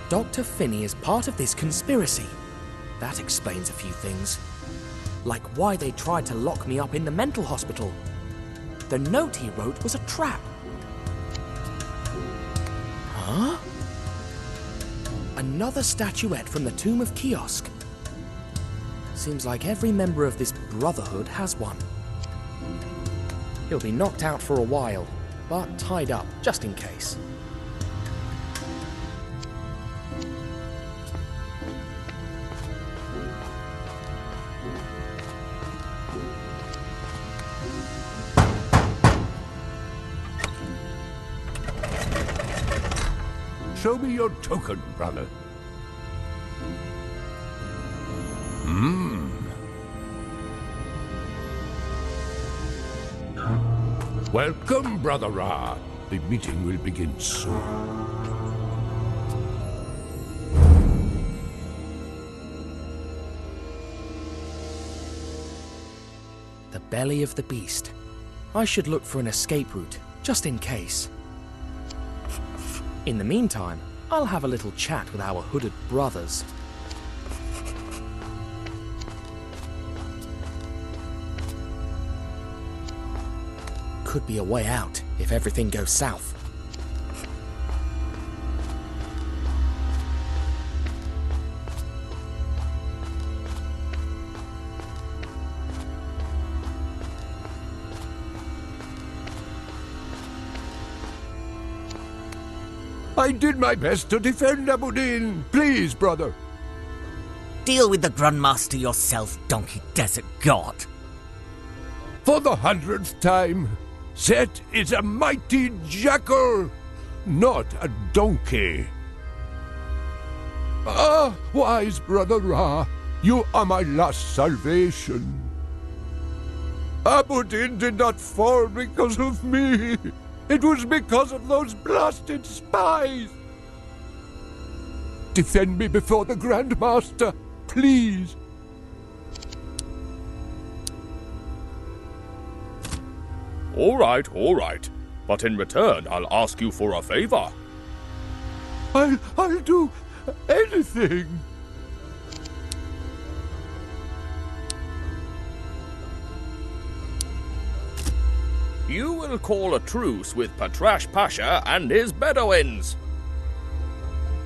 Speaker 1: Dr. Finney is part of this conspiracy. That explains a few things. Like why they tried to lock me up in the mental hospital. The note he wrote was a trap. Huh? Another statuette from the Tomb of Kiosk. Seems like every member of this brotherhood has one. He'll be knocked out for a while, but tied up, just in case.
Speaker 20: Show me your token, brother. Welcome, Brother Ra. The meeting will begin soon.
Speaker 1: The belly of the beast. I should look for an escape route, just in case. In the meantime, I'll have a little chat with our hooded brothers. Could be a way out if everything goes south.
Speaker 20: I did my best to defend Abudin. Please, brother.
Speaker 3: Deal with the Grandmaster yourself, Donkey Desert God.
Speaker 20: For the 100th time, Set is a mighty jackal, not a donkey. Ah, wise Brother Ra, you are my last salvation. Abudin did not fall because of me. It was because of those blasted spies. Defend me before the Grandmaster, please.
Speaker 4: All right. But in return, I'll ask you for a favor.
Speaker 20: I'll do anything.
Speaker 4: You will call a truce with Patrash Pasha and his Bedouins.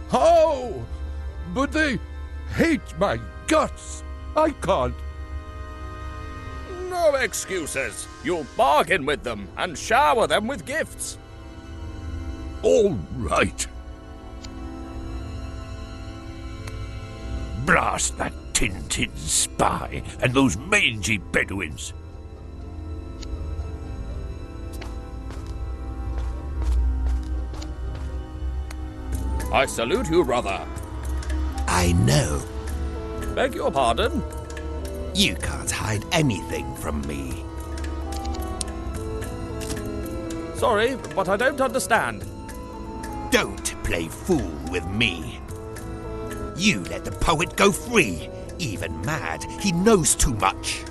Speaker 20: How? But they hate my guts. I can't.
Speaker 4: No excuses. You'll bargain with them and shower them with gifts.
Speaker 20: All right. Blast that Tintin spy and those mangy Bedouins.
Speaker 4: I salute you, brother.
Speaker 9: I know.
Speaker 4: Beg your pardon?
Speaker 9: You can't hide anything from me.
Speaker 4: Sorry, but I don't understand.
Speaker 9: Don't play fool with me. You let the poet go free. Even mad, he knows too much.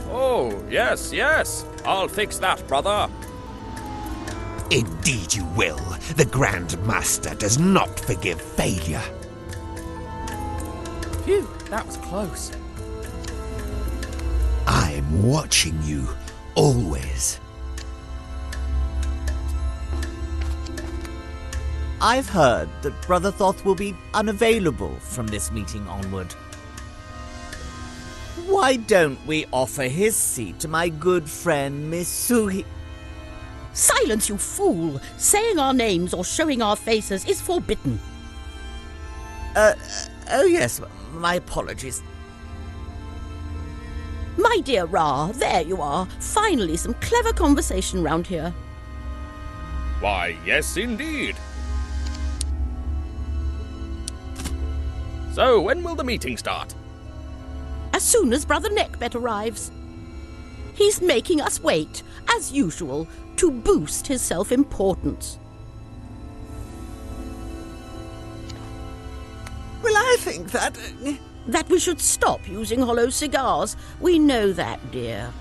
Speaker 4: Oh, yes. I'll fix that, brother.
Speaker 9: Indeed you will. The Grand Master does not forgive failure.
Speaker 1: Phew, that was close.
Speaker 9: I'm watching you, always.
Speaker 3: I've heard that Brother Thoth will be unavailable from this meeting onward. Why don't we offer his seat to my good friend Misuhi?
Speaker 22: Silence, you fool! Saying our names or showing our faces is forbidden.
Speaker 3: Oh yes, my apologies.
Speaker 22: My dear Ra, there you are. Finally, some clever conversation round here.
Speaker 4: Why, yes, indeed. So, when will the meeting start?
Speaker 22: As soon as Brother Neckbet arrives. He's making us wait, as usual, to boost his self-importance.
Speaker 3: Well, I think that
Speaker 22: we should stop using hollow cigars. We know that, dear.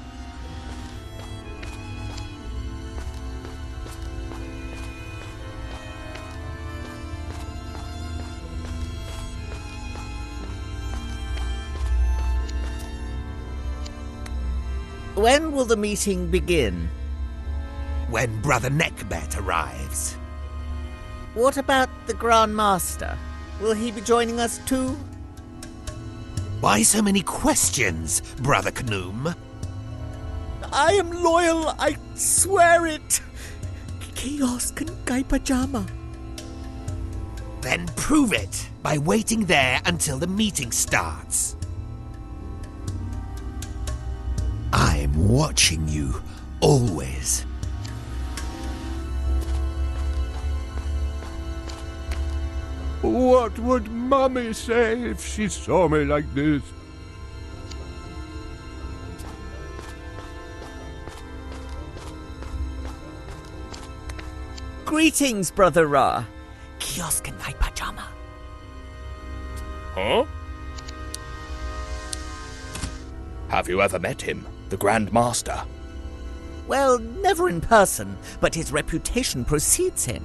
Speaker 3: When will the meeting begin?
Speaker 9: When Brother Neckbet arrives.
Speaker 3: What about the Grand Master? Will he be joining us too?
Speaker 9: Why so many questions, Brother Knoom?
Speaker 3: I am loyal, I swear it. Chaos can Kai Pajama.
Speaker 9: Then prove it by waiting there until the meeting starts. I'm watching you, always.
Speaker 20: What would Mummy say if she saw me like this?
Speaker 3: Greetings, Brother Ra. Kiosk and my pajama.
Speaker 4: Huh? Have you ever met him, the Grand Master?
Speaker 3: Well, never in person, but his reputation precedes him.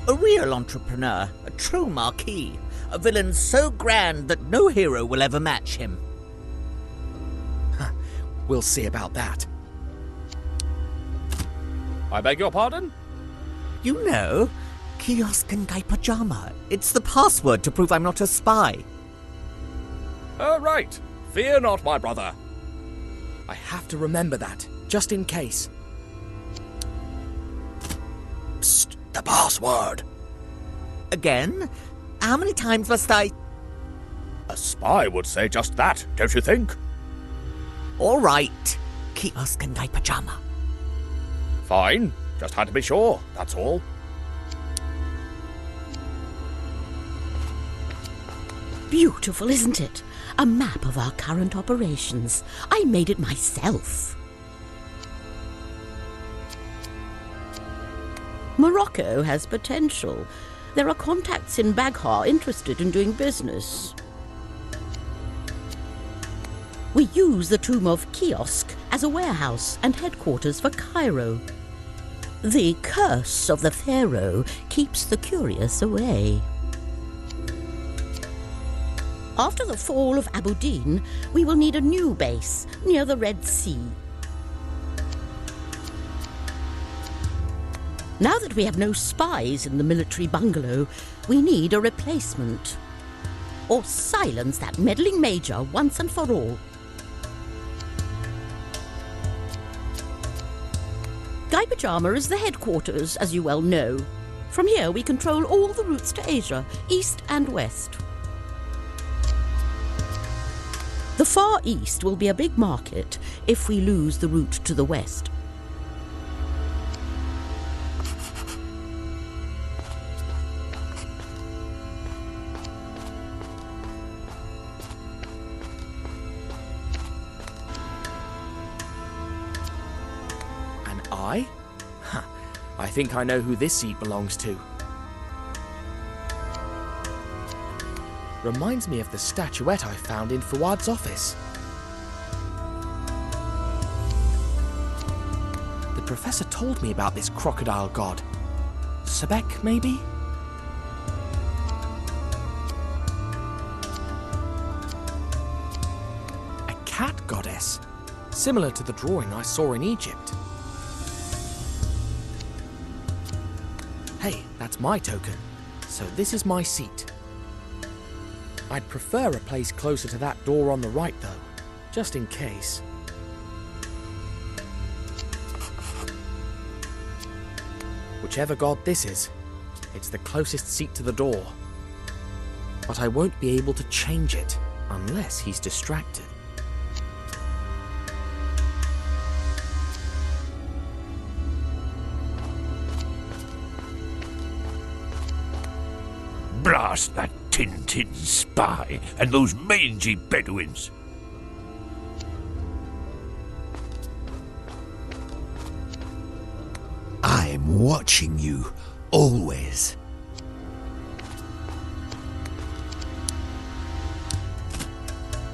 Speaker 3: A real entrepreneur, a true marquis, a villain so grand that no hero will ever match him.
Speaker 1: We'll see about that.
Speaker 4: I beg your pardon?
Speaker 3: You know, Kiosk and Guy Pajama. It's the password to prove I'm not a spy.
Speaker 4: Right. Fear not, my brother.
Speaker 1: I have to remember that, just in case.
Speaker 4: Psst, the password.
Speaker 3: Again? How many times must I...
Speaker 4: A spy would say just that, don't you think?
Speaker 3: All right. Kiosk and Guy Pajama.
Speaker 4: Fine. Just had to be sure, that's all.
Speaker 22: Beautiful, isn't it? A map of our current operations. I made it myself. Morocco has potential. There are contacts in Baghdad interested in doing business. We use the tomb of Kiosk as a warehouse and headquarters for Cairo. The curse of the Pharaoh keeps the curious away. After the fall of Abu Din, we will need a new base near the Red Sea. Now that we have no spies in the military bungalow, we need a replacement. Or silence that meddling major once and for all. Guy Pajama is the headquarters, as you well know. From here we control all the routes to Asia, east and west. The Far East will be a big market if we lose the route to the west.
Speaker 1: And I? I think I know who this seat belongs to. Reminds me of the statuette I found in Fuad's office. The professor told me about this crocodile god. Sebek, maybe? A cat goddess, similar to the drawing I saw in Egypt. Hey, that's my token, so this is my seat. I'd prefer a place closer to that door on the right, though, just in case. Whichever god this is, it's the closest seat to the door. But I won't be able to change it unless he's distracted.
Speaker 4: Blast that Tintin spy and those mangy Bedouins.
Speaker 13: I'm watching you, always.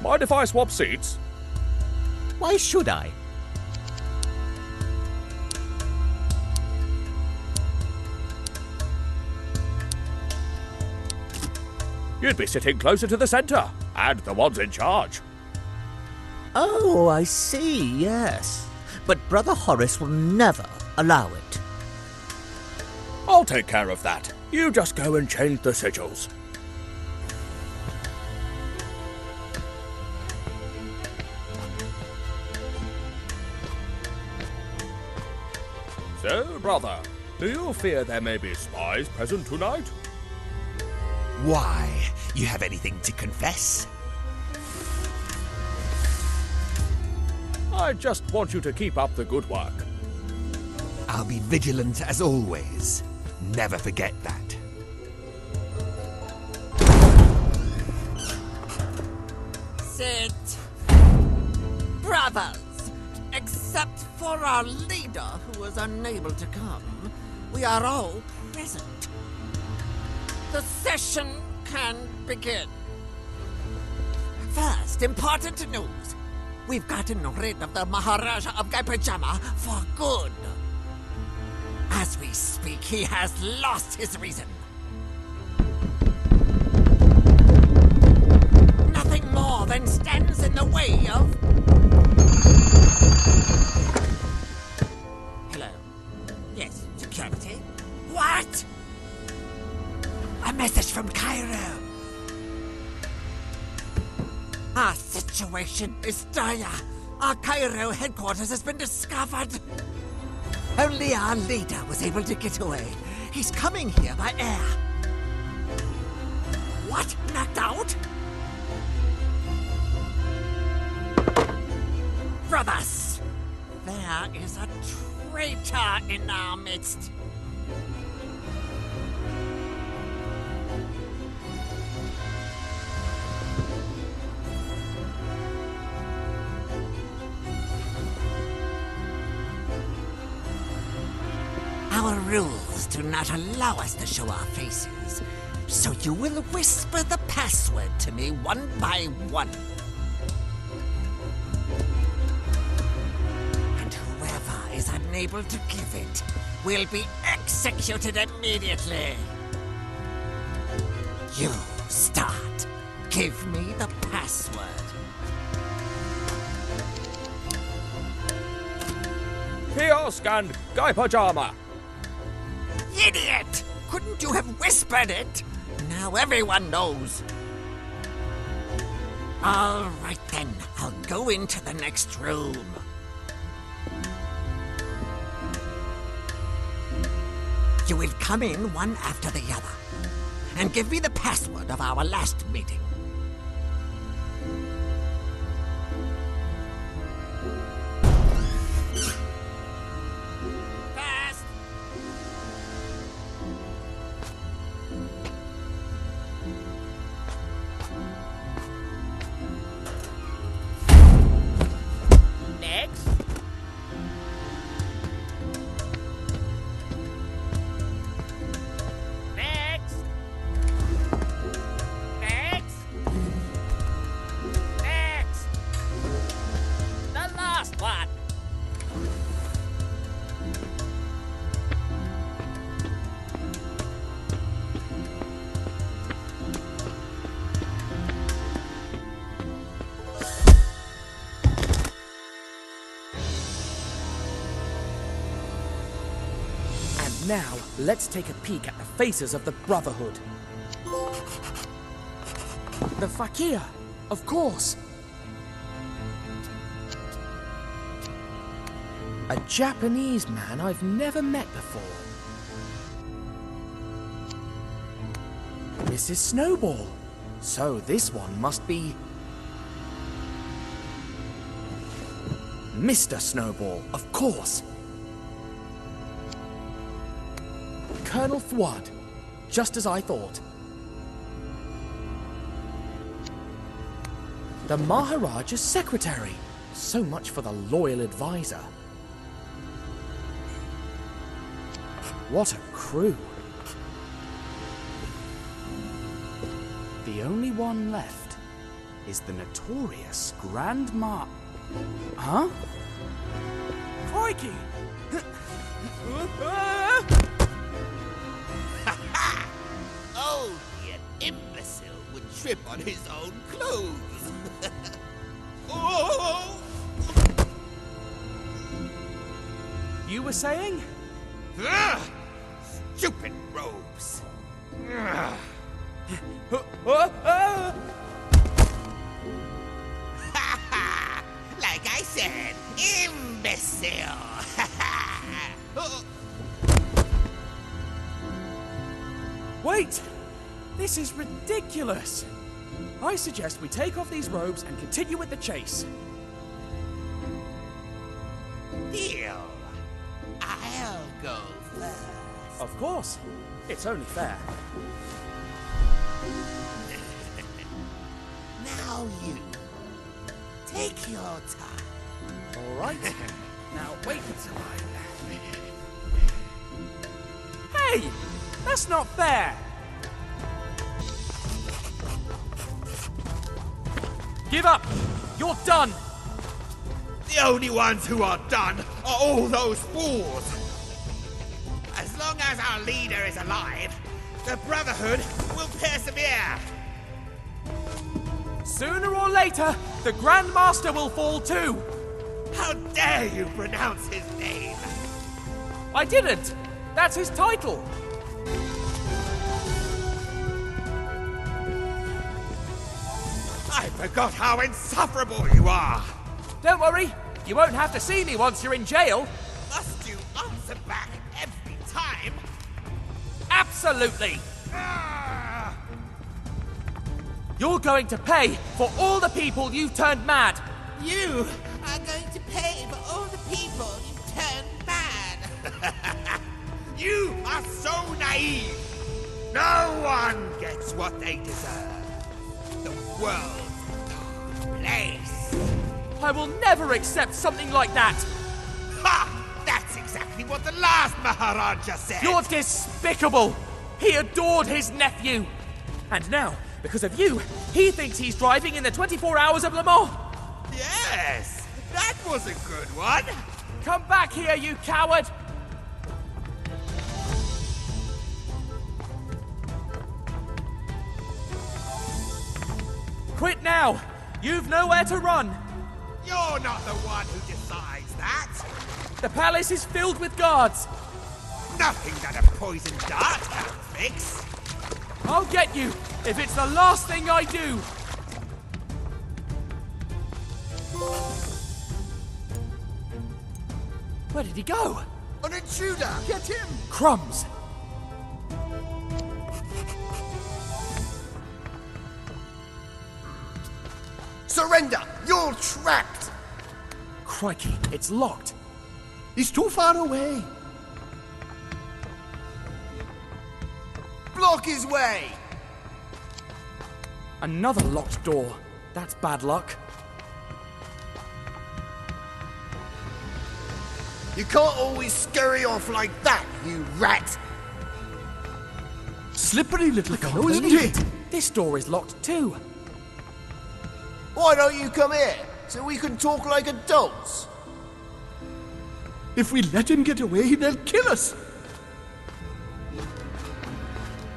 Speaker 4: Mind if I swap seats?
Speaker 3: Why should I?
Speaker 4: You'd be sitting closer to the centre, and the ones in charge.
Speaker 3: Oh, I see, yes. But Brother Horace will never allow it.
Speaker 4: I'll take care of that. You just go and change the sigils. So, brother, do you fear there may be spies present tonight?
Speaker 13: Why? You have anything to confess?
Speaker 4: I just want you to keep up the good work.
Speaker 13: I'll be vigilant as always. Never forget that.
Speaker 21: That's it. Brothers, except for our leader who was unable to come, we are all present. The session can begin. First, important news. We've gotten rid of the Maharaja of Gaipajama for good. As we speak, he has lost his reason. Nothing more than stands in the way of... Hello? Yes, security? What? A message from Cairo. Our situation is dire. Our Cairo headquarters has been discovered. Only our leader was able to get away. He's coming here by air. What? Knocked out? Brothers, there is a traitor in our midst. Our rules do not allow us to show our faces, so you will whisper the password to me one by one. And whoever is unable to give it will be executed immediately. You start. Give me the password.
Speaker 4: Kiosk and Gaipajama.
Speaker 21: Idiot! Couldn't you have whispered it? Now everyone knows. All right then, I'll go into the next room. You will come in one after the other, and give me the password of our last meeting.
Speaker 1: Now, let's take a peek at the faces of the Brotherhood. The Fakir, of course. A Japanese man I've never met before. Mrs. Snowball. So this one must be... Mr. Snowball, of course. Colonel Thwad, just as I thought. The Maharaja's secretary. So much for the loyal advisor. What a crew. The only one left is the notorious Grand Ma... Huh? Crikey!
Speaker 13: Oh, the imbecile would trip on his own clothes. Oh!
Speaker 1: You were saying?
Speaker 13: Stupid robes. Like I said, imbecile.
Speaker 1: Wait! This is ridiculous! I suggest we take off these robes and continue with the chase.
Speaker 13: Deal. I'll go first.
Speaker 1: Of course. It's only fair.
Speaker 13: Now you. Take your time.
Speaker 1: All right. Now wait until Hey! That's not fair! Give up! You're done!
Speaker 13: The only ones who are done are all those fools. As long as our leader is alive, the Brotherhood will persevere.
Speaker 1: Sooner or later, the Grand Master will fall too!
Speaker 13: How dare you pronounce his name?
Speaker 1: I didn't! That's his title!
Speaker 13: I forgot how insufferable you are!
Speaker 1: Don't worry, you won't have to see me once you're in jail!
Speaker 13: Must you answer back every time?
Speaker 1: Absolutely! You're going to pay for all the people you've turned mad!
Speaker 13: You are going to pay for all the people you've turned mad! You are so naive! No one gets what they deserve! The world's a dark place!
Speaker 1: I will never accept something like that!
Speaker 13: Ha! That's exactly what the last Maharaja said!
Speaker 1: You're despicable! He adored his nephew! And now, because of you, he thinks he's driving in the 24 Hours of Le Mans!
Speaker 13: Yes! That was a good one!
Speaker 1: Come back here, you coward! Quit now! You've nowhere to run!
Speaker 13: You're not the one who decides that!
Speaker 1: The palace is filled with guards!
Speaker 13: Nothing that a poisoned dart can't fix!
Speaker 1: I'll get you, if it's the last thing I do! Where did he go?
Speaker 17: An intruder! Get him!
Speaker 1: Crumbs!
Speaker 17: Surrender! You're trapped!
Speaker 1: Crikey, it's locked.
Speaker 14: He's too far away.
Speaker 17: Block his way!
Speaker 1: Another locked door. That's bad luck.
Speaker 17: You can't always scurry off like that, you rat!
Speaker 14: Slippery little fellow, isn't
Speaker 1: Believe
Speaker 14: he?
Speaker 1: it. This door is locked too.
Speaker 17: Why don't you come here, so we can talk like adults?
Speaker 14: If we let him get away, they'll kill us.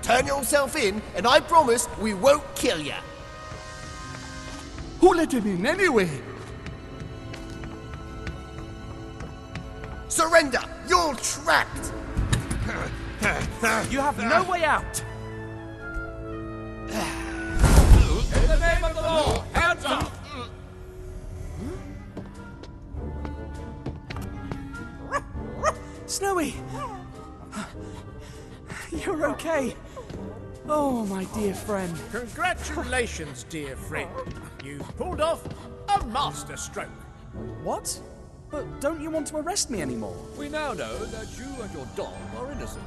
Speaker 17: Turn yourself in, and I promise we won't kill you.
Speaker 14: Who let him in anyway?
Speaker 17: Surrender! You're trapped!
Speaker 1: You have no way out.
Speaker 4: In the name of the law, hands up!
Speaker 1: Snowy! You're okay. Oh, my dear friend.
Speaker 5: Congratulations, dear friend. You've pulled off a masterstroke.
Speaker 1: What? But don't you want to arrest me anymore?
Speaker 10: We now know that you and your dog are innocent.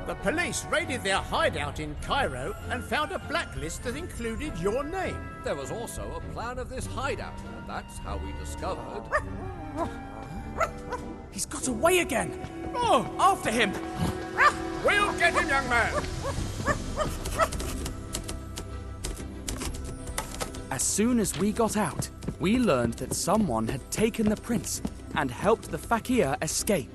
Speaker 5: The police raided their hideout in Cairo and found a blacklist that included your name.
Speaker 10: There was also a plan of this hideout, and that's how we discovered...
Speaker 1: He's got away again. Oh, after him.
Speaker 5: We'll get him, young man.
Speaker 1: As soon as we got out, we learned that someone had taken the prince and helped the fakir escape.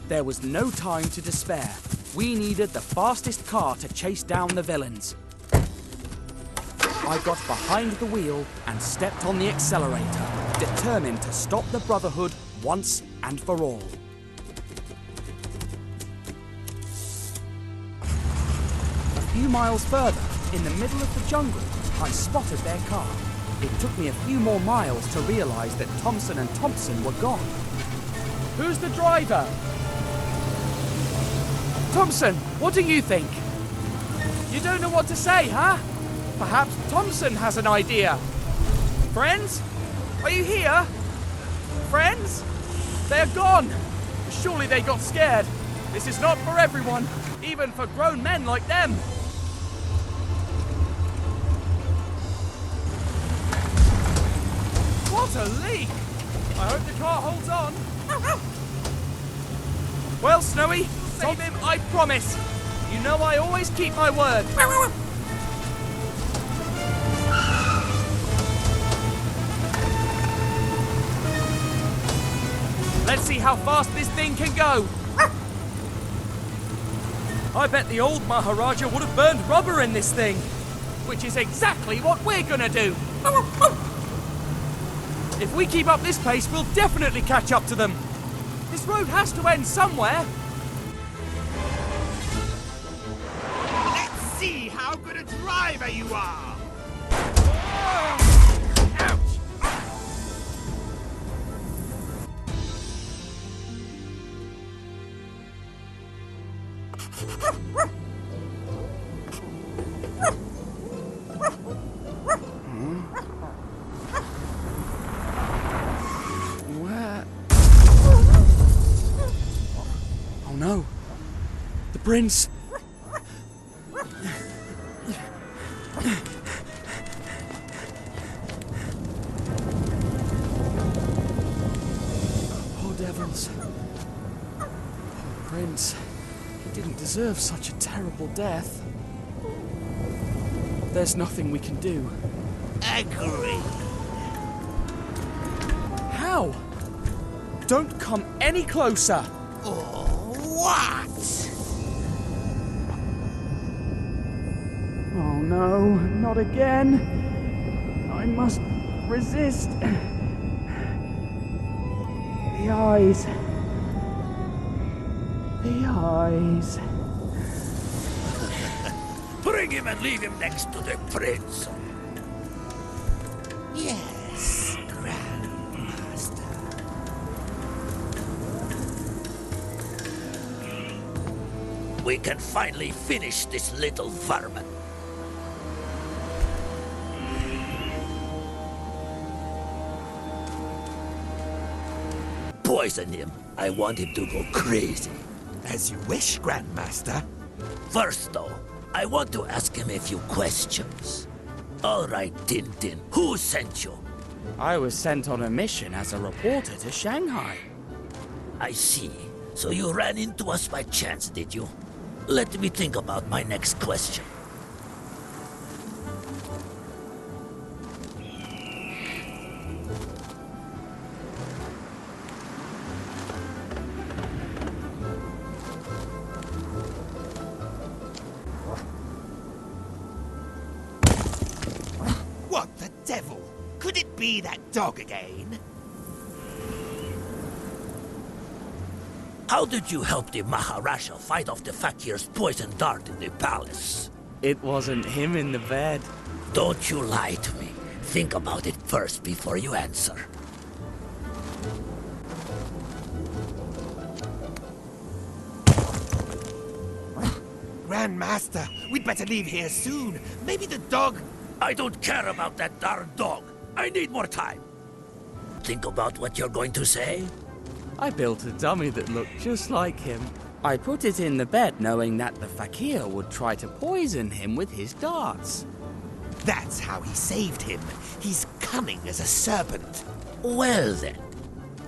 Speaker 1: There was no time to despair. We needed the fastest car to chase down the villains. I got behind the wheel and stepped on the accelerator, determined to stop the Brotherhood once and for all. A few miles further, in the middle of the jungle, I spotted their car. It took me a few more miles to realize that Thompson and Thompson were gone. Who's the driver? Thompson, what do you think? You don't know what to say, huh? Perhaps Thompson has an idea. Friends? Are you here? Friends? They're gone. Surely they got scared. This is not for everyone, even for grown men like them. What a leak! I hope the car holds on. Well, Snowy, save him, I promise. You know I always keep my word. Let's see how fast this thing can go. I bet the old Maharaja would have burned rubber in this thing, which is exactly what we're gonna do. If we keep up this pace, we'll definitely catch up to them. This road has to end somewhere.
Speaker 13: Let's see how good a driver you are.
Speaker 1: Where? Oh no. The prince. Poor devils. Poor prince. He didn't deserve such a terrible death. There's nothing we can do.
Speaker 13: Agree.
Speaker 1: How? Don't come any closer.
Speaker 13: What?
Speaker 1: Oh no, not again. I must resist. The eyes. The eyes.
Speaker 4: Bring him and leave him next to the prince.
Speaker 13: Yes, Grandmaster.
Speaker 4: We can finally finish this little vermin. Poison him. I want him to go crazy.
Speaker 13: As you wish, Grandmaster.
Speaker 4: First, though, I want to ask him a few questions. All right, Tintin, who sent you?
Speaker 1: I was sent on a mission as a reporter to Shanghai.
Speaker 4: I see. So you ran into us by chance, did you? Let me think about my next question.
Speaker 13: What the devil? Could it be that dog again?
Speaker 4: How did you help the Maharaja fight off the fakir's poison dart in the palace?
Speaker 1: It wasn't him in the bed.
Speaker 4: Don't you lie to me. Think about it first before you answer.
Speaker 13: Grandmaster, we'd better leave here soon. Maybe the dog...
Speaker 4: I don't care about that darn dog. I need more time. Think about what you're going to say.
Speaker 1: I built a dummy that looked just like him. I put it in the bed knowing that the fakir would try to poison him with his darts.
Speaker 13: That's how he saved him. He's cunning as a serpent.
Speaker 4: Well then,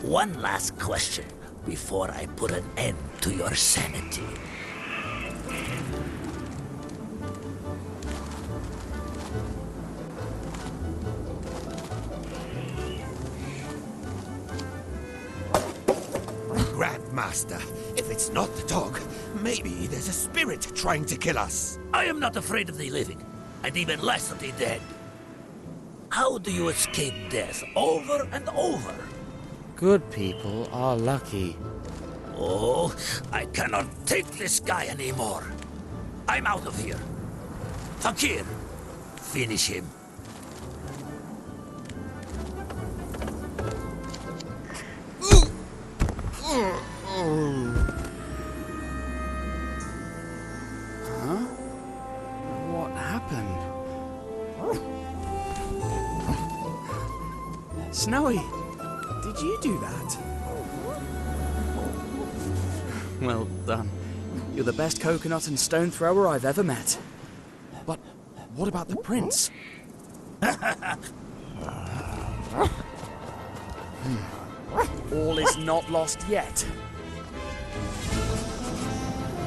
Speaker 4: one last question before I put an end to your sanity.
Speaker 13: Grandmaster, if it's not the dog, maybe there's a spirit trying to kill us.
Speaker 4: I am not afraid of the living, and even less of the dead. How do you escape death over and over?
Speaker 1: Good people are lucky.
Speaker 4: Oh, I cannot take this guy anymore. I'm out of here. Fakir, finish him.
Speaker 1: Huh? What happened? Snowy, did you do that? Well done. You're the best coconut and stone thrower I've ever met. But what about the prince? All is not lost yet.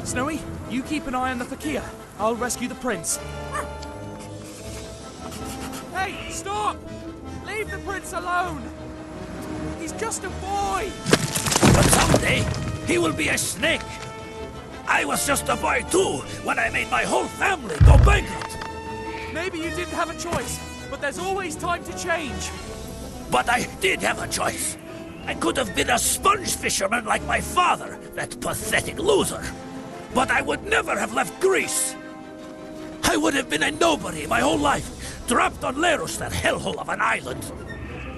Speaker 1: Snowy, you keep an eye on the fakir. I'll rescue the prince. Hey, stop! Leave the prince alone! He's just a boy!
Speaker 4: But someday, he will be a snake. I was just a boy too when I made my whole family go bankrupt.
Speaker 1: Maybe you didn't have a choice, but there's always time to change.
Speaker 4: But I did have a choice. I could have been a sponge fisherman like my father, that pathetic loser. But I would never have left Greece. I would have been a nobody my whole life, trapped on Leros, that hellhole of an island.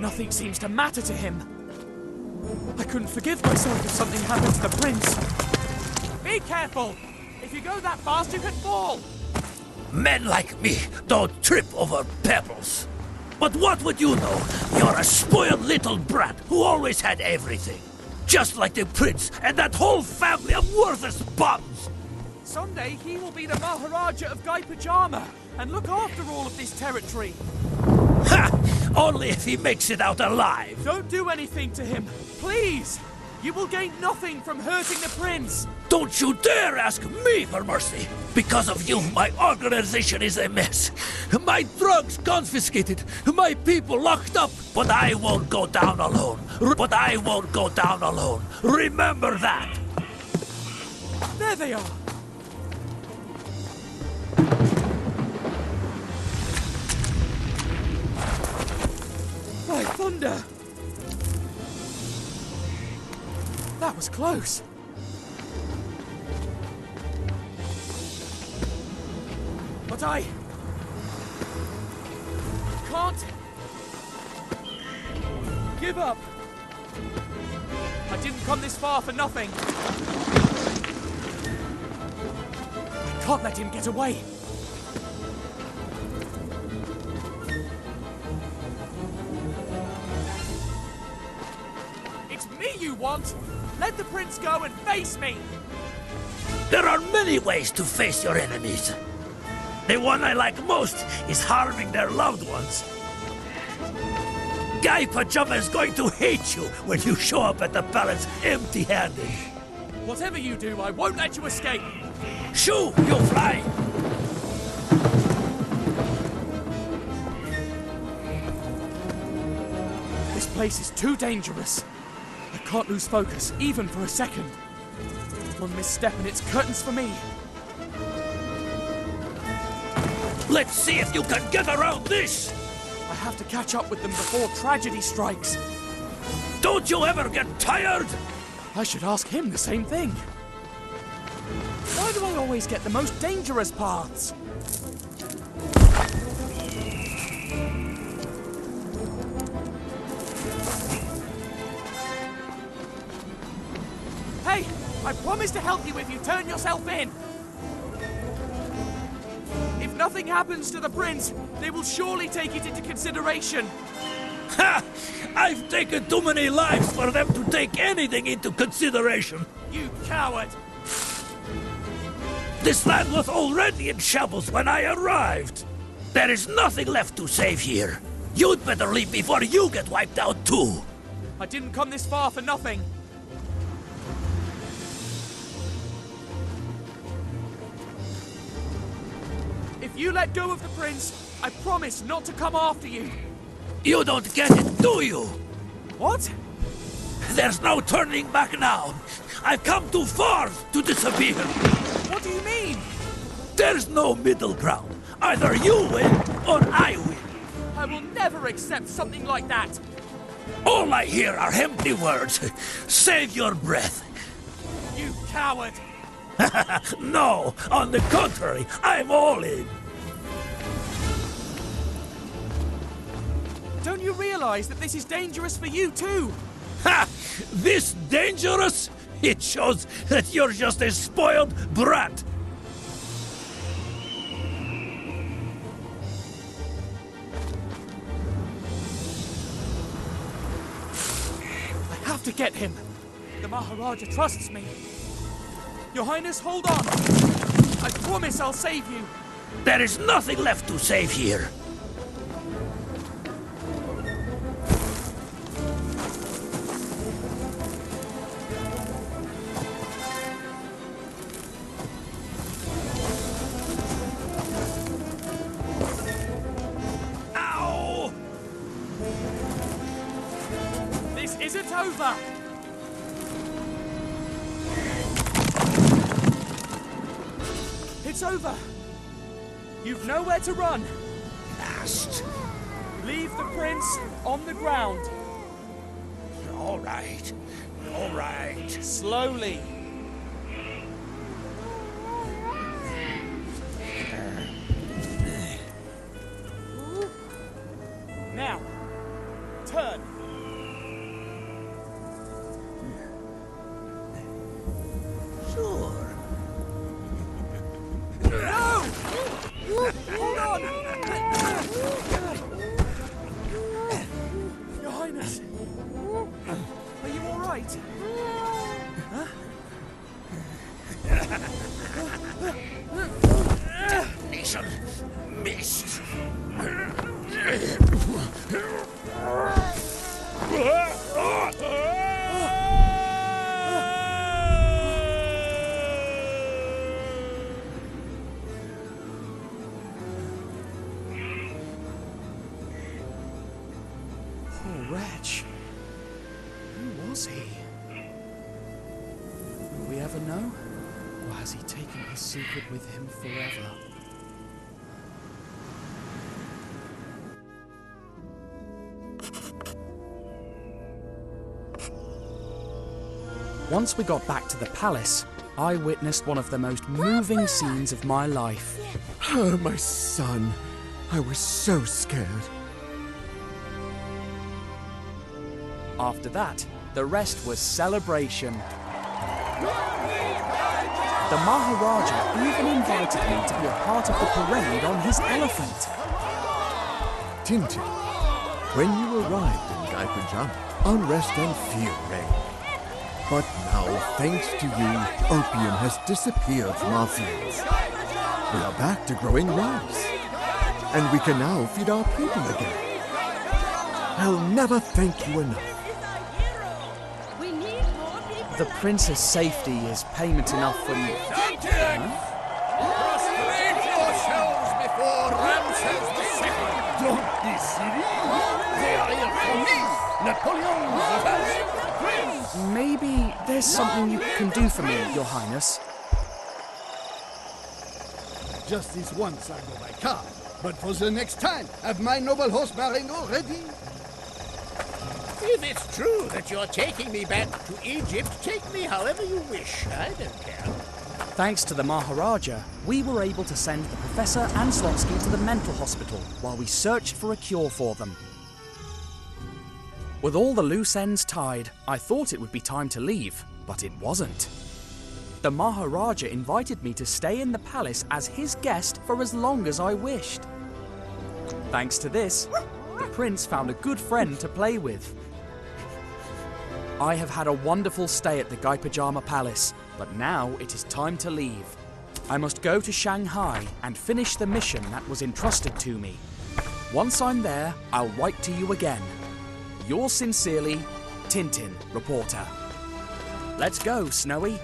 Speaker 1: Nothing seems to matter to him. I couldn't forgive myself if something happened to the prince. Be careful! If you go that fast, you could fall!
Speaker 4: Men like me don't trip over pebbles. But what would you know? You're a spoiled little brat who always had everything. Just like the prince and that whole family of worthless bums.
Speaker 1: Someday he will be the Maharaja of Guy Pajama and look after all of this territory.
Speaker 4: Ha! Only if he makes it out alive.
Speaker 1: Don't do anything to him, please! You will gain nothing from hurting the prince.
Speaker 4: Don't you dare ask me for mercy! Because of you, my organization is a mess. My drugs confiscated, my people locked up. But I won't go down alone. But I won't go down alone. Remember that!
Speaker 1: There they are! By thunder! That was close. But I can't give up. I didn't come this far for nothing. I can't let him get away. It's me you want. Let the prince go and face me.
Speaker 4: There are many ways to face your enemies. The one I like most is harming their loved ones. Guy Pajama is going to hate you when you show up at the palace empty-handed.
Speaker 1: Whatever you do, I won't let you escape.
Speaker 4: Shoo, you'll fly.
Speaker 1: This place is too dangerous. I can't lose focus, even for a second. One misstep and it's curtains for me.
Speaker 4: Let's see if you can get around this!
Speaker 1: I have to catch up with them before tragedy strikes.
Speaker 4: Don't you ever get tired?
Speaker 1: I should ask him the same thing. Why do I always get the most dangerous paths? Hey, I promise to help you if you turn yourself in. If nothing happens to the prince, they will surely take it into consideration.
Speaker 4: Ha! I've taken too many lives for them to take anything into consideration.
Speaker 1: You coward!
Speaker 4: This land was already in shambles when I arrived. There is nothing left to save here. You'd better leave before you get wiped out too.
Speaker 1: I didn't come this far for nothing. If you let go of the prince, I promise not to come after you.
Speaker 4: You don't get it, do you?
Speaker 1: What?
Speaker 4: There's no turning back now. I've come too far to disappear.
Speaker 1: What do you mean?
Speaker 4: There's no middle ground. Either you win or I win.
Speaker 1: I will never accept something like that.
Speaker 4: All I hear are empty words. Save your breath.
Speaker 1: You coward!
Speaker 4: No, on the contrary, I'm all in.
Speaker 1: Don't you realize that this is dangerous for you too?
Speaker 4: Ha! This dangerous? It shows that you're just a spoiled brat.
Speaker 1: I have to get him. The Maharaja trusts me. Your Highness, hold on. I promise I'll save you.
Speaker 4: There is nothing left to save here.
Speaker 1: over! It's over! You've nowhere to run!
Speaker 4: Cast.
Speaker 1: Leave the prince on the ground.
Speaker 4: All right. All right.
Speaker 1: Slowly. Now, turn.
Speaker 9: Sure.
Speaker 1: No! Hold on! Your Highness, are you all right? Huh?
Speaker 4: Nation missed.
Speaker 1: Poor wretch. Who was he? Will we ever know? Or has he taken his secret with him forever? Once we got back to the palace, I witnessed one of the most moving scenes of my life.
Speaker 8: Oh, my son. I was so scared.
Speaker 1: After that, the rest was celebration. The Maharaja even invited me to be a part of the parade on his elephant.
Speaker 8: Tintin, when you arrived in Gaipajama, unrest and fear reigned. But now, thanks to you, opium has disappeared from our fields. We are back to growing rice. And we can now feed our people again. I'll never thank you enough.
Speaker 1: The prince's safety is payment enough for me.
Speaker 5: Tintin! Prostrate yourselves before Ramses II!
Speaker 14: Don't be silly! They are here for me! Napoleon the First! Prince!
Speaker 1: Maybe there's something you can do for me, Your Highness.
Speaker 6: Just this once I go by car, but for the next time, have my noble horse Marengo ready?
Speaker 5: If it's true that you're taking me back to Egypt, take me however you wish. I don't care.
Speaker 1: Thanks to the Maharaja, we were able to send the Professor and Slotsky to the mental hospital while we searched for a cure for them. With all the loose ends tied, I thought it would be time to leave, but it wasn't. The Maharaja invited me to stay in the palace as his guest for as long as I wished. Thanks to this, the prince found a good friend to play with. I have had a wonderful stay at the Gaipajama Palace, but now it is time to leave. I must go to Shanghai and finish the mission that was entrusted to me. Once I'm there, I'll write to you again. Yours sincerely, Tintin, reporter. Let's go, Snowy.